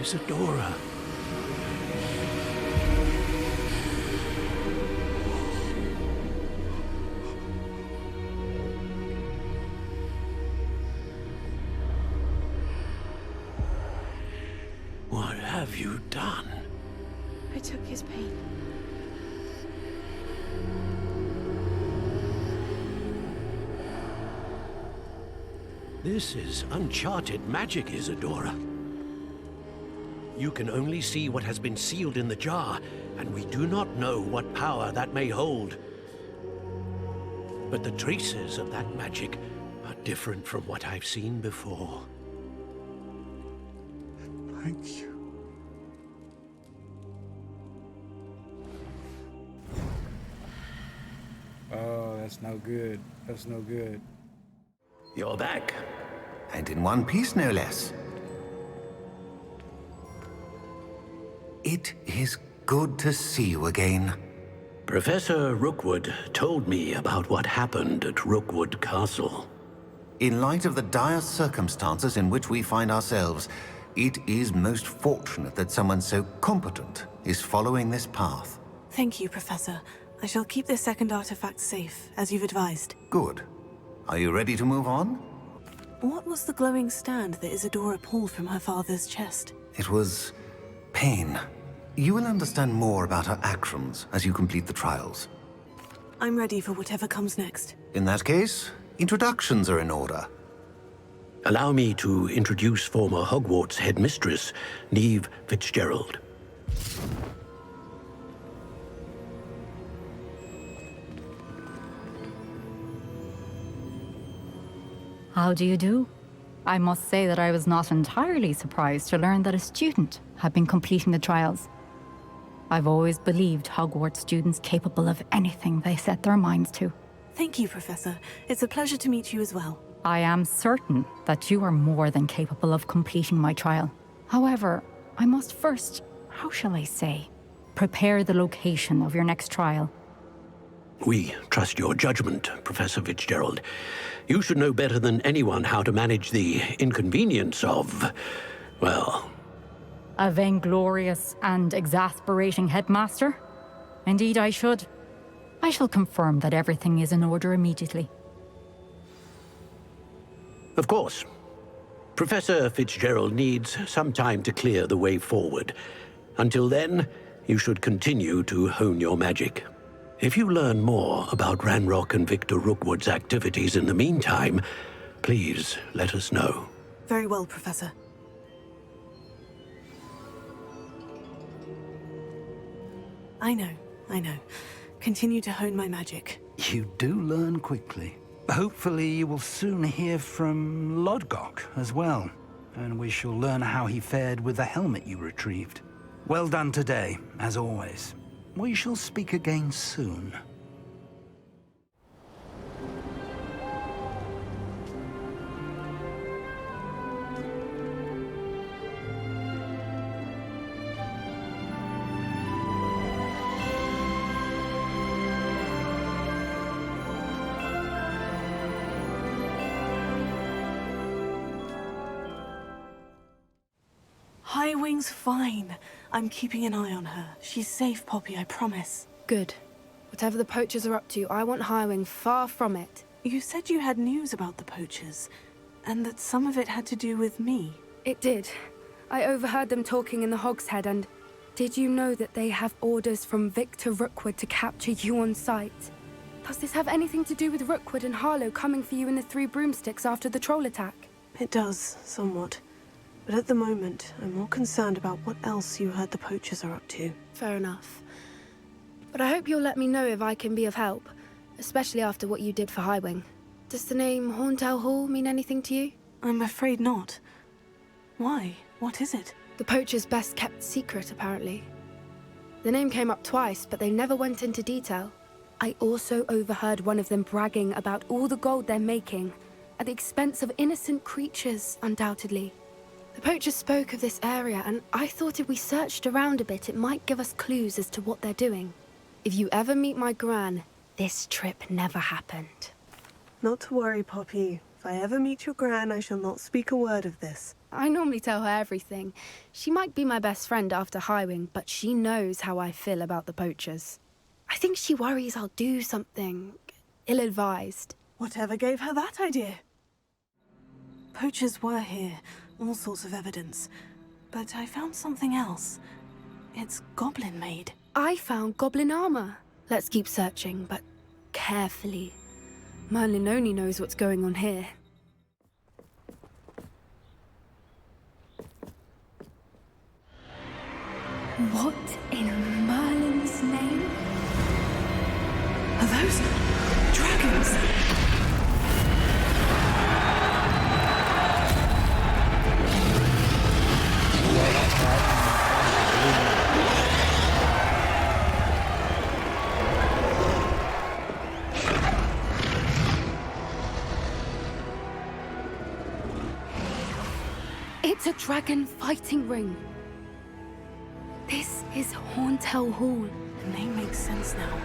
Isadora. What have you done? I took his pain. This is uncharted magic, Isadora. You can only see what has been sealed in the jar, and we do not know what power that may hold. But the traces of that magic are different from what I've seen before. Thank you. Oh, that's no good. That's no good. You're back. And in one piece, no less. It is good to see you again. Professor Rookwood told me about what happened at Rookwood Castle. In light of the dire circumstances in which we find ourselves, it is most fortunate that someone so competent is following this path. Thank you, Professor. I shall keep this second artifact safe, as you've advised. Good. Are you ready to move on? What was the glowing stand that Isadora pulled from her father's chest? It was pain. You will understand more about her actions as you complete the trials. I'm ready for whatever comes next. In that case, introductions are in order. Allow me to introduce former Hogwarts headmistress, Neve Fitzgerald. How do you do? I must say that I was not entirely surprised to learn that a student had been completing the trials. I've always believed Hogwarts students capable of anything they set their minds to. Thank you, Professor. It's a pleasure to meet you as well. I am certain that you are more than capable of completing my trial. However, I must first, how shall I say, prepare the location of your next trial. We trust your judgment, Professor Fitzgerald. You should know better than anyone how to manage the inconvenience of, well... A vainglorious and exasperating headmaster? Indeed I should. I shall confirm that everything is in order immediately. Of course. Professor Fitzgerald needs some time to clear the way forward. Until then, you should continue to hone your magic. If you learn more about Ranrock and Victor Rookwood's activities in the meantime, please let us know. Very well, Professor. I know. Continue to hone my magic. You do learn quickly. Hopefully you will soon hear from Lodgok as well, and we shall learn how he fared with the helmet you retrieved. Well done today, as always. We shall speak again soon. Highwing's fine. I'm keeping an eye on her. She's safe, Poppy, I promise. Good. Whatever the poachers are up to, I want Highwing far from it. You said you had news about the poachers, and that some of it had to do with me. It did. I overheard them talking in the Hogshead, and did you know that they have orders from Victor Rookwood to capture you on sight? Does this have anything to do with Rookwood and Harlow coming for you in the Three Broomsticks after the troll attack? It does, somewhat. But at the moment, I'm more concerned about what else you heard the poachers are up to. Fair enough. But I hope you'll let me know if I can be of help, especially after what you did for Highwing. Does the name Horntail Hall mean anything to you? I'm afraid not. Why? What is it? The poachers' best kept secret, apparently. The name came up twice, but they never went into detail. I also overheard one of them bragging about all the gold they're making, at the expense of innocent creatures, undoubtedly. The poachers spoke of this area, and I thought if we searched around a bit, it might give us clues as to what they're doing. If you ever meet my gran, this trip never happened. Not to worry, Poppy. If I ever meet your gran, I shall not speak a word of this. I normally tell her everything. She might be my best friend after Highwing, but she knows how I feel about the poachers. I think she worries I'll do something ill-advised. Whatever gave her that idea? Poachers were here, all sorts of evidence. But I found something else. It's goblin-made. I found goblin armor. Let's keep searching, but carefully. Merlin only knows what's going on here. What in Merlin's name? Are those dragons? It's a dragon fighting ring. This is Horntail Hall. The name makes sense now.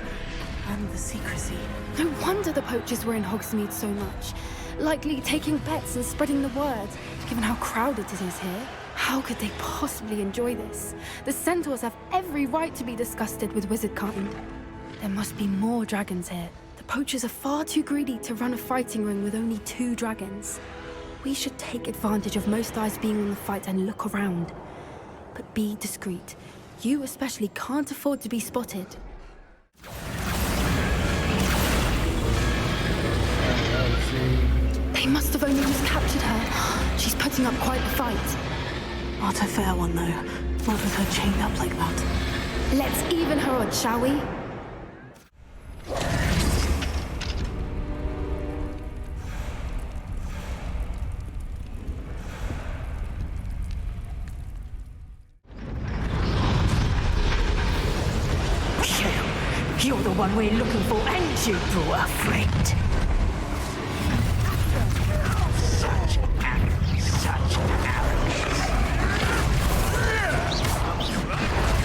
And the secrecy. No wonder the poachers were in Hogsmeade so much. Likely taking bets and spreading the word, given how crowded it is here. How could they possibly enjoy this? The centaurs have every right to be disgusted with wizardkind. There must be more dragons here. The poachers are far too greedy to run a fighting ring with only 2 dragons. We should take advantage of most eyes being on the fight and look around. But be discreet. You especially can't afford to be spotted. They must have only just captured her. She's putting up quite the fight. Not a fair one, though. Not with her chained up like that. Let's even her odds, shall we? You're the one we're looking for, and you brought a friend. Such arrogance.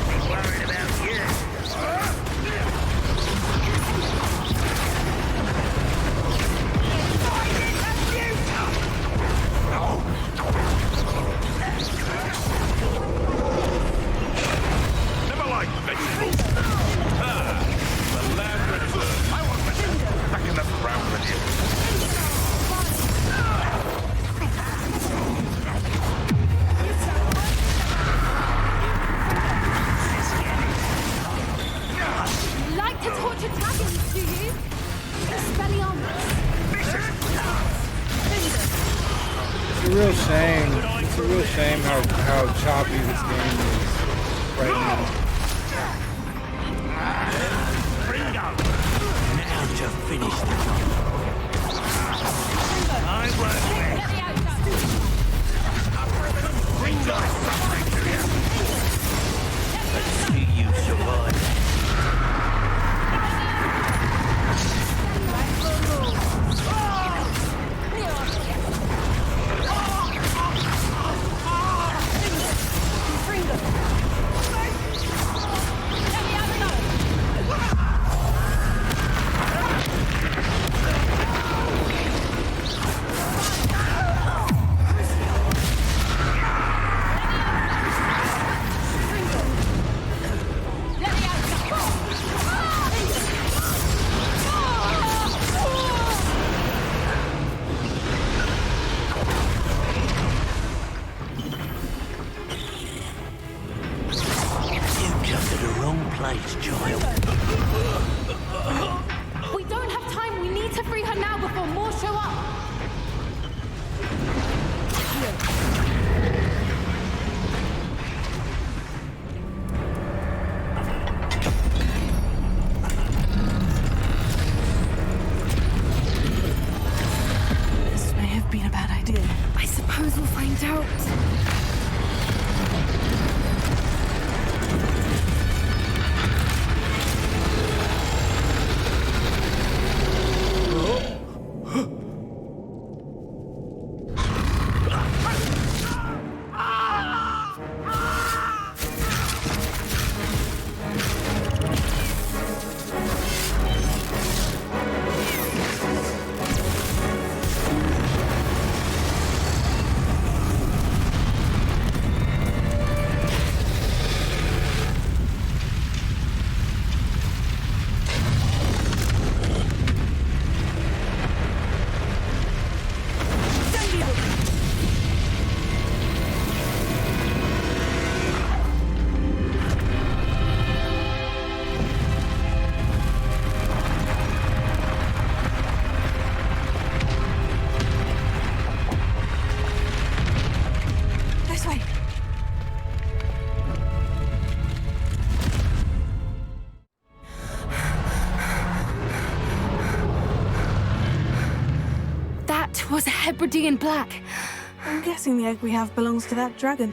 I'm worried about you. Never liked vegetables. The land reserve. I want better. Back in the ground with you. Like to torture dragons, do you? It's a real shame. It's a real shame how choppy this game is right now. Now to finish the job. I work Let's see you survive. We don't have time. We need to free her now before more show up. This may have been a bad idea. I suppose we'll find out. Was a Hebridean black. I'm guessing the egg we have belongs to that dragon.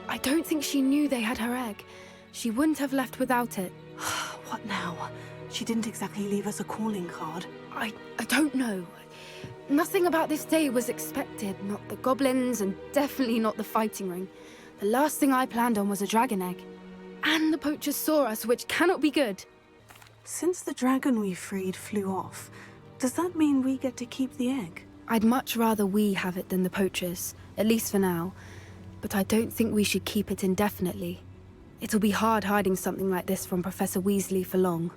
I don't think she knew they had her egg. She wouldn't have left without it. What now? She didn't exactly leave us a calling card. I don't know. Nothing about this day was expected. Not the goblins, and definitely not the fighting ring. The last thing I planned on was a dragon egg. And the poachers saw us, which cannot be good. Since the dragon we freed flew off, does that mean we get to keep the egg? I'd much rather we have it than the poachers, at least for now. But I don't think we should keep it indefinitely. It'll be hard hiding something like this from Professor Weasley for long.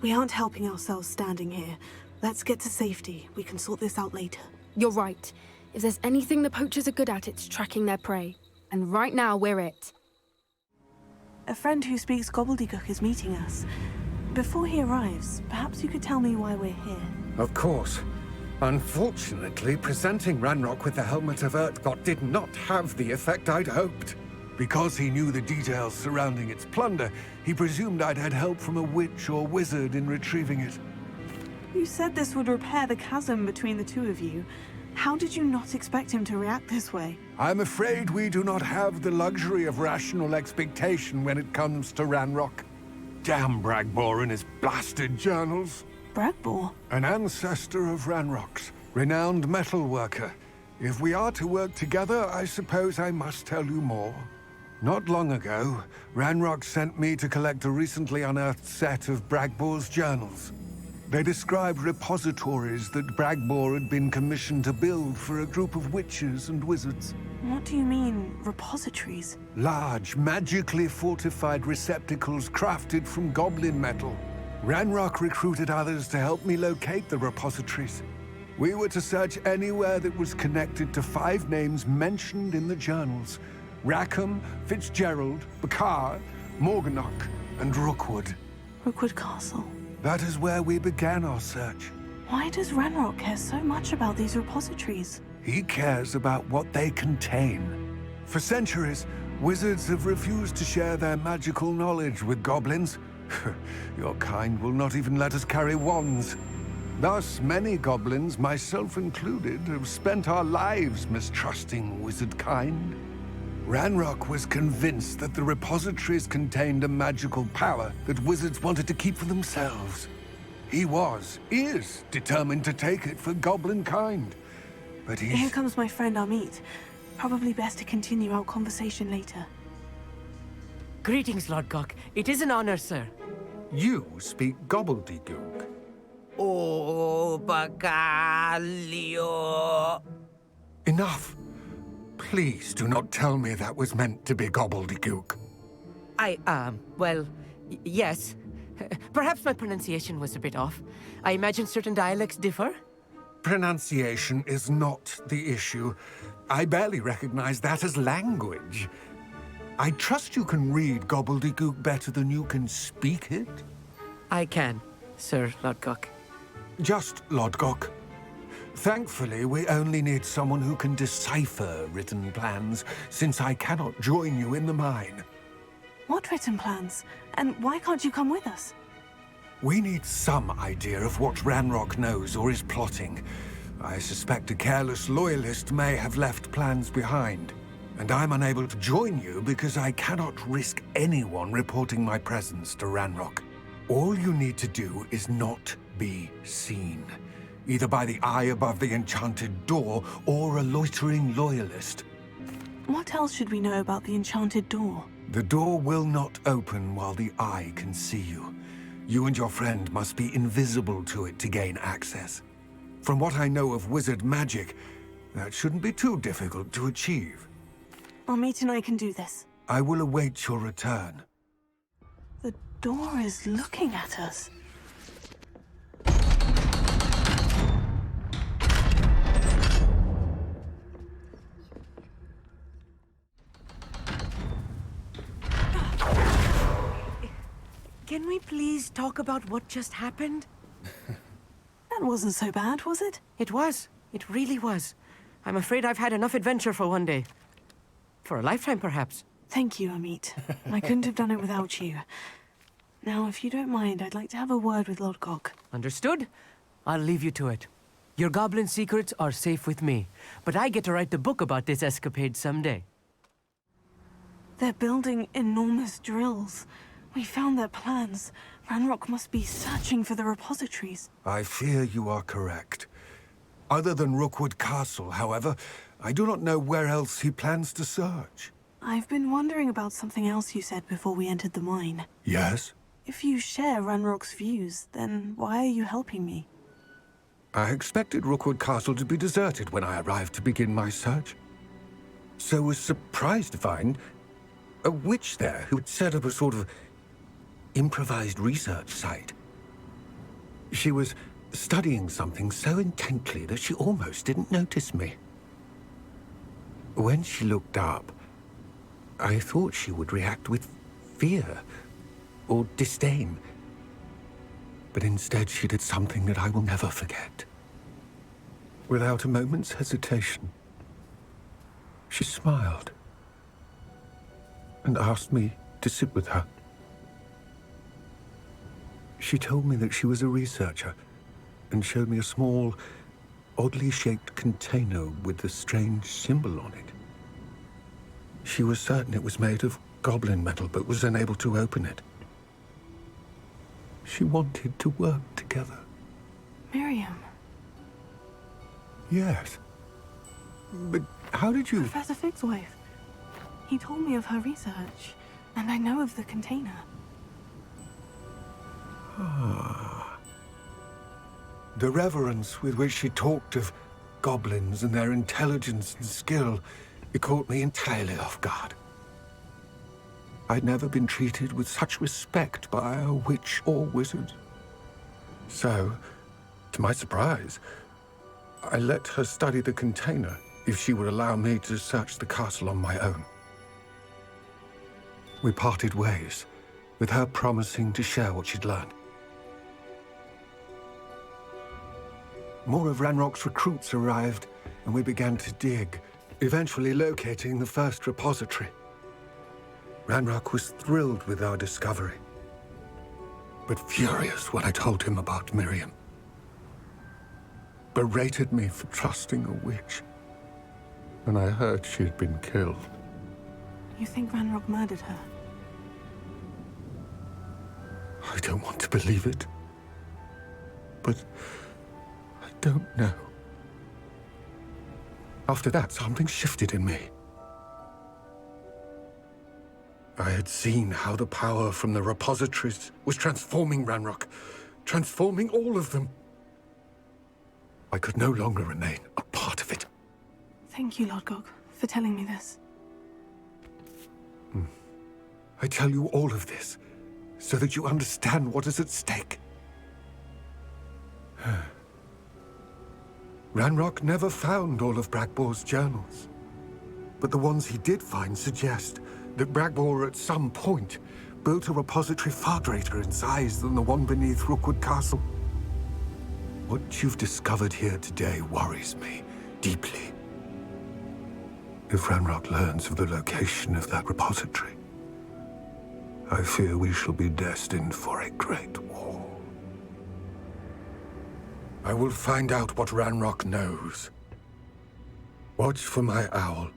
We aren't helping ourselves standing here. Let's get to safety. We can sort this out later. You're right. If there's anything the poachers are good at, it's tracking their prey. And right now, we're it. A friend who speaks gobbledygook is meeting us. Before he arrives, perhaps you could tell me why we're here. Of course. Unfortunately, presenting Ranrock with the helmet of Urtkot did not have the effect I'd hoped. Because he knew the details surrounding its plunder, he presumed I'd had help from a witch or wizard in retrieving it. You said this would repair the chasm between the two of you. How did you not expect him to react this way? I'm afraid we do not have the luxury of rational expectation when it comes to Ranrock. Damn Bragbor and his blasted journals. Bragbor? An ancestor of Ranrock's, renowned metal worker. If we are to work together, I suppose I must tell you more. Not long ago, Ranrock sent me to collect a recently unearthed set of Bragbor's journals. They described repositories that Bragbor had been commissioned to build for a group of witches and wizards. What do you mean, repositories? Large, magically fortified receptacles crafted from goblin metal. Ranrock recruited others to help me locate the repositories. We were to search anywhere that was connected to 5 names mentioned in the journals. Rackham, Fitzgerald, Bakar, Morganach, and Rookwood. Rookwood Castle. That is where we began our search. Why does Ranrock care so much about these repositories? He cares about what they contain. For centuries, wizards have refused to share their magical knowledge with goblins. Your kind will not even let us carry wands. Thus, many goblins, myself included, have spent our lives mistrusting wizard kind. Ranrock was convinced that the repositories contained a magical power that wizards wanted to keep for themselves. He is determined to take it for goblin kind. But Here comes my friend Amit. Probably best to continue our conversation later. Greetings, Lord Gok. It is an honor, sir. You speak gobbledygook. Oh, Bacalio. Enough. Please do not tell me that was meant to be gobbledygook. Well, yes. Perhaps my pronunciation was a bit off. I imagine certain dialects differ. Pronunciation is not the issue. I barely recognize that as language. I trust you can read gobbledygook better than you can speak it? I can, Sir Lodgok. Just Lodgok. Thankfully, we only need someone who can decipher written plans, since I cannot join you in the mine. What written plans? And why can't you come with us? We need some idea of what Ranrock knows or is plotting. I suspect a careless loyalist may have left plans behind. And I'm unable to join you because I cannot risk anyone reporting my presence to Ranrock. All you need to do is not be seen, either by the eye above the enchanted door or a loitering loyalist. What else should we know about the enchanted door? The door will not open while the eye can see you. You and your friend must be invisible to it to gain access. From what I know of wizard magic, that shouldn't be too difficult to achieve. Amit and I can do this. I will await your return. The door is looking at us. Can we please talk about what just happened? That wasn't so bad, was it? It was. It really was. I'm afraid I've had enough adventure for one day. For a lifetime, perhaps. Thank you, Amit. I couldn't have done it without you. Now, if you don't mind, I'd like to have a word with Lodgok. Understood? I'll leave you to it. Your goblin secrets are safe with me, but I get to write the book about this escapade someday. They're building enormous drills. We found their plans. Ranrock must be searching for the repositories. I fear you are correct. Other than Rookwood Castle, however, I do not know where else he plans to search. I've been wondering about something else you said before we entered the mine. Yes? If you share Ranrock's views, then why are you helping me? I expected Rookwood Castle to be deserted when I arrived to begin my search. So was surprised to find a witch there who had set up a sort of improvised research site. She was studying something so intently that she almost didn't notice me. When she looked up, I thought she would react with fear or disdain. But instead she did something that I will never forget. Without a moment's hesitation, she smiled and asked me to sit with her. She told me that she was a researcher and showed me a small, oddly shaped container with a strange symbol on it. She was certain it was made of goblin metal, but was unable to open it. She wanted to work together. Miriam. Yes. But how did you... Professor Fig's wife. He told me of her research, and I know of the container. Ah. The reverence with which she talked of goblins and their intelligence and skill, it caught me entirely off guard. I'd never been treated with such respect by a witch or wizard. So, to my surprise, I let her study the container if she would allow me to search the castle on my own. We parted ways, with her promising to share what she'd learned. More of Ranrock's recruits arrived, and we began to dig, eventually locating the first repository. Ranrock was thrilled with our discovery, but furious when I told him about Miriam. Berated me for trusting a witch when I heard she had been killed. You think Ranrock murdered her? I don't want to believe it, but I don't know. After that, something shifted in me. I had seen how the power from the repositories was transforming Ranrock, transforming all of them. I could no longer remain a part of it. Thank you, Lodgok, for telling me this. I tell you all of this so that you understand what is at stake. Ranrock never found all of Bragbor's journals, but the ones he did find suggest that Bragbor at some point built a repository far greater in size than the one beneath Rookwood Castle. What you've discovered here today worries me deeply. If Ranrock learns of the location of that repository, I fear we shall be destined for a great war. I will find out what Ranrock knows. Watch for my owl.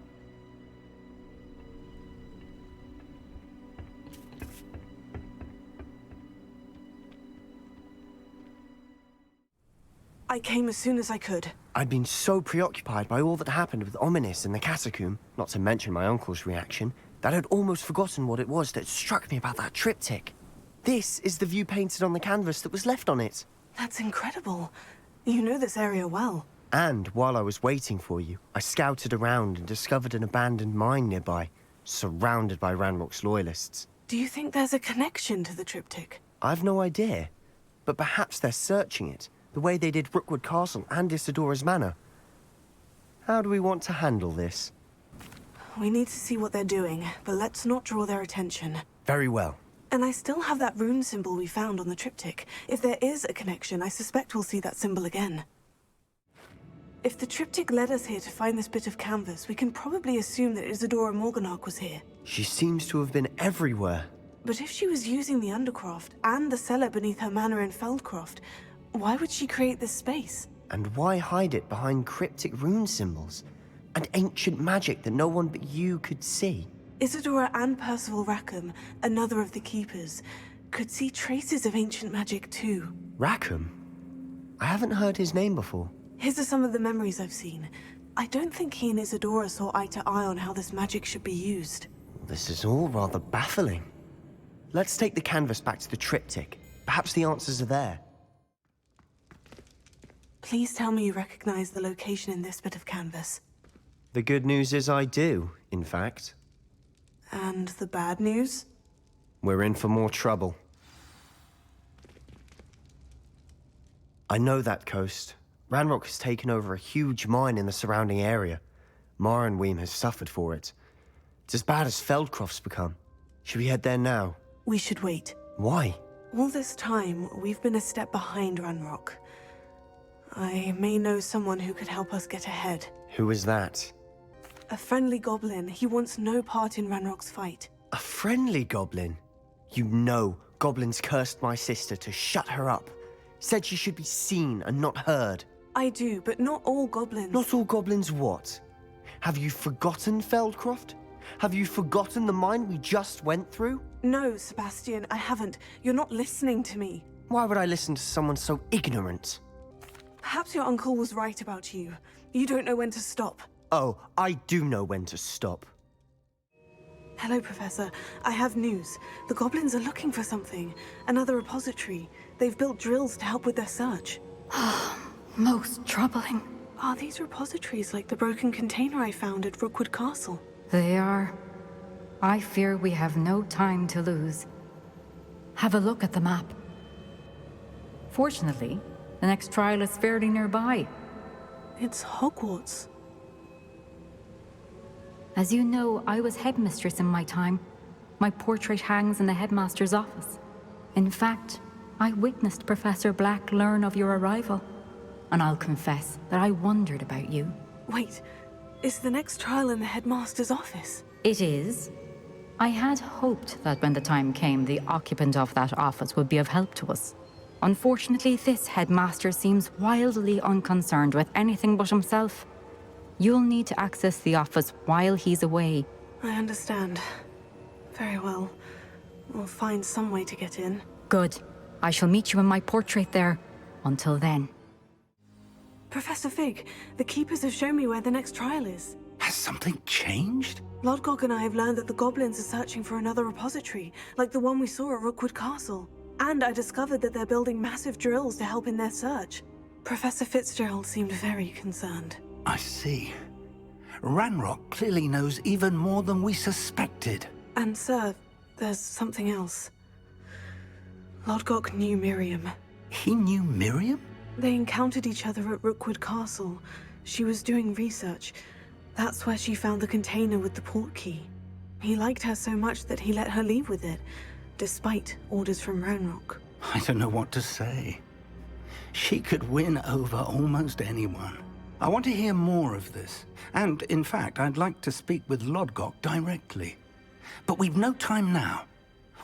I came as soon as I could. I'd been so preoccupied by all that happened with Ominis in the catacomb, not to mention my uncle's reaction, that I'd almost forgotten what it was that struck me about that triptych. This is the view painted on the canvas that was left on it. That's incredible. You know this area well. And while I was waiting for you, I scouted around and discovered an abandoned mine nearby, surrounded by Ranrock's loyalists. Do you think there's a connection to the triptych? I've no idea, but perhaps they're searching it, the way they did Rookwood Castle and Isidora's Manor. How do we want to handle this? We need to see what they're doing, but let's not draw their attention. Very well. And I still have that rune symbol we found on the triptych. If there is a connection, I suspect we'll see that symbol again. If the triptych led us here to find this bit of canvas, we can probably assume that Isidora Morganach was here. She seems to have been everywhere. But if she was using the Undercroft and the cellar beneath her manor in Feldcroft, why would she create this space? And why hide it behind cryptic rune symbols? And ancient magic that no one but you could see? Isidora and Percival Rackham, another of the Keepers, could see traces of ancient magic too. Rackham? I haven't heard his name before. His are some of the memories I've seen. I don't think he and Isidora saw eye to eye on how this magic should be used. This is all rather baffling. Let's take the canvas back to the triptych. Perhaps the answers are there. Please tell me you recognize the location in this bit of canvas. The good news is I do, in fact. And the bad news? We're in for more trouble. I know that coast. Ranrock has taken over a huge mine in the surrounding area. Marrenweem has suffered for it. It's as bad as Feldcroft's become. Should we head there now? We should wait. Why? All this time, we've been a step behind Ranrock. I may know someone who could help us get ahead. Who is that? A friendly goblin. He wants no part in Ranrock's fight. A friendly goblin? You know goblins cursed my sister to shut her up. Said she should be seen and not heard. I do, but not all goblins. Not all goblins what? Have you forgotten Feldcroft? Have you forgotten the mine we just went through? No, Sebastian, I haven't. You're not listening to me. Why would I listen to someone so ignorant? Perhaps your uncle was right about you. You don't know when to stop. Oh, I do know when to stop. Hello, Professor. I have news. The goblins are looking for something. Another repository. They've built drills to help with their search. Most troubling. Are these repositories like the broken container I found at Rookwood Castle? They are. I fear we have no time to lose. Have a look at the map. Fortunately, the next trial is fairly nearby. It's Hogwarts. As you know, I was headmistress in my time. My portrait hangs in the headmaster's office. In fact, I witnessed Professor Black learn of your arrival. And I'll confess that I wondered about you. Wait, is the next trial in the headmaster's office? It is. I had hoped that when the time came, the occupant of that office would be of help to us. Unfortunately, this headmaster seems wildly unconcerned with anything but himself. You'll need to access the office while he's away. I understand. Very well. We'll find some way to get in. Good. I shall meet you in my portrait there. Until then. Professor Fig, the Keepers have shown me where the next trial is. Has something changed? Lodgok and I have learned that the goblins are searching for another repository, like the one we saw at Rookwood Castle. And I discovered that they're building massive drills to help in their search. Professor Fitzgerald seemed very concerned. I see. Ranrock clearly knows even more than we suspected. And sir, there's something else. Lodgok knew Miriam. He knew Miriam? They encountered each other at Rookwood Castle. She was doing research. That's where she found the container with the port key. He liked her so much that he let her leave with it, despite orders from Roanoke. I don't know what to say. She could win over almost anyone. I want to hear more of this. And, in fact, I'd like to speak with Lodgok directly. But we've no time now.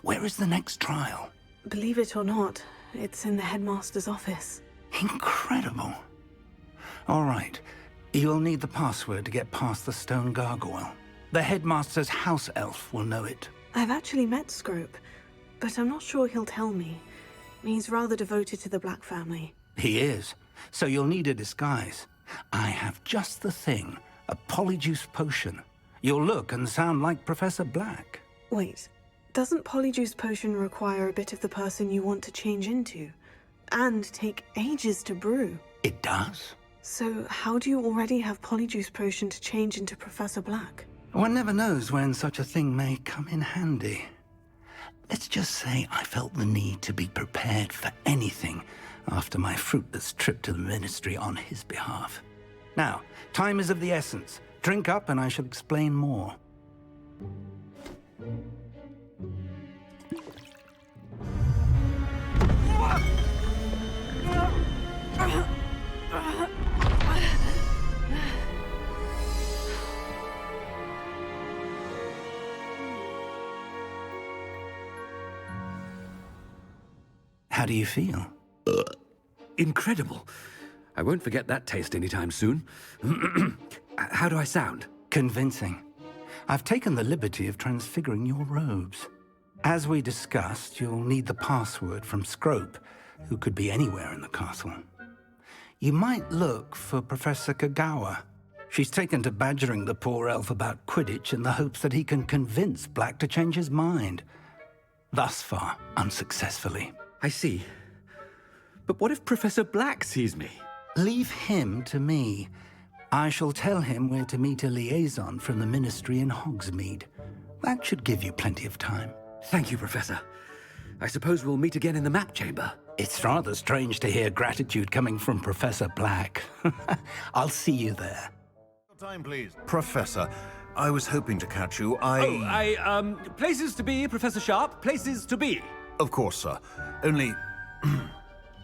Where is the next trial? Believe it or not, it's in the headmaster's office. Incredible. All right. You'll need the password to get past the stone gargoyle. The headmaster's house elf will know it. I've actually met Scrope, but I'm not sure he'll tell me. He's rather devoted to the Black family. He is. So you'll need a disguise. I have just the thing. A polyjuice potion. You'll look and sound like Professor Black. Wait, doesn't polyjuice potion require a bit of the person you want to change into? And take ages to brew? It does. So how do you already have polyjuice potion to change into Professor Black? One never knows when such a thing may come in handy. Let's just say I felt the need to be prepared for anything after my fruitless trip to the Ministry on his behalf. Now, time is of the essence. Drink up and I shall explain more. How do you feel? Incredible. I won't forget that taste anytime soon. How do I sound? Convincing. I've taken the liberty of transfiguring your robes. As we discussed, you'll need the password from Scrope, who could be anywhere in the castle. You might look for Professor Kagawa. She's taken to badgering the poor elf about Quidditch in the hopes that he can convince Black to change his mind. Thus far, unsuccessfully. I see. But what if Professor Black sees me? Leave him to me. I shall tell him where to meet a liaison from the Ministry in Hogsmeade. That should give you plenty of time. Thank you, Professor. I suppose we'll meet again in the map chamber. It's rather strange to hear gratitude coming from Professor Black. I'll see you there. Time, please. Professor, I was hoping to catch you. Places to be, Professor Sharp. Places to be. Of course, sir. Only...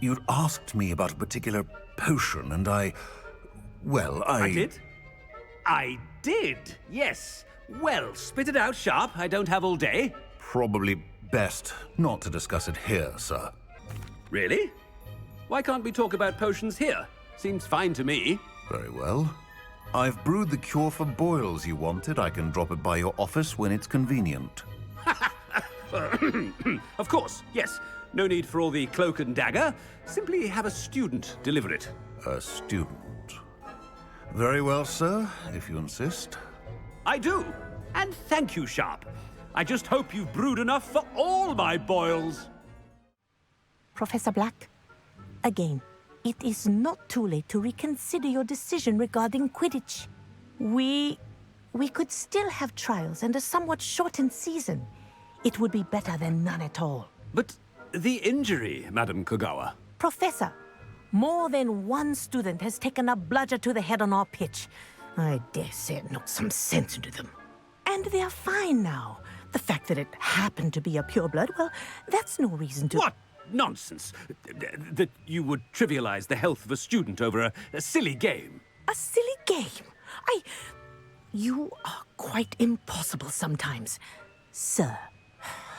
you'd asked me about a particular potion, and I did? I did, yes. Well, spit it out, Sharp. I don't have all day. Probably best not to discuss it here, sir. Really? Why can't we talk about potions here? Seems fine to me. Very well. I've brewed the cure for boils you wanted. I can drop it by your office when it's convenient. Of course, yes. No need for all the cloak and dagger. Simply have a student deliver it. A student? Very well, sir, if you insist. I do. And thank you, Sharp. I just hope you've brewed enough for all my boils. Professor Black, again, it is not too late to reconsider your decision regarding Quidditch. We could still have trials and a somewhat shortened season. It would be better than none at all. But the injury, Madam Kagawa. Professor, more than one student has taken a bludger to the head on our pitch. I dare say it knocked some sense into them. And they're fine now. The fact that it happened to be a pureblood, well, that's no reason to... What nonsense! That you would trivialize the health of a student over a silly game. A silly game? You are quite impossible sometimes. Sir,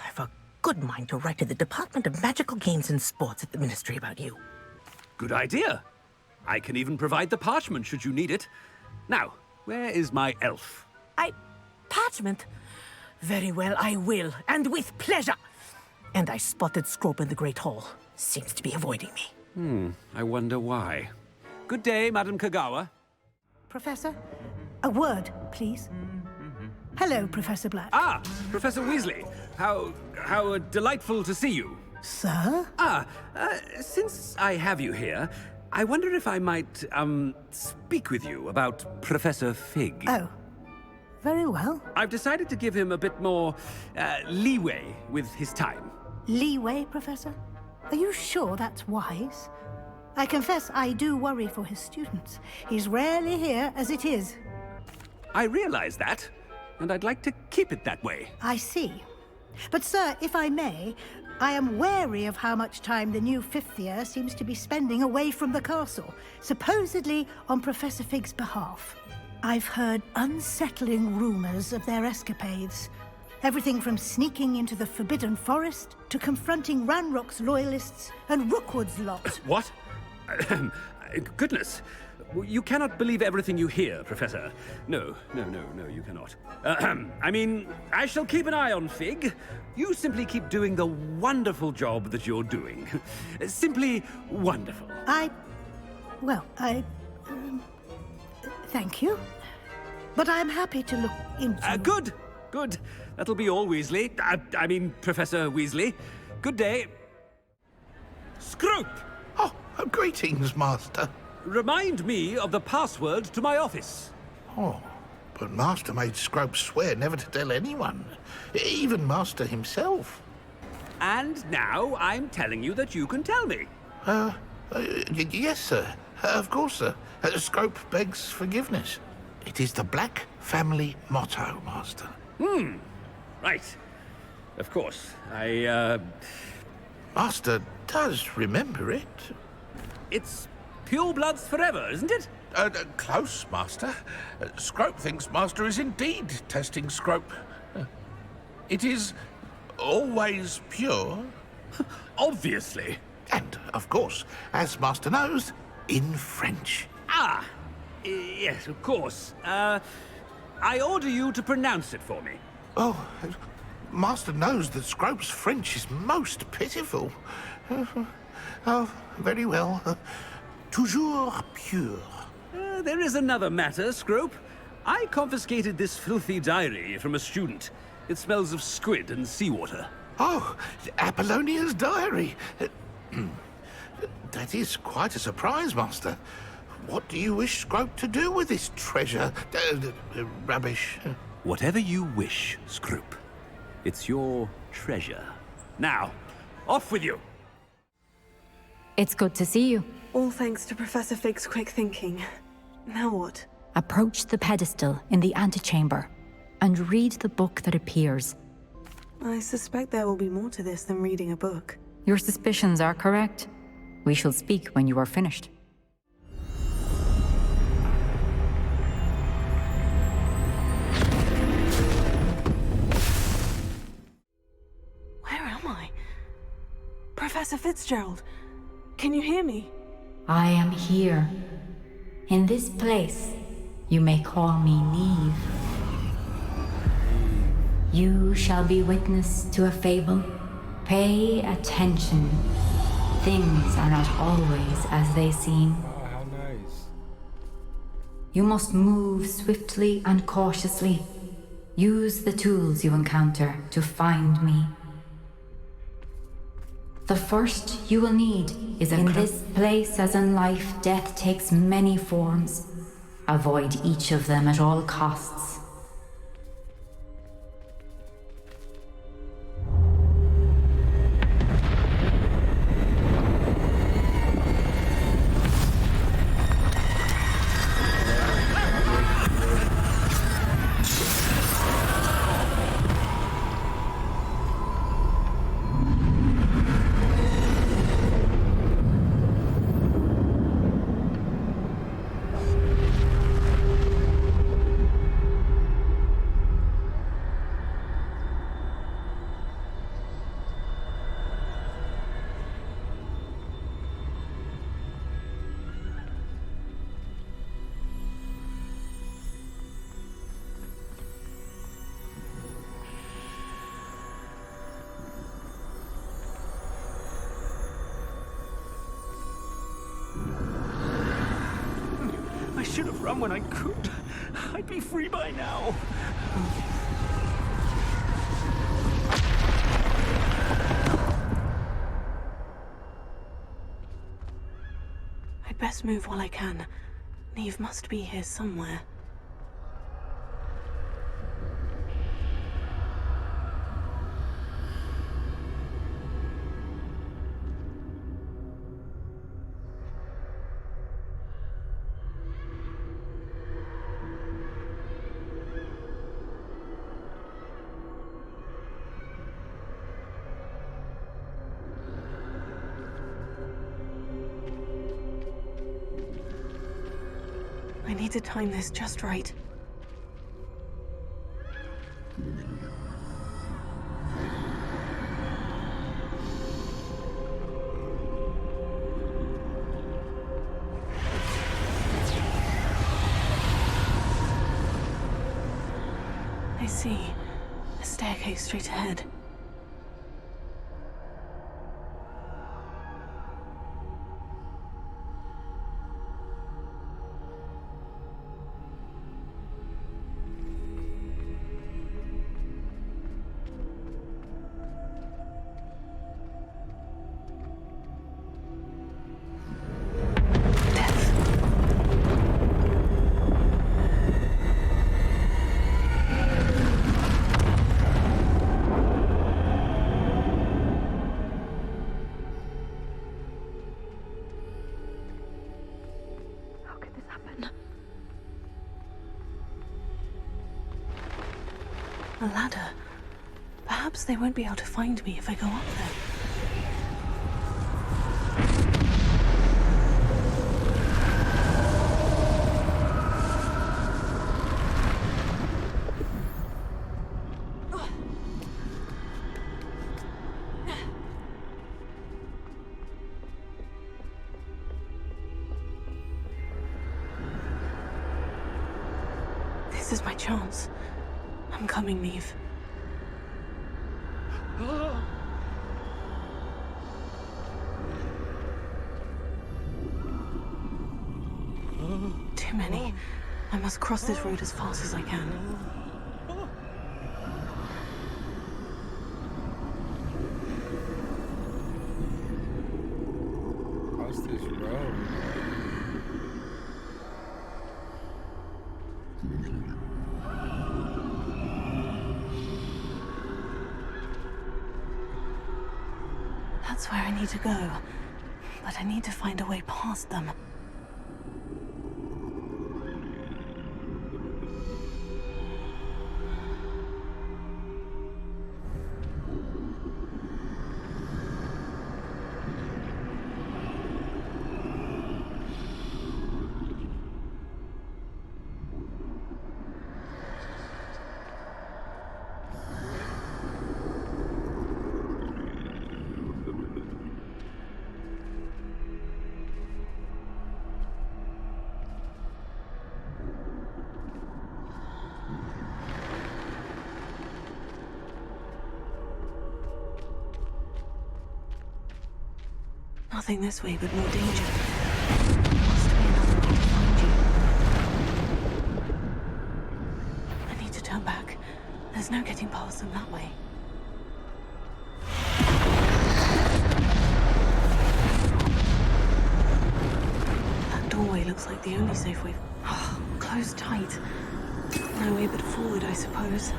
I've a good mind to write to the Department of Magical Games and Sports at the Ministry about you. Good idea. I can even provide the parchment should you need it. Now, where is my elf? Parchment? Very well, I will, and with pleasure. And I spotted Scrope in the Great Hall. Seems to be avoiding me. I wonder why. Good day, Madam Kagawa. Professor, a word, please. Hello, Professor Black. Ah, Professor Weasley. How delightful to see you. Sir? Since I have you here, I wonder if I might, speak with you about Professor Fig. Oh, very well. I've decided to give him a bit more, leeway with his time. Leeway, Professor? Are you sure that's wise? I confess I do worry for his students. He's rarely here as it is. I realize that. and I'd like to keep it that way. I see. But, sir, if I may, I am wary of how much time the new fifth year seems to be spending away from the castle, supposedly on Professor Fig's behalf. I've heard unsettling rumors of their escapades. Everything from sneaking into the Forbidden Forest to confronting Ranrock's loyalists and Rookwood's lot. What? Goodness. You cannot believe everything you hear, Professor. No, you cannot. I mean, I shall keep an eye on Fig. You simply keep doing the wonderful job that you're doing. Simply wonderful. Thank you. But I am happy to look into... Good. That'll be all, Weasley. I mean, Professor Weasley. Good day. Scroop! Oh, greetings, Master. Remind me of the password to my office. Oh, but Master made Scrope swear never to tell anyone, even Master himself. And now I'm telling you that you can tell me. Yes, sir. Of course, sir. Scrope begs forgiveness. It is the Black family motto, Master. Right. Of course. Master does remember it. It's pure bloods forever, isn't it? Close, Master. Scrope thinks Master is indeed testing Scrope. It is always pure. Obviously. And, of course, as Master knows, in French. Yes, of course. I order you to pronounce it for me. Oh, Master knows that Scrope's French is most pitiful. Oh, very well. Toujours pure. There is another matter, Scrope. I confiscated this filthy diary from a student. It smells of squid and seawater. Oh, Apollonia's diary. That is quite a surprise, Master. What do you wish Scrope to do with this treasure? Rubbish. Whatever you wish, Scrope. It's your treasure. Now, off with you. It's good to see you. All thanks to Professor Fig's quick thinking. Now what? Approach the pedestal in the antechamber and read the book that appears. I suspect there will be more to this than reading a book. Your suspicions are correct. We shall speak when you are finished. Where am I? Professor Fitzgerald, can you hear me? I am here. In this place, you may call me Neve. You shall be witness to a fable. Pay attention. Things are not always as they seem. Oh, how nice. You must move swiftly and cautiously. Use the tools you encounter to find me. The first you will need is in this place, as in life, death takes many forms. Avoid each of them at all costs. I should have run when I could. I'd be free by now. I'd best move while I can. Neve must be here somewhere. I need to time this just right. I see. A staircase straight ahead. A ladder. Perhaps they won't be able to find me if I go up there. This is my chance. I'm coming, Neve. Too many. I must cross this road as fast as I can. Cross this road. That's where I need to go. But I need to find a way past them. Nothing this way, but more danger. Must be another way to find you. I need to turn back. There's no getting past them that way. That doorway looks like the only safe way. Oh, closed tight. No way but forward, I suppose.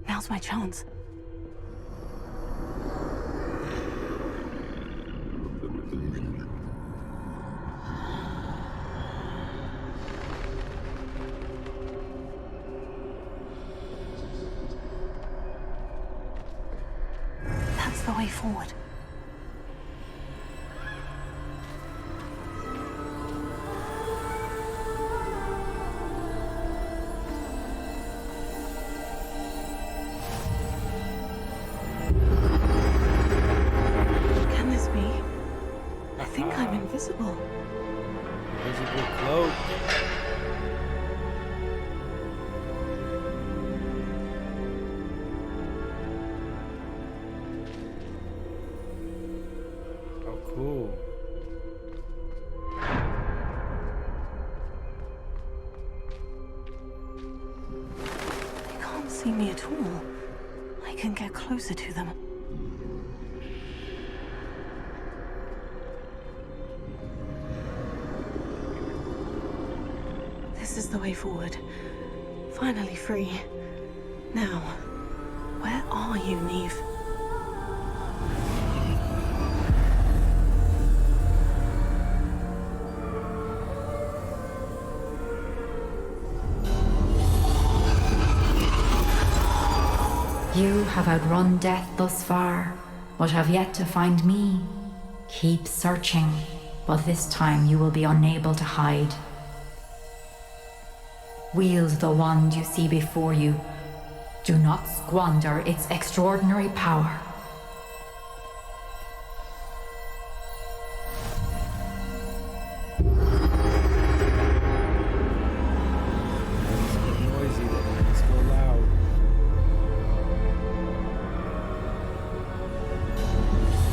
Now's my chance. That's the way forward. Invisible. Invisible cloak. Oh, cool. They can't see me at all. can get closer to them. This is the way forward. Finally free. Now, where are you, Neve? You have outrun death thus far, but have yet to find me. Keep searching, but this time you will be unable to hide. Wield the wand you see before you. Do not squander its extraordinary power. Noisy, let's go loud.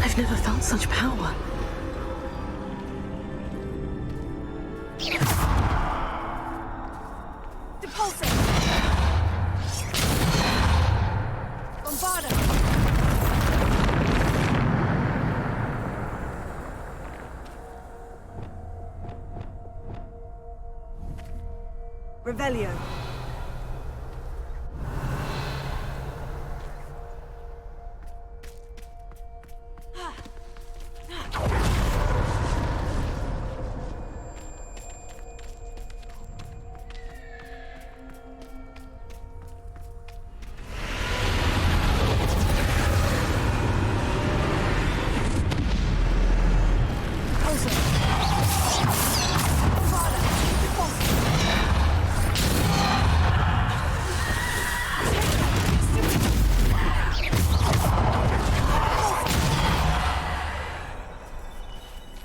I've never felt such power. Depulsing! Bombarda! Revelio.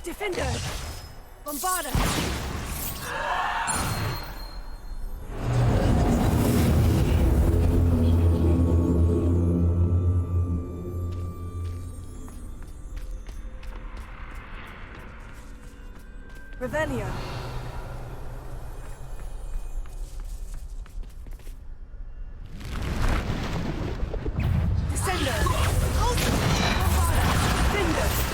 Defender! Bombarda! Revelio. Descender! Bombarda! Defender!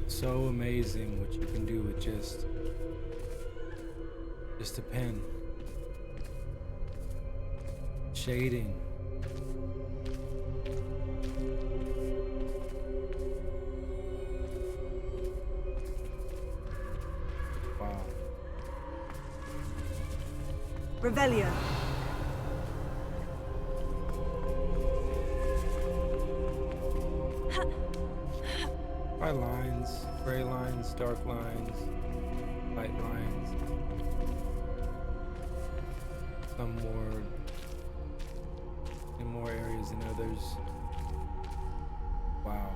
So amazing what you can do with just a pen. Shading. Wow. Revelio. By lines, gray lines, dark lines, light lines. Some more in more areas than others. Wow.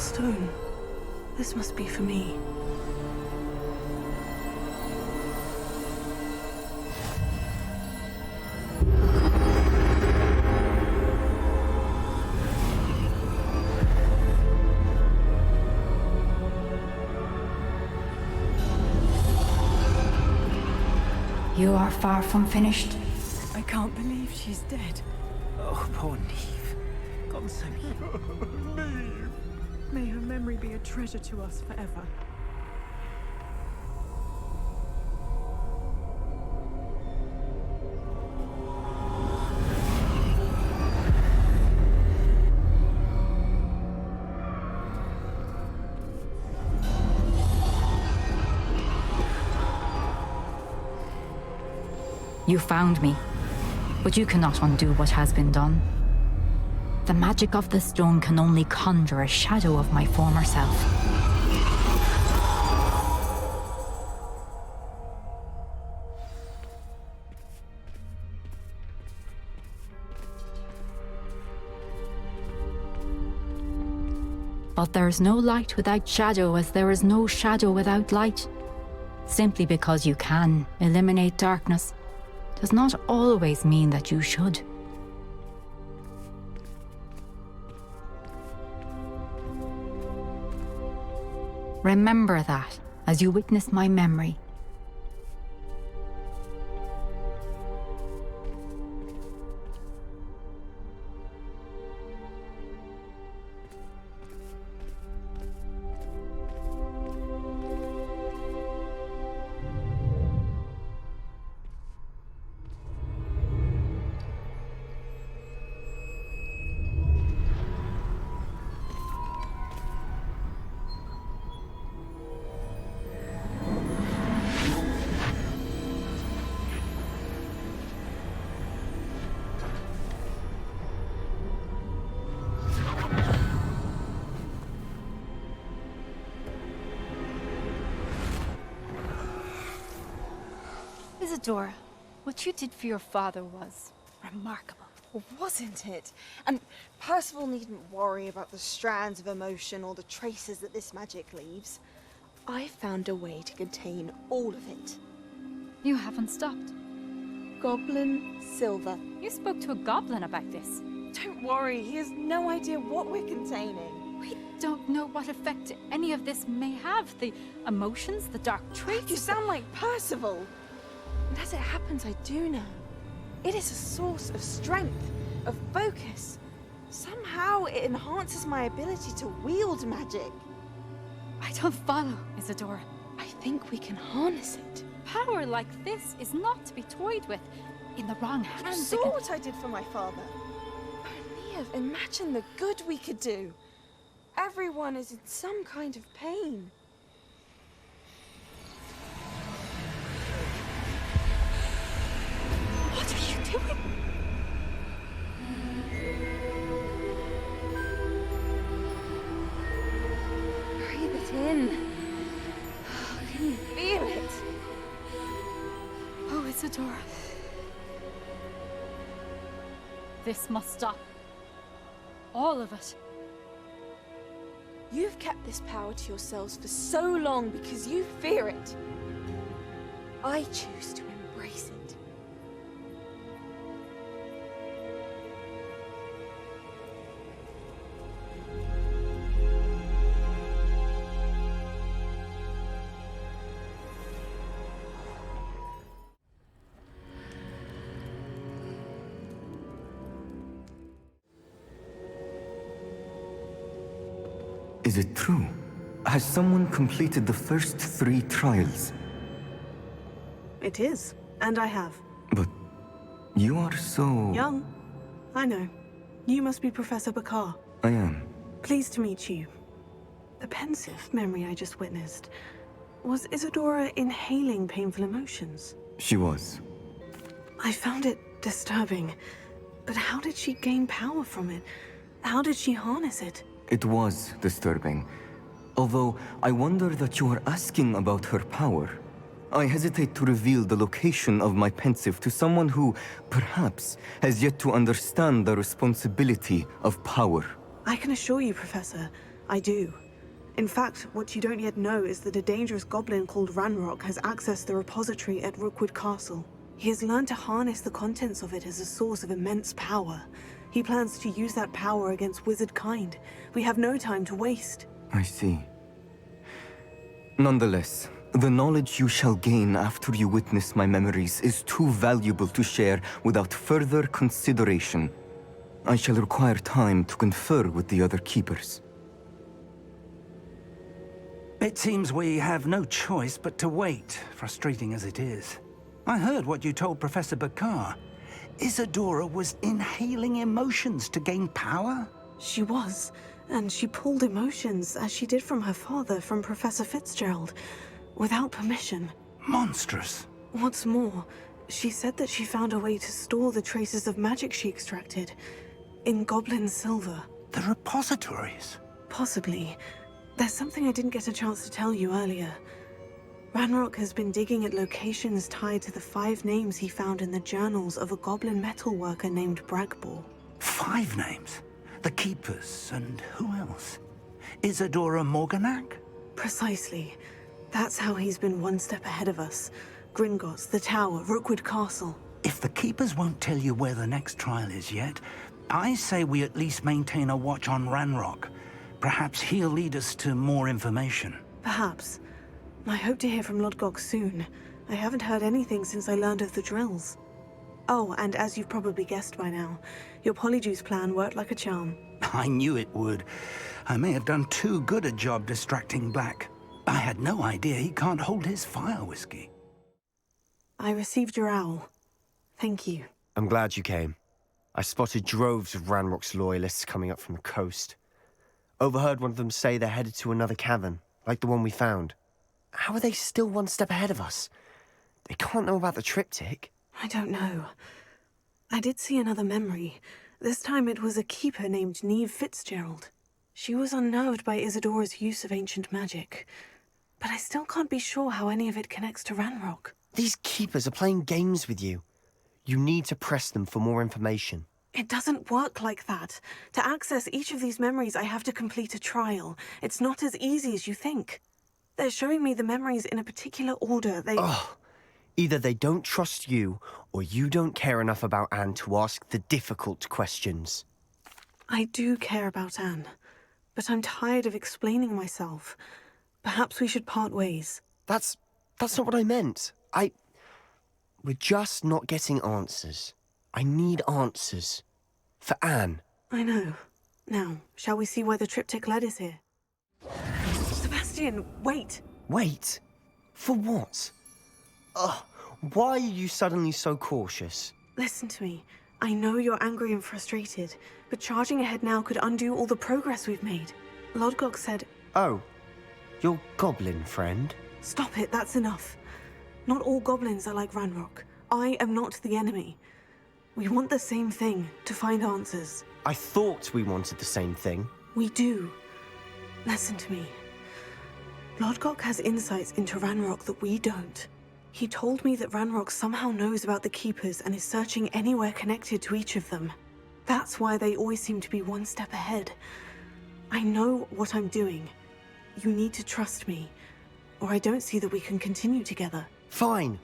stone. This must be for me. You are far from finished. I can't believe she's dead. Oh, poor Neve. Gone so young. May her memory be a treasure to us forever. You found me, but you cannot undo what has been done. The magic of the stone can only conjure a shadow of my former self. But there is no light without shadow, as there is no shadow without light. Simply because you can eliminate darkness does not always mean that you should. Remember that as you witness my memory. Isadora, what you did for your father was remarkable. Well, wasn't it? And Percival needn't worry about the strands of emotion or the traces that this magic leaves. I found a way to contain all of it. You haven't stopped. Goblin Silver. You spoke to a goblin about this. Don't worry, he has no idea what we're containing. We don't know what effect any of this may have. The emotions, the dark traits. You sound like Percival. And as it happens, I do know. It is a source of strength, of focus. Somehow it enhances my ability to wield magic. I don't follow, Isadora. I think we can harness it. Power like this is not to be toyed with. In the wrong hands. You saw what I did for my father. Oh, Neve, imagine the good we could do. Everyone is in some kind of pain. What are you doing? Breathe it in. Can you feel it? Oh, Isadora. This must stop. All of it. You've kept this power to yourselves for so long because you fear it. I choose to embrace it. Is it true? Has someone completed the first 3 trials? It is, and I have. But you are so... Young. I know. You must be Professor Bakar. I am. Pleased to meet you. The pensive memory I just witnessed. Was Isadora inhaling painful emotions? She was. I found it disturbing. But how did she gain power from it? How did she harness it? It was disturbing. Although, I wonder that you are asking about her power. I hesitate to reveal the location of my pensive to someone who, perhaps, has yet to understand the responsibility of power. I can assure you, Professor, I do. In fact, what you don't yet know is that a dangerous goblin called Ranrock has accessed the repository at Rookwood Castle. He has learned to harness the contents of it as a source of immense power. He plans to use that power against wizard kind. We have no time to waste. I see. Nonetheless, the knowledge you shall gain after you witness my memories is too valuable to share without further consideration. I shall require time to confer with the other keepers. It seems we have no choice but to wait, frustrating as it is. I heard what you told Professor Bakar. Isadora was inhaling emotions to gain power? She was, and she pulled emotions, as she did from her father, from Professor Fitzgerald, without permission. Monstrous. What's more, she said that she found a way to store the traces of magic she extracted in goblin silver. The repositories? Possibly. There's something I didn't get a chance to tell you earlier. Ranrock has been digging at locations tied to the 5 names he found in the journals of a goblin metalworker named Bragbor. 5 names? The Keepers, and who else? Isadora Morganac? Precisely. That's how he's been one step ahead of us. Gringotts, the Tower, Rookwood Castle. If the Keepers won't tell you where the next trial is yet, I say we at least maintain a watch on Ranrock. Perhaps he'll lead us to more information. Perhaps. I hope to hear from Lodgok soon. I haven't heard anything since I learned of the drills. Oh, and as you've probably guessed by now, your Polyjuice plan worked like a charm. I knew it would. I may have done too good a job distracting Black. I had no idea he can't hold his fire whiskey. I received your owl. Thank you. I'm glad you came. I spotted droves of Ranrock's loyalists coming up from the coast. Overheard one of them say they're headed to another cavern, like the one we found. How are they still one step ahead of us? They can't know about the triptych. I don't know. I did see another memory. This time it was a keeper named Neve Fitzgerald. She was unnerved by Isadora's use of ancient magic. But I still can't be sure how any of it connects to Ranrock. These keepers are playing games with you. You need to press them for more information. It doesn't work like that. To access each of these memories, I have to complete a trial. It's not as easy as you think. They're showing me the memories in a particular order. Either they don't trust you, or you don't care enough about Anne to ask the difficult questions. I do care about Anne, but I'm tired of explaining myself. Perhaps we should part ways. That's not what I meant. We're just not getting answers. I need answers. For Anne. I know. Now, shall we see why the triptych led is here? Sebastian, wait! Wait? For what? Why are you suddenly so cautious? Listen to me. I know you're angry and frustrated, but charging ahead now could undo all the progress we've made. Lodgok said... Oh, your goblin friend? Stop it, that's enough. Not all goblins are like Ranrock. I am not the enemy. We want the same thing, to find answers. I thought we wanted the same thing. We do. Listen to me. Lodgok has insights into Ranrock that we don't. He told me that Ranrock somehow knows about the Keepers and is searching anywhere connected to each of them. That's why they always seem to be one step ahead. I know what I'm doing. You need to trust me, or I don't see that we can continue together. Fine.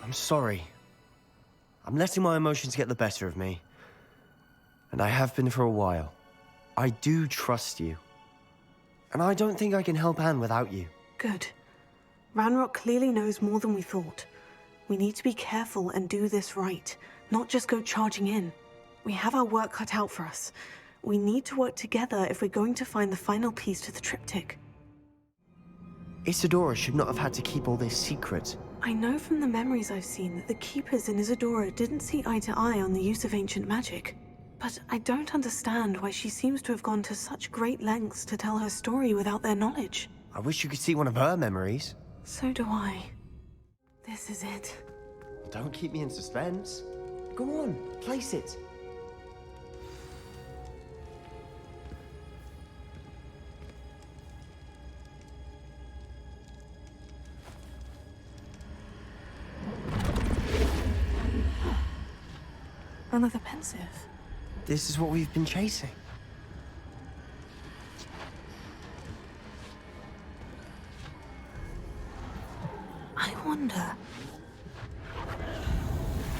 I'm sorry. I'm letting my emotions get the better of me. And I have been for a while. I do trust you. And I don't think I can help Anne without you. Good. Ranrock clearly knows more than we thought. We need to be careful and do this right, not just go charging in. We have our work cut out for us. We need to work together if we're going to find the final piece to the triptych. Isadora should not have had to keep all this secret. I know from the memories I've seen that the Keepers in Isadora didn't see eye to eye on the use of ancient magic. But I don't understand why she seems to have gone to such great lengths to tell her story without their knowledge. I wish you could see one of her memories. So do I. This is it. Don't keep me in suspense. Go on, place it. Another pensive. This is what we've been chasing. wonder.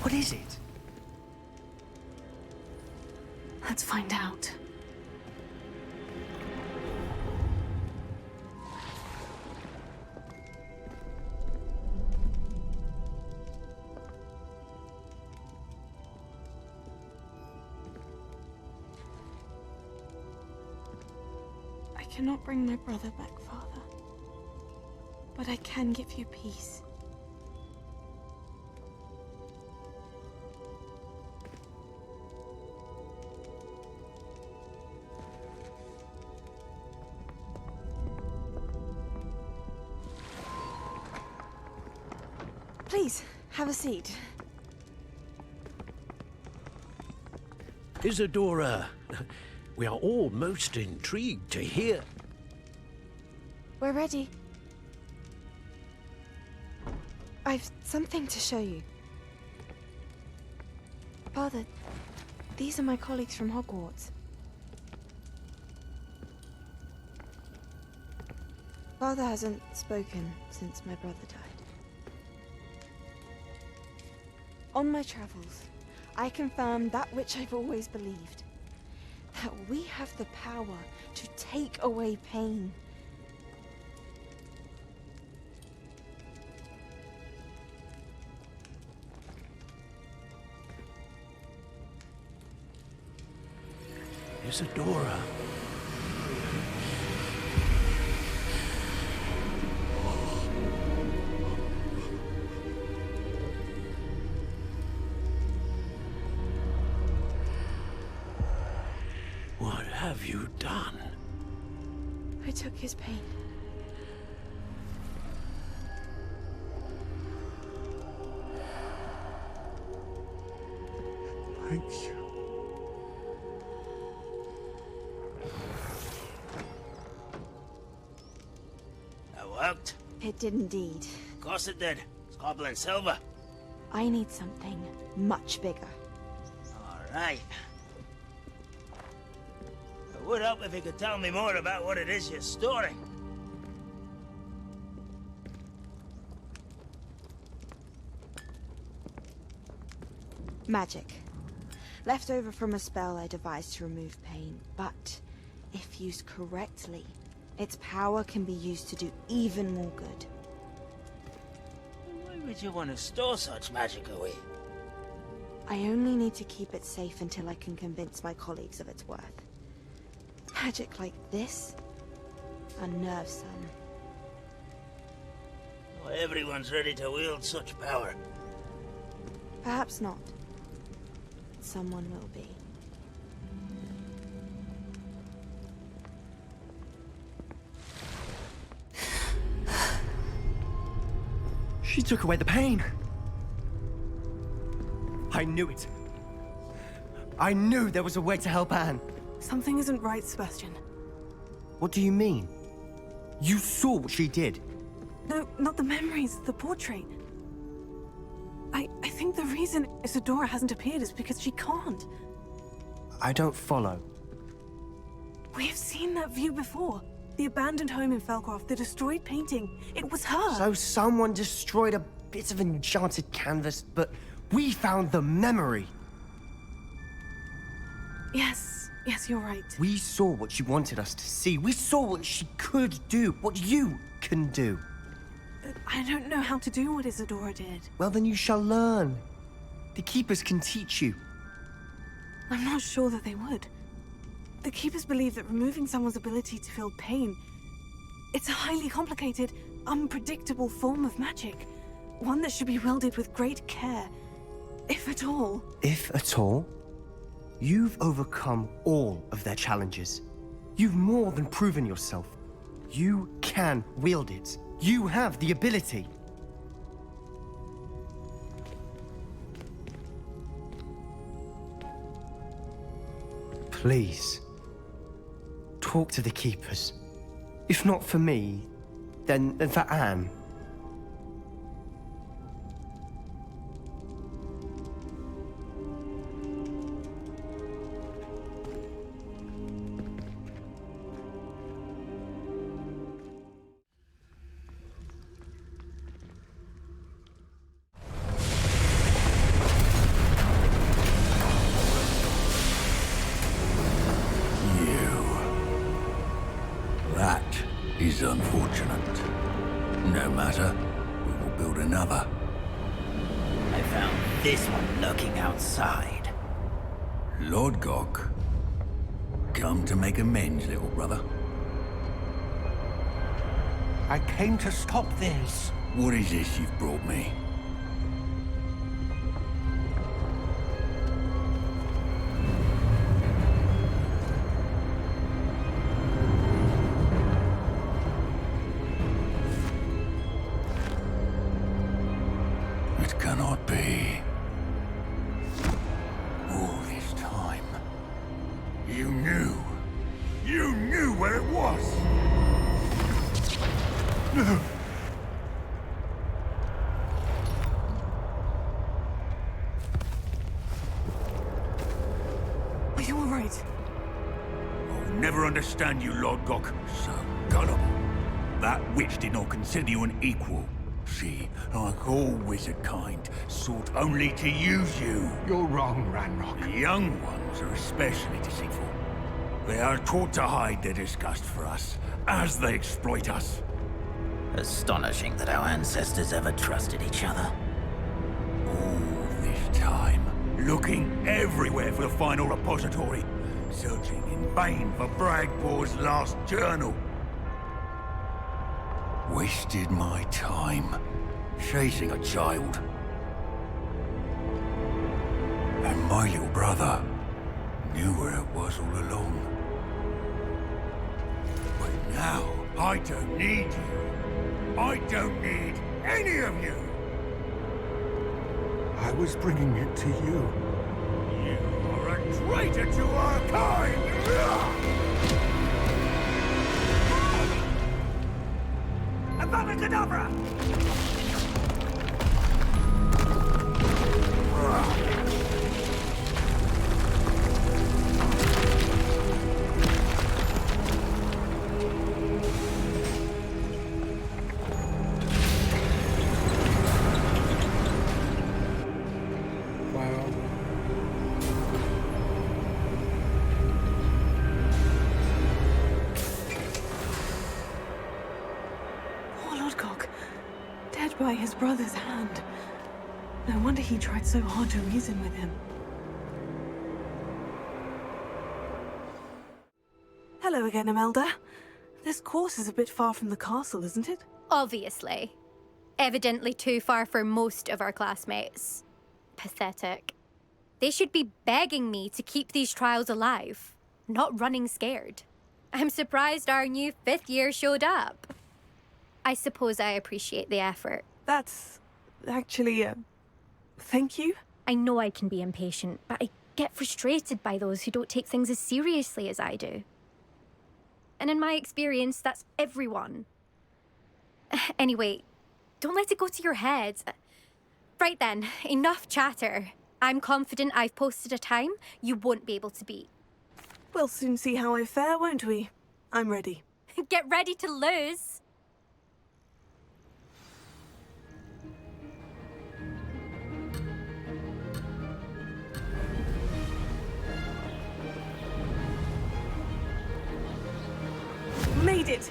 What is it? Let's find out. I cannot bring my brother back, Father. But I can give you peace. Please, have a seat. Isadora, we are all most intrigued to hear. We're ready. I've something to show you. Father, these are my colleagues from Hogwarts. Father hasn't spoken since my brother died. On my travels, I confirmed that which I've always believed. That we have the power to take away pain. Isadora. What have you done? I took his pain. Thank you. That worked. It did indeed. Of course it did. It's goblin silver. I need something much bigger. All right. It would help if you could tell me more about what it is you're storing. Magic. Left over from a spell I devised to remove pain, but if used correctly, its power can be used to do even more good. Why would you want to store such magic away? I only need to keep it safe until I can convince my colleagues of its worth. Magic like this unnerves some. Not everyone's ready to wield such power. Perhaps not. Someone will be. She took away the pain. I knew it. I knew there was a way to help Anne. Something isn't right, Sebastian. What do you mean? You saw what she did. No, not the memories, the portrait. I think the reason Isadora hasn't appeared is because she can't. I don't follow. We have seen that view before. The abandoned home in Felcroft, the destroyed painting. It was her. So someone destroyed a bit of enchanted canvas, but we found the memory. Yes, you're right. We saw what she wanted us to see. We saw what she could do, what you can do. I don't know how to do what Isadora did. Well, then you shall learn. The Keepers can teach you. I'm not sure that they would. The Keepers believe that removing someone's ability to feel pain, it's a highly complicated, unpredictable form of magic. One that should be wielded with great care, if at all. If at all? You've overcome all of their challenges. You've more than proven yourself. You can wield it. You have the ability. Please, talk to the Keepers. If not for me, then for Anne. is unfortunate. No matter, we will build another. I found this one lurking outside. Lord Gok, come to make amends, little brother. I came to stop this. What is this you've brought me? It cannot be. All this time, you knew. You knew where it was. No. Are you all right? I'll never understand you, Lord Gok. So gullible. That witch did not consider you an equal. She, like all wizard kind, sought only to use you. You're wrong, Ranrock. The young ones are especially deceitful. They are taught to hide their disgust for us, as they exploit us. Astonishing that our ancestors ever trusted each other. All this time, looking everywhere for the final repository, searching in vain for Bragpor's last journal. Wasted my time, chasing a child. And my little brother knew where it was all along. But now, I don't need you. I don't need any of you. I was bringing it to you. You are a traitor to our kind! Avada Kedavra! By his brother's hand. No wonder he tried so hard to reason with him. Hello again, Imelda. This course is a bit far from the castle, isn't it? Obviously. Evidently too far for most of our classmates. Pathetic. They should be begging me to keep these trials alive, not running scared. I'm surprised our new 5th year showed up. I suppose I appreciate the effort. That's actually, thank you. I know I can be impatient, but I get frustrated by those who don't take things as seriously as I do. And in my experience, that's everyone. Anyway, don't let it go to your head. Right then, enough chatter. I'm confident I've posted a time you won't be able to beat. We'll soon see how I fare, won't we? I'm ready. Get ready to lose. Made it!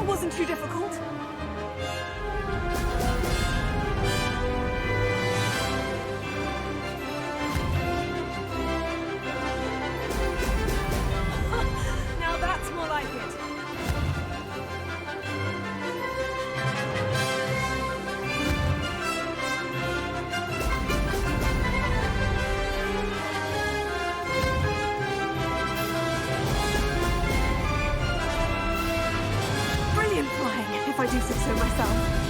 Wasn't too difficult. Now that's more like it. If I do say so myself.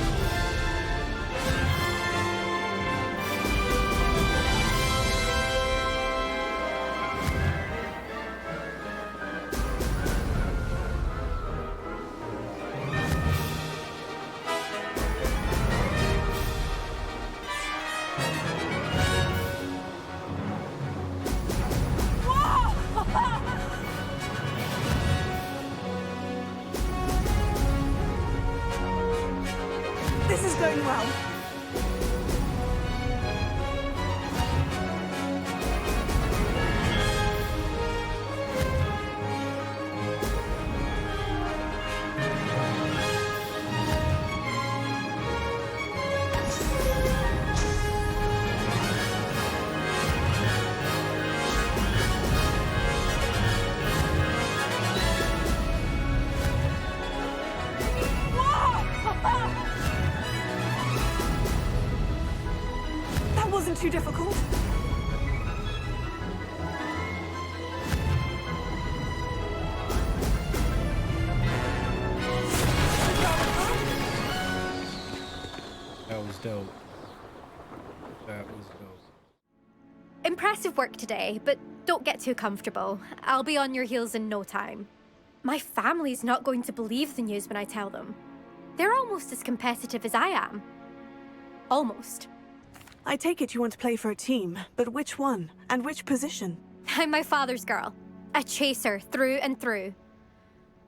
wasn't too difficult. That was dope. That was dope. Impressive work today, but don't get too comfortable. I'll be on your heels in no time. My family's not going to believe the news when I tell them. They're almost as competitive as I am. Almost. I take it you want to play for a team, but which one? And which position? I'm my father's girl. A chaser through and through.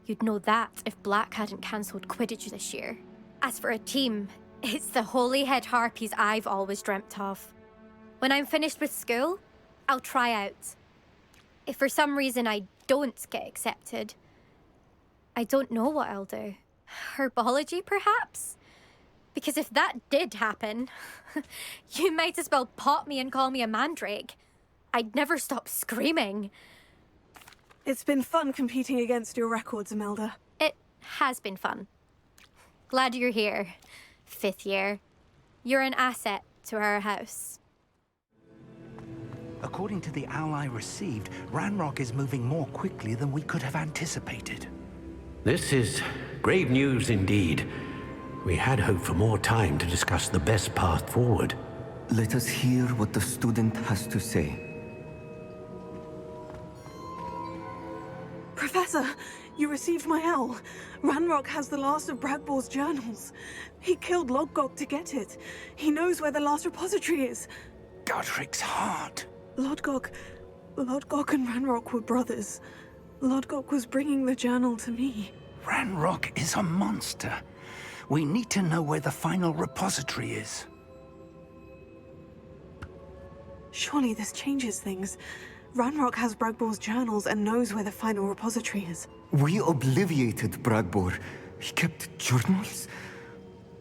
You'd know that if Black hadn't cancelled Quidditch this year. As for a team, it's the holy-head harpies I've always dreamt of. When I'm finished with school, I'll try out. If for some reason I don't get accepted, I don't know what I'll do. Herbology, perhaps? Because if that did happen, you might as well pop me and call me a mandrake. I'd never stop screaming. It's been fun competing against your records, Imelda. It has been fun. Glad you're here, 5th year. You're an asset to our house. According to the owl I received, Ranrock is moving more quickly than we could have anticipated. This is grave news indeed. We had hoped for more time to discuss the best path forward. Let us hear what the student has to say. Professor, you received my L. Ranrock has the last of Bragbor's journals. He killed Lodgok to get it. He knows where the last repository is. Godric's heart. Lodgok and Ranrock were brothers. Lodgok was bringing the journal to me. Ranrock is a monster. We need to know where the final repository is. Surely this changes things. Ranrock has Bragbor's journals and knows where the final repository is. We obliviated Bragbor. He kept journals?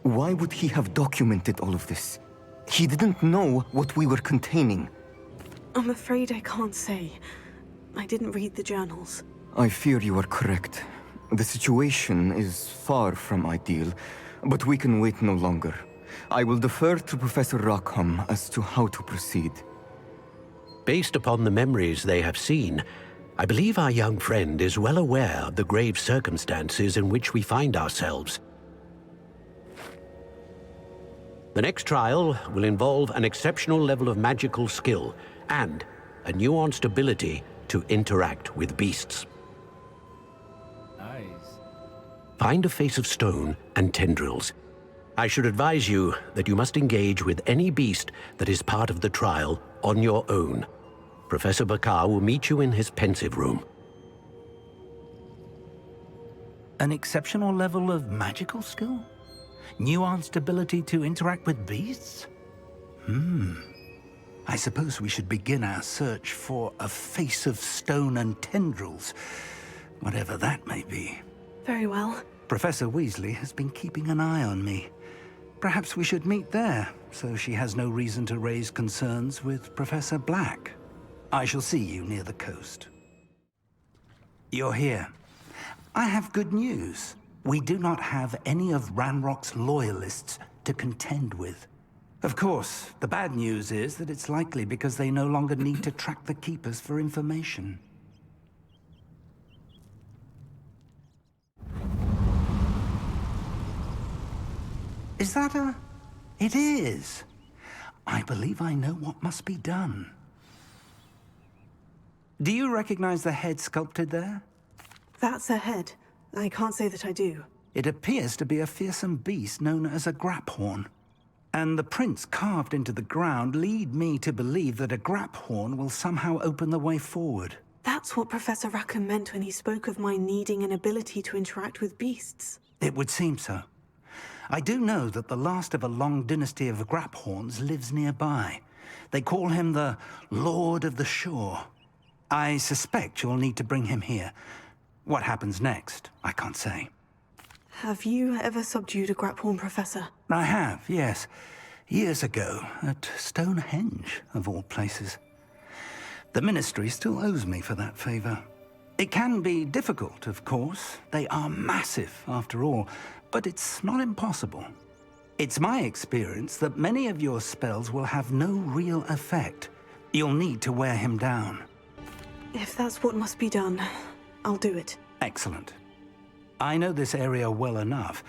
Why would he have documented all of this? He didn't know what we were containing. I'm afraid I can't say. I didn't read the journals. I fear you are correct. The situation is far from ideal, but we can wait no longer. I will defer to Professor Rockham as to how to proceed. Based upon the memories they have seen, I believe our young friend is well aware of the grave circumstances in which we find ourselves. The next trial will involve an exceptional level of magical skill and a nuanced ability to interact with beasts. Nice. Find a face of stone and tendrils. I should advise you that you must engage with any beast that is part of the trial on your own. Professor Bakar will meet you in his pensive room. An exceptional level of magical skill? Nuanced ability to interact with beasts? I suppose we should begin our search for a face of stone and tendrils, whatever that may be. Very well. Professor Weasley has been keeping an eye on me. Perhaps we should meet there, so she has no reason to raise concerns with Professor Black. I shall see you near the coast. You're here. I have good news. We do not have any of Ranrock's loyalists to contend with. Of course, the bad news is that it's likely because they no longer need to track the Keepers for information. Is that a... It is. I believe I know what must be done. Do you recognize the head sculpted there? That's a head. I can't say that I do. It appears to be a fearsome beast known as a graphorn. And the prints carved into the ground lead me to believe that a graphorn will somehow open the way forward. That's what Professor Rackham meant when he spoke of my needing an ability to interact with beasts. It would seem so. I do know that the last of a long dynasty of graphorns lives nearby. They call him the Lord of the Shore. I suspect you'll need to bring him here. What happens next, I can't say. Have you ever subdued a graphorn, Professor? I have, yes. Years ago, at Stonehenge, of all places. The Ministry still owes me for that favor. It can be difficult, of course. They are massive, after all, but it's not impossible. It's my experience that many of your spells will have no real effect. You'll need to wear him down. If that's what must be done, I'll do it. Excellent. I know this area well enough.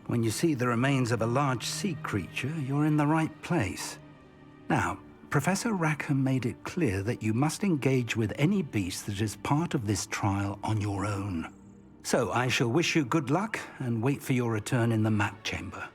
When you see the remains of a large sea creature, you're in the right place. Now, Professor Rackham made it clear that you must engage with any beast that is part of this trial on your own. So I shall wish you good luck and wait for your return in the map chamber.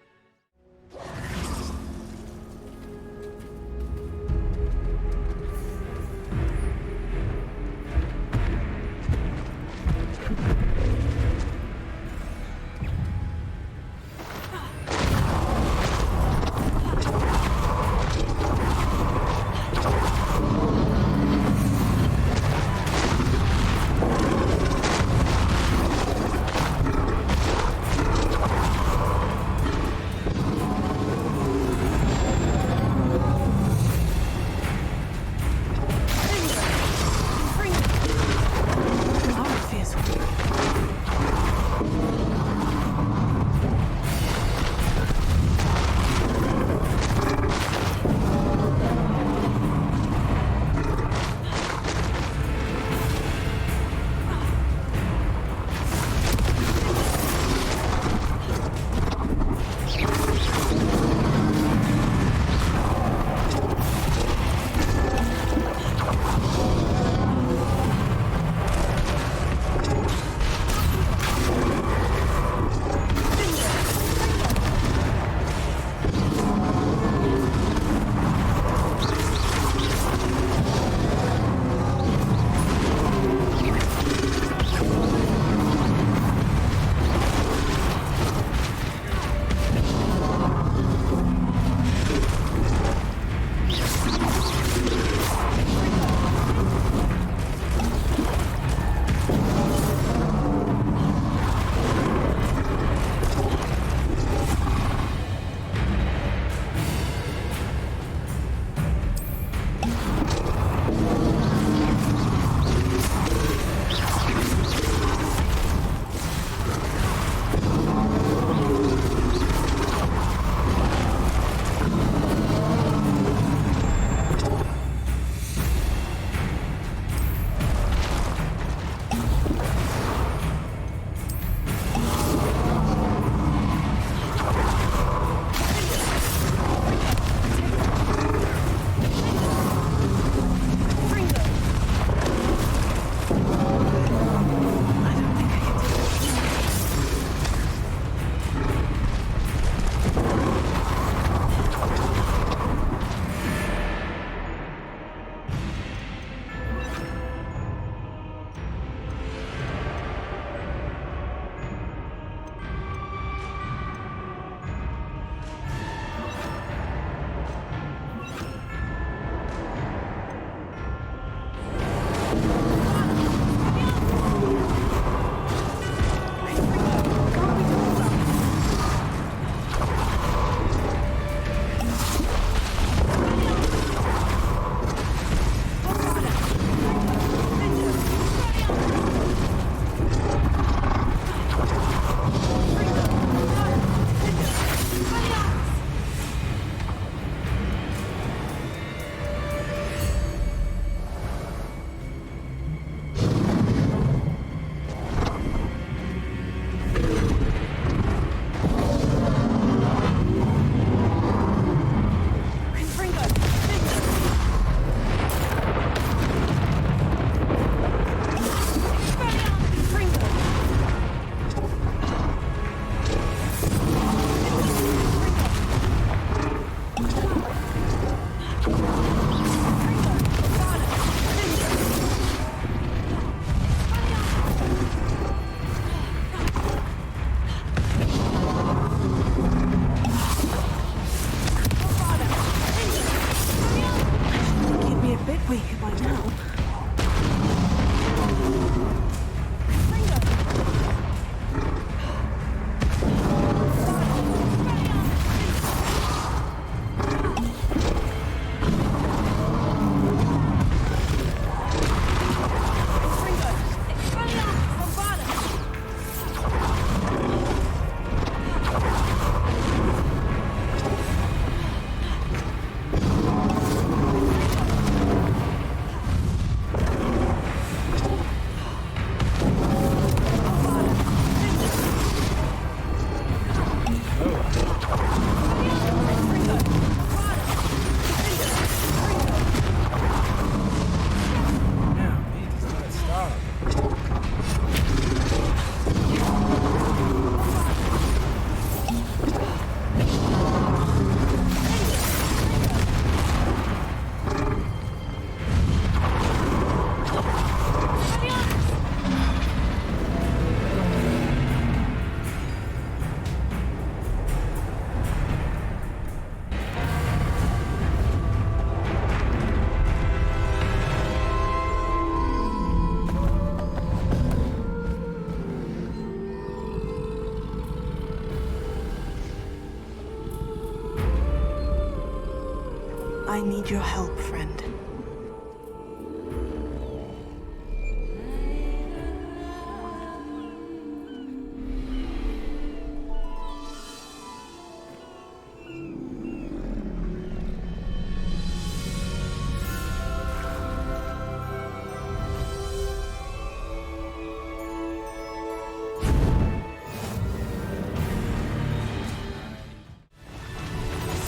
I need your help, friend.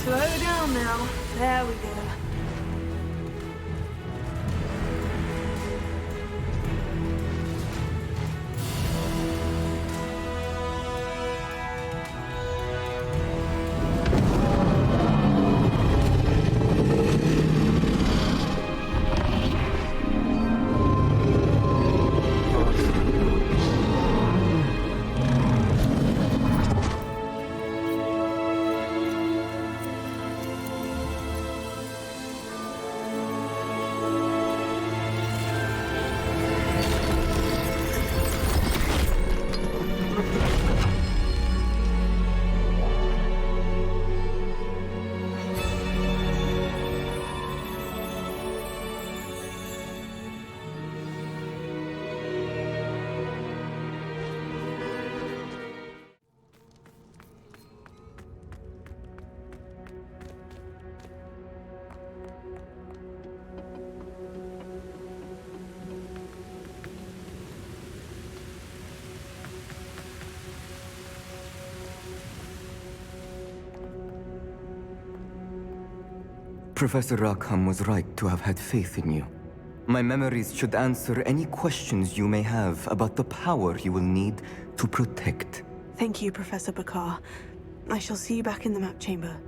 Slow down now. There we go. Professor Rackham was right to have had faith in you. My memories should answer any questions you may have about the power you will need to protect. Thank you, Professor Bakar. I shall see you back in the map chamber.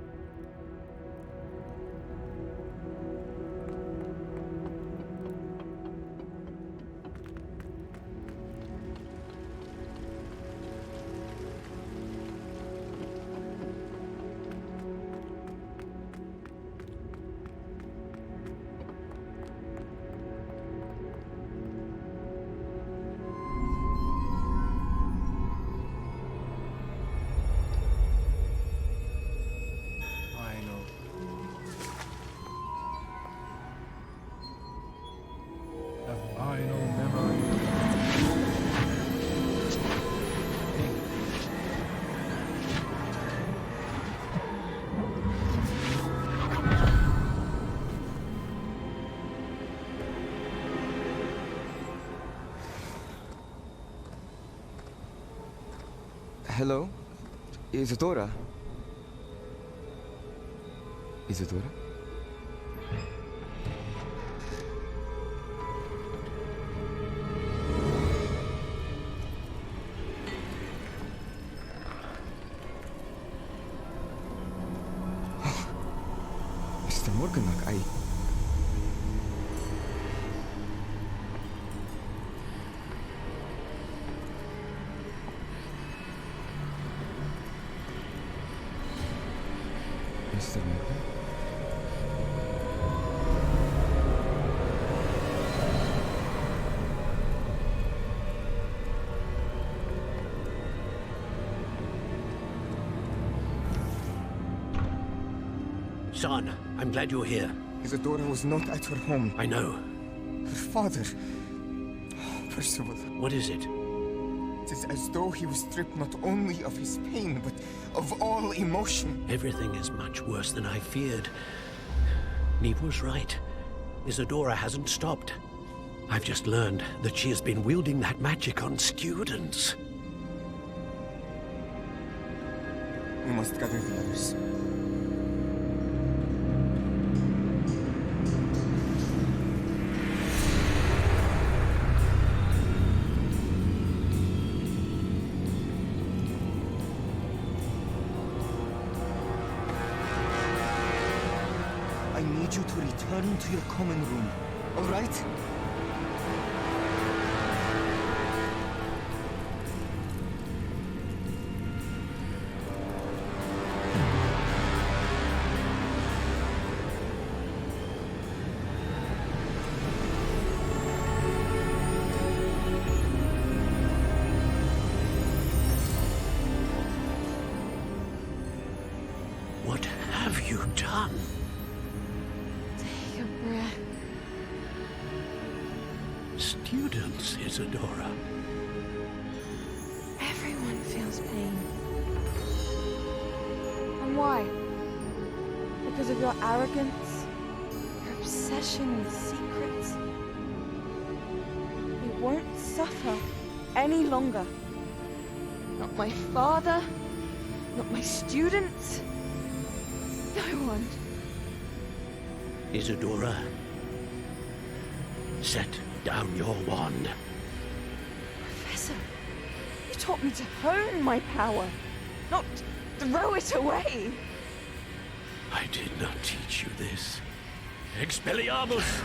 Hello? Isadora? Isadora? Mr. Morganach, Mr. Morgan? Son, I'm glad you're here. Isadora was not at her home. I know. Her father... Percival. What is it? It is as though he was stripped not only of his pain, but of all emotion. Everything is much worse than I feared. Neve was right. Isadora hasn't stopped. I've just learned that she has been wielding that magic on students. We must gather the others. I need you to return to your common room, all right? What have you done? impotence, Isadora. Everyone feels pain. And why? Because of your arrogance? Your obsession with secrets? You won't suffer any longer. Not my father, not my students, no one. Isadora, set down your wand. Professor, you taught me to hone my power, not throw it away. I did not teach you this. Expelliarmus!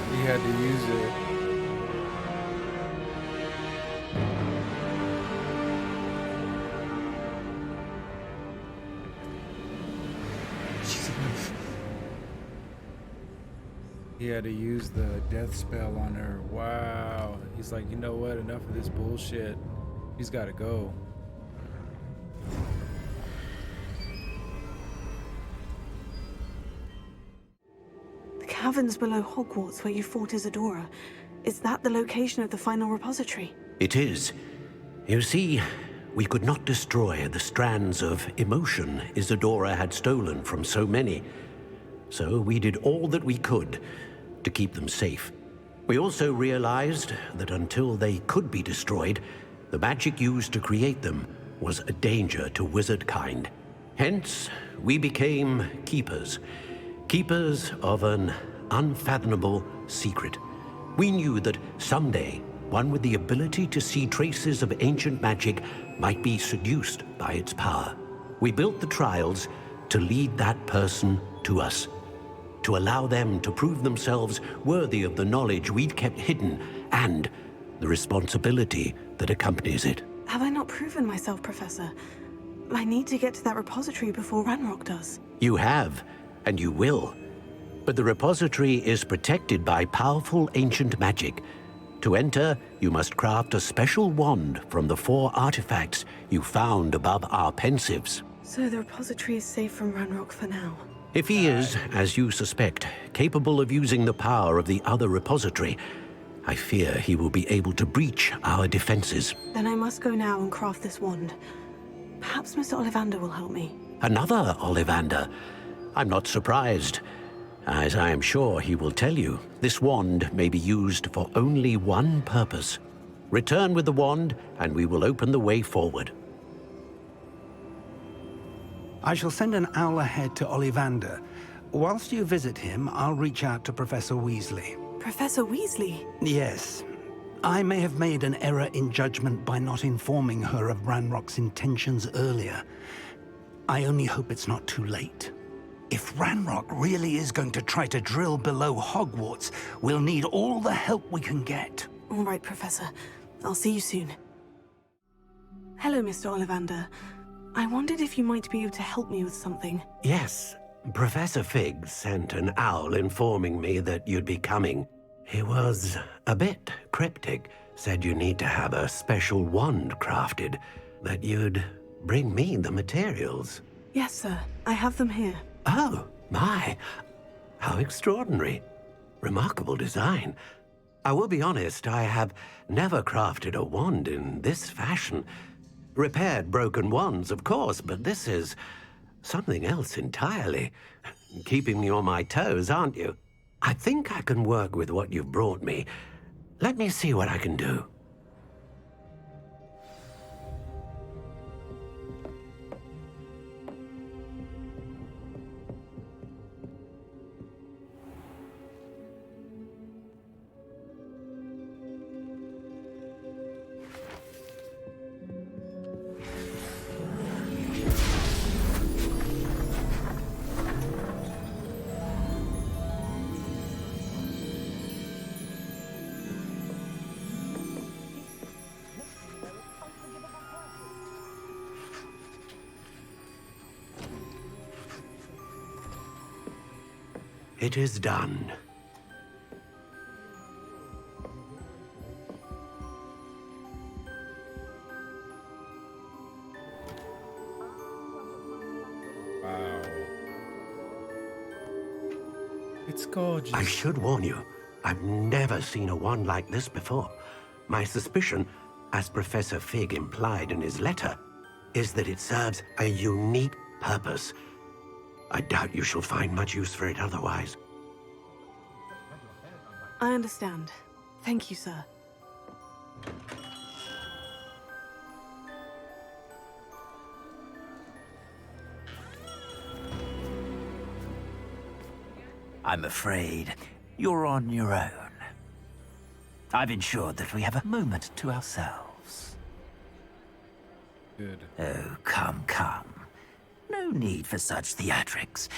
He had to use it. He had to use the death spell on her. Wow. He's like, you know what? Enough of this bullshit. He's got to go. The caverns below Hogwarts where you fought Isadora. Is that the location of the final repository? It is. You see, we could not destroy the strands of emotion Isadora had stolen from so many. So we did all that we could to keep them safe. We also realized that until they could be destroyed, the magic used to create them was a danger to wizard kind. Hence, we became keepers. Keepers of an unfathomable secret. We knew that someday, one with the ability to see traces of ancient magic might be seduced by its power. We built the trials to lead that person to us, to allow them to prove themselves worthy of the knowledge we'd kept hidden and the responsibility that accompanies it. Have I not proven myself, Professor? I need to get to that repository before Ranrock does. You have, and you will. But the repository is protected by powerful ancient magic. To enter, you must craft a special wand from the 4 artifacts you found above our pensives. So the repository is safe from Ranrock for now. If he is, as you suspect, capable of using the power of the other repository, I fear he will be able to breach our defenses. Then I must go now and craft this wand. Perhaps Mr. Ollivander will help me. Another Ollivander? I'm not surprised. As I am sure he will tell you, this wand may be used for only one purpose. Return with the wand, and we will open the way forward. I shall send an owl ahead to Ollivander. Whilst you visit him, I'll reach out to Professor Weasley. Professor Weasley? Yes. I may have made an error in judgment by not informing her of Ranrock's intentions earlier. I only hope it's not too late. If Ranrock really is going to try to drill below Hogwarts, we'll need all the help we can get. All right, Professor. I'll see you soon. Hello, Mr. Ollivander. I wondered if you might be able to help me with something. Yes, Professor Fig sent an owl informing me that you'd be coming. He was a bit cryptic, said you need to have a special wand crafted, that you'd bring me the materials. Yes, sir. I have them here. Oh, my. How extraordinary. Remarkable design. I will be honest, I have never crafted a wand in this fashion. Repaired broken wands, of course, but this is something else entirely. Keeping me on my toes, aren't you? I think I can work with what you've brought me. Let me see what I can do. It is done. Wow. It's gorgeous. I should warn you, I've never seen a wand like this before. My suspicion, as Professor Fig implied in his letter, is that it serves a unique purpose. I doubt you shall find much use for it otherwise. I understand. Thank you, sir. I'm afraid you're on your own. I've ensured that we have a moment to ourselves. Good. Oh, come, come. No need for such theatrics.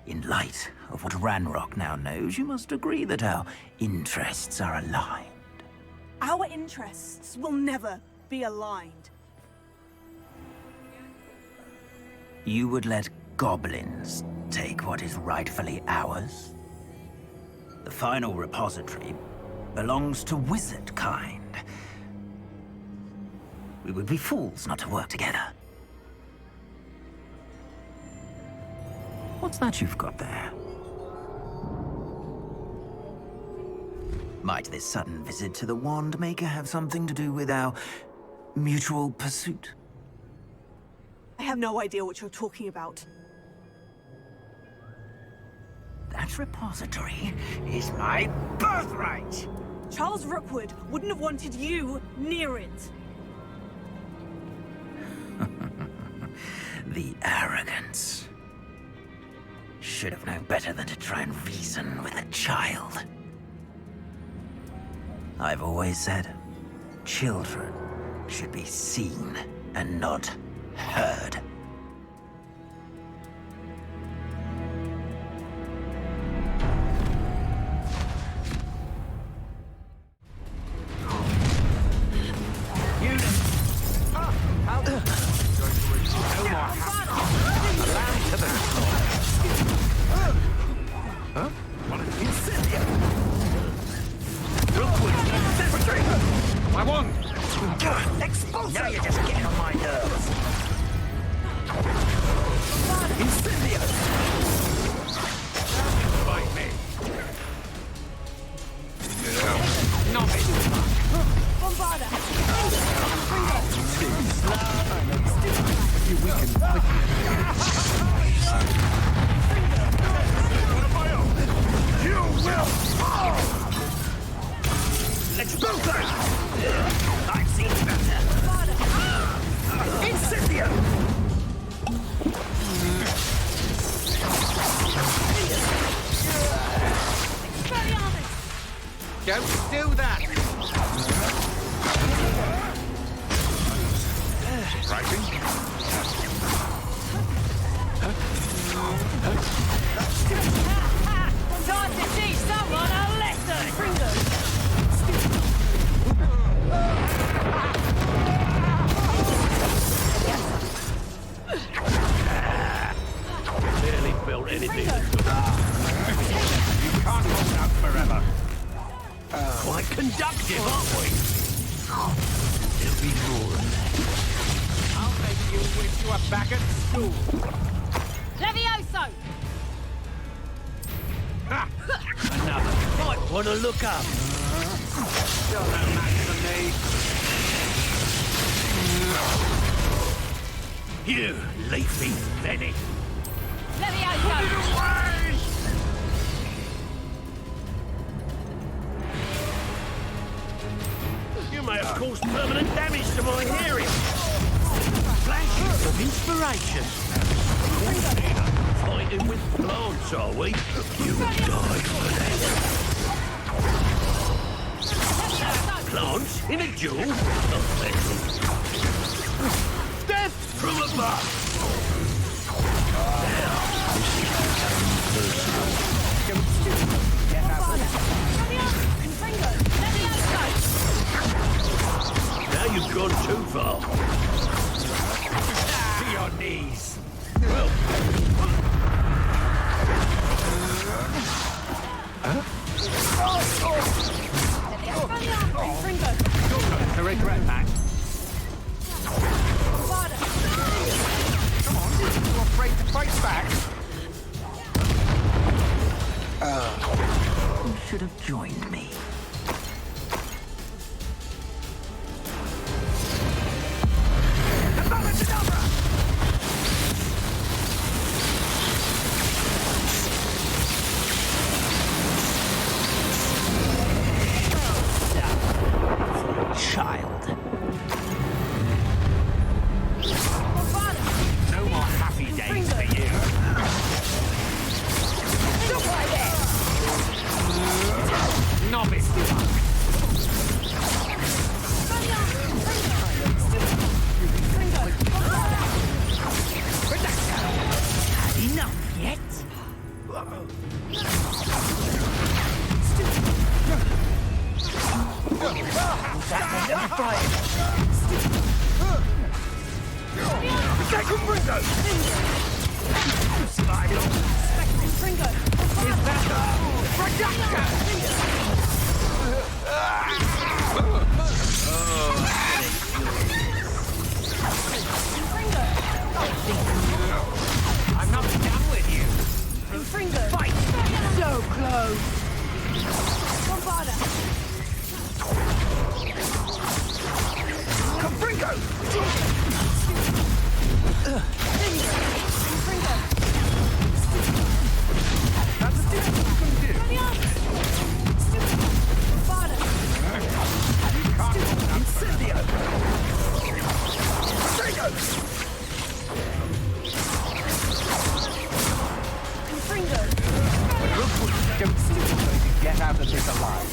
In light of what Ranrock now knows, you must agree that our interests are aligned. Our interests will never be aligned. You would let goblins take what is rightfully ours? The final repository belongs to wizard kind. We would be fools not to work together. What's that you've got there? Might this sudden visit to the Wand Maker have something to do with our mutual pursuit? I have no idea what you're talking about. That repository is my birthright! Charles Rookwood wouldn't have wanted you near it. The arrogance. Should have known better than to try and reason with a child. I've always said, children should be seen and not heard. Now you're just getting on my nerves. Incendio! Fight me. Not me. Bombarda! You weaken You will fall! Let's go first! I've seen better. Incendio! Don't do that! Writing? Time to teach someone a lesson! Barely built anything. You can't hold out forever. Quite conductive, aren't we? There'll be more of that. I'll make you wish you were back at school. Levioso! Another. Might want to look up. Still no match for me. You leafy Benny. Levioso! You may have caused permanent damage to my hearing. Flashes of inspiration. Fighting with plants, are we? You died for that. Plants in a duel? Pathetic. Death from above. Now, this is becoming personal. Now you've gone too far. To your knees. Well. I regret that. Come on, you're afraid to fight back? You should have joined me. Child. No more happy days for you. Stop right there! Novice. Enough yet? I'm not done with you. Fight! So close! Get out of this alive.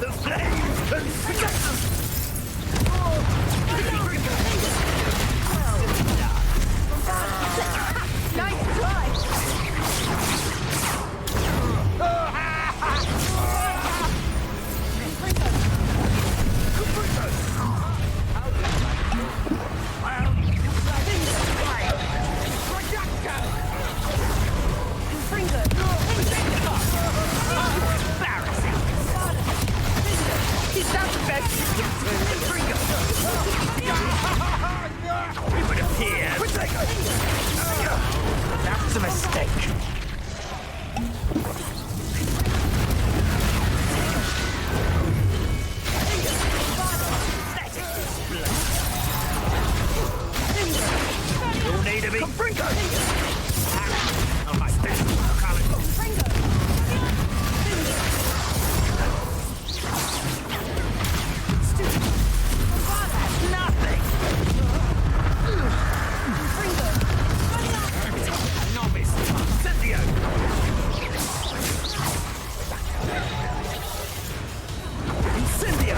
The flames consume us! Nice try! Is that the best you can do? It would appear that's a mistake. You'll need to be on my best nothing. Novice. Cynthia. Incendio.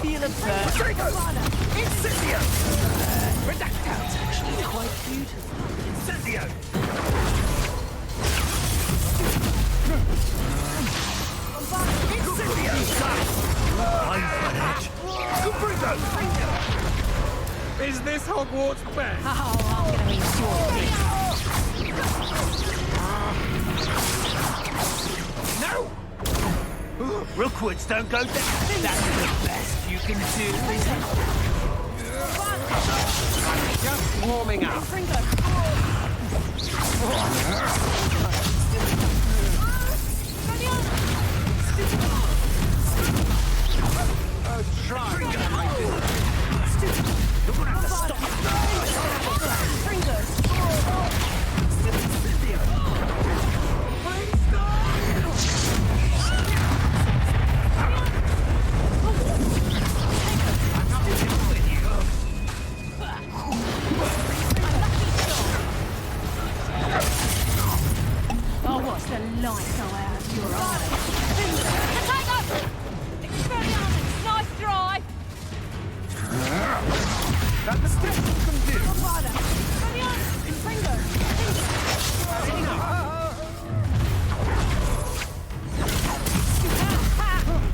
Feel a burn. Incendio. That's actually quite beautiful. Incendio. Is this Hogwarts bad? Oh, I'm gonna enjoy this. No! Rookwoods don't go down. That's the best you can do, is it? Just warming up. Try. You're gonna have to stop. Oh, watch the light go out of your eyes. Attack us! Expelliarmus! Nice That mistake from you.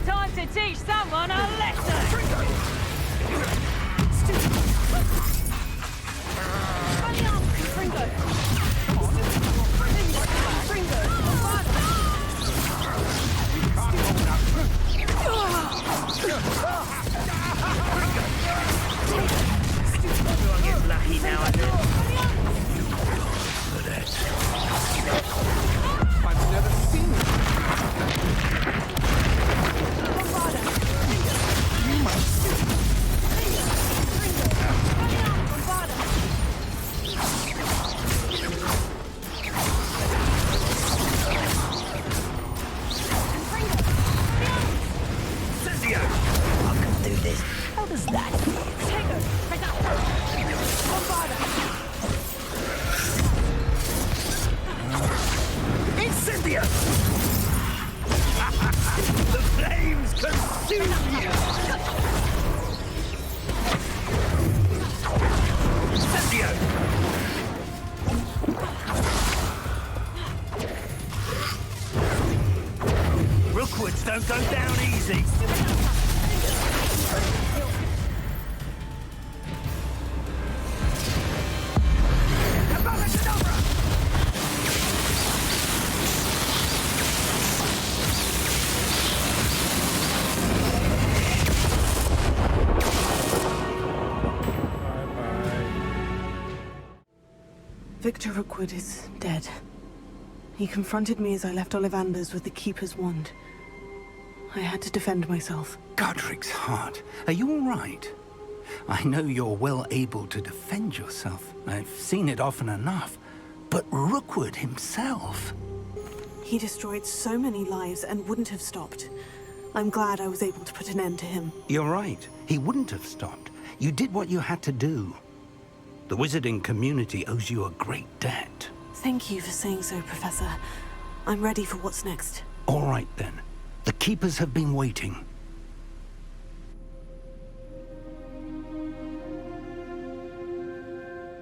Time to teach someone a lesson! Everyone gets lucky now, I think. I've never seen it. Cynthia! I can do this. How does that feel? It's Cynthia! The flames consume you! Cynthia! Rookwoods don't go down easy! Victor Rookwood is dead. He confronted me as I left Ollivander's with the Keeper's wand. I had to defend myself. Godric's heart. Are you all right? I know you're well able to defend yourself. I've seen it often enough. But Rookwood himself... He destroyed so many lives and wouldn't have stopped. I'm glad I was able to put an end to him. You're right. He wouldn't have stopped. You did what you had to do. The wizarding community owes you a great debt. Thank you for saying so, Professor. I'm ready for what's next. All right, then. The Keepers have been waiting.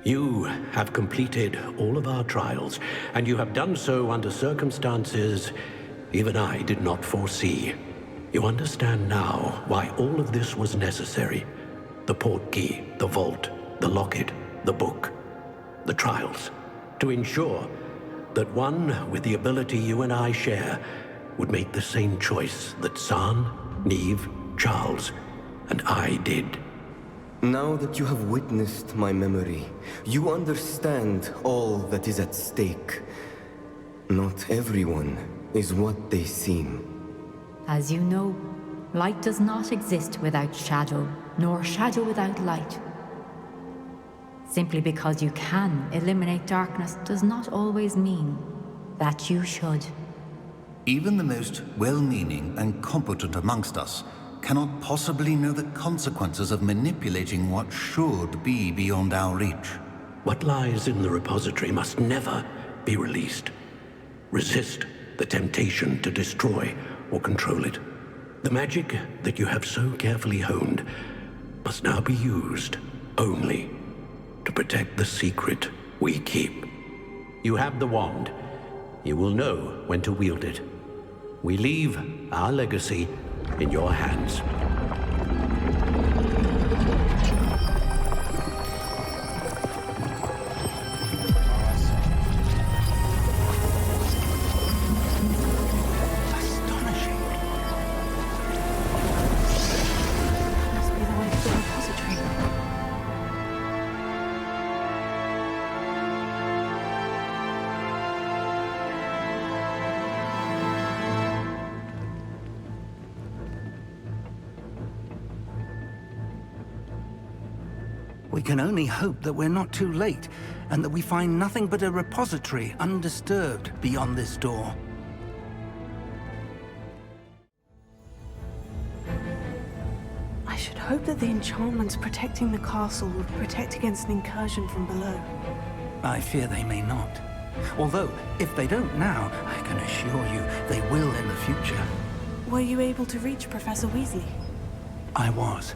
You have completed all of our trials, and you have done so under circumstances even I did not foresee. You understand now why all of this was necessary. The portkey, the vault, the locket, the book, the trials, to ensure that one with the ability you and I share would make the same choice that San, Neve, Charles, and I did. Now that you have witnessed my memory, you understand all that is at stake. Not everyone is what they seem. As you know, light does not exist without shadow, nor shadow without light. Simply because you can eliminate darkness does not always mean that you should. Even the most well-meaning and competent amongst us cannot possibly know the consequences of manipulating what should be beyond our reach. What lies in the repository must never be released. Resist the temptation to destroy or control it. The magic that you have so carefully honed must now be used only to protect the secret we keep. You have the wand. You will know when to wield it. We leave our legacy in your hands. We can only hope that we're not too late, and that we find nothing but a repository undisturbed beyond this door. I should hope that the enchantments protecting the castle will protect against an incursion from below. I fear they may not. Although, if they don't now, I can assure you they will in the future. Were you able to reach Professor Weasley? I was.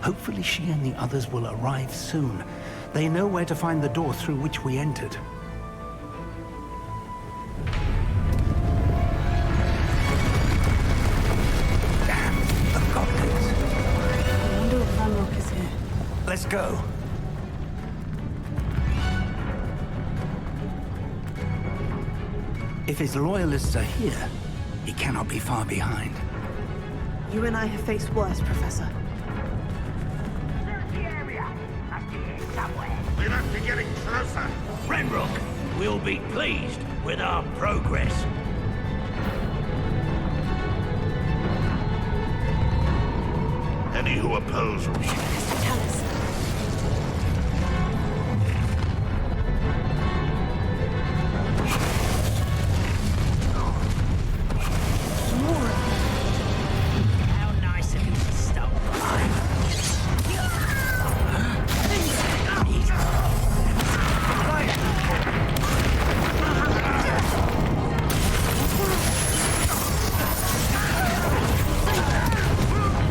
Hopefully she and the others will arrive soon. They know where to find the door through which we entered. Damn, the goblins. I wonder if Ranrock is here. Let's go. If his loyalists are here, he cannot be far behind. You and I have faced worse, Professor. We must be getting closer. Ranrock, we'll be pleased with our progress. Any who oppose REEK. Tell us. How nice of you to stop by.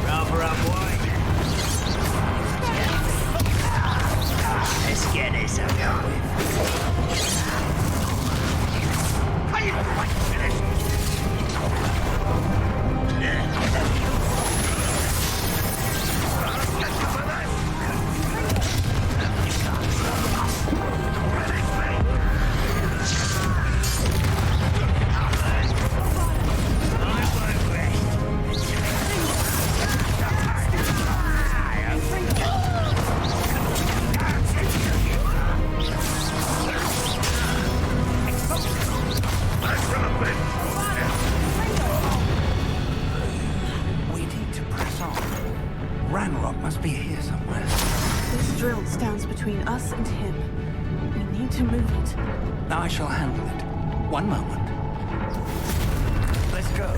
Rather unwise. Let's get this over with. We need to press on. Ranrock must be here somewhere. This drill stands between us and him. We need to move it. I shall handle it. One moment. Let's go.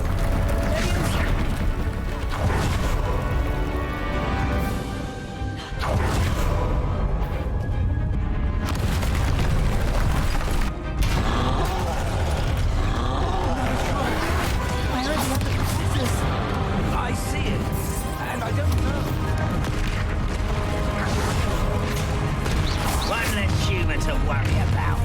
I see it, and I don't know. One less human to worry about.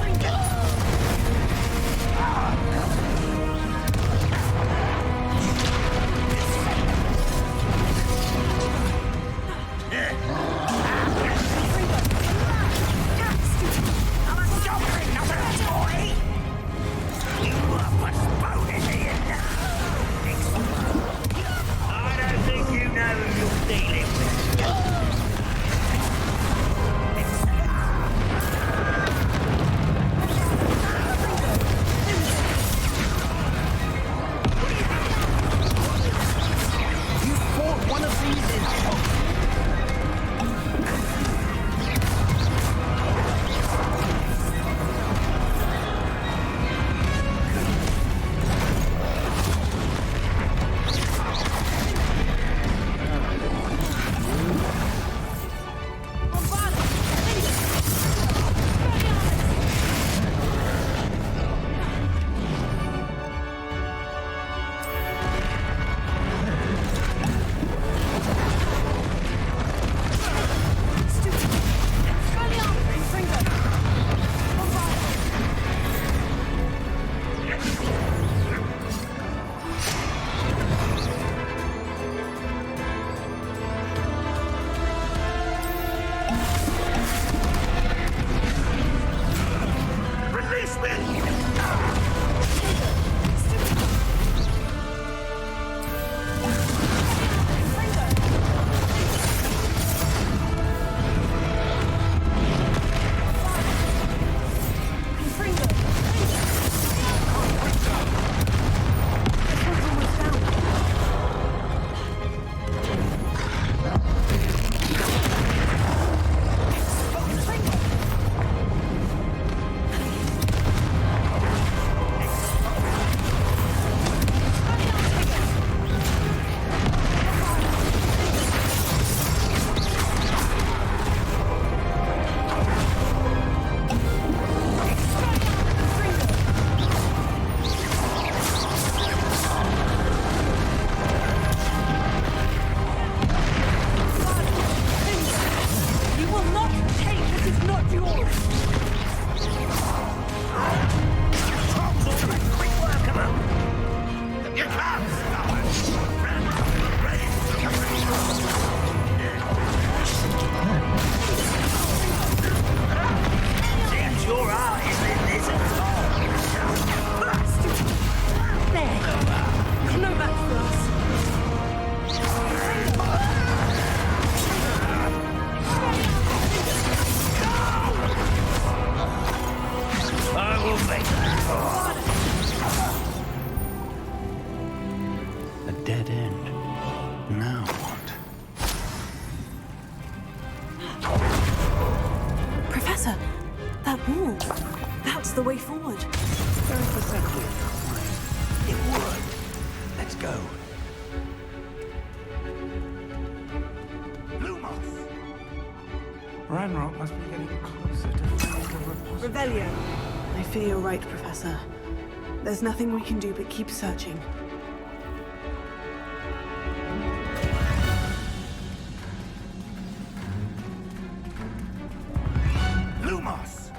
A dead end. Now what? Professor, that wall. That's the way forward. Very perceptive. It would. Let's go. Lumos! Ranrock must be getting closer to the repository. Revelio. I fear you're right, Professor. There's nothing we can do but keep searching. Lumos!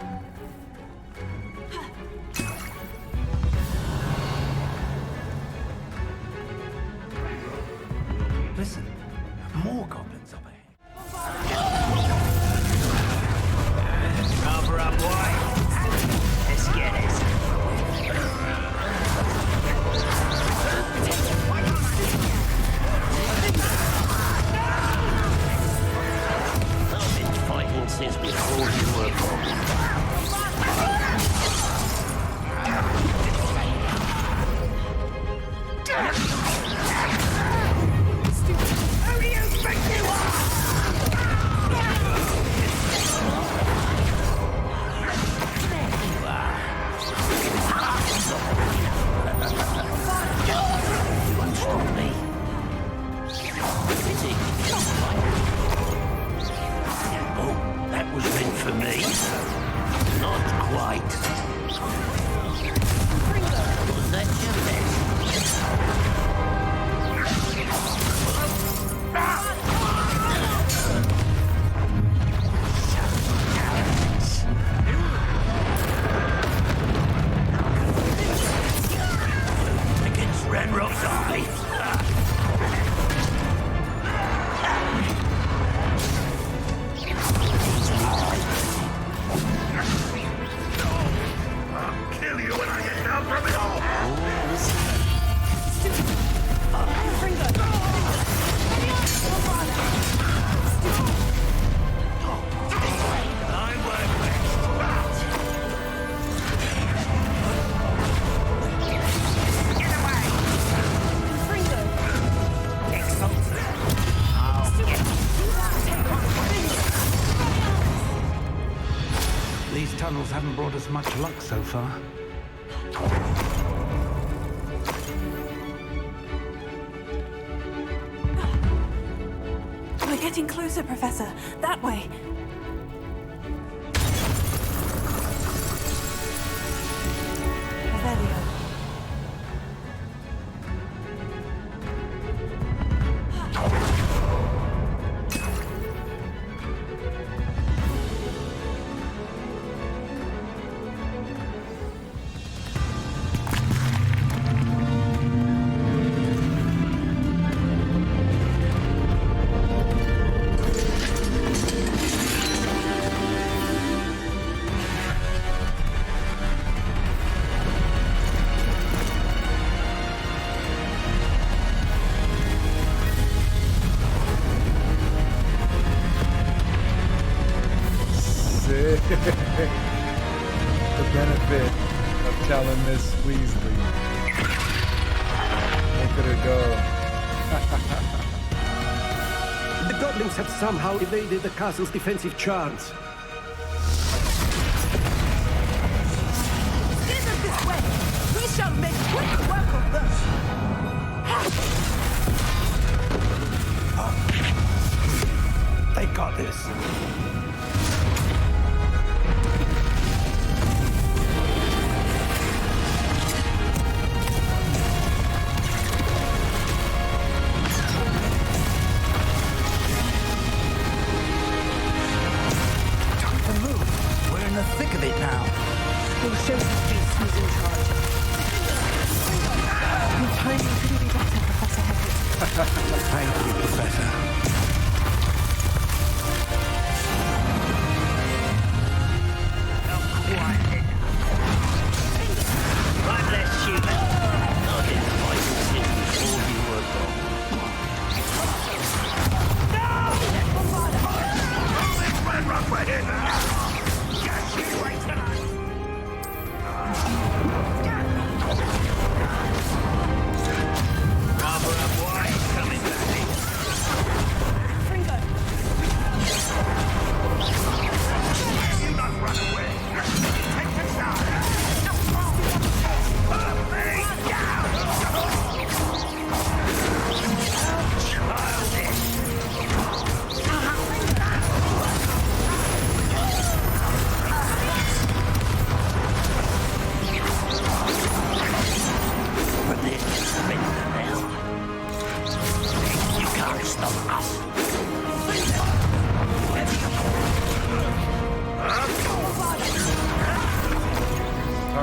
Listen, more goblins up ahead. Cover up, boy. Let's get it. I've been fighting since before you were born. Who do you think you are? You won't stop me. Pity. Oh, that was meant for me. Not quite. Was that your best? Against Ranrock's eye. I'll kill you when I get down from it all! These tunnels haven't brought us much luck so far. We're getting closer, Professor. That way. Revelio. The benefit of telling Miss Weasley. Look at her go. The goblins have somehow evaded the castle's defensive charms. Steer them this way! We shall make quick work of them! They got this. We're in the thick of it now. We'll show the beast who's in charge. Your timing couldn't be better, Professor Hagrid. Thank you, Professor. Right, let's shoot. I've been fighting since before you were born. Ranrock, we're here now! Yes, you wait tonight!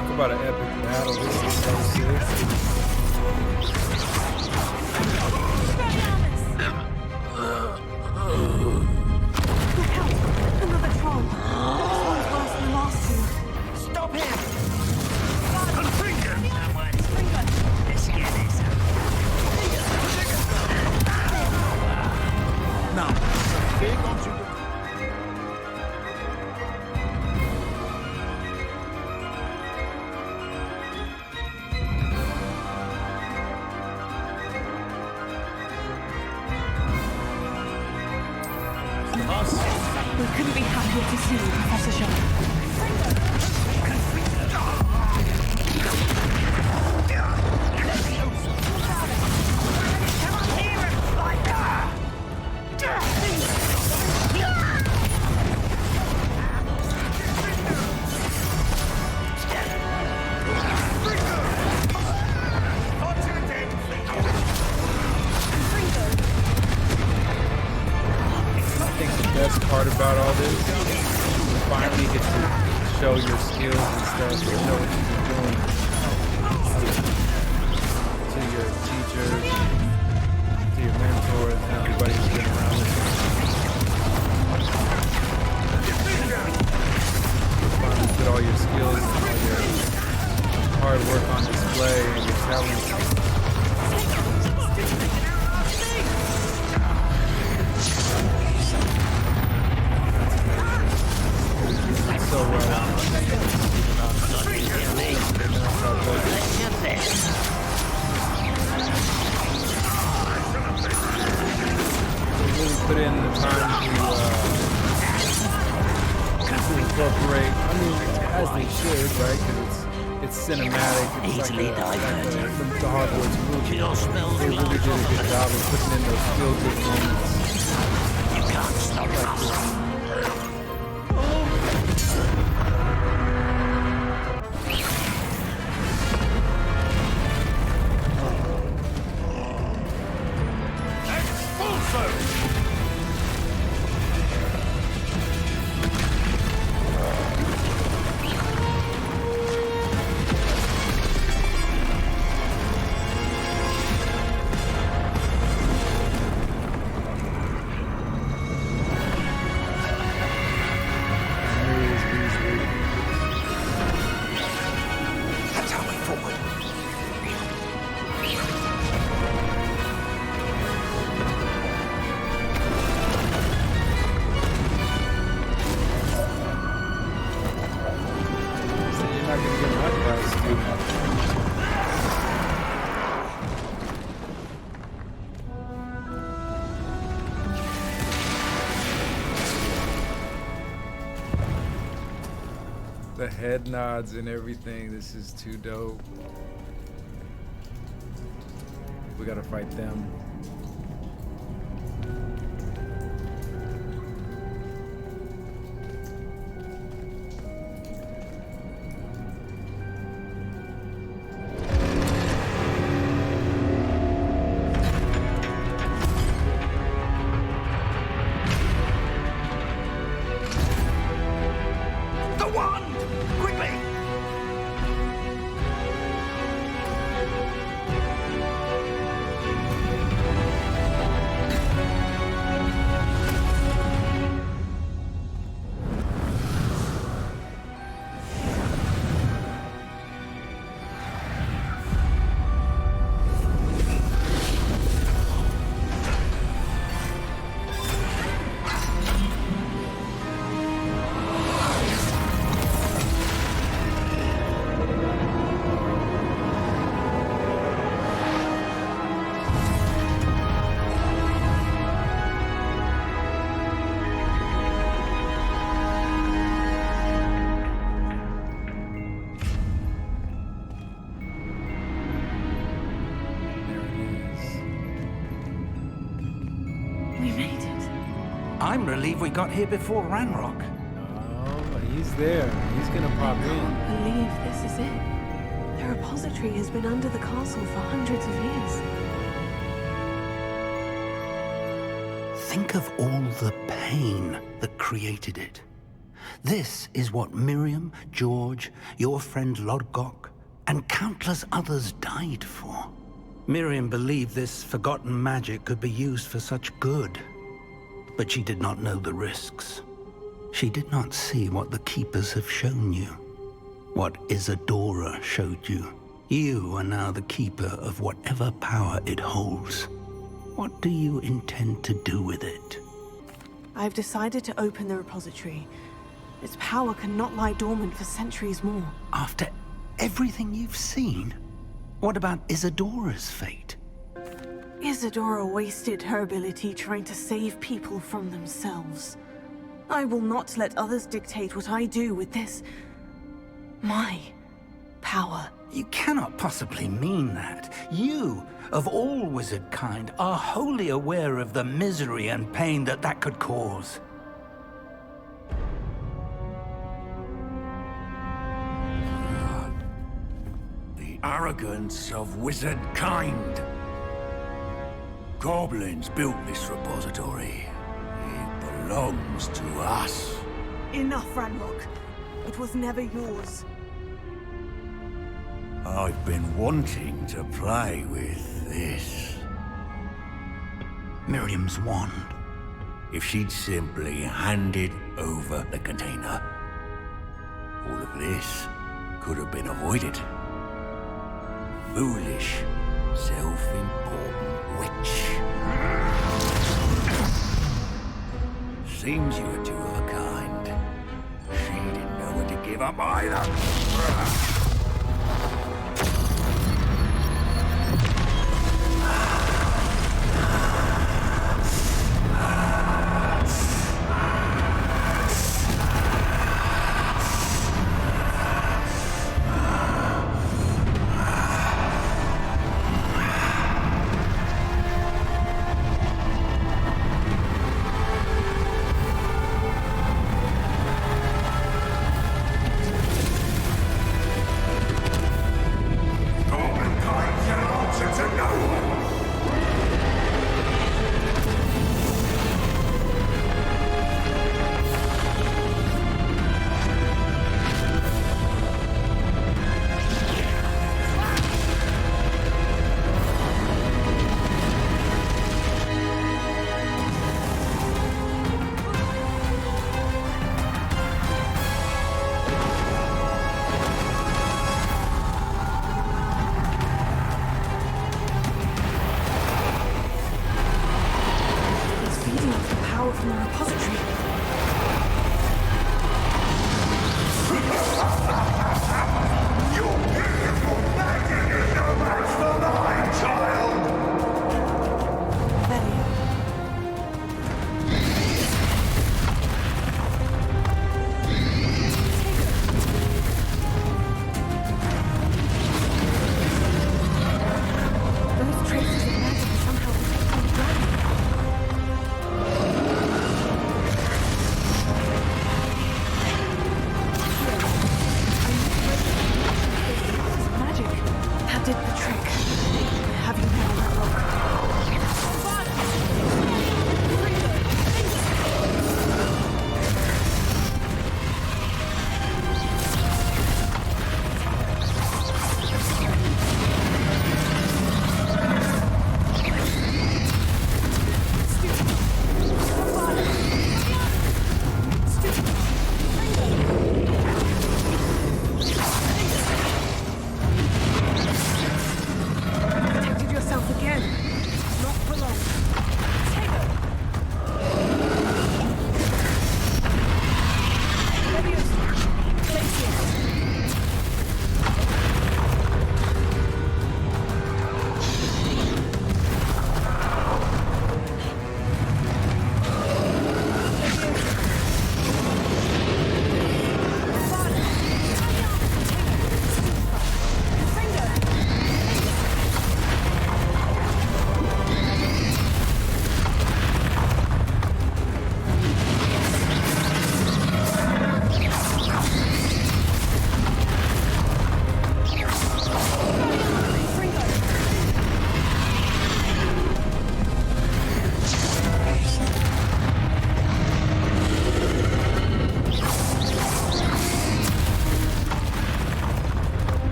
Talk about an epic battle. This is so sick. Look out! Another troll. This one's worse than the last two. Stop him! Let's get this. Now, big onto the... We couldn't be happier to see you, Professor Shaw. I think the best part about all this is you finally get to show your skills and stuff, and show what you've been doing to your teachers, to your mentors, and everybody who's been around with you. You finally put all your skills and all your hard work on display and your talents. So well. Really put in the time to incorporate. I mean, as they should, right? Because it's cinematic. It's Easily like the diverted. Hogwarts movie. They really did a good job of putting in those feel-good moments. You can't stop us. The head nods and everything. This is too dope. We gotta fight them. I'm relieved we got here before Ranrock. Oh, he's there. He's gonna pop in. I can't believe this is it. The repository has been under the castle for hundreds of years. Think of all the pain that created it. This is what Miriam, George, your friend Lodgok, and countless others died for. Miriam believed this forgotten magic could be used for such good, but she did not know the risks. She did not see what the Keepers have shown you, what Isadora showed you. You are now the Keeper of whatever power it holds. What do you intend to do with it? I've decided to open the repository. Its power cannot lie dormant for centuries more. After everything you've seen? What about Isadora's fate? Isadora wasted her ability trying to save people from themselves. I will not let others dictate what I do with this... my power. You cannot possibly mean that. You, of all wizard kind, are wholly aware of the misery and pain that could cause. Arrogance of wizard kind. Goblins built this repository. It belongs to us. Enough, Ranrock. It was never yours. I've been wanting to play with this. Miriam's wand. If she'd simply handed over the container, all of this could have been avoided. Foolish, self-important witch. Seems you were two of a kind. She didn't know when to give up either.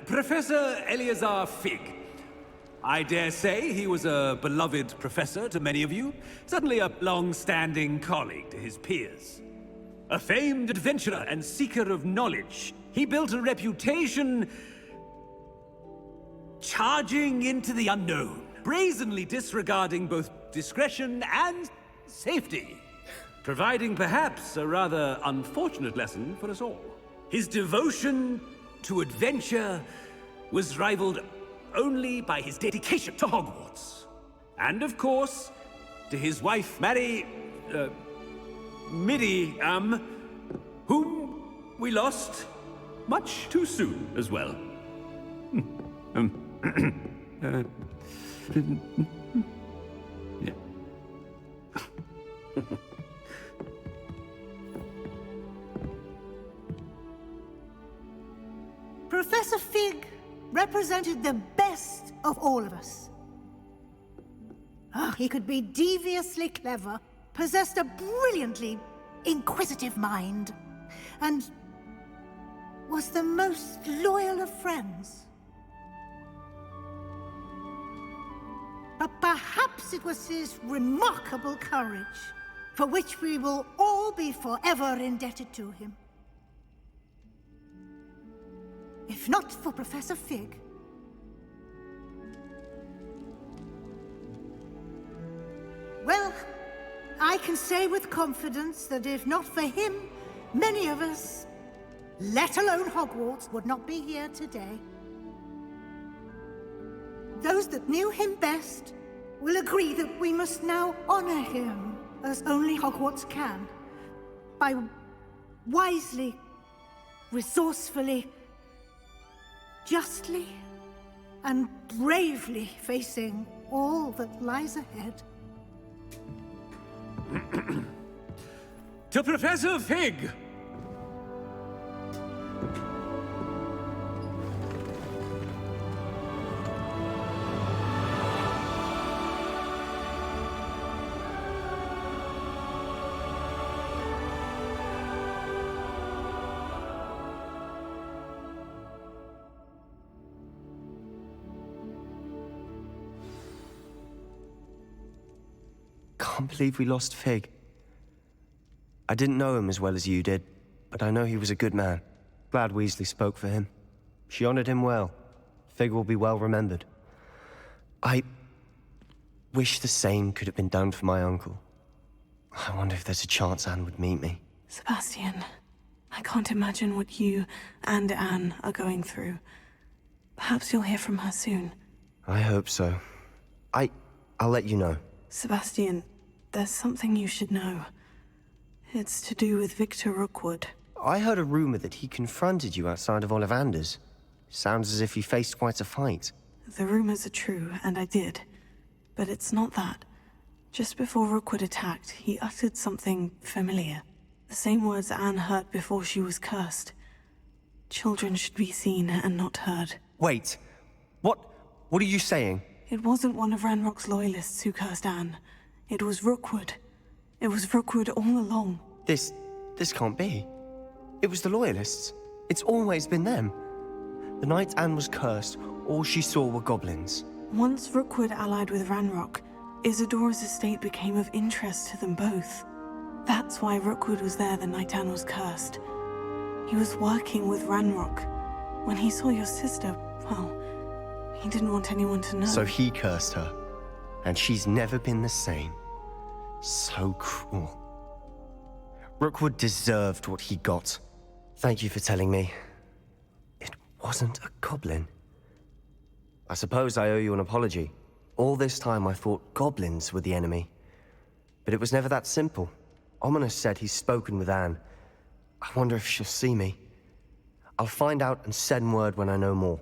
Professor Eleazar Fig. I dare say he was a beloved professor to many of you, certainly a long-standing colleague to his peers. A famed adventurer and seeker of knowledge, he built a reputation charging into the unknown, brazenly disregarding both discretion and safety, providing perhaps a rather unfortunate lesson for us all. His devotion to adventure was rivaled only by his dedication to Hogwarts. And of course, to his wife, Middy, whom we lost much too soon as well. Yeah. Professor Fig represented the best of all of us. He could be deviously clever, possessed a brilliantly inquisitive mind, and was the most loyal of friends. But perhaps it was his remarkable courage, for which we will all be forever indebted to him. If not for Professor Fig, well, I can say with confidence that if not for him, many of us, let alone Hogwarts, would not be here today. Those that knew him best will agree that we must now honor him as only Hogwarts can, by wisely, resourcefully, justly, and bravely facing all that lies ahead. To Professor Fig! Can't believe we lost Fig. I didn't know him as well as you did, but I know he was a good man. Glad Weasley spoke for him. She honored him well. Fig will be well remembered. I wish the same could have been done for my uncle. I wonder if there's a chance Anne would meet me. Sebastian, I can't imagine what you and Anne are going through. Perhaps you'll hear from her soon. I hope so. I'll let you know. Sebastian, there's something you should know. It's to do with Victor Rookwood. I heard a rumor that he confronted you outside of Ollivander's. Sounds as if he faced quite a fight. The rumors are true, and I did. But it's not that. Just before Rookwood attacked, he uttered something familiar. The same words Anne heard before she was cursed. Children should be seen and not heard. Wait. What are you saying? It wasn't one of Ranrock's loyalists who cursed Anne. It was Rookwood. It was Rookwood all along. This can't be. It was the loyalists. It's always been them. The night Anne was cursed, all she saw were goblins. Once Rookwood allied with Ranrock, Isadora's estate became of interest to them both. That's why Rookwood was there the night Anne was cursed. He was working with Ranrock. When he saw your sister, well, he didn't want anyone to know. So he cursed her, and she's never been the same. So cruel. Rookwood deserved what he got. Thank you for telling me. It wasn't a goblin. I suppose I owe you an apology. All this time I thought goblins were the enemy. But it was never that simple. Ominous said he's spoken with Anne. I wonder if she'll see me. I'll find out and send word when I know more.